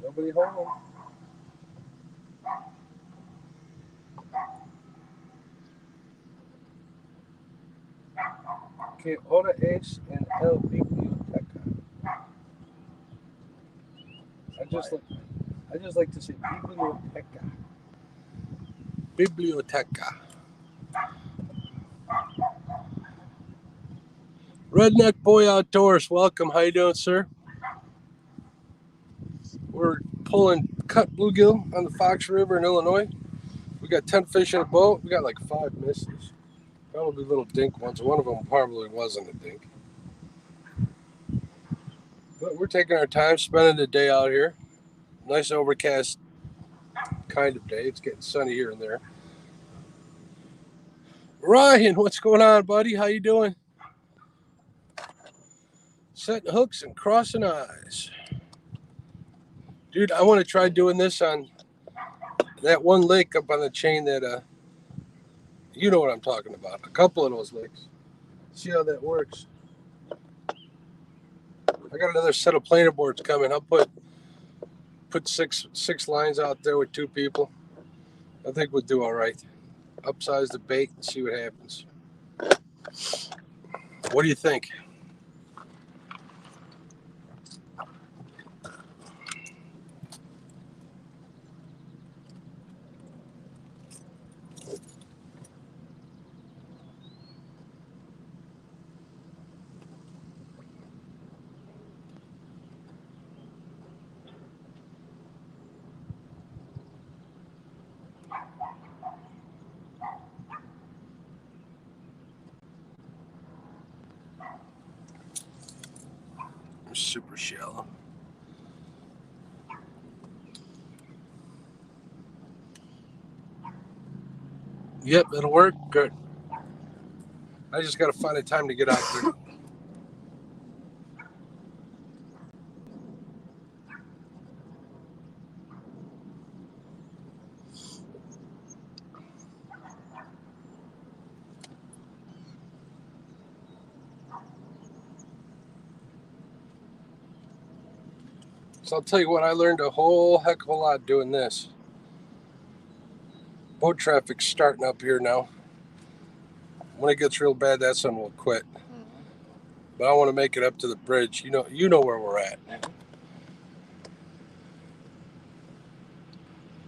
Nobody home. Que hora es en el biblioteca? I just like to say biblioteca. Biblioteca. Redneck Boy Outdoors, welcome. How you doing, sir? We're pulling cut bluegill on the Fox River in Illinois. We got 10 fish in a boat. We got like 5 misses. Probably little dink ones. One of them probably wasn't a dink. But we're taking our time, spending the day out here. Nice overcast kind of day. It's getting sunny here and there. Ryan, what's going on, buddy? How you doing? Setting hooks and crossing eyes. Dude, I want to try doing this on that one lake up on the chain that, you know what I'm talking about. A couple of those lakes. See how that works. I got another set of planer boards coming. I'll put six lines out there with 2 people. I think we'll do all right. Upsize the bait and see what happens. What do you think? Super shallow. Yep, it'll work. Good. I just got to find a time to get out there. So I'll tell you what, I learned a whole heck of a lot doing this. Boat traffic's starting up here now. When it gets real bad, that's when we'll quit. But I want to make it up to the bridge. You know where we're at.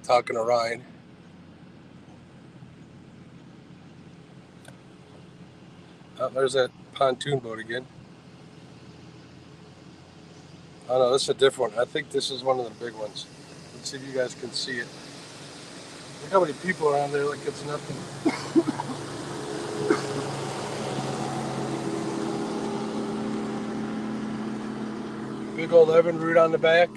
Talking to Ryan. There's that pontoon boat again. Oh no, this is a different one. I think this is one of the big ones. Let's see if you guys can see it. Look how many people are on there like it's nothing. Big old Evan root on the back.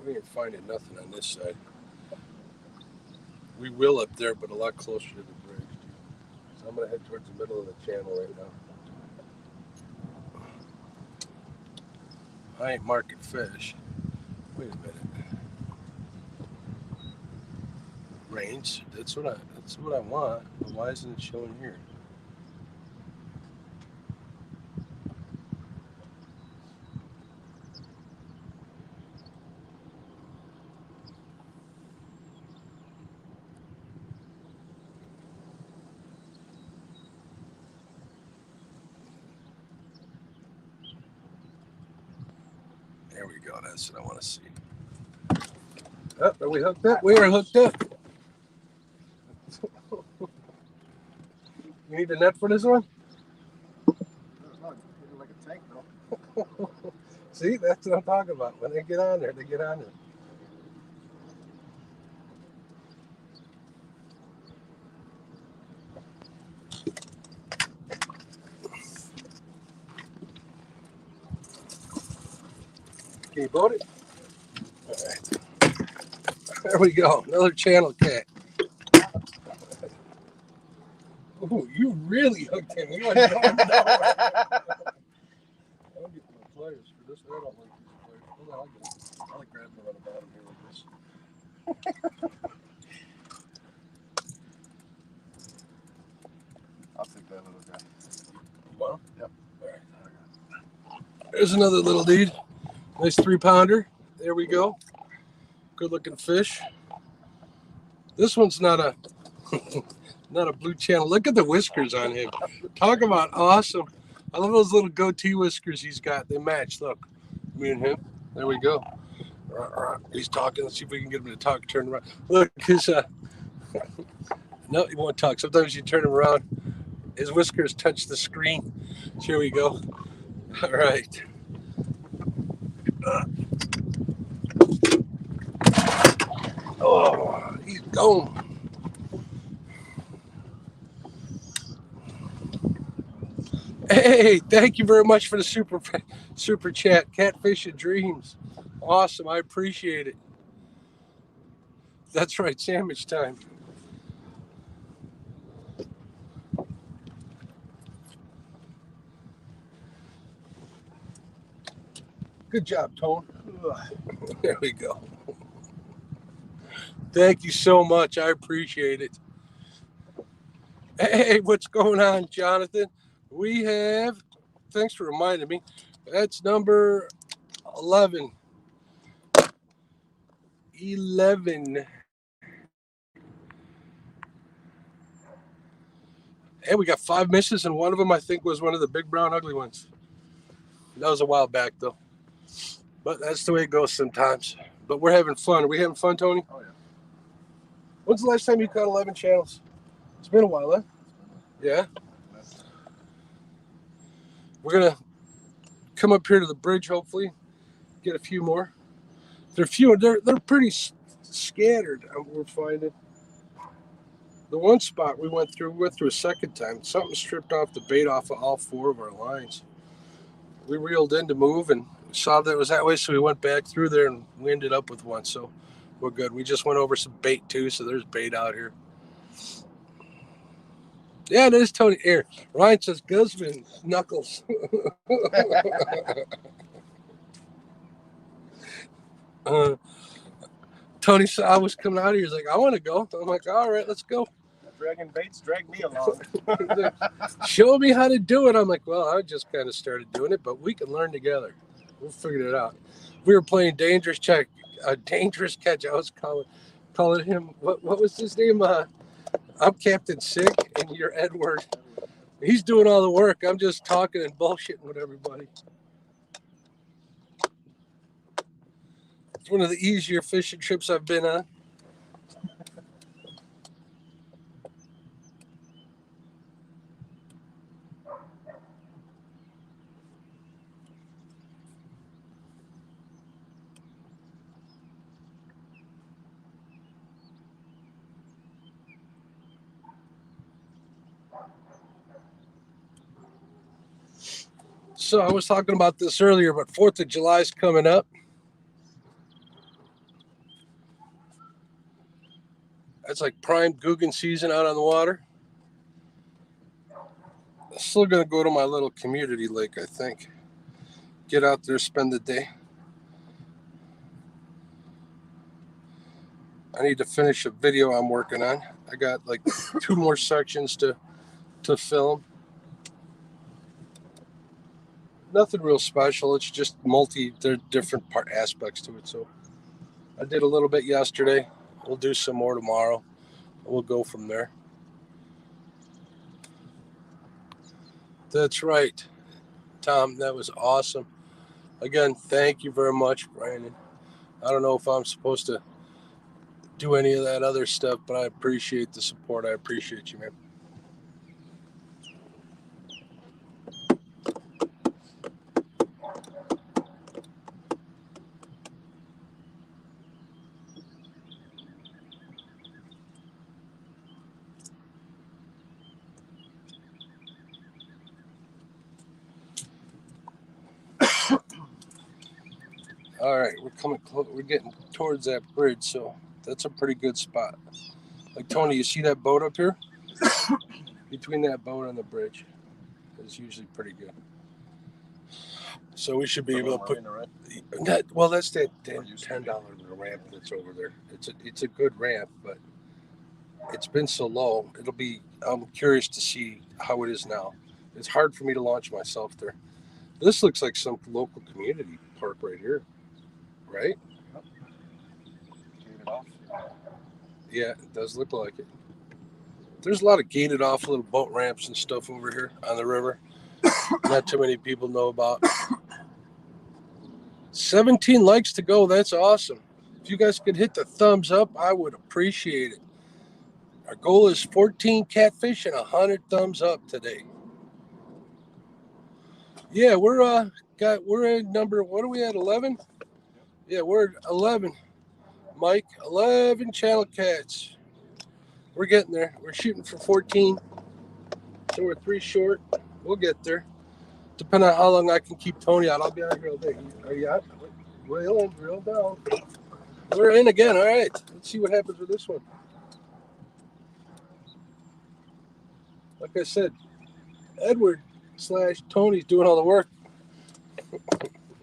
We ain't finding nothing on this side. We will up there, but a lot closer to the bridge. So I'm going to head towards the middle of the channel right now. I ain't marking fish. Wait a minute. Range. That's what I want. But why isn't it showing here? There we go. That's what I want to see. Oh, are we hooked up? We are hooked up. You need a net for this one? Like a tank, though. See, that's what I'm talking about. When they get on there, they get on there. Can you boat it? All right. There we go. Another channel cat. Ooh, you really hooked him. You went going nowhere. I'll get my pliers for this. I don't like these pliers. Hold on, I'll get it. I like grabbing them on the bottom here like this. I'll take that little guy. You want 'em? Yep. All right. There's another little dude. Nice 3-pounder. There we go. Good looking fish. This one's not a not a blue channel. Look at the whiskers on him. Talk about awesome. I love those little goatee whiskers he's got. They match. Look, me and him. There we go. He's talking. Let's see if we can get him to talk. Turn around. Look, his no, he won't talk. Sometimes you turn him around. His whiskers touch the screen. Here we go. All right. Oh, he's gone. Hey, thank you very much for the super chat. Catfish and Dreams. Awesome. I appreciate it. That's right. Sandwich time. Good job, Tone. There we go. Thank you so much. I appreciate it. Hey, what's going on, Jonathan? We have, thanks for reminding me, that's number 11. 11. And we got 5 misses, and one of them, I think, was one of the big brown ugly ones. That was a while back, though. But that's the way it goes sometimes. But we're having fun. Are we having fun, Tony? Oh, yeah. When's the last time you caught 11 channels? It's been a while, huh? Yeah? We're going to come up here to the bridge, hopefully, get a few more. They're few. They're pretty scattered, we're finding. The one spot we went through a second time. Something stripped off the bait off of all 4 of our lines. We reeled in to move and saw that it was that way, so we went back through there and we ended up with one. So we're good. We just went over some bait too, so there's bait out here. Yeah, there's Tony. Here, Ryan says Guzman Knuckles. uh, Tony saw I was coming out here. He's like, I want to go. I'm like, all right, let's go. Dragging baits, drag me along. Show me how to do it. I'm like, well, I just kind of started doing it, but we can learn together. We'll figure it out. We were playing dangerous catch. I was calling him. What was his name? I'm Captain Sick, and you're Edward. He's doing all the work. I'm just talking and bullshitting with everybody. It's one of the easier fishing trips I've been on. So I was talking about this earlier, but 4th of July is coming up. That's like prime Guggen season out on the water. I'm still going to go to my little community lake, I think. Get out there, spend the day. I need to finish a video I'm working on. I got like 2 more sections to film. Nothing real special. It's just there are different aspects to it. So I did a little bit yesterday. We'll do some more tomorrow. We'll go from there. That's right, Tom. That was awesome. Again, thank you very much, Brandon. I don't know if I'm supposed to do any of that other stuff, but I appreciate the support. I appreciate you, man. All right, we're coming close. We're getting towards that bridge, so that's a pretty good spot. Like Tony, you see that boat up here? Between that boat and the bridge is usually pretty good. So we should be able to put. Well, that's that $10 ramp that's over there. It's a good ramp, but it's been so low. I'm curious to see how it is now. It's hard for me to launch myself there. This looks like some local community park right here, right? Gated off. Yeah, it does look like it. There's a lot of gated off little boat ramps and stuff over here on the river. Not too many people know about. 17 likes to go. That's awesome. If you guys could hit the thumbs up, I would appreciate it. Our goal is 14 catfish and 100 thumbs up today. Yeah, we're at number, what are we at, 11? Yeah, we're at 11. Mike, 11 channel cats. We're getting there. We're shooting for 14. So we're 3 short. We'll get there. Depending on how long I can keep Tony out, I'll be out here all day. Are you out? Reel down. We're in again. All right. Let's see what happens with this one. Like I said, Edward / Tony's doing all the work.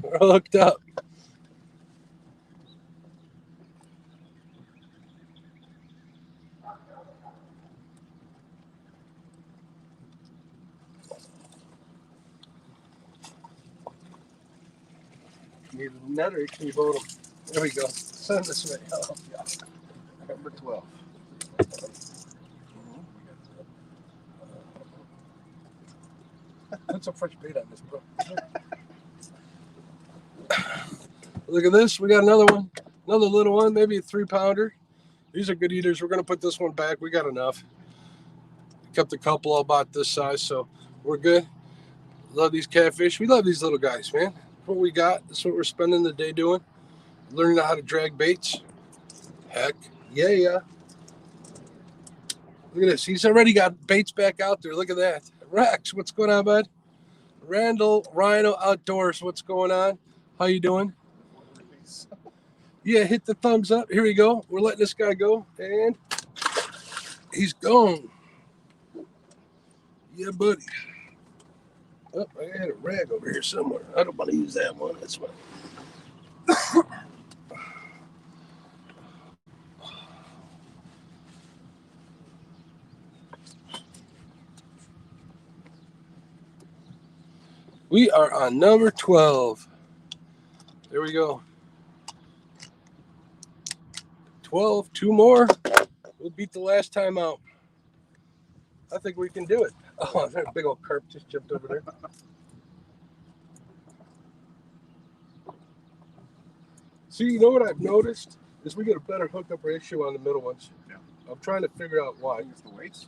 We're hooked up. Need a net or can you boat them? There we go. Send this way. Oh, yeah. Number 12. Put some fresh bait on this, bro. Look at this. We got another one. Another little one, maybe a 3-pounder. These are good eaters. We're going to put this one back. We got enough. Kept a couple about this size, so we're good. Love these catfish. We love these little guys, man. What we got. That's what we're spending the day doing. Learning how to drag baits. Heck, yeah. Look at this. He's already got baits back out there. Look at that. Rex, what's going on, bud? Randall Rhino Outdoors, what's going on? How you doing? Yeah, hit the thumbs up. Here we go. We're letting this guy go, and he's gone. Yeah, buddy. Oh, I had a rag over here somewhere. I don't want to use that one. That's fine. We are on number 12. There we go. 12, two more. We'll beat the last time out. I think we can do it. Oh, that big old carp just jumped over there. See, you know what I've noticed is we get a better hookup ratio on the middle ones. Yeah. I'm trying to figure out I why. think it's the weights.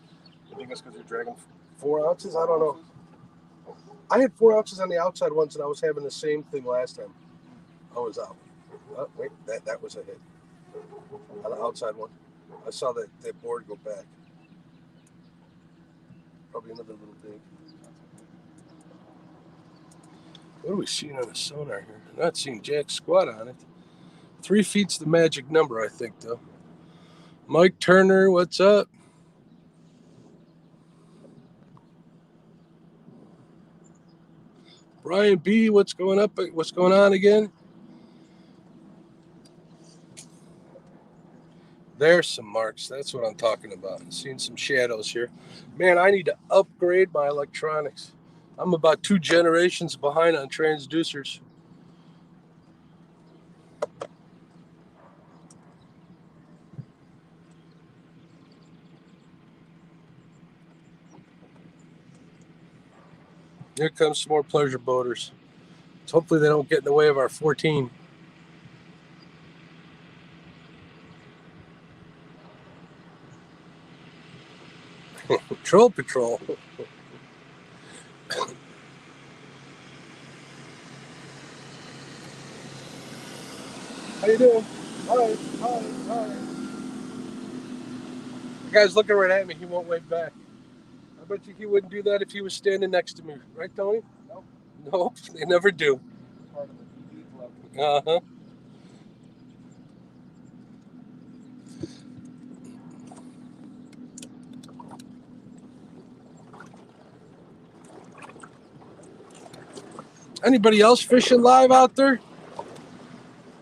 I think it's because you're dragging 4 ounces? I don't know. I had 4 ounces on the outside ones, and I was having the same thing last time. I was out. Oh, wait, that was a hit. On the outside one. I saw that board go back. Probably another little dig. What are we seeing on the sonar here? Not seeing jack squat on it. 3 feet's the magic number, I think, though. Mike Turner, what's up? Brian B, what's going up? What's going on again? There's some marks. That's what I'm talking about. Seeing some shadows here. Man, I need to upgrade my electronics. I'm about 2 generations behind on transducers. Here comes some more pleasure boaters. Hopefully they don't get in the way of our 14. Patrol. How you doing? Hi. The guy's looking right at me. He won't wave back. I bet you he wouldn't do that if he was standing next to me. Right, Tony? Nope, they never do. part of the ED club. Uh-huh. Anybody else fishing live out there?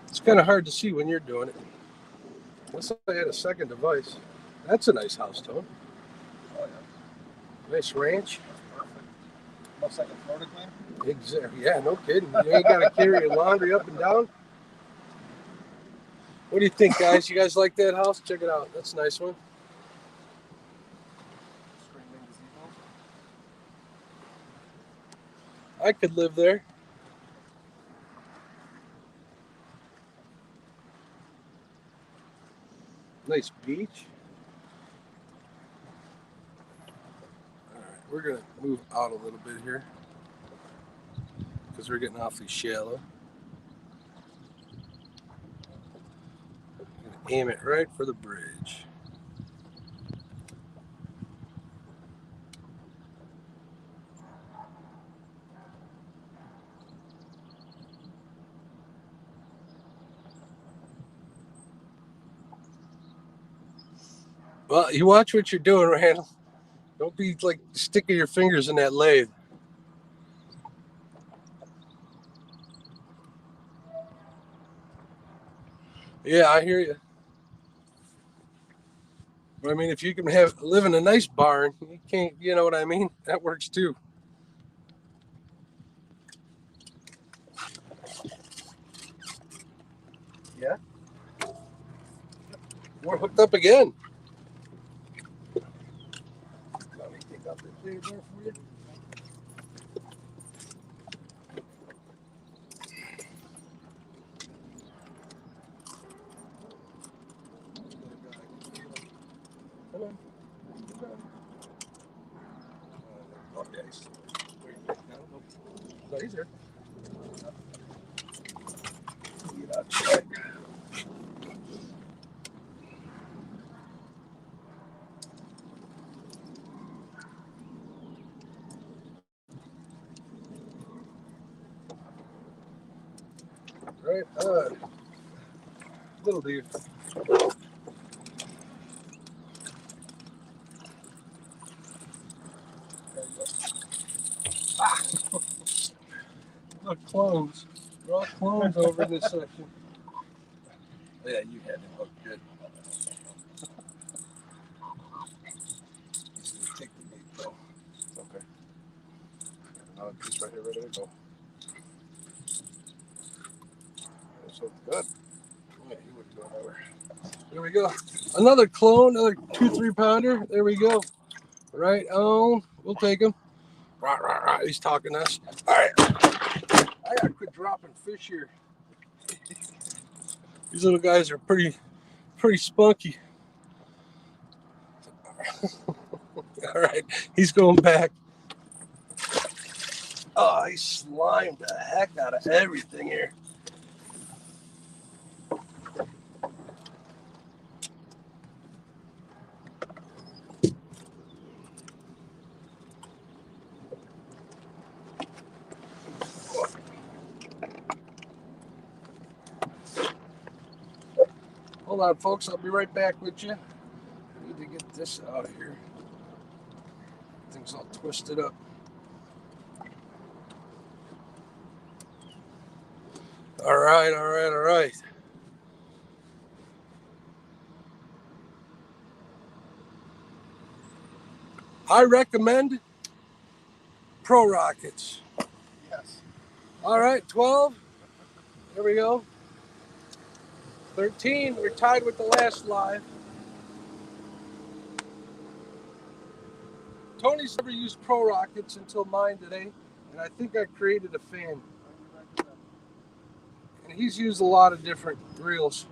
It's kind of hard to see when you're doing it. Unless I had a second device. That's a nice house, Tone. Oh, yeah. Nice ranch. Perfect. Looks like a Florida clean. Exactly. Yeah, no kidding. You ain't got to carry your laundry up and down. What do you think, guys? You guys like that house? Check it out. That's a nice one. Screaming gazebo. I could live there. Nice beach. All right, we're going to move out a little bit here because we're getting awfully shallow. I'm going to aim it right for the bridge. Well, you watch what you're doing, Randall. Don't be like sticking your fingers in that lathe. Yeah, I hear you. But I mean, if you can live in a nice barn, you can't. You know what I mean? That works too. Yeah. We're hooked up again. Let me take out the lathe there for you. Come on. Oh, yeah, no, he's here. Get outside. Right on. Little dude. clones. They're all clones over in this section. Oh, yeah, you had it hooked good. Take the bait, though. It's okay. Another piece right here ready to go. This looks good. Yeah, you would go over. There we go. Another clone, another 2-3 pounder. There we go. Right on. We'll take him. Right. He's talking to us. All right. I gotta quit dropping fish here. These little guys are pretty spunky. All right. He's going back. Oh, he slimed the heck out of everything here. Hold on, folks. I'll be right back with you. I need to get this out of here. Things all twisted up. All right. I recommend Pro Rockets. Yes. All right, 12. There we go. 13. We're tied with the last live. Tony's never used Pro Rockets until mine today, and I think I created a fan. And he's used a lot of different reels.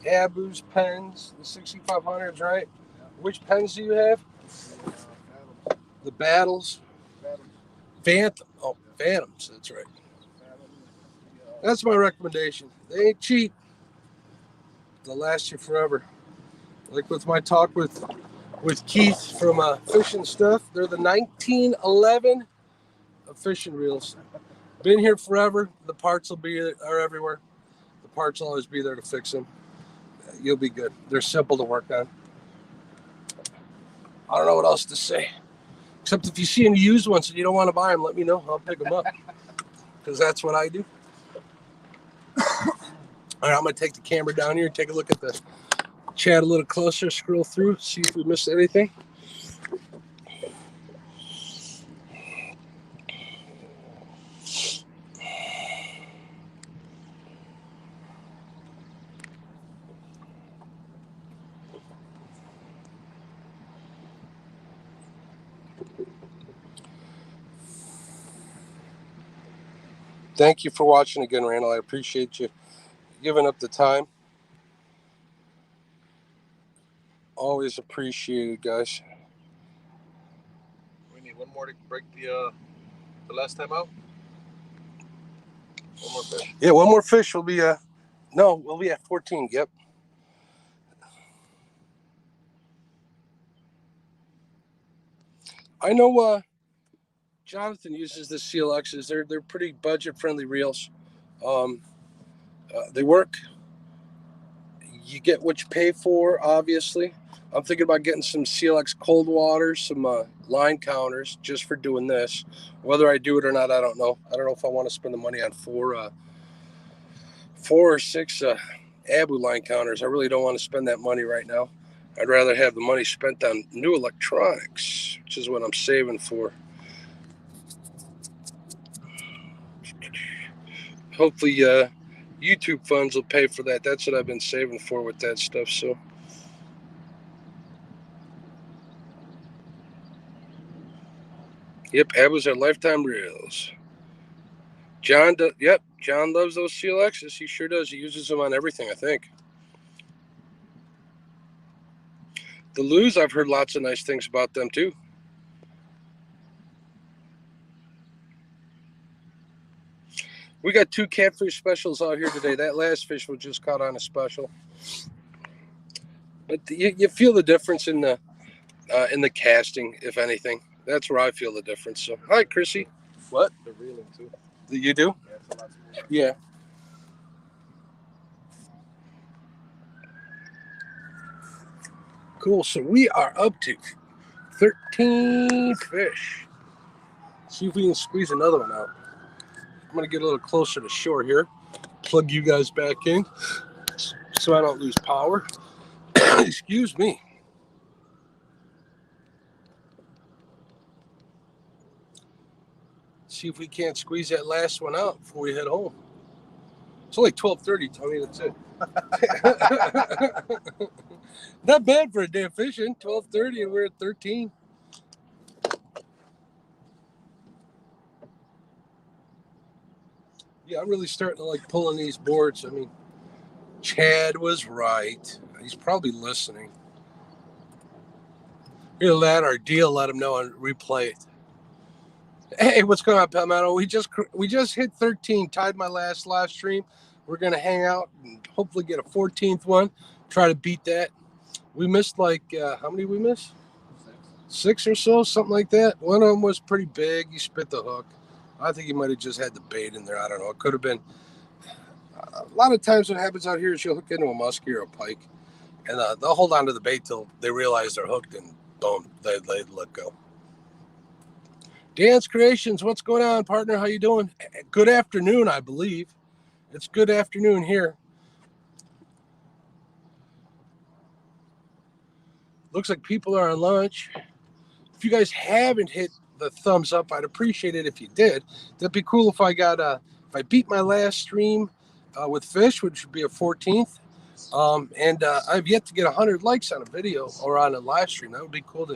Abus, pens, the 6500s, right? Which pens do you have? The Battles. Phantom. Oh, Phantoms, that's right. That's my recommendation. They ain't cheap. They'll last you forever. Like with my talk with Keith from Fishing Stuff, they're the 1911 of fishing reels. Been here forever. The parts are everywhere. The parts will always be there to fix them. You'll be good. They're simple to work on. I don't know what else to say. Except if you see any used ones and you don't want to buy them, let me know. I'll pick them up. Because that's what I do. All right, I'm going to take the camera down here and take a look at the chat a little closer, scroll through, see if we missed anything. Thank you for watching again, Randall. I appreciate you giving up the time. Always appreciated, guys. We need one more to break the last time out. One more fish. Yeah, one more fish will be we'll be at 14. Yep. I know Jonathan uses the CLXs. They're pretty budget friendly reels. They work. You get what you pay for, obviously. I'm thinking about getting some CLX cold waters, some line counters just for doing this. Whether I do it or not, I don't know. I don't know if I want to spend the money on four or six Abu line counters. I really don't want to spend that money right now. I'd rather have the money spent on new electronics, which is what I'm saving for. Hopefully, YouTube funds will pay for that. That's what I've been saving for with that stuff. So, yep, Abus are lifetime reels. John loves those CLXs. He sure does. He uses them on everything, I think. The Lus, I've heard lots of nice things about them too. We got 2 catfish specials out here today. That last fish was just caught on a special. But you feel the difference in the casting, if anything. That's where I feel the difference. So, hi, Chrissy. What? They're reeling too. You do? Yeah, it's a lot smoother. Yeah. Cool. So we are up to 13 fish. See if we can squeeze another one out. I'm going to get a little closer to shore here. Plug you guys back in so I don't lose power. Excuse me. See if we can't squeeze that last one out before we head home. It's only 12:30, Tony. That's it. Not bad for a day of fishing. 12:30 and we're at 13. Yeah, I'm really starting to like pulling these boards. I mean, Chad was right. He's probably listening. He'll let our deal let him know and replay it. Hey, what's going on, Palmetto? We just hit 13, tied my last live stream. We're gonna hang out and hopefully get a 14th one. Try to beat that. We missed like how many we missed? Six or so, something like that. One of them was pretty big. He spit the hook. I think he might have just had the bait in there. I don't know. It could have been. A lot of times what happens out here is you'll hook into a muskie or a pike, and they'll hold on to the bait till they realize they're hooked, and boom, they let go. Dan's Creations, what's going on, partner? How you doing? Good afternoon, I believe. It's good afternoon here. Looks like people are on lunch. If you guys haven't hit the thumbs up, I'd appreciate it if you did. That'd be cool if I got if I beat my last stream with fish, which would be a 14th. I've yet to get 100 likes on a video or on a live stream. That would be cool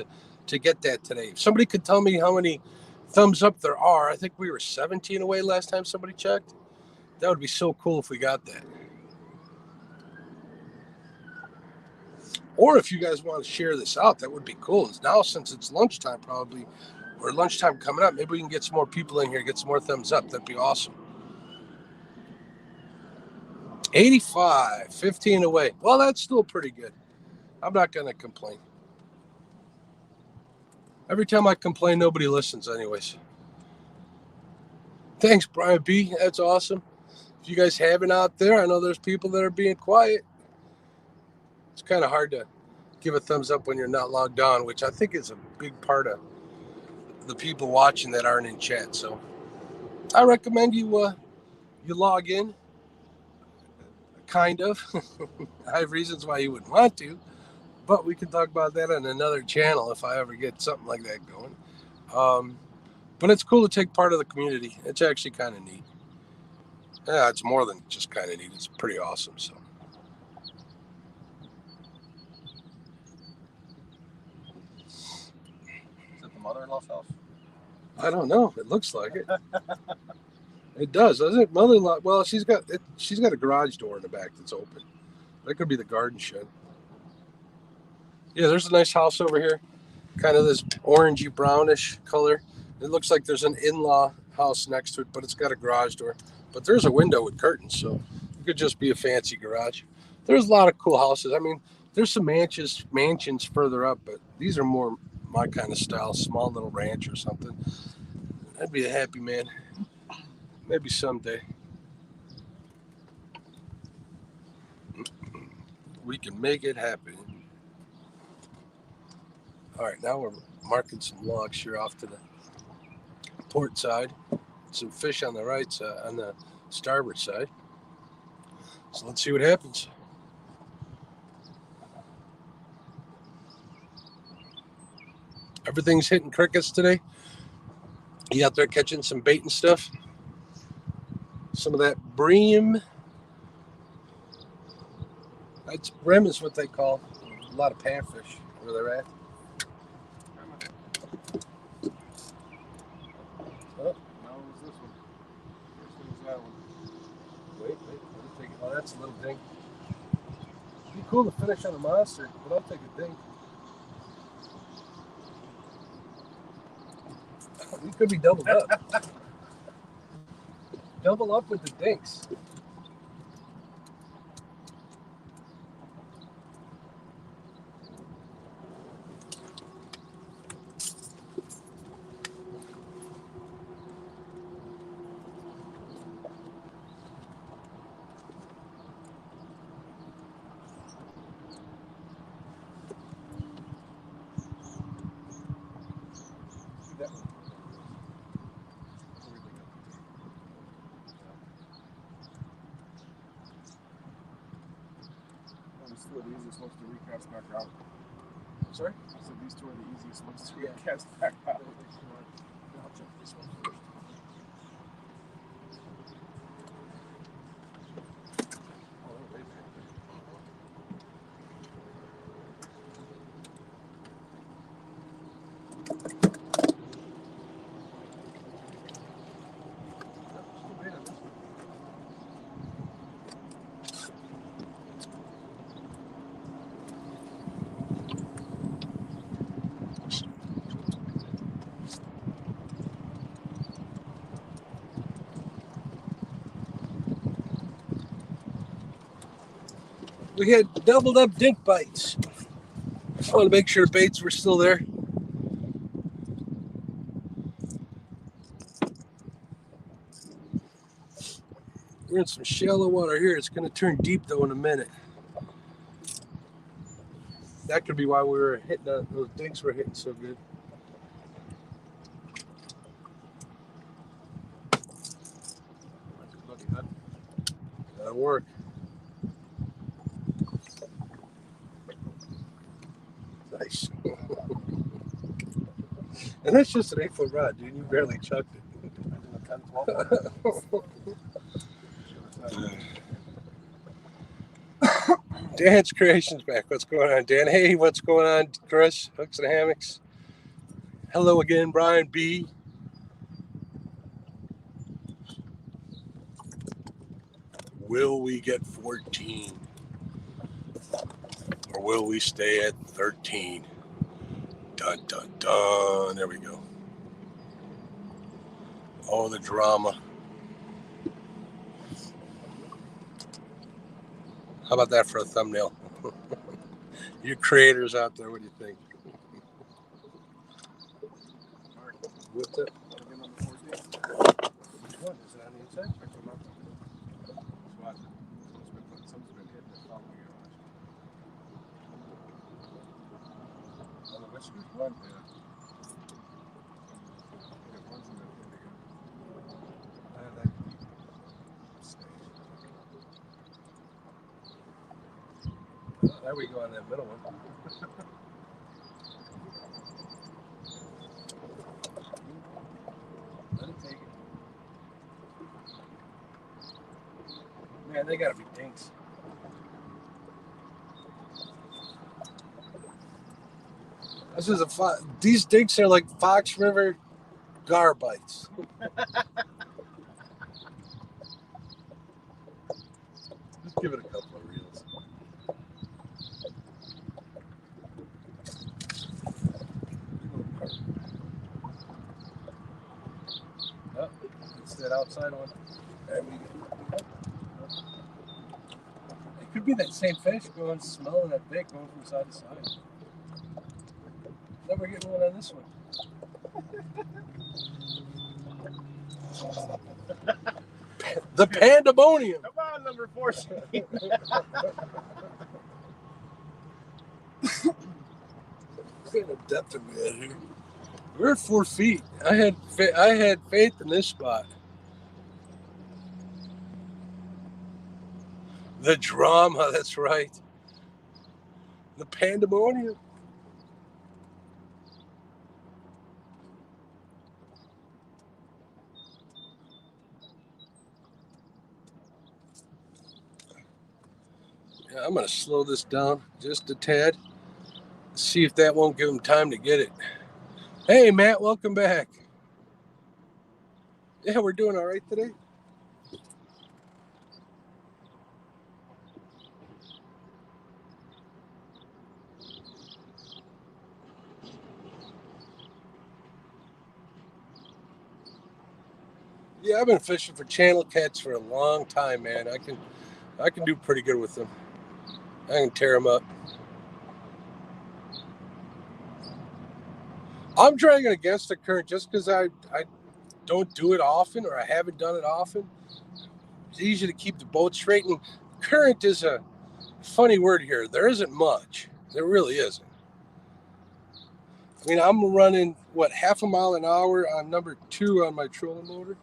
to get that today. If somebody could tell me how many thumbs up there are, I think we were 17 away last time somebody checked. That would be so cool if we got that. Or if you guys want to share this out, that would be cool. Now, since it's lunchtime probably, or lunchtime coming up, maybe we can get some more people in here, get some more thumbs up. That'd be awesome. 85, 15 away. Well, that's still pretty good. I'm not going to complain. Every time I complain, nobody listens anyways. Thanks, Brian B. That's awesome. If you guys haven't out there, I know there's people that are being quiet. It's kind of hard to give a thumbs up when you're not logged on, which I think is a big part of the people watching that aren't in chat. So I recommend you log in, kind of. I have reasons why you wouldn't want to, but we can talk about that on another channel if I ever get something like that going. But it's cool to take part of the community. It's actually kind of neat. Yeah, it's more than just kind of neat. It's pretty awesome. So. Is it the mother-in-law's house? I don't know. It looks like it. It does, doesn't it? Mother-in-law. Well, she's got a garage door in the back that's open. That could be the garden shed. Yeah, there's a nice house over here. Kind of this orangey brownish color. It looks like there's an in-law house next to it, but it's got a garage door. But there's a window with curtains, so it could just be a fancy garage. There's a lot of cool houses. I mean, there's some mansions further up, but these are more my kind of style, small little ranch or something. I'd be a happy man. Maybe someday. We can make it happen. All right, now we're marking some logs here off to the port side. Some fish on the right side, on the starboard side. So let's see what happens. Everything's hitting crickets today. You out there catching some bait and stuff? Some of that bream. That's brim is what they call a lot of panfish where they're at. Oh, No, it was this one. First it was that one. wait. Let me take it. Oh, that's a little dink. It'd be cool to finish on a monster, but I'll take a dink. We could be doubled up. Double up with the dinks. two are the easiest ones to recast back out. Sorry? I said these two are the easiest ones to Yeah. recast back out. I'll check this one first. Oh, wait a minute. We had doubled up dink bites. I want to make sure baits were still there. We're in some shallow water here. It's going to turn deep though in a minute. That could be why we were hitting those dinks were hitting so good. That'll work. Nice. And that's just an 8-foot rod, dude. You barely chucked it. I did a 10, 12 one. Dan's Creations back. What's going on, Dan? Hey, what's going on, Chris? Hooks and Hammocks. Hello again, Brian B. Will we get 14? Or will we stay at 13? Dun, dun, dun. There we go. Oh, the drama. How about that for a thumbnail? You creators out there, what do you think? What's it? Again on the 14th. Which one? Is it on the inside? Check them out. Just watch it. Someone's been hitting it. Following it. On the whiskers one? Yeah. Yeah, one's in the again. There we go on that middle one. Let it take it. Man, they gotta be dinks. This is these dinks are like Fox River gar bites. Just give it a couple of reels. Oh, it's that outside one. There we go. It could be that same fish going, smelling that bait going from side to side. Then we're getting one on this one. The pandemonium. Come on, number 14. Look at the depth of it here. We're at 4 feet. I had faith in this spot. The drama, that's right. The pandemonium. Yeah, I'm going to slow this down just a tad. See if that won't give him time to get it. Hey, Matt, welcome back. Yeah, we're doing all right today. Yeah, I've been fishing for channel cats for a long time, man. I can do pretty good with them. I can tear them up. I'm dragging against the current just because I don't do it often, or I haven't done it often. It's easy to keep the boat straight. And current is a funny word here. There isn't much. There really isn't. I mean, I'm running, half a mile an hour on number 2 on my trolling motor.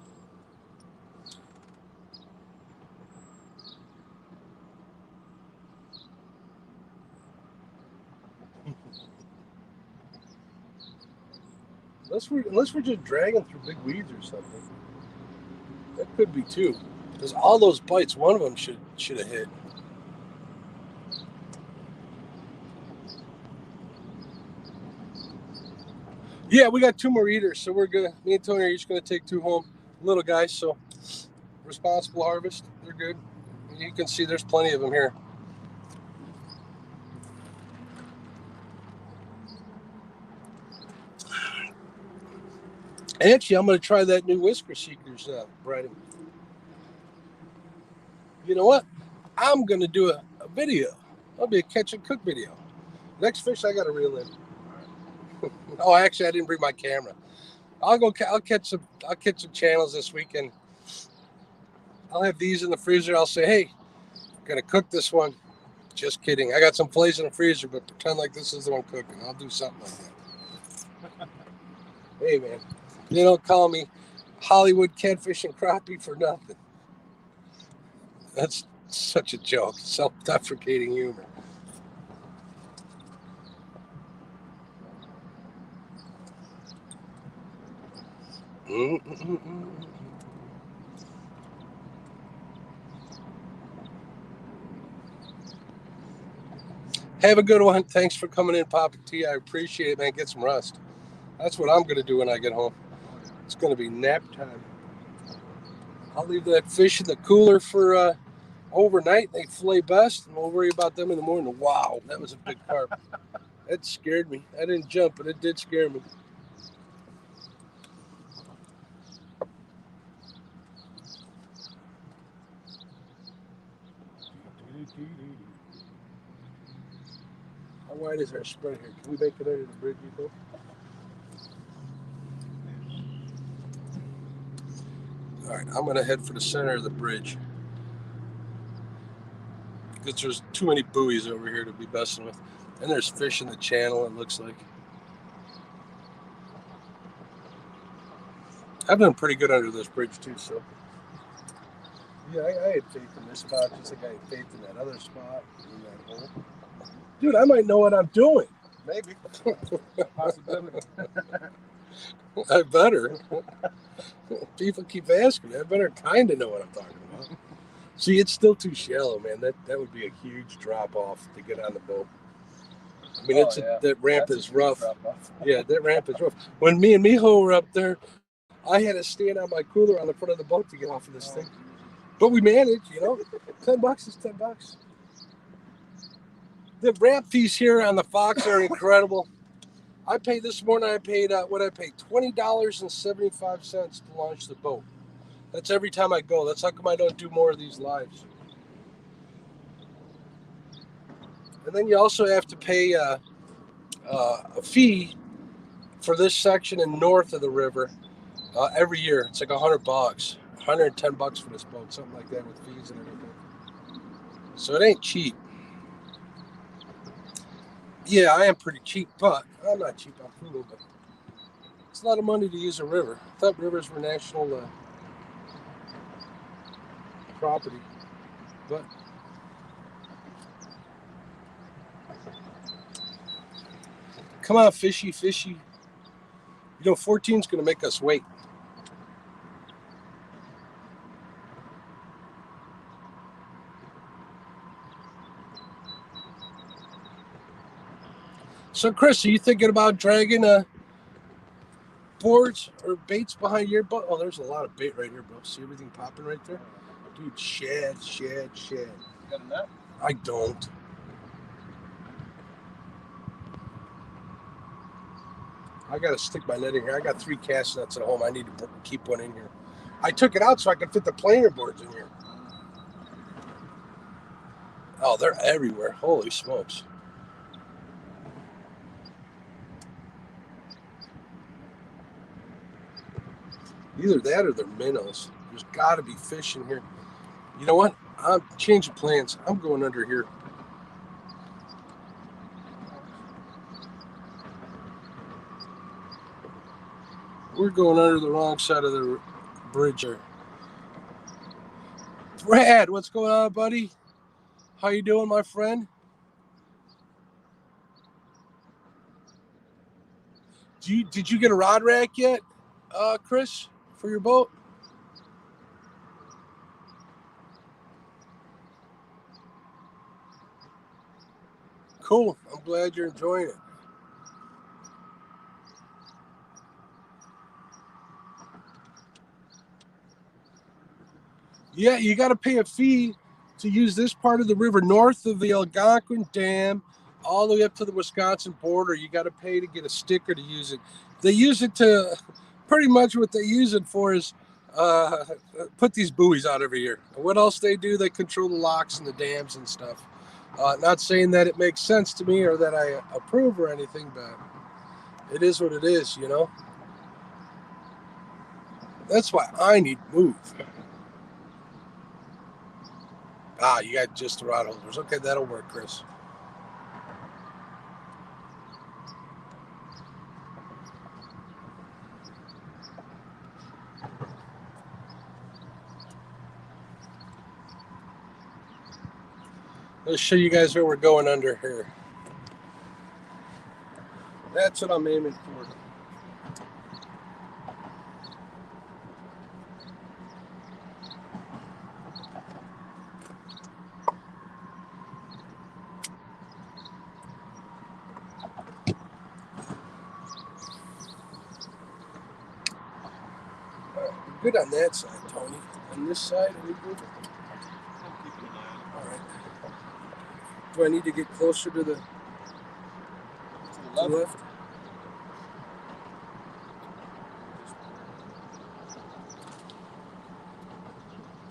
Unless we're just dragging through big weeds or something. That could be too. Because all those bites, one of them should have hit. Yeah, we got 2 more eaters, so we're good. Me and Tony are each going to take 2 home. Little guys, so responsible harvest. They're good. You can see there's plenty of them here. Actually, I'm going to try that new Whisker Seekers breading. You know what? I'm going to do a video. I'll be a catch and cook video. Next fish I got to reel in. Oh, actually, I didn't bring my camera. I'll catch some channels this weekend. I'll have these in the freezer. I'll say, hey, I'm going to cook this one. Just kidding. I got some fillets in the freezer, but pretend like this is the one cooking. I'll do something like that. Hey, man. You don't call me Hollywood catfish and crappie for nothing. That's such a joke. Self-deprecating humor. Have a good one. Thanks for coming in, Papa T. I appreciate it, man. Get some rest. That's what I'm going to do when I get home. It's going to be nap time. I'll leave that fish in the cooler for overnight. They fillet best, and we'll worry about them in the morning. Wow, that was a big carp. That scared me. I didn't jump, but it did scare me. How wide is our spread here? Can we make it under the bridge, you think? All right, I'm going to head for the center of the bridge. Because there's too many buoys over here to be messing with. And there's fish in the channel, it looks like. I've done pretty good under this bridge, too, so. Yeah, I had faith in this spot, just like I had faith in that other spot, in that hole. Dude, I might know what I'm doing. Maybe. Possibility. I better. People keep asking me. I better kind of know what I'm talking about. See, it's still too shallow, man. That would be a huge drop off to get on the boat. I mean, that ramp is rough. Yeah, that ramp is rough. When me and Mijo were up there, I had to stand on my cooler on the front of the boat to get off of this thing. But we managed, you know. $10 is $10. The ramp fees here on the Fox are incredible. I paid this morning. I paid $20.75 to launch the boat. That's every time I go. That's how come I don't do more of these lives. And then you also have to pay a fee for this section and north of the river every year. It's like $100, $110 for this boat, something like that with fees and everything. So it ain't cheap. Yeah, I am pretty cheap, but I'm not cheap. I'm frugal, but it's a lot of money to use a river. I thought rivers were national property, but come on, fishy. You know, 14's going to make us wait. So, Chris, are you thinking about dragging boards or baits behind your boat? Oh, there's a lot of bait right here, bro. See everything popping right there? Dude, shad. You got a net? I don't. I got to stick my net in here. I got 3 cast nets at home. I need to keep one in here. I took it out so I could fit the planer boards in here. Oh, they're everywhere. Holy smokes. Either that or they're minnows. There's got to be fish in here. You know what? I'm changing plans. I'm going under here. We're going under the wrong side of the bridge here. Brad, what's going on, buddy? How you doing, my friend? Did you get a rod rack yet, Chris, for your boat? Cool. I'm glad you're enjoying it. Yeah, you got to pay a fee to use this part of the river north of the Algonquin Dam, all the way up to the Wisconsin border. You got to pay to get a sticker to use it. They use it to pretty much what they use it for is put these buoys out every year. What else they do? They control the locks and the dams and stuff. Not saying that it makes sense to me or that I approve or anything, but it is what it is, you know. That's why I need to move. You got just the rod holders. Okay, that'll work, Chris. Let's show you guys where we're going under here. That's what I'm aiming for. Good on that side, Tony. On this side, are we good? I'm keeping an eye on All right. Do I need to get closer to the it. To the left?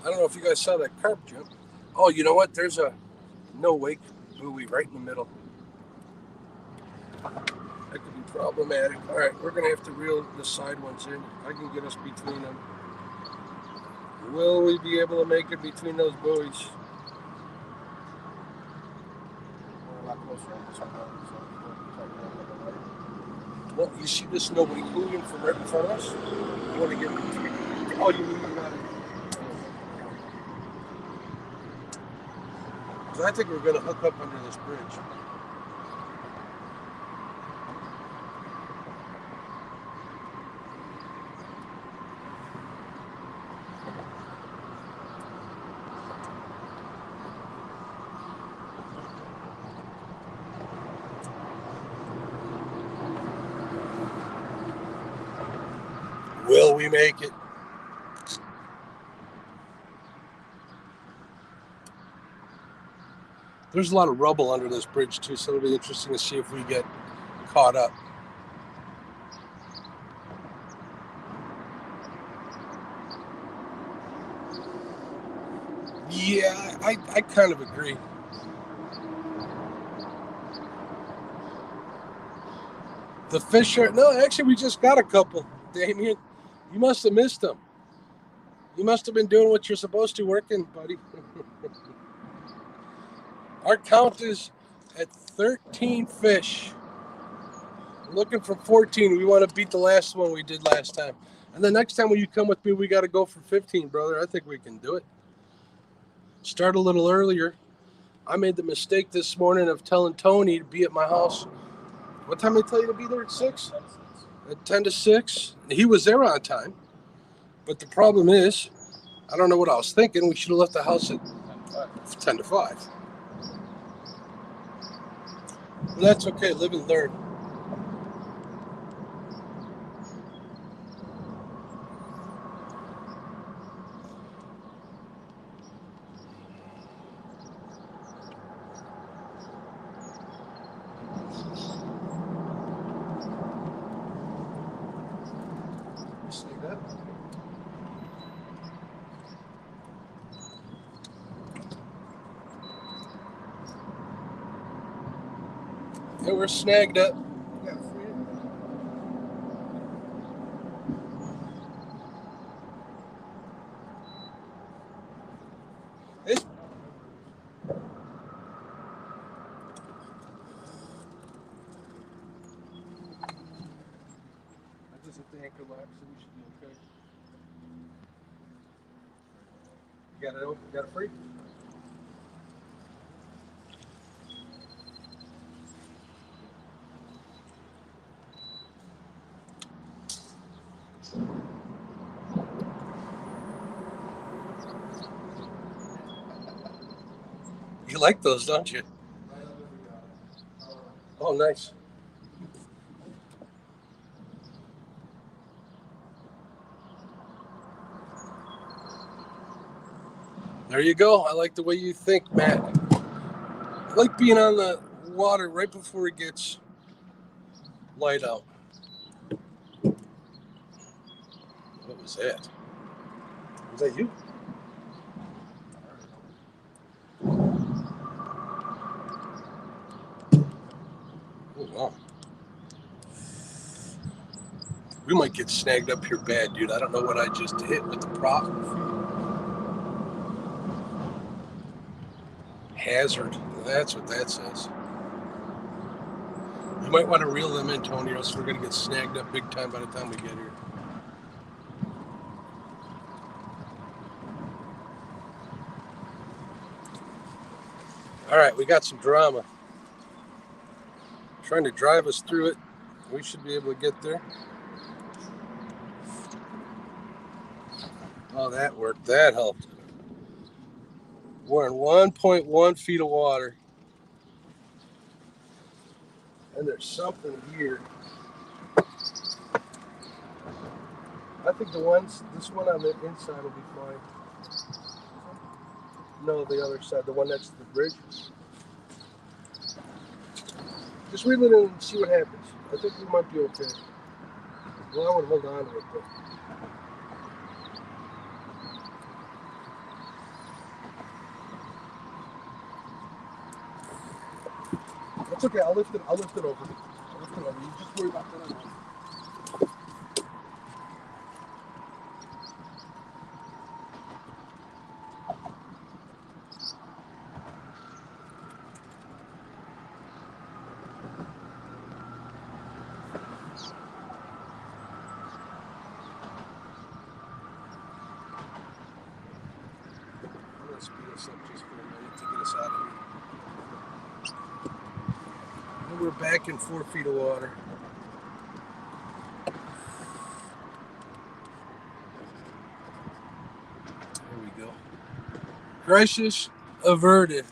I don't know if you guys saw that carp jump. Oh, you know what? There's a no wake buoy right in the middle. That could be problematic. All right, we're going to have to reel the side ones in. I can get us between them. Will we be able to make it between those buoys? We're a lot closer on this one. Well, you see this no wake buoy from right in front of us? You want to get between? Oh, you mean you got it? Because I think we're going to hook up under this bridge. Will we make it? There's a lot of rubble under this bridge too, so it'll be interesting to see if we get caught up. Yeah, I kind of agree. The fish are, no, actually we just got a couple, Damien. You must have missed them. You must have been doing what you're supposed to working, buddy. Our count is at 13 fish. Looking for 14. We want to beat the last one we did last time. And the next time when you come with me, we got to go for 15, brother. I think we can do it. Start a little earlier. I made the mistake this morning of telling Tony to be at my house. What time did I tell you to be there? At 6? At 10 to 6. He was there on time. But the problem is, I don't know what I was thinking. We should have left the house at 10 to 5. Well, that's okay. Live and learn. Snake that. Yeah, we're snagged up. It's I just hit the anchor lock, so we should be okay. You got it open? You got it free? You like those, don't you? Oh, nice. There you go. I like the way you think, Matt. I like being on the water right before it gets light out. What was that? Was that you? Oh, wow. We might get snagged up here bad, dude. I don't know what I just hit with the prop. Hazard. That's what that says. You might want to reel them in, Tony, or else we're going to get snagged up big time by the time we get here. All right, we got some drama. Trying to drive us through it. We should be able to get there. Oh, that worked. That helped. We're in 1.1 feet of water. And there's something here. I think this one on the inside will be fine. No, the other side, the one next to the bridge. Just reel it in and see what happens. I think we might be okay. Well, I want to hold on to it though. That's okay. I'll lift it over. You just worry about that. I'm gonna speed us up just for a minute to get us out of here. And we're back in 4 feet of water. There we go. Crisis averted.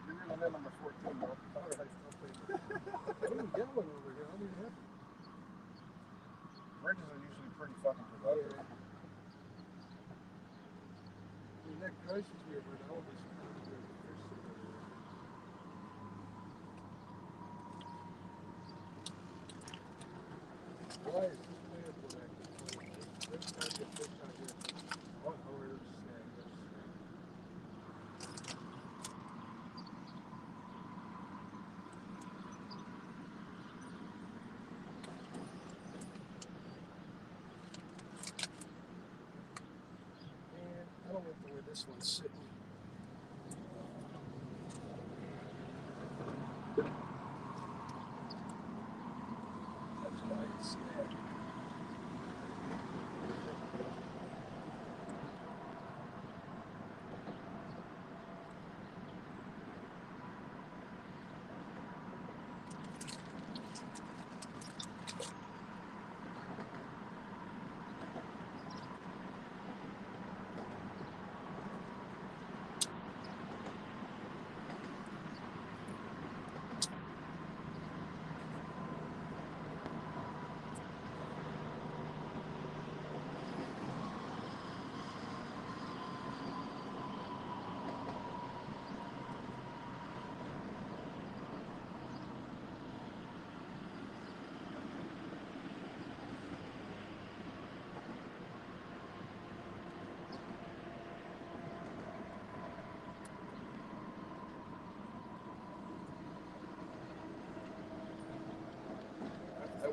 You're reeling in number 14, bro. All right, what are we yelling over here? I don't even have to. Bridges are usually pretty fucking productive. Yeah. That crisis we ever now is why is this playable acting? Every time you fish out here, oh, there's a snag. Man, I don't like the way this one's sitting. That's why it's snagged.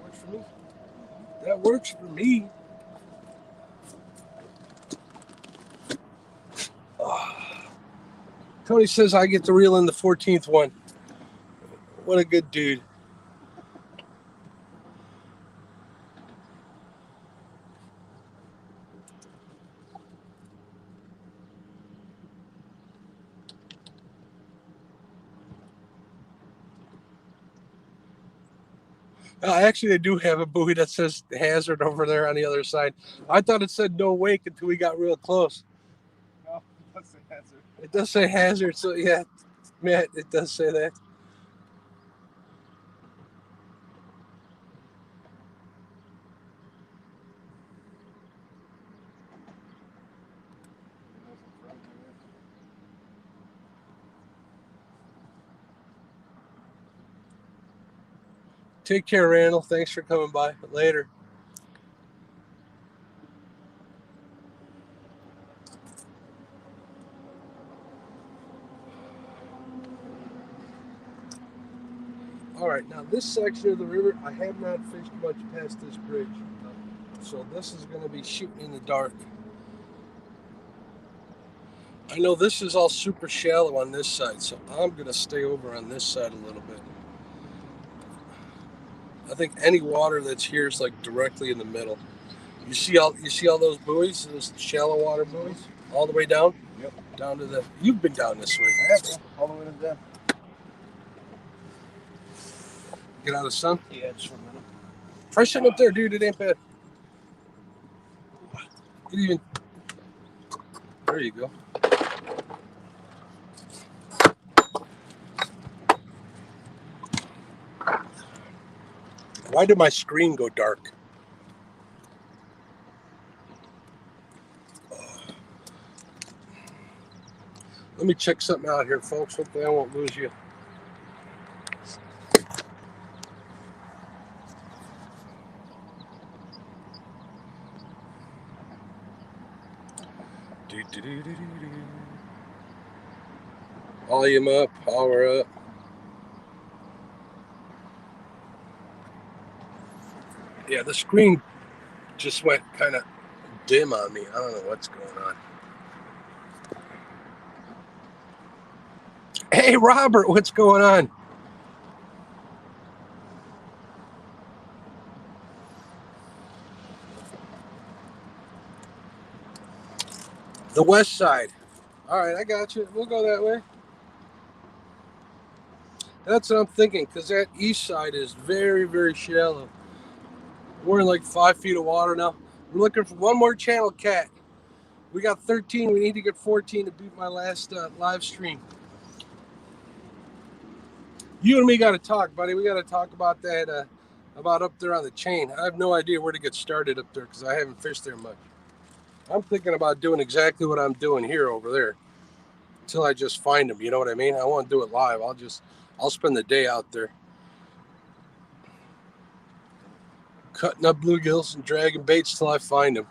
Works for me. That works for me. Tony says I get to reel in the 14th one. What a good dude. Actually, they do have a buoy that says hazard over there on the other side. I thought it said no wake until we got real close. No, that's the hazard. It does say hazard, so yeah, Matt, it does say that. Take care, Randall. Thanks for coming by. Later. All right, now this section of the river, I have not fished much past this bridge. So this is going to be shooting in the dark. I know this is all super shallow on this side, so I'm going to stay over on this side a little bit. I think any water that's here is like directly in the middle. You see all those buoys, those shallow water buoys, all the way down? Yep. Down to the. You've been down this way. I have, all the way to the dam. Get out of the sun. Yeah, just for a minute. Try sitting up there, dude. It ain't bad. Get even. There you go. Why did my screen go dark? Let me check something out here, folks. Hopefully I won't lose you. Volume up, power up. Yeah, the screen just went kind of dim on me. I don't know what's going on. Hey, Robert, what's going on? The west side. All right, I got you. We'll go that way. That's what I'm thinking, because that east side is very, very shallow. We're in like 5 feet of water now. We're looking for one more channel cat. We got 13. We need to get 14 to beat my last live stream. You and me got to talk, buddy. We got to talk about that, about up there on the chain. I have no idea where to get started up there because I haven't fished there much. I'm thinking about doing exactly what I'm doing here over there until I just find them. You know what I mean? I won't do it live. I'll spend the day out there cutting up bluegills and dragging baits till I find them.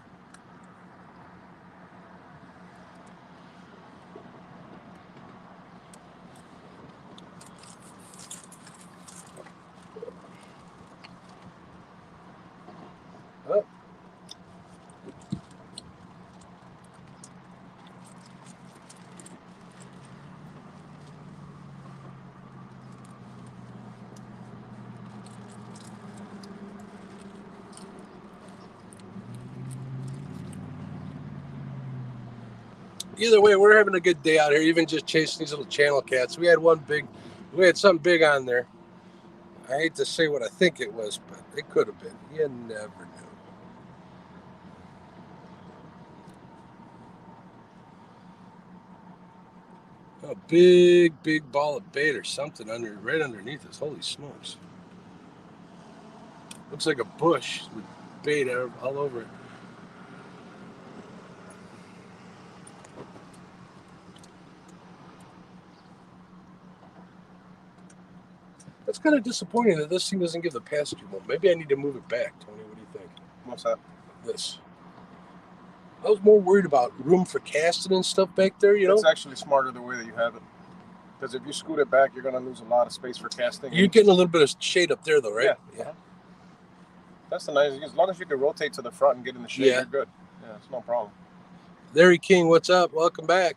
Oh. Either way, we're having a good day out here, even just chasing these little channel cats. We had something big on there. I hate to say what I think it was, but it could have been. You never knew. A big ball of bait or something right underneath us. Holy smokes. Looks like a bush with bait all over it. That's kind of disappointing that this thing doesn't give the passenger mode. Maybe I need to move it back, Tony. What do you think? What's that? This. I was more worried about room for casting and stuff back there, you know? It's actually smarter the way that you have it. Because if you scoot it back, you're going to lose a lot of space for casting. You're getting a little bit of shade up there, though, right? Yeah. That's the nice. As long as you can rotate to the front and get in the shade, Yeah. you're good. Yeah, it's no problem. Larry King, what's up? Welcome back.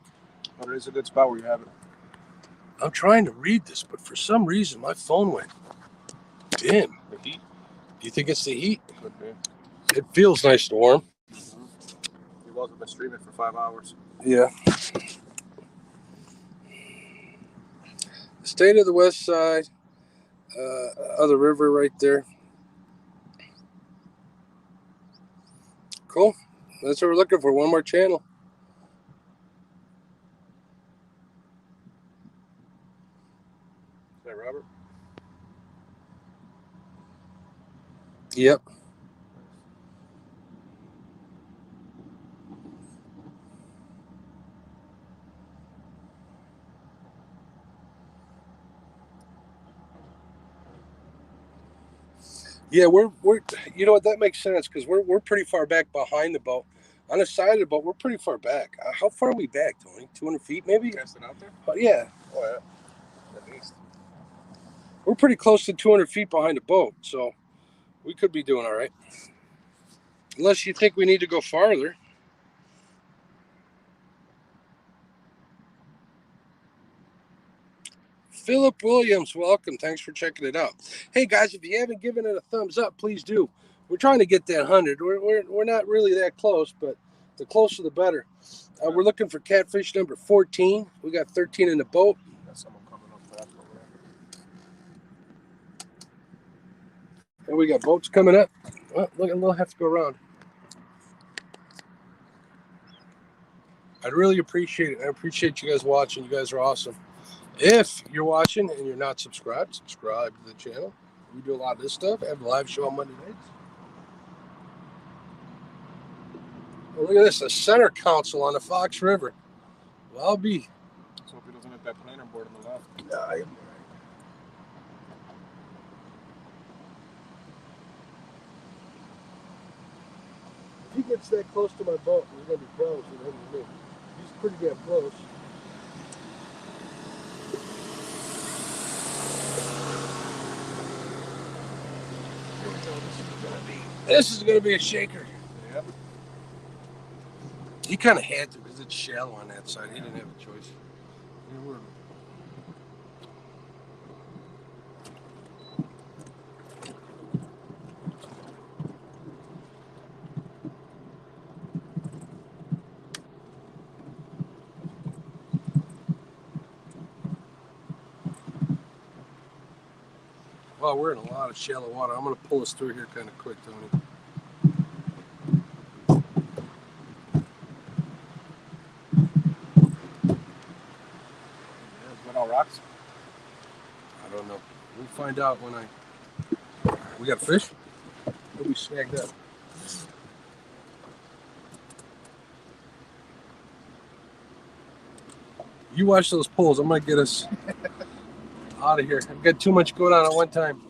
But it is a good spot where you have it. I'm trying to read this, but for some reason my phone went dim. The heat Do you think it's the heat? could be. It feels nice and warm. You've also been streaming for 5 hours. Yeah. State of the west side of the river right there. Cool. That's what we're looking for. One more channel. Is that Robert? Yep. Yeah, we're you know what, that makes sense because we're pretty far back behind the boat. On the side of the boat, we're pretty far back. How far are we back, Tony? 200 feet, maybe? Cast it out there? Yeah. Oh, yeah. At least. We're pretty close to 200 feet behind the boat, so we could be doing all right. Unless you think we need to go farther. Philip Williams, welcome. Thanks for checking it out. Hey, guys, if you haven't given it a thumbs up, please do. We're trying to get that 100. We're not really that close, but the closer the better. We're looking for catfish number 14. We got 13 in the boat. Got someone coming up fast over there. And we got boats coming up. Well, look, we'll have to go around. I'd really appreciate it. I appreciate you guys watching. You guys are awesome. If you're watching and you're not subscribed, subscribe to the channel. We do a lot of this stuff. I have a live show on Monday nights. Oh, look at this, a center console on the Fox River. Well, I'll be. Let's hope he doesn't hit that planer board on the left. If he gets that close to my boat, there's going to be problems with him and me. He's pretty damn close. Here we go. This is going to be a shaker. Yep. He kind of had to because it's shallow on that side. He didn't have a choice. Well, we're in a lot of shallow water. I'm going to pull us through here kind of quick, Tony. Without rocks? I don't know. We'll find out when I... We got fish? What we snagged up? You watch those poles. I'm going to get us out of here. I've got too much going on at one time.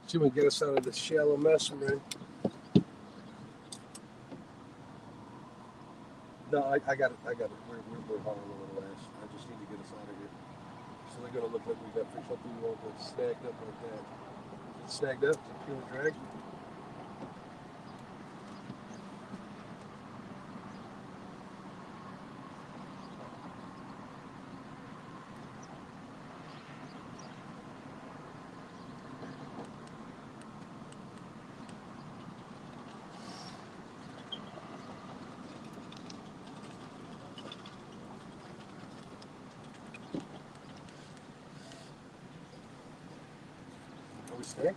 See if we can get us out of this shallow mess we're in. No, I got it. We're hauling a little ass. I just need to get us out of here. So they're going to look like we got fish. Hopefully we won't get snagged up like that. Get snagged up? Is it pure drag? Are we snagged?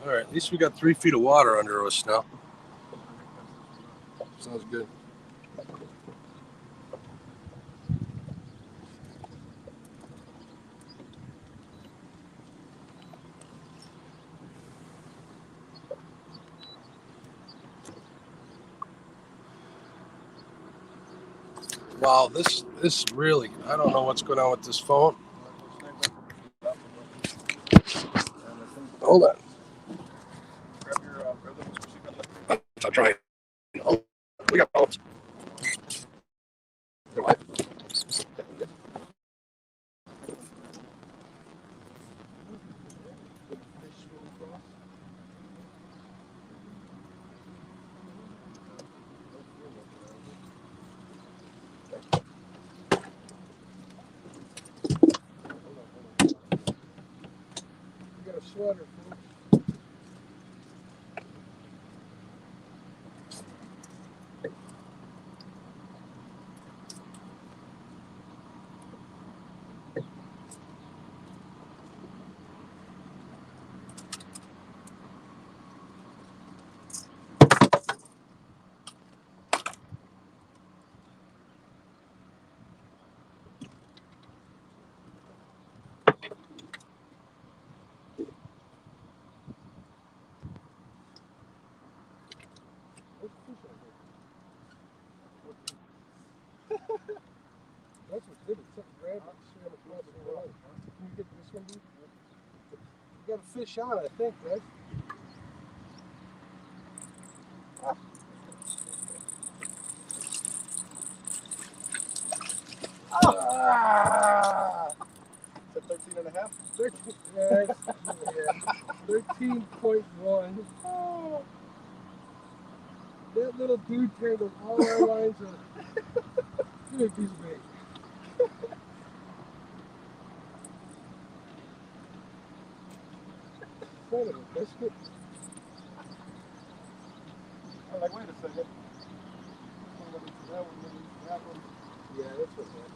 All right, at least we got 3 feet of water under us now. Sounds good. Wow, this really, I don't know what's going on with this phone. Hold on. Grab your rhythms. I'm trying. Oh, we got phones. What? You got a sweater. That's what did it. Something grabbed it. Can you get this one, dude? You got a fish on, I think, right? Ah! Is it 13 and a half? 13, yeah, 13.1. Oh, that little dude turned all our lines of. Give me a piece of bait. Son of a biscuit. I'm like, wait a second. That one. Yeah, that's what happened.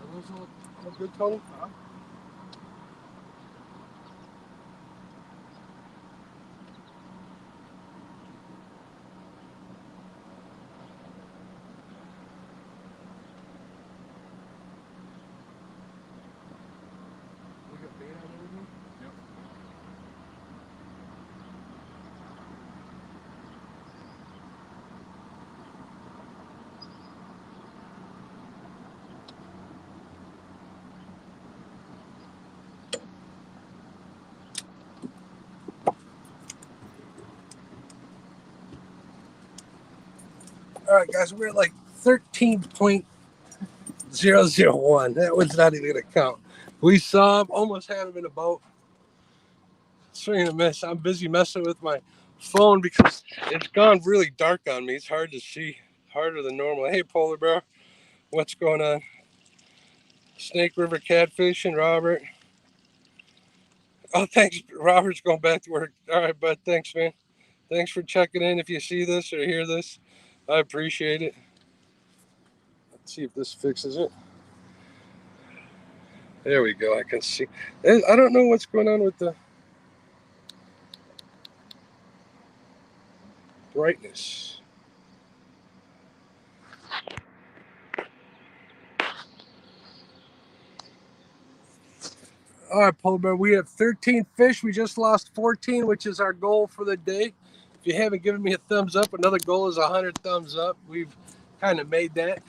Are those all good, Tony? We got bait on everything? Yep. All right, guys, we're at like 13.001. That one's not even going to count. We saw him, almost had him in a boat. Swing and a miss. I'm busy messing with my phone because it's gone really dark on me. It's hard to see, harder than normal. Hey, Polar Bear, what's going on? Snake River catfishing, Robert. Oh, thanks. Robert's going back to work. All right, bud. Thanks, man. Thanks for checking in. If you see this or hear this, I appreciate it. Let's see if this fixes it. There we go. I can see. I don't know what's going on with the brightness. All right, Polar Bear, we have 13 fish. We just lost 14, which is our goal for the day. If you haven't given me a thumbs up, another goal is 100 thumbs up. We've kind of made that.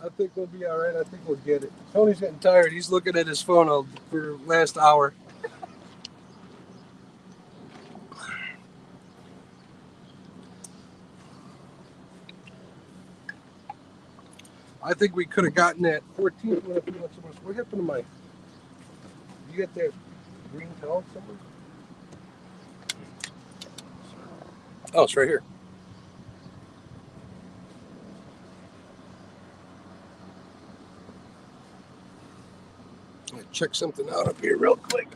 I think we'll be all right. I think we'll get it. Tony's getting tired. He's looking at his phone for the last hour. I think we could have gotten that 14th one if we went somewhere. What happened to my? You got that green towel somewhere? Oh, it's right here. I'm gonna check something out up here real quick.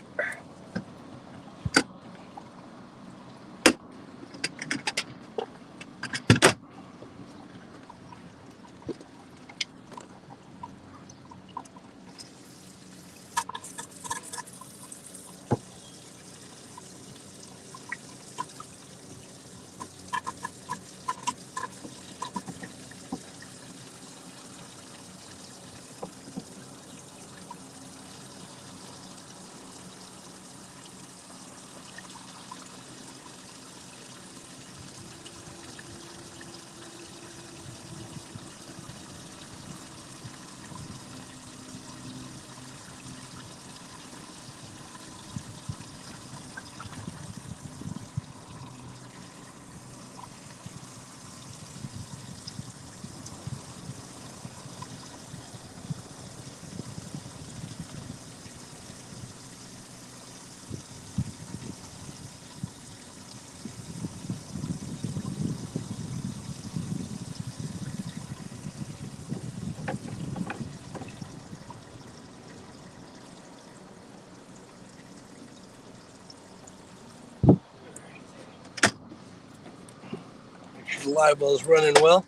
Make sure the live well is running well.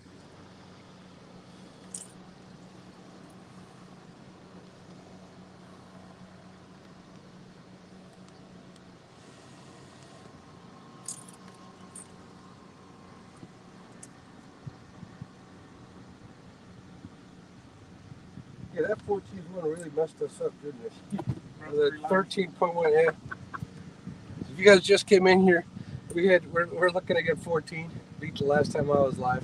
Yeah, that 14th one really messed us up, didn't it? The 13.1, yeah. If you guys just came in here, we're looking to get 14. Beat the last time I was live,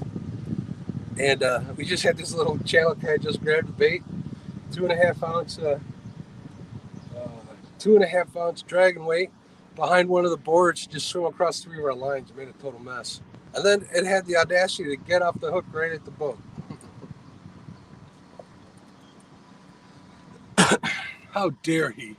and we just had this little channel guy just grabbed the bait, 2.5 ounce, 2.5 ounce dragon weight behind one of the boards, just swim across 3 of our lines. It made a total mess, and then it had the audacity to get off the hook right at the boat. How dare he?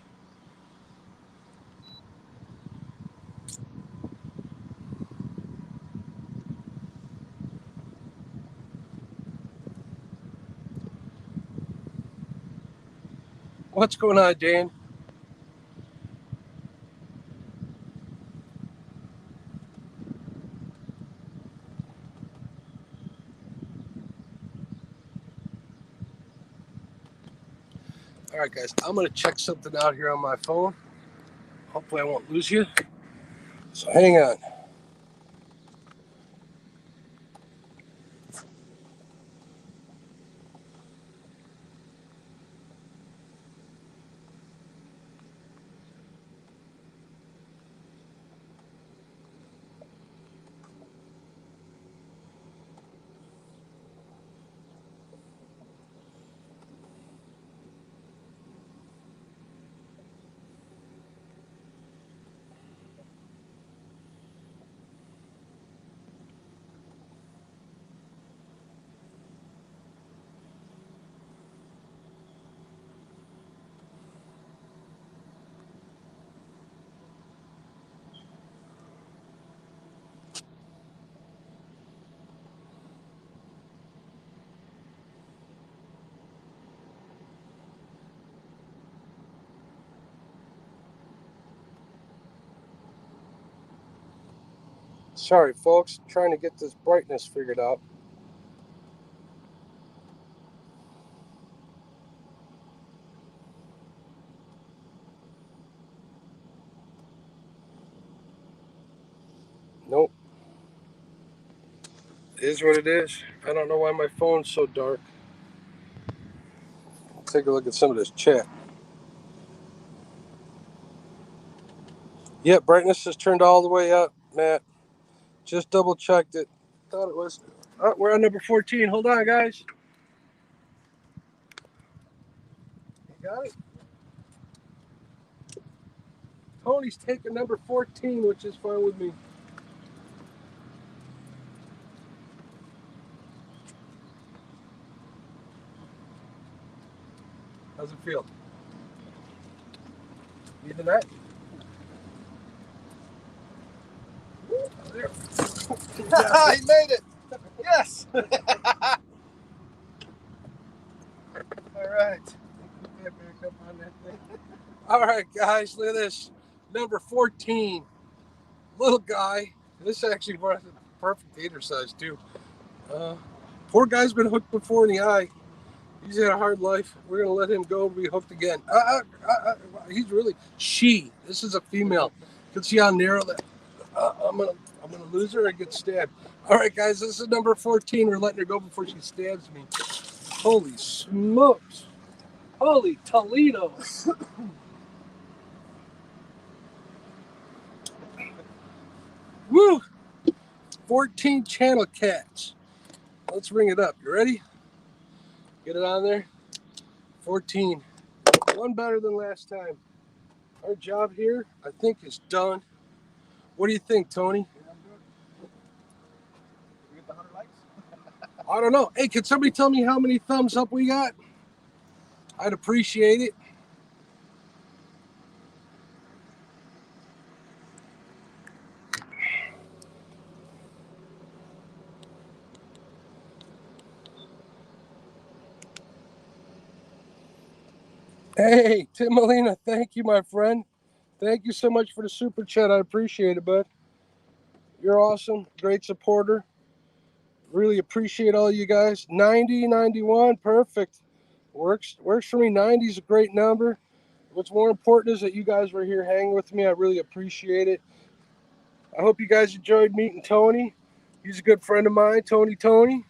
What's going on, Dan? All right, guys, I'm gonna check something out here on my phone. Hopefully I won't lose you. So hang on. Sorry, folks, trying to get this brightness figured out. Nope. It is what it is. I don't know why my phone's so dark. Take a look at some of this chat. Yep, brightness is turned all the way up, Matt. Just double checked it. Thought it was. Oh, we're on number 14. Hold on, guys. You got it? Tony's taking number 14, which is fine with me. How's it feel? Need the net? There. He made it. Yes. All right. All right, guys, look at this. Number 14, little guy. This actually brought the perfect gator size, too. Poor guy's been hooked before in the eye. He's had a hard life. We're going to let him go and be hooked again. He's really, this is a female. You can see how narrow that, I'm gonna lose her and get stabbed. All right, guys, this is number 14. We're letting her go before she stabs me. Holy smokes. Holy Toledo. Woo! 14 channel cats. Let's ring it up. You ready? Get it on there. 14. One better than last time. Our job here, I think, is done. What do you think, Tony? Yeah, I'm good. We get the 100 likes? I don't know. Hey, can somebody tell me how many thumbs up we got? I'd appreciate it. Hey, Tim Molina, thank you, my friend. Thank you so much for the super chat. I appreciate it, bud. You're awesome. Great supporter. Really appreciate all you guys. 90, 91, perfect. Works for me. 90 is a great number. What's more important is that you guys were here hanging with me. I really appreciate it. I hope you guys enjoyed meeting Tony. He's a good friend of mine, Tony. I'm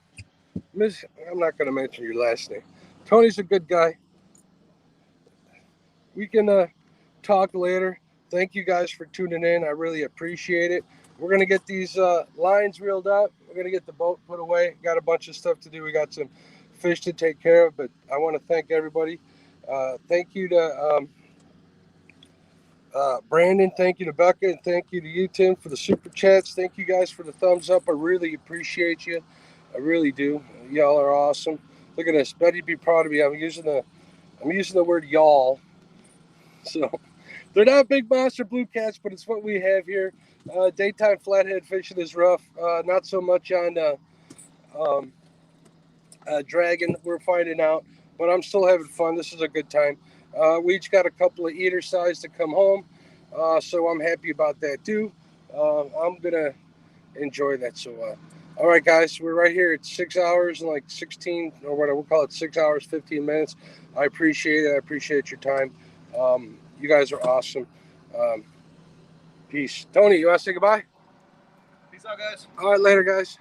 not going to mention your last name. Tony's a good guy. We can talk later. Thank you guys for tuning in. I really appreciate it. We're going to get these lines reeled up. We're going to get the boat put away. Got a bunch of stuff to do. We got some fish to take care of, but I want to thank everybody. Thank you to Brandon. Thank you to Becca. And thank you to you, Tim, for the super chats. Thank you guys for the thumbs up. I really appreciate you. I really do. Y'all are awesome. Look at this. Betty, be proud of me. I'm using the word y'all. So they're not big monster blue cats, but it's what we have here. Daytime flathead fishing is rough. Not so much on dragon. We're finding out, but I'm still having fun. This is a good time. We each got a couple of eater size to come home, so I'm happy about that too. I'm gonna enjoy that. So, all right, guys, we're right here at 6 hours and like 16 or whatever we'll call it, 6 hours 15 minutes. I appreciate it. I appreciate your time. You guys are awesome. Peace. Tony, you want to say goodbye? Peace out, guys. All right, later, guys.